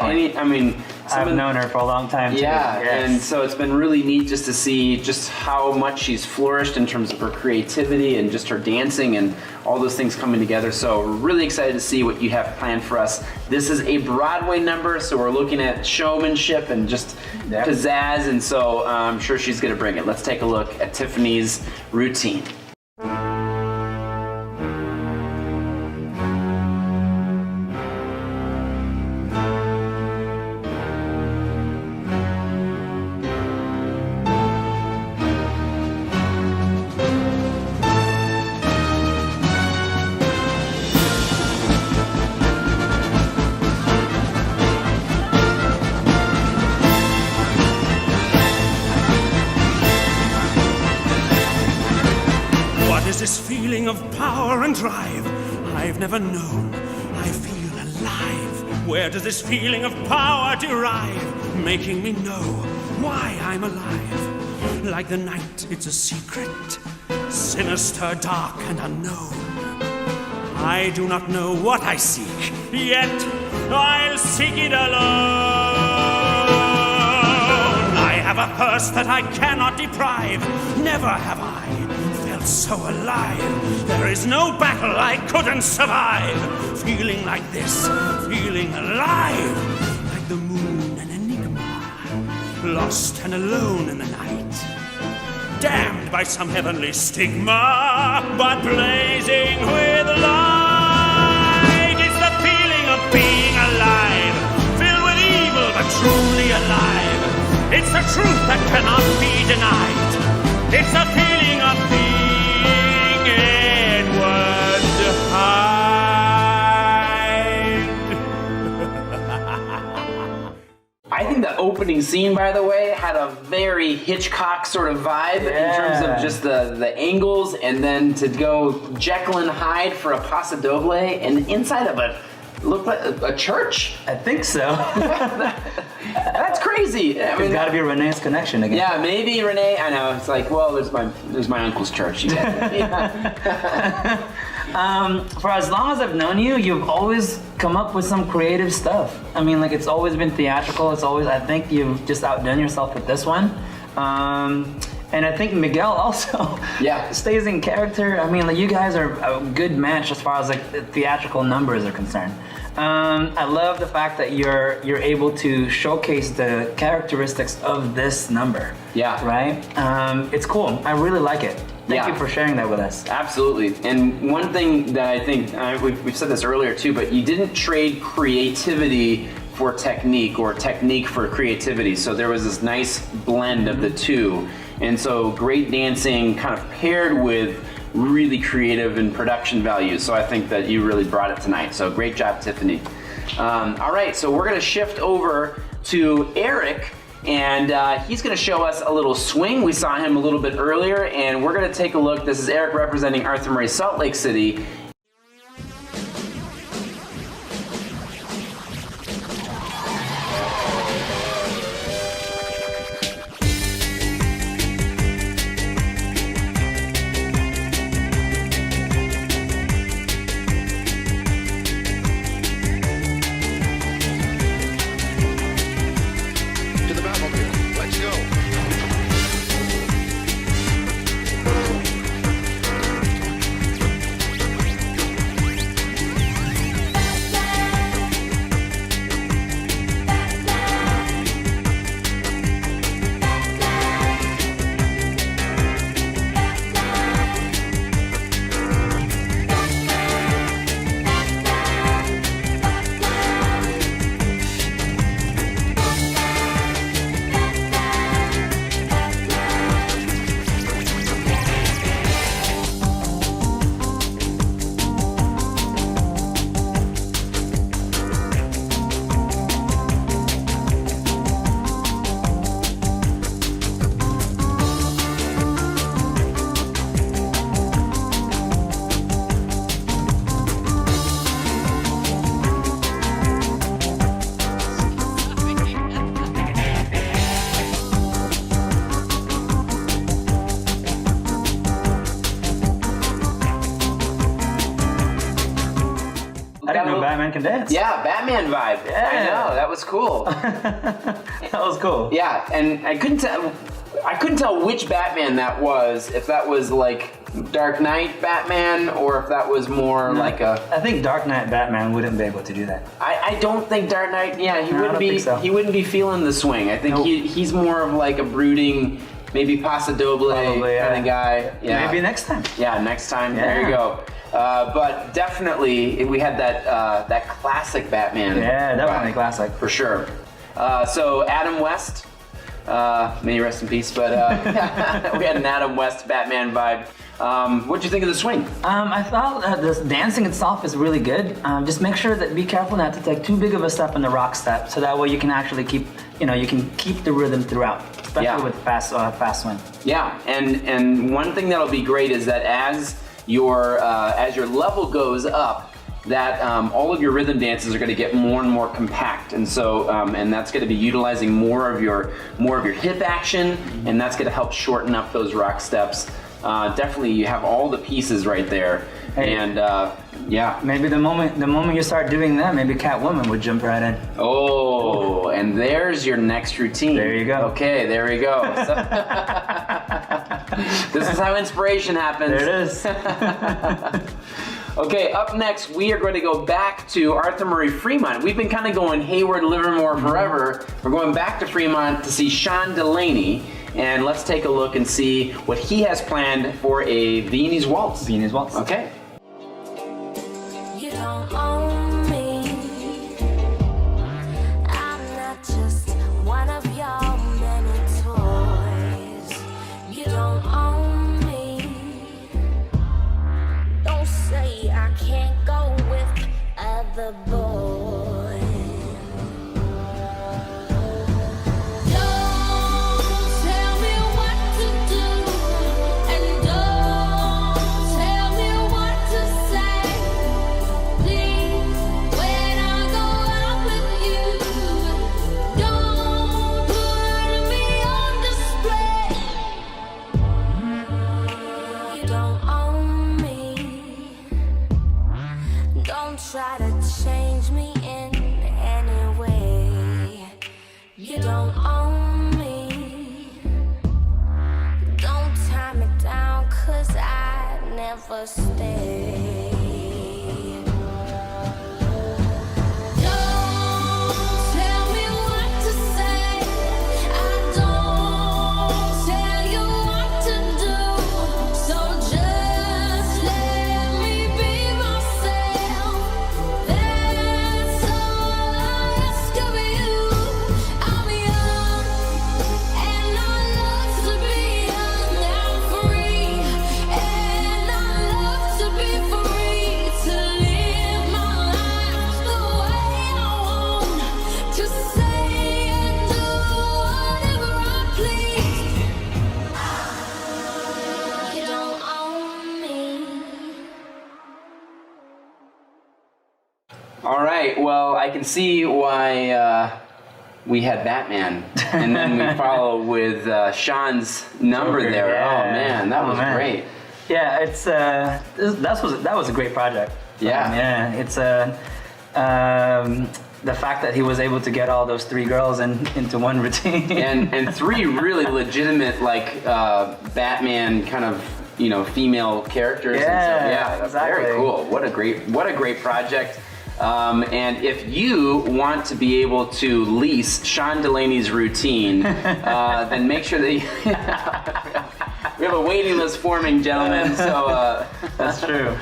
I've known her for a long time too. Yeah, yes. And so it's been really neat just to see just how much she's flourished in terms of her creativity and just her dancing and all those things coming together. So we're really excited to see what you have planned for us. This is a Broadway number, so we're looking at showmanship and just pizzazz, and so I'm sure she's gonna bring it. Let's take a look at Tiffany's routine. This feeling of power and drive I've never known. I feel alive. Where does this feeling of power derive? Making me know why I'm alive. Like the night, it's a secret, sinister, dark, and unknown. I do not know what I seek, yet I'll seek it alone. I have a thirst that I cannot deprive. Never have I felt so alive. There is no battle I couldn't survive. Feeling like this, feeling alive. Like the moon, an enigma, lost and alone in the night. Damned by some heavenly stigma, but blazing with light. It's the feeling of being alive, filled with evil but truly alive. It's the truth that cannot be denied. It's the feeling of being Edward Hyde. I think the opening scene, by the way, had a very Hitchcock sort of vibe in terms of just the angles, and then to go Jekyll and Hyde for a Paso Doble and inside of it looked like a church. I think so. That's crazy. I mean, it's got to be Renee's connection again. Yeah, maybe Renee. I know. It's like, well, there's my uncle's church. For as long as I've known you, you've always come up with some creative stuff. I mean, like, it's always been theatrical. It's always, I think you've just outdone yourself with this one. And I think Miguel also stays in character. I mean, like, you guys are a good match as far as like the theatrical numbers are concerned. I love the fact that you're able to showcase the characteristics of this number. Yeah. Right? It's cool. I really like it. Thank you for sharing that with us. Absolutely. And one thing that I think, we've said this earlier too, but you didn't trade creativity for technique or technique for creativity. So there was this nice blend of the two. And so great dancing kind of paired with really creative and production value. So I think that you really brought it tonight. So great job, Tiffany. All right, so we're gonna shift over to Eric, and he's gonna show us a little swing. We saw him a little bit earlier, and we're gonna take a look. This is Eric representing Arthur Murray Salt Lake City. got a little Batman can dance. Yeah, Batman vibe. Yeah. I know, that was cool. That was cool. Yeah, and I couldn't tell which Batman that was, if that was like Dark Knight Batman or if that was more like a... I think Dark Knight Batman wouldn't be able to do that. I don't think Dark Knight, he wouldn't be think so. he wouldn't be feeling the swing. I think he's more of like a brooding, maybe Paso Doble kind of guy. Yeah. Maybe next time. Yeah, next time. There you go. But definitely, we had that classic Batman. Yeah, definitely classic. For sure. So Adam West, may he rest in peace, but we had an Adam West Batman vibe. What'd you think of the swing? I thought the dancing itself is really good. Just make sure that be careful not to take too big of a step in the rock step, so that way you can actually keep the rhythm throughout, especially with fast swing. Yeah, and one thing that'll be great is that as your level goes up, that all of your rhythm dances are going to get more and more compact, and so and that's going to be utilizing more of your hip action, and that's going to help shorten up those rock steps. Definitely, you have all the pieces right there, and yeah. Maybe the moment you start doing that, maybe Catwoman would jump right in. Oh, and there's your next routine. There you go. Okay, there we go. So, this is how inspiration happens. There it is. Okay, up next, we are going to go back to Arthur Murray Fremont. We've been kind of going Hayward, Livermore forever. We're going back to Fremont to see Sean Delaney, and let's take a look and see what he has planned for a Viennese waltz. Viennese waltz. Okay. You don't own me. I'm not just one of your many toys. You don't own me. Don't say I can't go with other boys. Don't tell me what to do, and don't tell me what to say. Please, when I go out with you, don't put me on display. You don't own me. Don't try to change me in any way. You don't own me. Don't tie me down, 'cause I never stay. Don't tell me what to say. I don't tell you what to do. So just let me be myself. That's all I ask of you. I'm young and I love to be young. I'm free and I love to be free. To live my life the way I want. To say and do whatever I please. You don't own me. All right, well, I can see why we had Batman, and then we follow with Sean's number Joker, there. yeah. Oh man, that was great. Yeah, it's that was a great project. Yeah. Yeah, it's the fact that he was able to get all those three girls into one routine. and three really legitimate Batman kind of female characters. Yeah, and so, yeah, exactly. Very cool. What a great project. And if you want to be able to lease Sean Delaney's routine, then make sure that we have a waiting list forming, gentlemen. So that's true.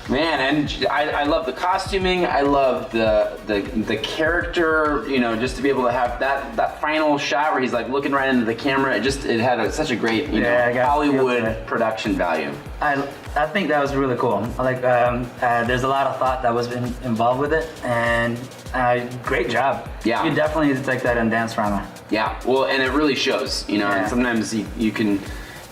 Man, and I love the costuming. I love the character. Just to be able to have that final shot where he's like looking right into the camera. It had such a great Hollywood production value. I think that was really cool. There's a lot of thought that was involved with it, and great job. Yeah, you definitely need to take that in dance drama. Yeah, well, and it really shows. And sometimes you can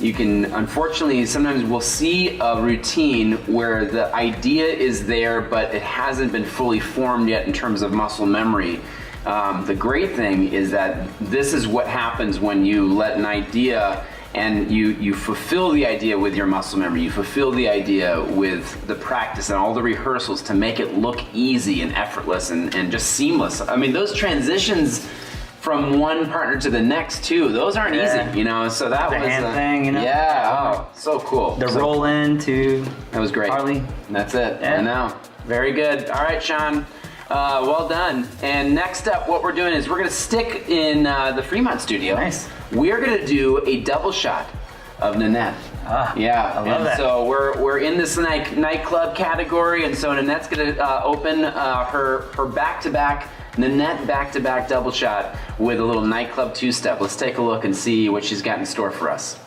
unfortunately, sometimes we'll see a routine where the idea is there, but it hasn't been fully formed yet in terms of muscle memory. The great thing is that this is what happens when you let an idea and you fulfill the idea with your muscle memory. You fulfill the idea with the practice and all the rehearsals to make it look easy and effortless and just seamless. I mean, those transitions from one partner to the next too, those aren't easy, you know, so that the was hand thing, you know. Yeah, oh, so cool. The roll in to that was great. Harley. That's it. I know. Very good. All right, Sean. Well done. And next up, what we're doing is we're going to stick in the Fremont studio. Nice. We're going to do a double shot of Nanette. Yeah, I love that. So we're in this nightclub category, and so Nanette's going to open her back-to-back Nanette back-to-back double shot with a little nightclub two-step. Let's take a look and see what she's got in store for us.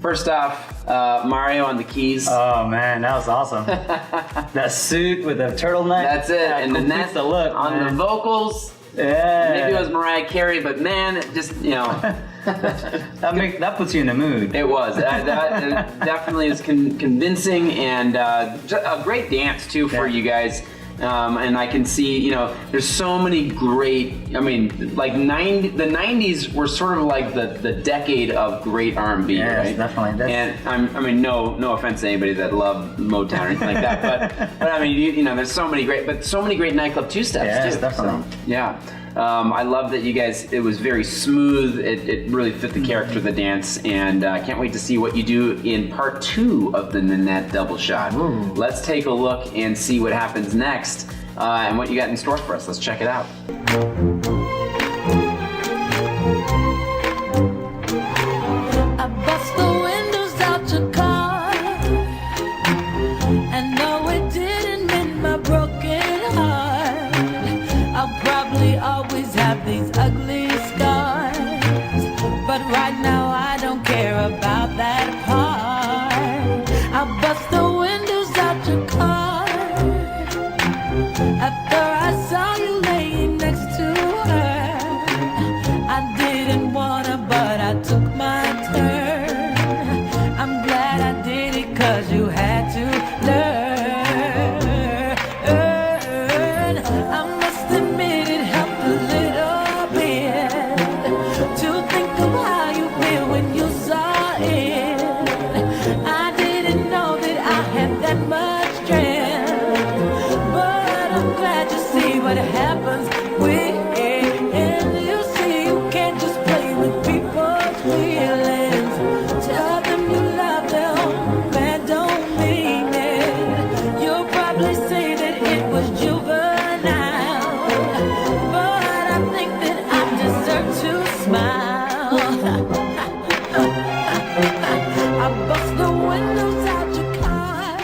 First off, Mario on the keys. Oh man, that was awesome. That suit with the turtleneck. That's it. And Nanette the look on the vocals. Yeah. Maybe it was Mariah Carey, but man, it just, you know. that puts you in the mood. It was. That definitely is convincing, and a great dance too for you guys. And I can see, you know, there's so many great, I mean, like the 90s were sort of like the decade of great R&B, yes, right? Definitely. And I mean, no offense to anybody that loved Motown or anything like that, but I mean, you know, there's so many great nightclub two-steps yes, too. Definitely. So, yeah. I love that you guys, it was very smooth, it really fit the character of the dance, and I can't wait to see what you do in part 2 of the Nanette double shot. Ooh. Let's take a look and see what happens next, and what you got in store for us. Let's check it out. I bust the windows out your car, and no, it didn't mend my broken heart. I'll probably always have these ugly scars, but right now I don't care about that part. I bust the windows out your car after I saw you laying next to her. I didn't wanna, but I took my turn. I'm glad I did it, 'cause you had to learn. I must admit it helped a little bit to think of how you feel when you saw it. I didn't know that I had that much strength, but I'm glad you see what happens when you see you can't just play with people's feelings. Tell them you love them, man, don't mean it. You'll probably say that it was juvenile, but I think that I deserve to smile. I bust the windows out your car.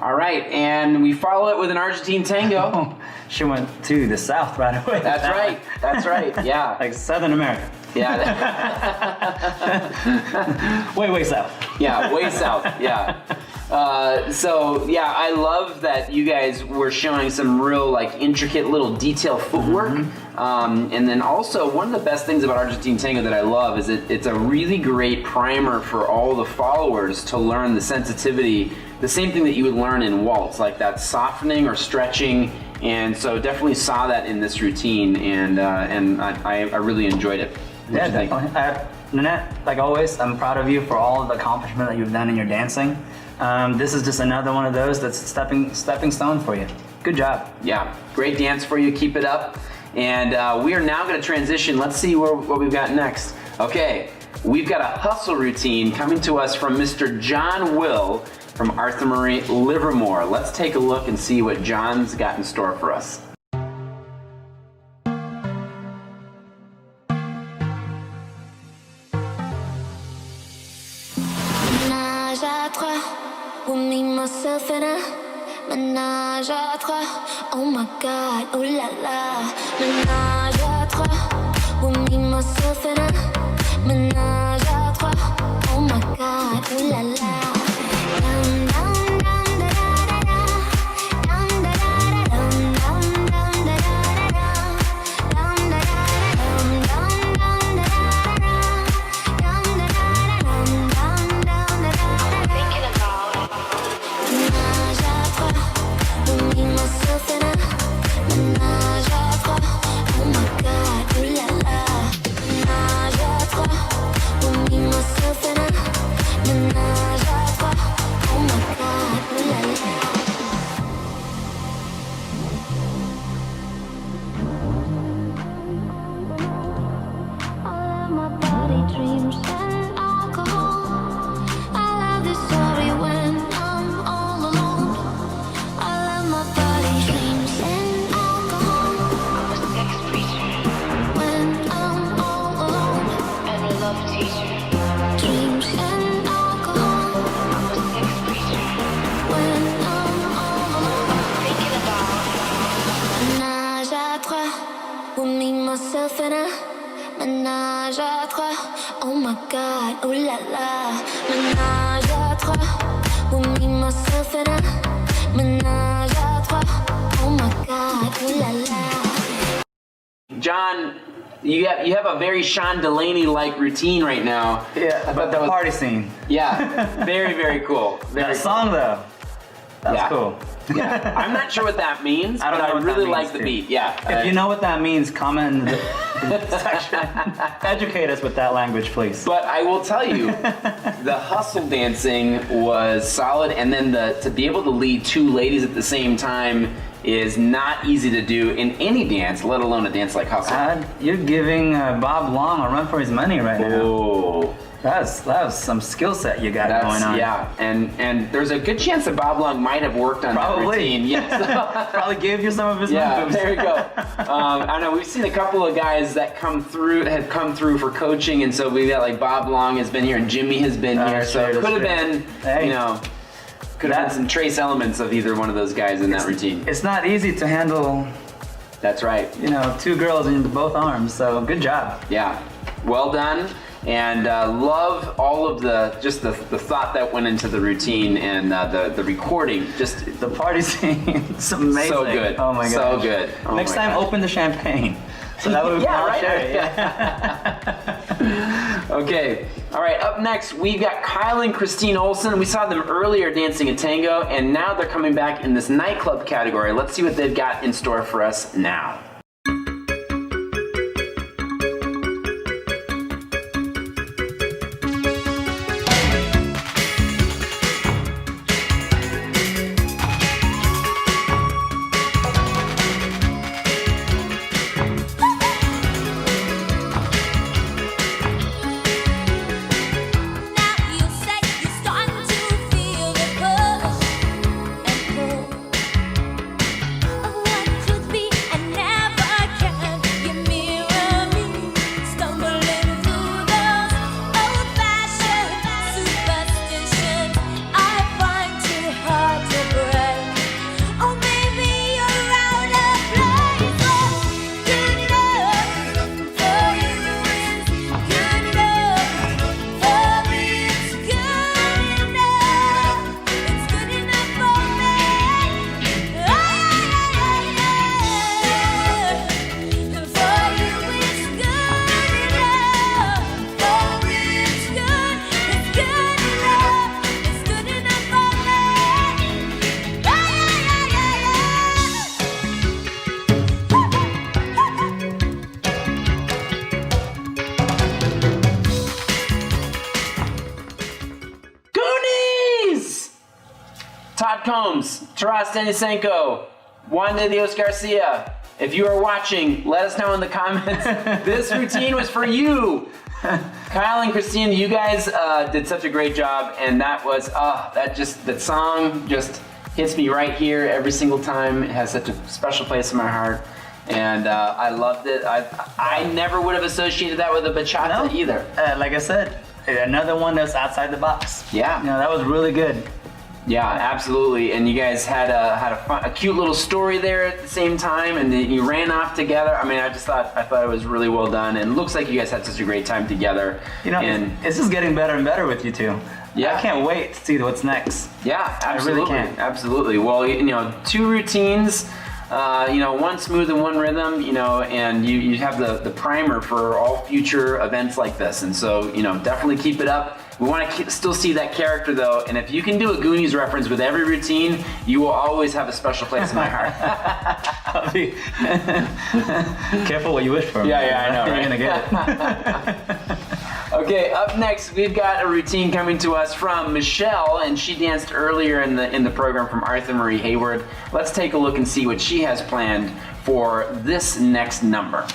All right, and we follow it with an Argentine tango. She went to the south right away. That's right, yeah. Like Southern America. Yeah. way south. Yeah, way south, yeah. So yeah, I love that you guys were showing some real like intricate little detail footwork. And then also one of the best things about Argentine Tango that I love is it's a really great primer for all the followers to learn the sensitivity, the same thing that you would learn in waltz, like that softening or stretching. And so definitely saw that in this routine, and I really enjoyed it. Yeah, definitely. Nanette, like always, I'm proud of you for all of the accomplishment that you've done in your dancing. This is just another one of those that's stepping stone for you. Good job. Yeah, great dance for you. Keep it up. And we are now going to transition. Let's see what we've got next. Okay, we've got a hustle routine coming to us from Mr. John Will from Arthur Murray, Livermore. Let's take a look and see what John's got in store for us. Ménage à trois, with me, myself and I. Ménage à trois, oh my god, oh la la. Ménage à trois, with me, myself and I. Ménage à trois, oh my god, oh la la. Dum dum dum da da da da, dum da da da dum dum dum da da da da, dum da da dum dum dum da da da, dum da da dum dum dum da da. I'm thinking about ménage à trois, with me, myself and I. Ménage à trois, oh my god, oh la la. Ménage à trois, with me, myself and I. Ménage à trois, oh my god, oh la la. All of my body dreams and alcohol. I love this story when I'm all alone. All of my body dreams and alcohol. I'm a sex preacher when I'm all alone. And a love teacher. Dreams and alcohol. I'm a sex preacher when I'm all alone. I'm thinking about ménage à trois, with me, myself and I. Ménage à trois, oh my god, oh la la. Ménage à trois, with me, myself and I. Ménage à trois, oh my god, oh la la. John, you have a very Sean Delaney-like routine right now. Yeah, about the party scene. Yeah, very, very cool. Very That song though, that's Yeah. cool. Yeah, I'm not sure what that means, I don't but know I what that really means, like the too. beat. Yeah. If you know what that means, comment in the section. Educate us with that language, please. But I will tell you, the hustle dancing was solid, and then to be able to lead two ladies at the same time is not easy to do in any dance, let alone a dance like hustle. You're giving Bob Long a run for his money right now. Oh. That was some skill set you got going on. Yeah, and there's a good chance that Bob Long might have worked on that routine. Yes. Probably gave you some of his Yeah, moves. there you go. I don't know. We've seen a couple of guys that have come through for coaching, and so we've got like Bob Long has been here and Jimmy has been here. So it could have been, could have been some trace elements of either one of those guys in that routine. It's not easy to handle. That's right. Two girls in both arms. So good job. Yeah, well done. And love all of the thought that went into the routine and the recording. Just the party scene. It's amazing. So good. Oh my god. So good. Oh Next time, open the champagne. So that would share it. Yeah. Okay. All right. Up next, we've got Kyle and Christine Olsen. We saw them earlier dancing a tango, and now they're coming back in this nightclub category. Let's see what they've got in store for us now. Never Todd Combs, Taras Denisenko, Juan de Dios Garcia. If you are watching, let us know in the comments. This routine was for you. Kyle and Christine, you guys did such a great job, and that was that song just hits me right here every single time. It has such a special place in my heart, and I loved it. I never would have associated that with a bachata either. Like I said, another one that's outside the box. Yeah, that was really good. Yeah, absolutely. And you guys had a cute little story there at the same time, and then you ran off together. I mean, I thought it was really well done, and it looks like you guys had such a great time together. And it's just getting better and better with you two. Yeah, I can't wait to see what's next. Yeah, absolutely. I really can. Absolutely. Well, 2 routines. One smooth and one rhythm, and you have the primer for all future events like this. And so, definitely keep it up. We want to still see that character though, and if you can do a Goonies reference with every routine, you will always have a special place in my heart. Careful what you wish for. Yeah, I know, right? You're gonna get it. Okay, up next we've got a routine coming to us from Michelle, and she danced earlier in the program from Arthur Marie Hayward. Let's take a look and see what she has planned for this next number.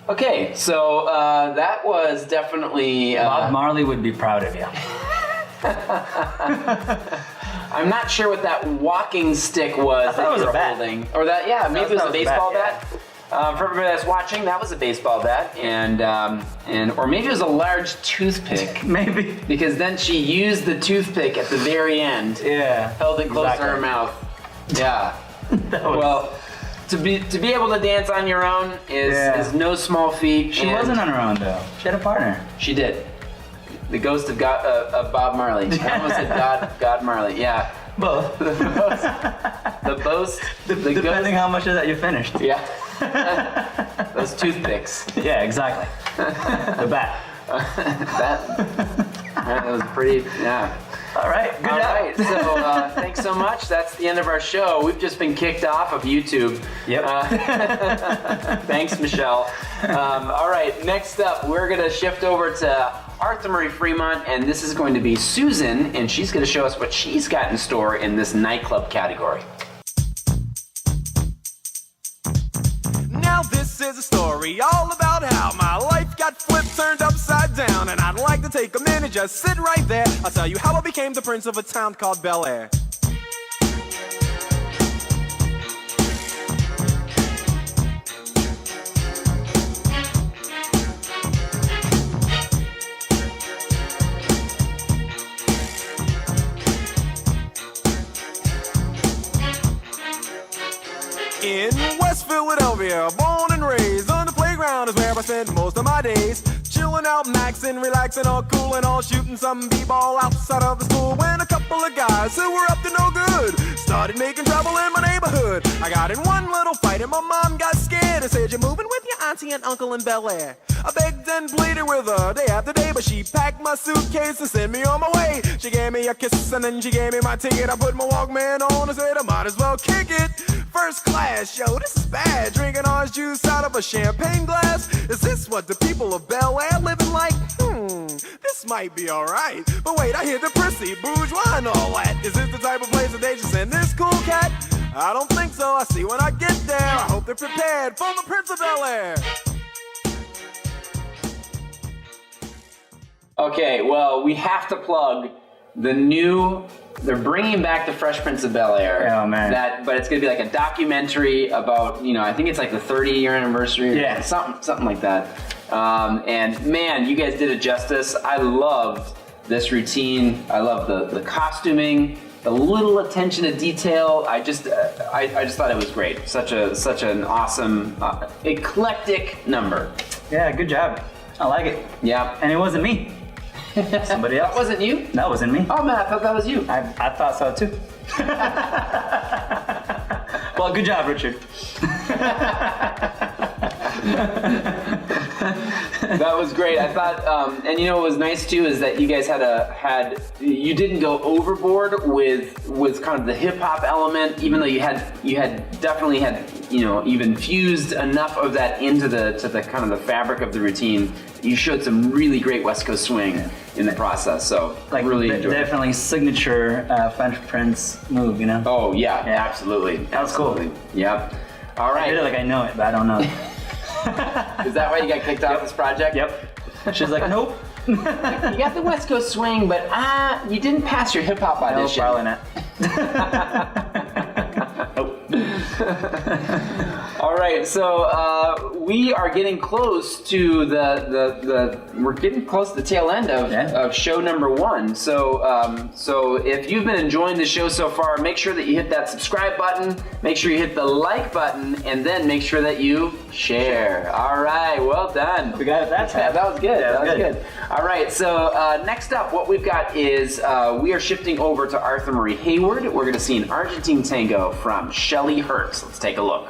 Okay, so that was definitely... Bob Marley would be proud of you. I'm not sure what that walking stick was that you were holding. Or that, yeah, maybe it was a baseball bat. For everybody that's watching, that was a baseball bat, and or maybe it was a large toothpick. Maybe. Because then she used the toothpick at the very end. Yeah. Held it close to her mouth. Yeah. Well, to be able to dance on your own is no small feat. She wasn't on her own though. She had a partner. She did. The ghost of Bob Marley. I almost said God Marley. Yeah. Both. The ghost. Depending how much of that you finished. Yeah. Those toothpicks. Yeah, exactly. The bat. That was pretty. Yeah. All right, good job. All right, so thanks so much. That's the end of our show. We've just been kicked off of YouTube. Yep. Thanks, Michelle. All right, next up, we're going to shift over to Arthur Marie Fremont, and this is going to be Susan, and she's going to show us what she's got in store in this nightclub category. Now this is a story all about how my life got flipped, turned upside down, and I'd like to take a minute, just sit right there. I'll tell you how I became the prince of a town called Bel Air. In West Philadelphia, born and raised, on the playground is where I spent most of my days. Chilling out, maxing, relaxing, all cool and all, shooting some b-ball outside of the school. When a couple of guys who were up to no good started making trouble in my neighborhood. I got in one little fight and my mom got scared and said, "You're moving with your auntie and uncle in Bel Air. I begged and pleaded with her day after day, but she packed my suitcase and sent me on my way. She gave me a kiss and then she gave me my ticket. I put my Walkman on and said I might as well kick it. First class, yo, this is bad. Drinking orange juice out of a champagne glass. Is this what the people of Bel Air living like? This might be alright. But wait, I hear the prissy, bourgeois and all that. Is this the type of place that they should send this cool cat? I don't think so. I see when I get there. I hope they're prepared for the Prince of Bel Air. Okay, well, we have to plug the new. They're bringing back the Fresh Prince of Bel Air. Oh man! But it's gonna be like a documentary about, I think it's like the 30-year anniversary. Yeah, something like that. And man, you guys did it justice. I loved this routine. I love the costuming, the little attention to detail. I just thought it was great. Such an awesome, eclectic number. Yeah, good job. I like it. Yeah, and it wasn't me. Somebody else. That wasn't you? That wasn't me. Oh man, I thought that was you. I thought so too. Well, good job, Richard. That was great. I thought, and what was nice too is that you guys you didn't go overboard with kind of the hip hop element, even though you definitely had you've infused enough of that into the kind of the fabric of the routine. You showed some really great West Coast swing in the process, so really enjoyed it. Definitely signature French Prince move, Oh yeah, absolutely. That was cool. Yep. All right. I did it like I know it, but I don't know it. Is that why you got kicked off this project? Yep. She's like, nope. You got the West Coast swing, but you didn't pass your hip hop audition. No, probably not. All right, so we are getting close to we're getting close to the tail end of show number 1. So if you've been enjoying the show so far, make sure that you hit that subscribe button, make sure you hit the like button, and then make sure that you share. All right, well done. We got it that time. That was good. Yeah, that was good. All right, so next up, what we've got is we are shifting over to Arthur Marie Hayward. We're going to see an Argentine tango from Shelley Hertz. Let's take a look.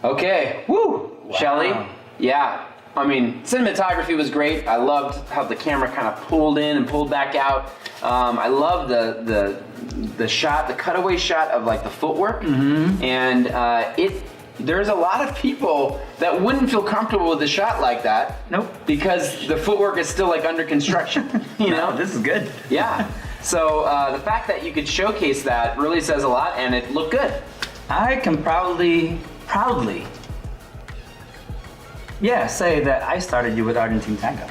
Okay, woo, wow. Shelley. Yeah, I mean, cinematography was great. I loved how the camera kind of pulled in and pulled back out. I love the shot, the cutaway shot of like the footwork, and there's a lot of people that wouldn't feel comfortable with a shot like that. Nope. Because the footwork is still like under construction. You know, this is good. Yeah. So the fact that you could showcase that really says a lot, and it looked good. I can proudly, say that I started you with Argentine tango.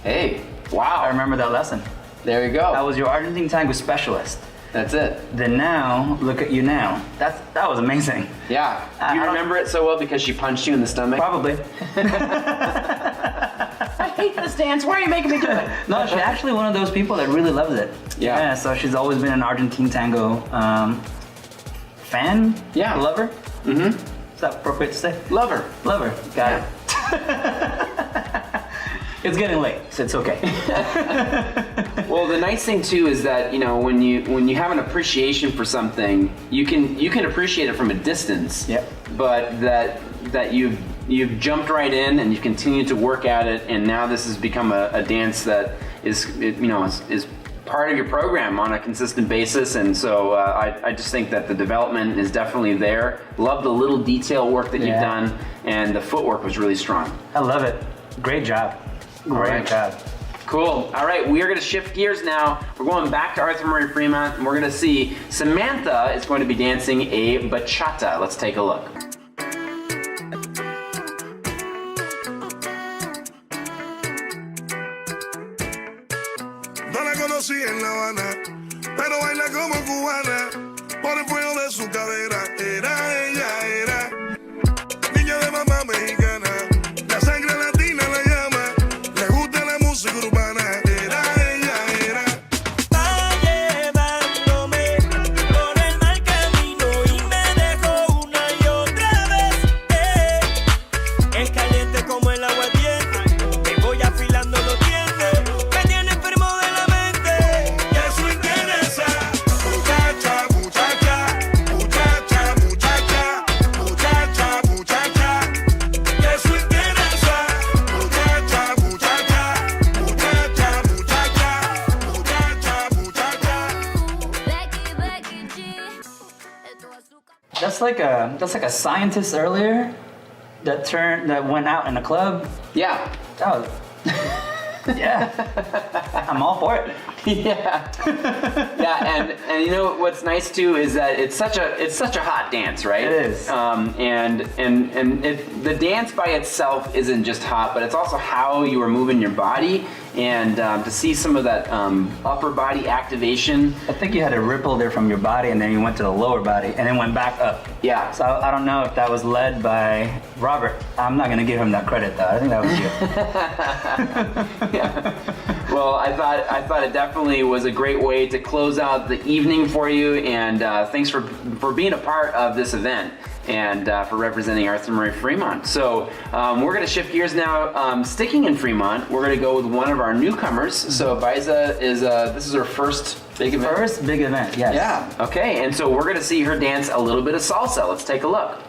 Hey, wow. I remember that lesson. There you go. I was your Argentine tango specialist. That's it. Then now, look at you now. That was amazing. Yeah. Do you remember it so well because she punched you in the stomach? Probably. I hate this dance. Why are you making me do it? No, she's actually one of those people that really loves it. Yeah. So she's always been an Argentine tango fan? Yeah. Lover? Mm-hmm. Is that appropriate to say? Lover. Lover. Got it. It's getting late, so it's okay. Well, the nice thing too is that when you have an appreciation for something, you can appreciate it from a distance. Yep. But that you've jumped right in and you continue to work at it, and now this has become a dance that is part of your program on a consistent basis. And so I just think that the development is definitely there. Love the little detail work that you've done, and the footwork was really strong. I love it. Great job. Great job. Cool. All right, we are going to shift gears now. We're going back to Arthur Murray Fremont, and we're going to see Samantha is going to be dancing a bachata. Let's take a look. No la conocí en La Habana, pero baila como cubana, por el fuego de su cadera. Era niña de mamá mexicana, la sangre latina la llama, le gusta la música urbana. Era Va llevándome por el mal camino y me dejó una y otra vez. Es caliente como el agua hirviendo, me voy afilando los dientes, me tiene enfermo de la mente. y eso interesa. Muchacha, muchacha, muchacha, muchacha, muchacha, muchacha, y eso interesa. Muchacha, muchacha, muchacha, muchacha, muchacha. That's like a scientist earlier that went out in a club. Yeah. Oh. Yeah. I'm all for it. Yeah. Yeah, and you know what's nice too is that it's such a hot dance, right? It is. And the dance by itself isn't just hot, but it's also how you are moving your body, and to see some of that upper body activation. I think you had a ripple there from your body, and then you went to the lower body, and then went back up. Yeah. So I don't know if that was led by Robert. I'm not gonna give him that credit though. I think that was you. Yeah. Well, I thought it definitely was a great way to close out the evening for you, and thanks for being a part of this event and for representing Arthur Murray Fremont. So we're going to shift gears now. Sticking in Fremont, we're going to go with one of our newcomers. So Biza this is her first big event. First big event, yes. Yeah. Okay, and so we're going to see her dance a little bit of salsa. Let's take a look.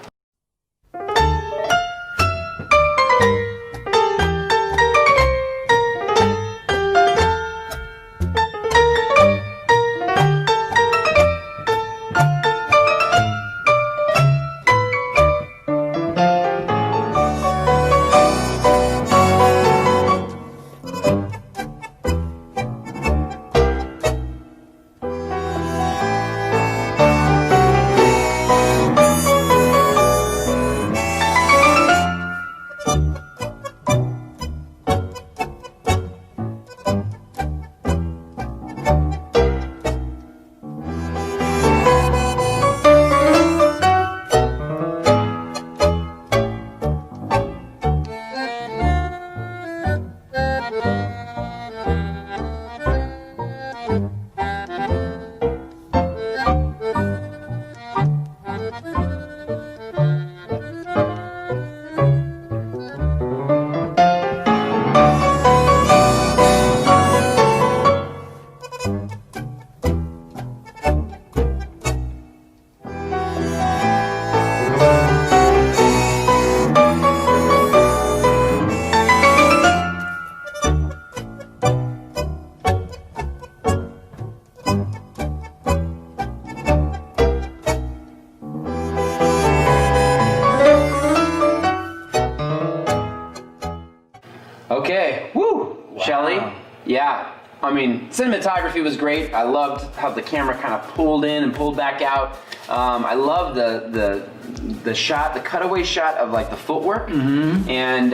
Okay, woo, wow. Shelly. Yeah, I mean, cinematography was great. I loved how the camera kind of pulled in and pulled back out. I love the shot, the cutaway shot of like the footwork, and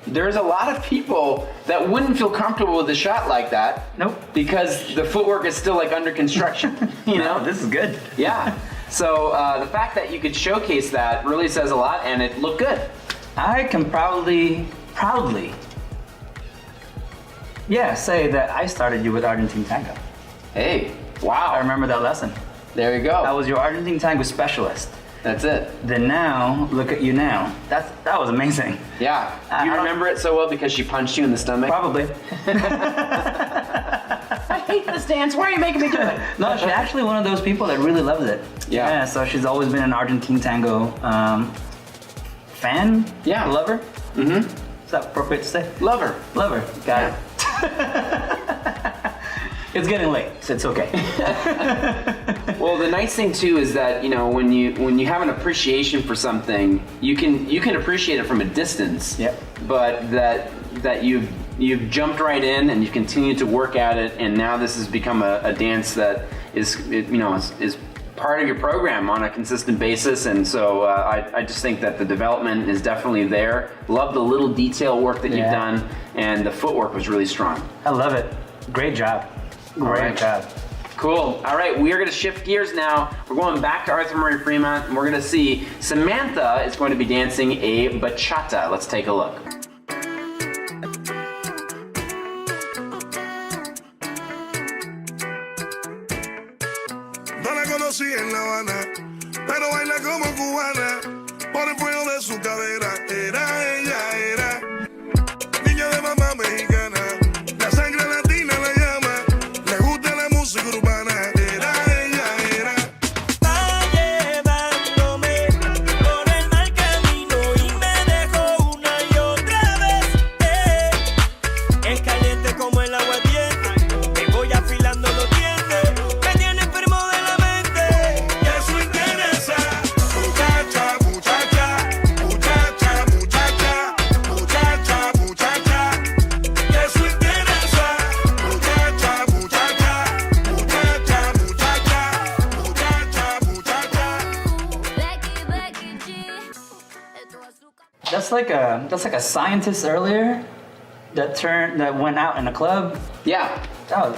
there's a lot of people that wouldn't feel comfortable with a shot like that. Nope. Because the footwork is still like under construction. You know, this is good. Yeah. So the fact that you could showcase that really says a lot, and it looked good. I can proudly, say that I started you with Argentine tango. Hey, wow. I remember that lesson. There you go. I was your Argentine tango specialist. That's it. Then now, look at you now. That was amazing. Yeah. Do you remember it so well because she punched you in the stomach? Probably. I hate this dance. Why are you making me do it? No, she's actually one of those people that really loves it. Yeah. So she's always been an Argentine tango fan? Yeah. Lover? Mm-hmm. Is that appropriate to say? Lover. Lover. Got it. It's getting late, so it's okay. Well, the nice thing too is that when you have an appreciation for something, you can appreciate it from a distance. Yep. But that you've jumped right in and you continue to work at it, and now this has become a dance that is part of your program on a consistent basis. And so I just think that the development is definitely there. Love the little detail work that you've done, and the footwork was really strong. I love it. Great job. Great job. Cool. All right, we are going to shift gears now. We're going back to Arthur Murray Fremont, and we're going to see Samantha is going to be dancing a bachata. Let's take a look. No la conocí en La Habana, pero baila como cubana, por el fuego de su cadera. Era niña de mamá mexicana, la sangre latina la llama, le gusta la música urbana. Era Va llevándome por el mal camino y me dejó una y otra vez. Es caliente como el agua ardiente, me voy afilando los dientes, me tiene enfermo de la mente. Y eso interesa, muchacha, muchacha, muchacha, muchacha, muchacha, muchacha. Y eso interesa, muchacha, muchacha, muchacha, muchacha, muchacha, muchacha. That's like a scientist earlier that went out in a club. Yeah. Oh.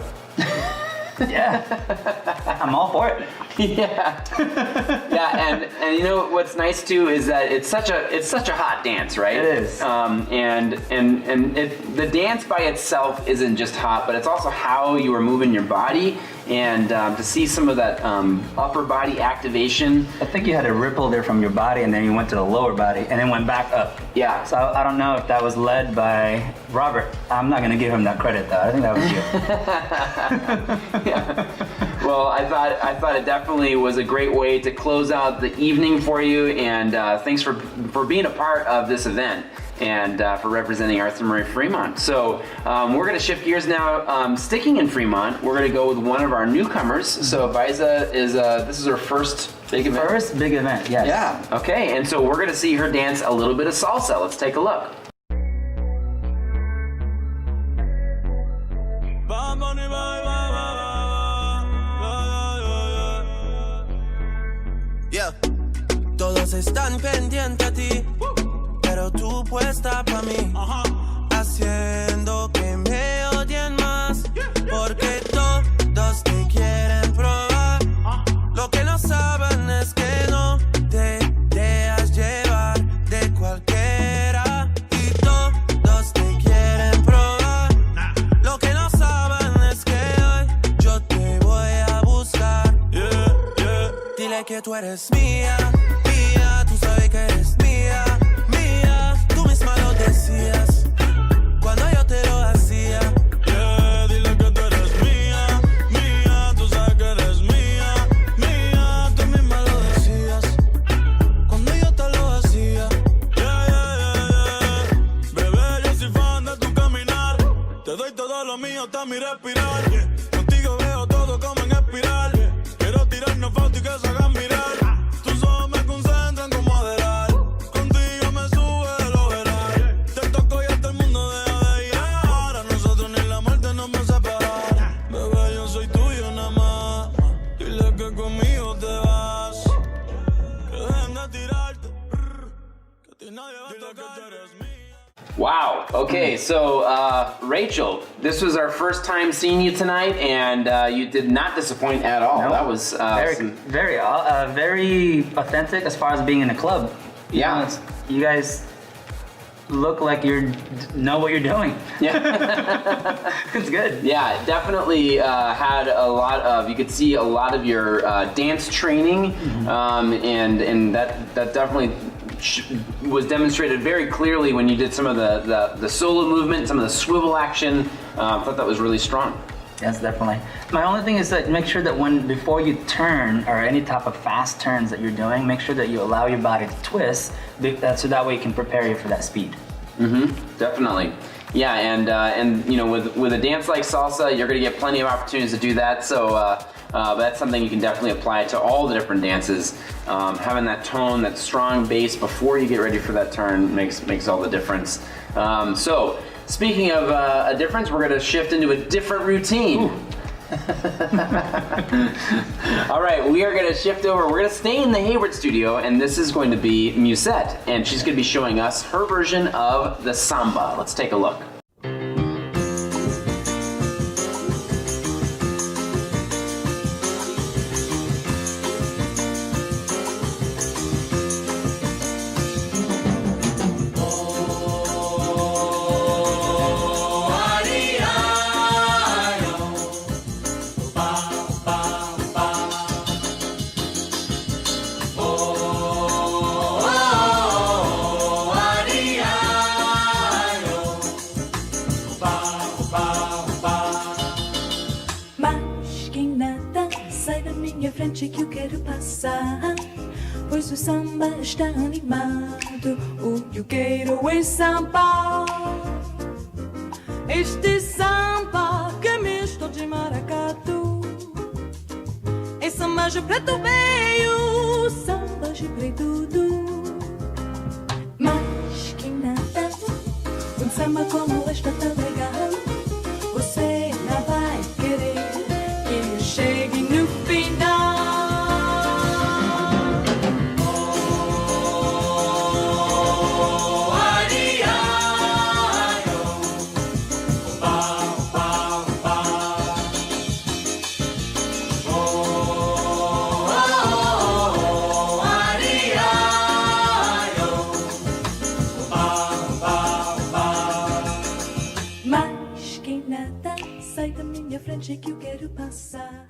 Yeah. I'm all for it. Yeah. Yeah, and you know what's nice too is that it's such a hot dance, right? It is. And the dance by itself isn't just hot, but it's also how you are moving your body, and to see some of that upper body activation. I think you had a ripple there from your body, and then you went to the lower body, and then went back up. Yeah. So I don't know if that was led by Robert. I'm not gonna give him that credit though. I think that was you. Yeah. Well, I thought it definitely was a great way to close out the evening for you, and thanks for being a part of this event and for representing Arthur Murray Fremont. So we're going to shift gears now. Sticking in Fremont, we're going to go with one of our newcomers. So Viza this is her first big event. First big event, yes. Yeah. Okay, and so we're going to see her dance a little bit of salsa. Let's take a look. Yeah. Todos están pendientes a ti, pero tú puesta pa' mí, haciendo que me odien más, porque todos te quieren probar. Lo que no saben es que no te dejas llevar de cualquiera, y todos te quieren probar. Lo que no saben es que hoy yo te voy a buscar. Dile que tú eres mía, mía, tú sabes que eres mía, mía, tú misma lo decías cuando yo te lo hacía. Dile que tú eres mía, mía, tú sabes que eres mía, mía, tú misma lo decías cuando yo te lo hacía. Bebé, yo soy fan de tu caminar, te doy todo lo mío hasta mi respirar. Contigo veo todo como en espiral. Quiero tirarnos fotos y que se hagan mirar. Tus ojos me concentran como adelar. Contigo me sube el overall. Te toco y hasta el mundo deja de ir. Ahora nosotros ni la muerte nos va a separar. Bebé, yo soy tuyo nada más. Dile que conmigo te vas. Que dejen de tirarte. Que a ti nadie va a tocar. Que tú eres mía. Wow. Okay, so Rachel, this was our first time seeing you tonight, and you did not disappoint at all. No. That was very authentic as far as being in a club. Yeah. You guys look like you know what you're doing. Yeah. It's good. Yeah, definitely had a lot of, you could see a lot of your dance training, and that definitely was demonstrated very clearly when you did some of the solo movement, some of the swivel action. I thought that was really strong. Yes, definitely. My only thing is that make sure that before you turn or any type of fast turns that you're doing, make sure that you allow your body to twist, so that way you can prepare you for that speed. Definitely. Yeah, and you know, with a dance like salsa, you're going to get plenty of opportunities to do that. So that's something you can definitely apply to all the different dances. Having that tone, that strong bass before you get ready for that turn makes all the difference. So speaking of a difference, we're going to shift into a different routine. All right, we are going to shift over. We're going to stay in the Hayward studio, and this is going to be Musette, and she's going to be showing us her version of the samba. Let's take a look. Que eu quero passar, pois o samba está animado. O que eu quero é samba, este samba que é misto de maracatu. É samba de preto veio, samba de preto do. Mas que nada, samba como esta tão legal, você não vai querer que chegue no final. Que eu quero passar.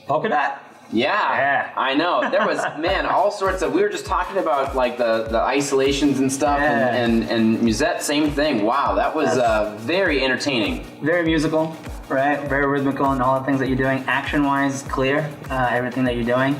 Polka dot? Yeah, I know. There was, man, all sorts of, we were just talking about like the isolations and stuff, and Musette, same thing. Wow, that was very entertaining. Very musical, right? Very rhythmical in all the things that you're doing. Action-wise, clear, everything that you're doing.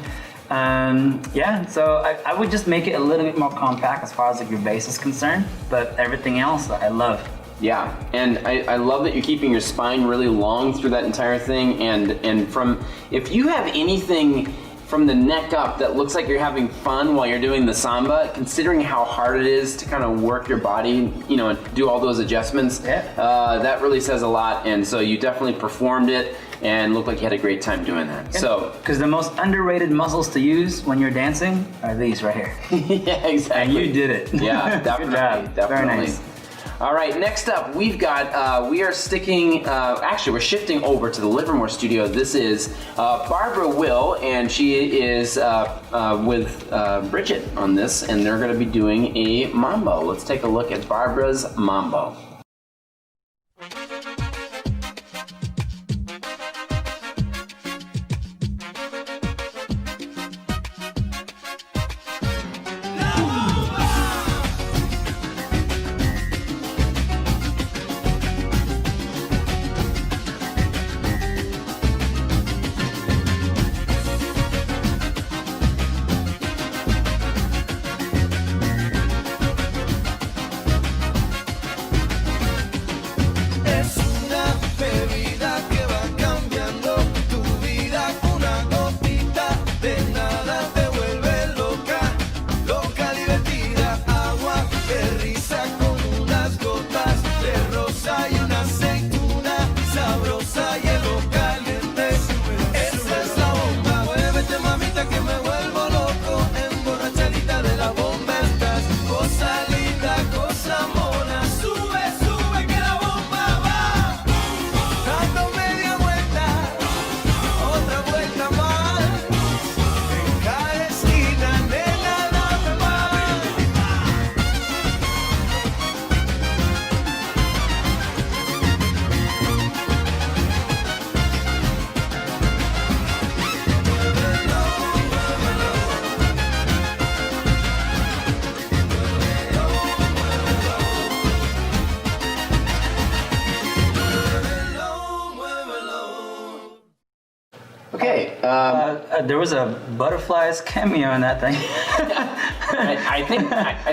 Yeah, so I would just make it a little bit more compact as far as like your bass is concerned, but everything else I love. Yeah, and I love that you're keeping your spine really long through that entire thing, and from, if you have anything from the neck up that looks like you're having fun while you're doing the samba, considering how hard it is to kind of work your body, you know, and do all those adjustments, that really says a lot, and so you definitely performed it and looked like you had a great time doing that. So, because the most underrated muscles to use when you're dancing are these right here. Yeah, exactly. And you did it. Yeah, definitely. Good job. Definitely. Very nice. All right, next up, we've got, we are sticking, actually, we're shifting over to the Livermore studio. This is Barbara Will, and she is with Bridget on this, and they're going to be doing a mambo. Let's take a look at Barbara's mambo. Okay. There was a butterflies cameo in that thing. I think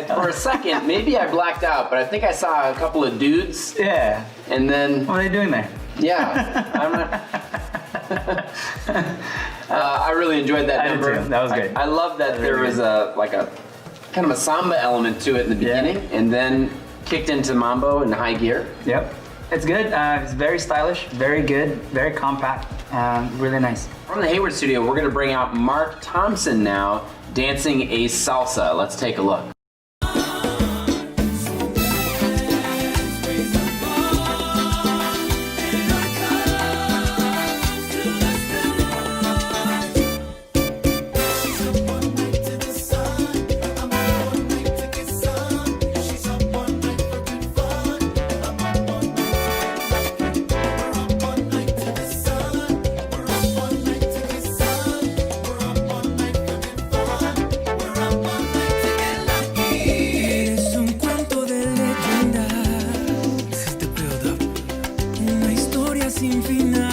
for a second, maybe I blacked out, but I think I saw a couple of dudes. Yeah. And then. What are they doing there? Yeah. I really enjoyed that number. I did too. That was good. I love that there was a kind of a samba element to it in the beginning, and then kicked into mambo in high gear. Yep. It's good. It's very stylish, very good, very compact, really nice. From the Hayward studio, we're going to bring out Mark Thompson now, dancing a salsa. Let's take a look. Eres un cuento de leyenda. This is the build up. Una historia sin final.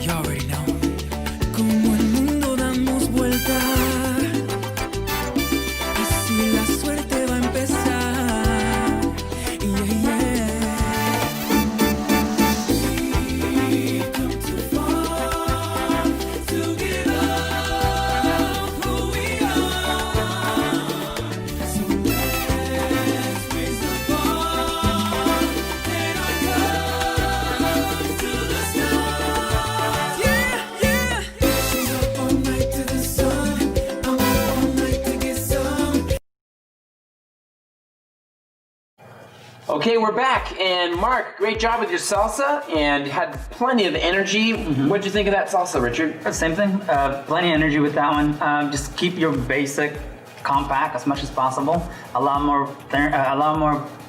You already know. Como el mundo damos vuelta. Así la suerte va a empezar. Yeah, yeah. We've come too far to give up who we are. So let's raise the bar and our cups to the stars. Yeah, yeah. She's up all night to the sun. I'm up all night to get some. Okay, we're back, and Mark, great job with your salsa, and had plenty of energy. What'd you think of that salsa, Richard? Same thing. Plenty of energy with that one. Just keep your basic compact as much as possible. Allow more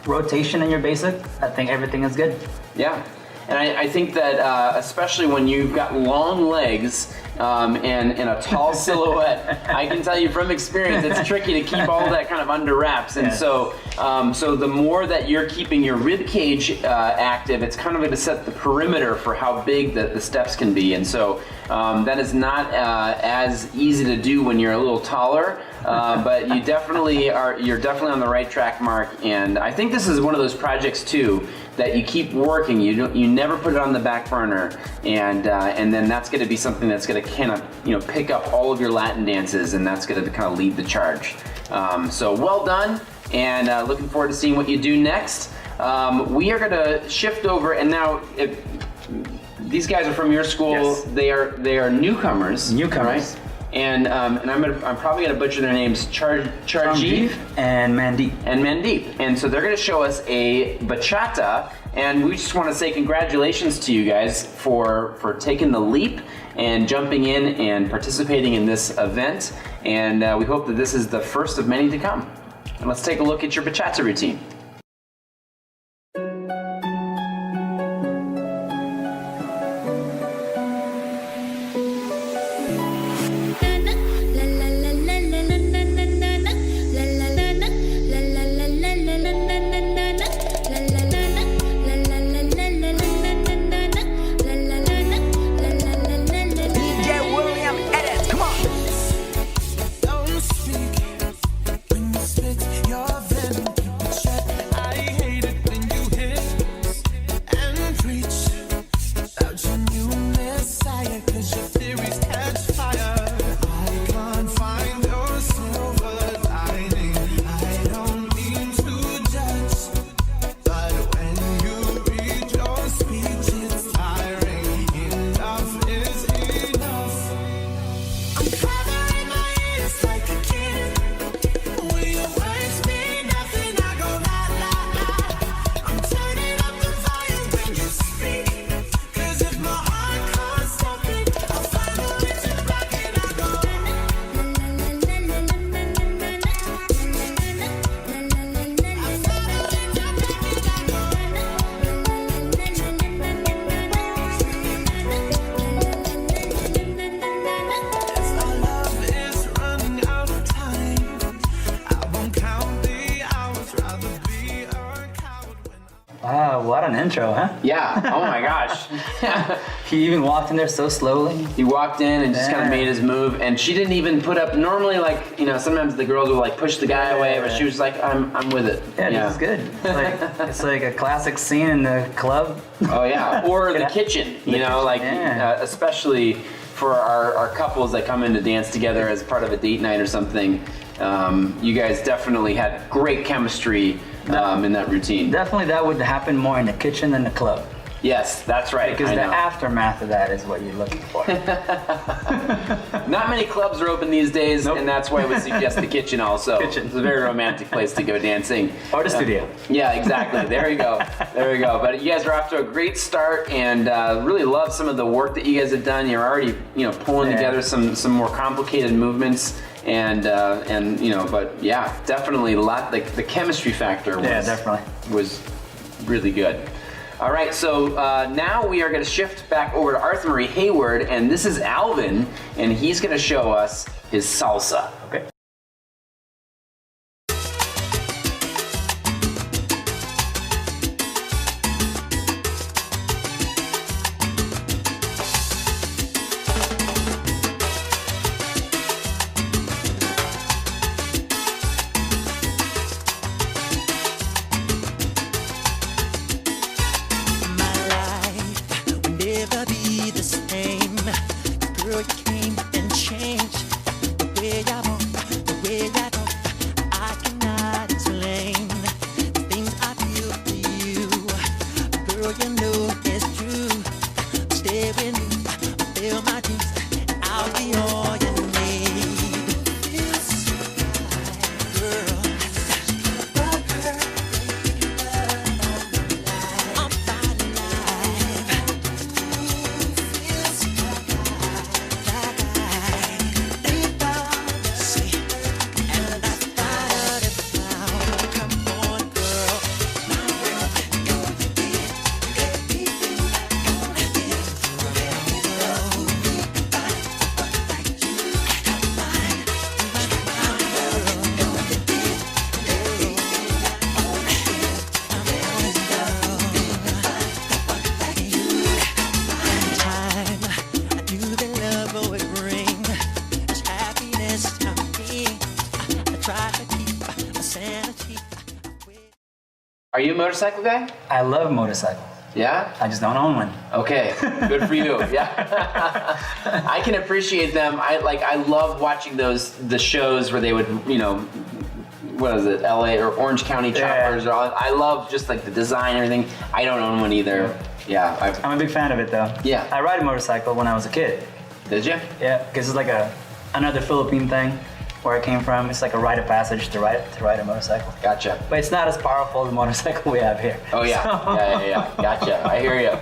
rotation in your basic. I think everything is good. Yeah, and I think that especially when you've got long legs and a tall silhouette, I can tell you from experience, it's tricky to keep all that kind of under wraps. And so the more that you're keeping your rib cage active, it's kind of going to set the perimeter for how big the steps can be. And so that is not as easy to do when you're a little taller. But you're definitely on the right track, Mark. And I think this is one of those projects too that you keep working. You never put it on the back burner, and then that's going to be something that's going to kind of pick up all of your Latin dances, and that's going to kind of lead the charge. So well done, and looking forward to seeing what you do next. We are going to shift over, and now these guys are from your school. Yes. They are newcomers. Newcomers. Right? And I'm probably gonna butcher their names. Charjeev and Mandeep. And so they're gonna show us a bachata, and we just want to say congratulations to you guys for taking the leap and jumping in and participating in this event. And we hope that this is the first of many to come. And let's take a look at your bachata routine. DJ William Edit, come on. Don't speak when you spit your venom. Keep it shut. I hate it when you hiss and preach about your new messiah, 'cause your theories catch fire. I can't find your silver lining. I don't mean to judge, but when you read your speech, it's tiring. Enough is enough. I'm covering my ears like a kid. When your words mean nothing, I go la la la. I'm turning up the volume when you speak, 'cause if my heart can't stop it, I'll find a way to block it. I go our love is running out of time. I won't count the hours, rather be a coward when Wow, what an intro, huh? Yeah. Oh my gosh. He even walked in there so slowly. He walked in and just kind Yeah. of made his move, and she didn't even put up. Normally, like, you know, sometimes the girls will like push the guy away, but she was like, I'm with it. Yeah, this is good. It's like a classic scene in the club. Oh yeah, or the kitchen. You know, like especially for our couples that come in to dance together as part of a date night or something. You guys definitely had great chemistry in that routine. Definitely, that would happen more in the kitchen than the club. Yes, that's right. Because I the know. aftermath of that is what you're looking for. Not many clubs are open these days, and that's why we suggest the kitchen also. Kitchen. It's a very romantic place to go dancing. Or the studio. Yeah, exactly. There you go. There we go. But you guys are off to a great start, and really love some of the work that you guys have done. You're already, you know, pulling together some more complicated movements, and you know, but yeah, definitely the chemistry factor was really good. All right, so now we are going to shift back over to Arthur Marie Hayward, and this is Alvin, and he's going to show us his salsa. Okay. Never be the same. Girl, you came and changed the way I walk, the way I talk. I cannot explain the things I feel for you. Girl, you know it's true. Stay with me, fill my dreams, and I'll be all you need. Feels right, girl. I'm fighting life. Are you a motorcycle guy? I love motorcycles. Yeah? I just don't own one. Okay, good for you. Yeah, I can appreciate them. I love watching the shows where they would, you know, what is it, LA or Orange County Choppers. I love just like the design and everything. I don't own one either. Yeah, I'm a big fan of it though. Yeah. I ride a motorcycle when I was a kid. Did you? Yeah, because it's like another Philippine thing where I came from. It's like a rite of passage to ride a motorcycle. Gotcha. But it's not as powerful as the motorcycle we have here. Oh yeah, yeah. Gotcha. I hear you.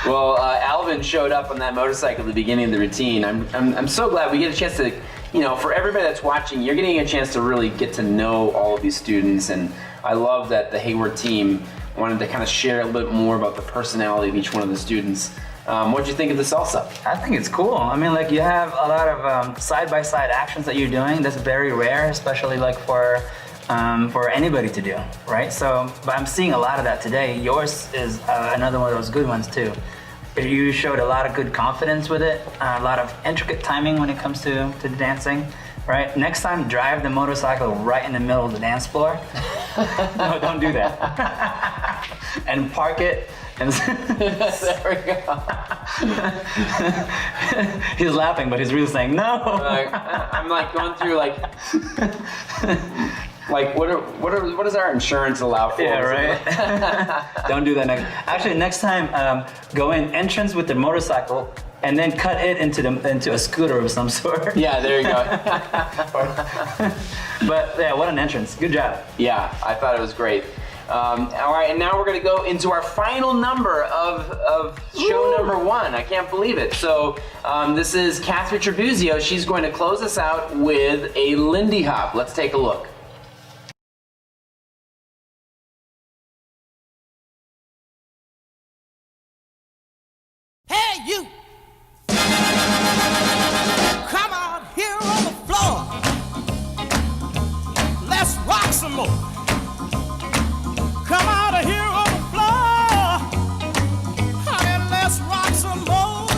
Well, Alvin showed up on that motorcycle at the beginning of the routine. I'm so glad we get a chance to, you know, for everybody that's watching, you're getting a chance to really get to know all of these students, and I love that the Hayward team wanted to kind of share a little bit more about the personality of each one of the students. What'd you think of the salsa? I think it's cool. I mean, like, you have a lot of side-by-side actions that you're doing. That's very rare, especially like for anybody to do, right? So, but I'm seeing a lot of that today. Yours is another one of those good ones too. You showed a lot of good confidence with it, a lot of intricate timing when it comes to the dancing, right? Next time, drive the motorcycle right in the middle of the dance floor. No, don't do that. And park it. And there we go. He's laughing, but he's really saying no. I'm like going through like what does our insurance allow for? Yeah, right. Don't do that next. Actually, next time, go in entrance with the motorcycle and then cut it into a scooter of some sort. Yeah, there you go. But yeah, what an entrance. Good job. Yeah, I thought it was great. All right, and now we're going to go into our final number of show number 1. I can't believe it. So this is Catherine Trabuzio. She's going to close us out with a Lindy Hop. Let's take a look. Hey, you! Come out here on the floor. Let's rock some more. Come out of here on the floor. Honey, let's rock some more.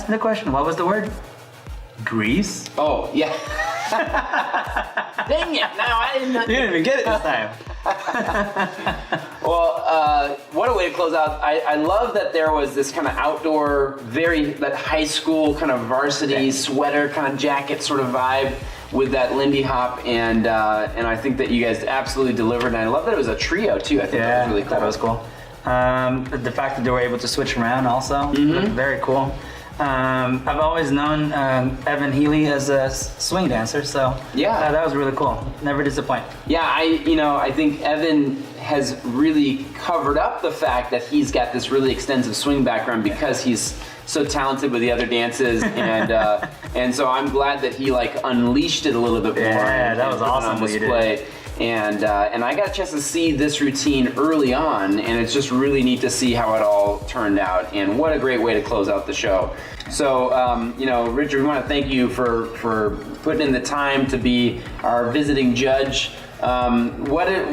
ask me the question. What was the word? Grease? Oh, yeah. Dang it! Now I didn't. You didn't even get it this time. Well, what a way to close out. I love that there was this kind of outdoor, that high school kind of varsity sweater kind of jacket sort of vibe with that Lindy Hop, and I think that you guys absolutely delivered. And I love that it was a trio too. I think that was really cool. That was cool. The fact that they were able to switch around also, looked very cool. I've always known Evan Healy as a swing dancer, so yeah, that was really cool. Never disappoint. Yeah, I think Evan has really covered up the fact that he's got this really extensive swing background because he's so talented with the other dances, and so I'm glad that he like unleashed it a little bit more. Yeah, that was awesome on display. And I got a chance to see this routine early on, and it's just really neat to see how it all turned out. And what a great way to close out the show. So, Richard, we want to thank you for putting in the time to be our visiting judge. Overall,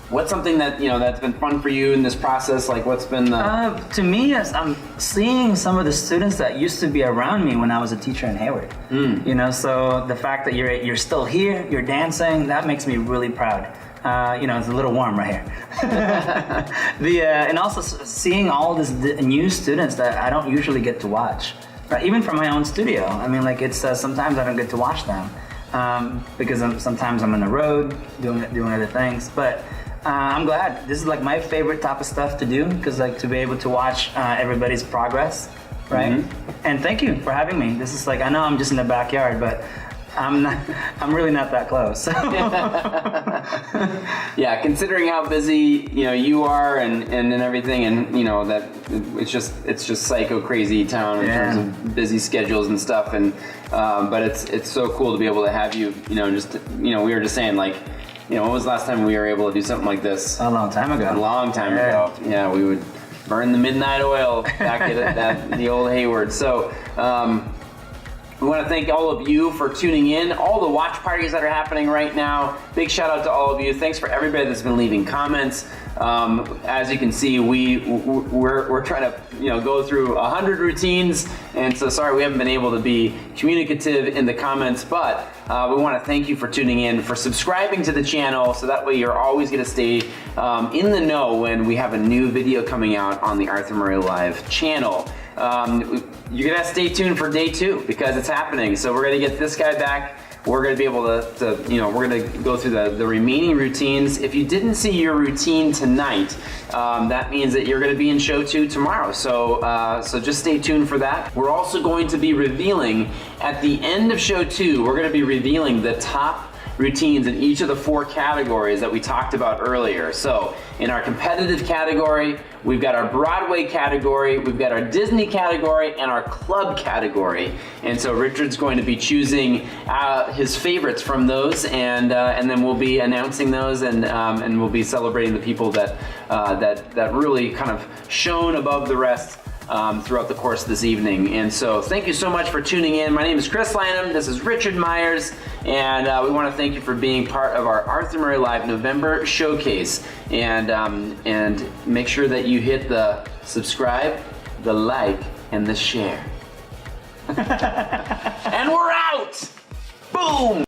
what's something that that's been fun for you in this process? Like, what's been the... To me, I'm seeing some of the students that used to be around me when I was a teacher in Hayward. So the fact that you're still here, you're dancing, that makes me really proud. It's a little warm right here. And also seeing all these new students that I don't usually get to watch, right? Even from my own studio. I mean, like it's sometimes I don't get to watch them because sometimes I'm on the road doing other things, but. I'm glad. This is like my favorite type of stuff to do because like to be able to watch everybody's progress, right? And thank you for having me. This is like I know I'm just in the backyard, but I'm really not that close. Yeah, considering how busy you are and everything, and that it's just psycho crazy town in terms of busy schedules and stuff, and but it's so cool to be able to have you. We were just saying like. When was the last time we were able to do something like this? A long time ago. A long time ago. Yeah, we would burn the midnight oil back at the old Hayward. So we want to thank all of you for tuning in. All the watch parties that are happening right now. Big shout out to all of you. Thanks for everybody that's been leaving comments. As you can see, we're trying to go through 100 routines, and so sorry we haven't been able to be communicative in the comments, but we want to thank you for tuning in, for subscribing to the channel, so that way you're always going to stay in the know when we have a new video coming out on the Arthur Murray Live channel. You're going to stay tuned for day 2 because it's happening. So we're going to get this guy back. We're going to be able to we're going to go through the remaining routines. If you didn't see your routine tonight, that means that you're going to be in show 2 tomorrow. So just stay tuned for that. We're also going to be revealing at the end of show 2, we're going to be revealing the top routines in each of the 4 categories that we talked about earlier. So in our competitive category, we've got our Broadway category, we've got our Disney category, and our club category. And so Richard's going to be choosing his favorites from those, and then we'll be announcing those, and we'll be celebrating the people that really kind of shone above the rest throughout the course of this evening. And so thank you so much for tuning in. My name is Chris Lanham. This is Richard Myers, and we want to thank you for being part of our Arthur Murray Live November showcase. And make sure that you hit the subscribe, the like, and the share. And we're out! Boom!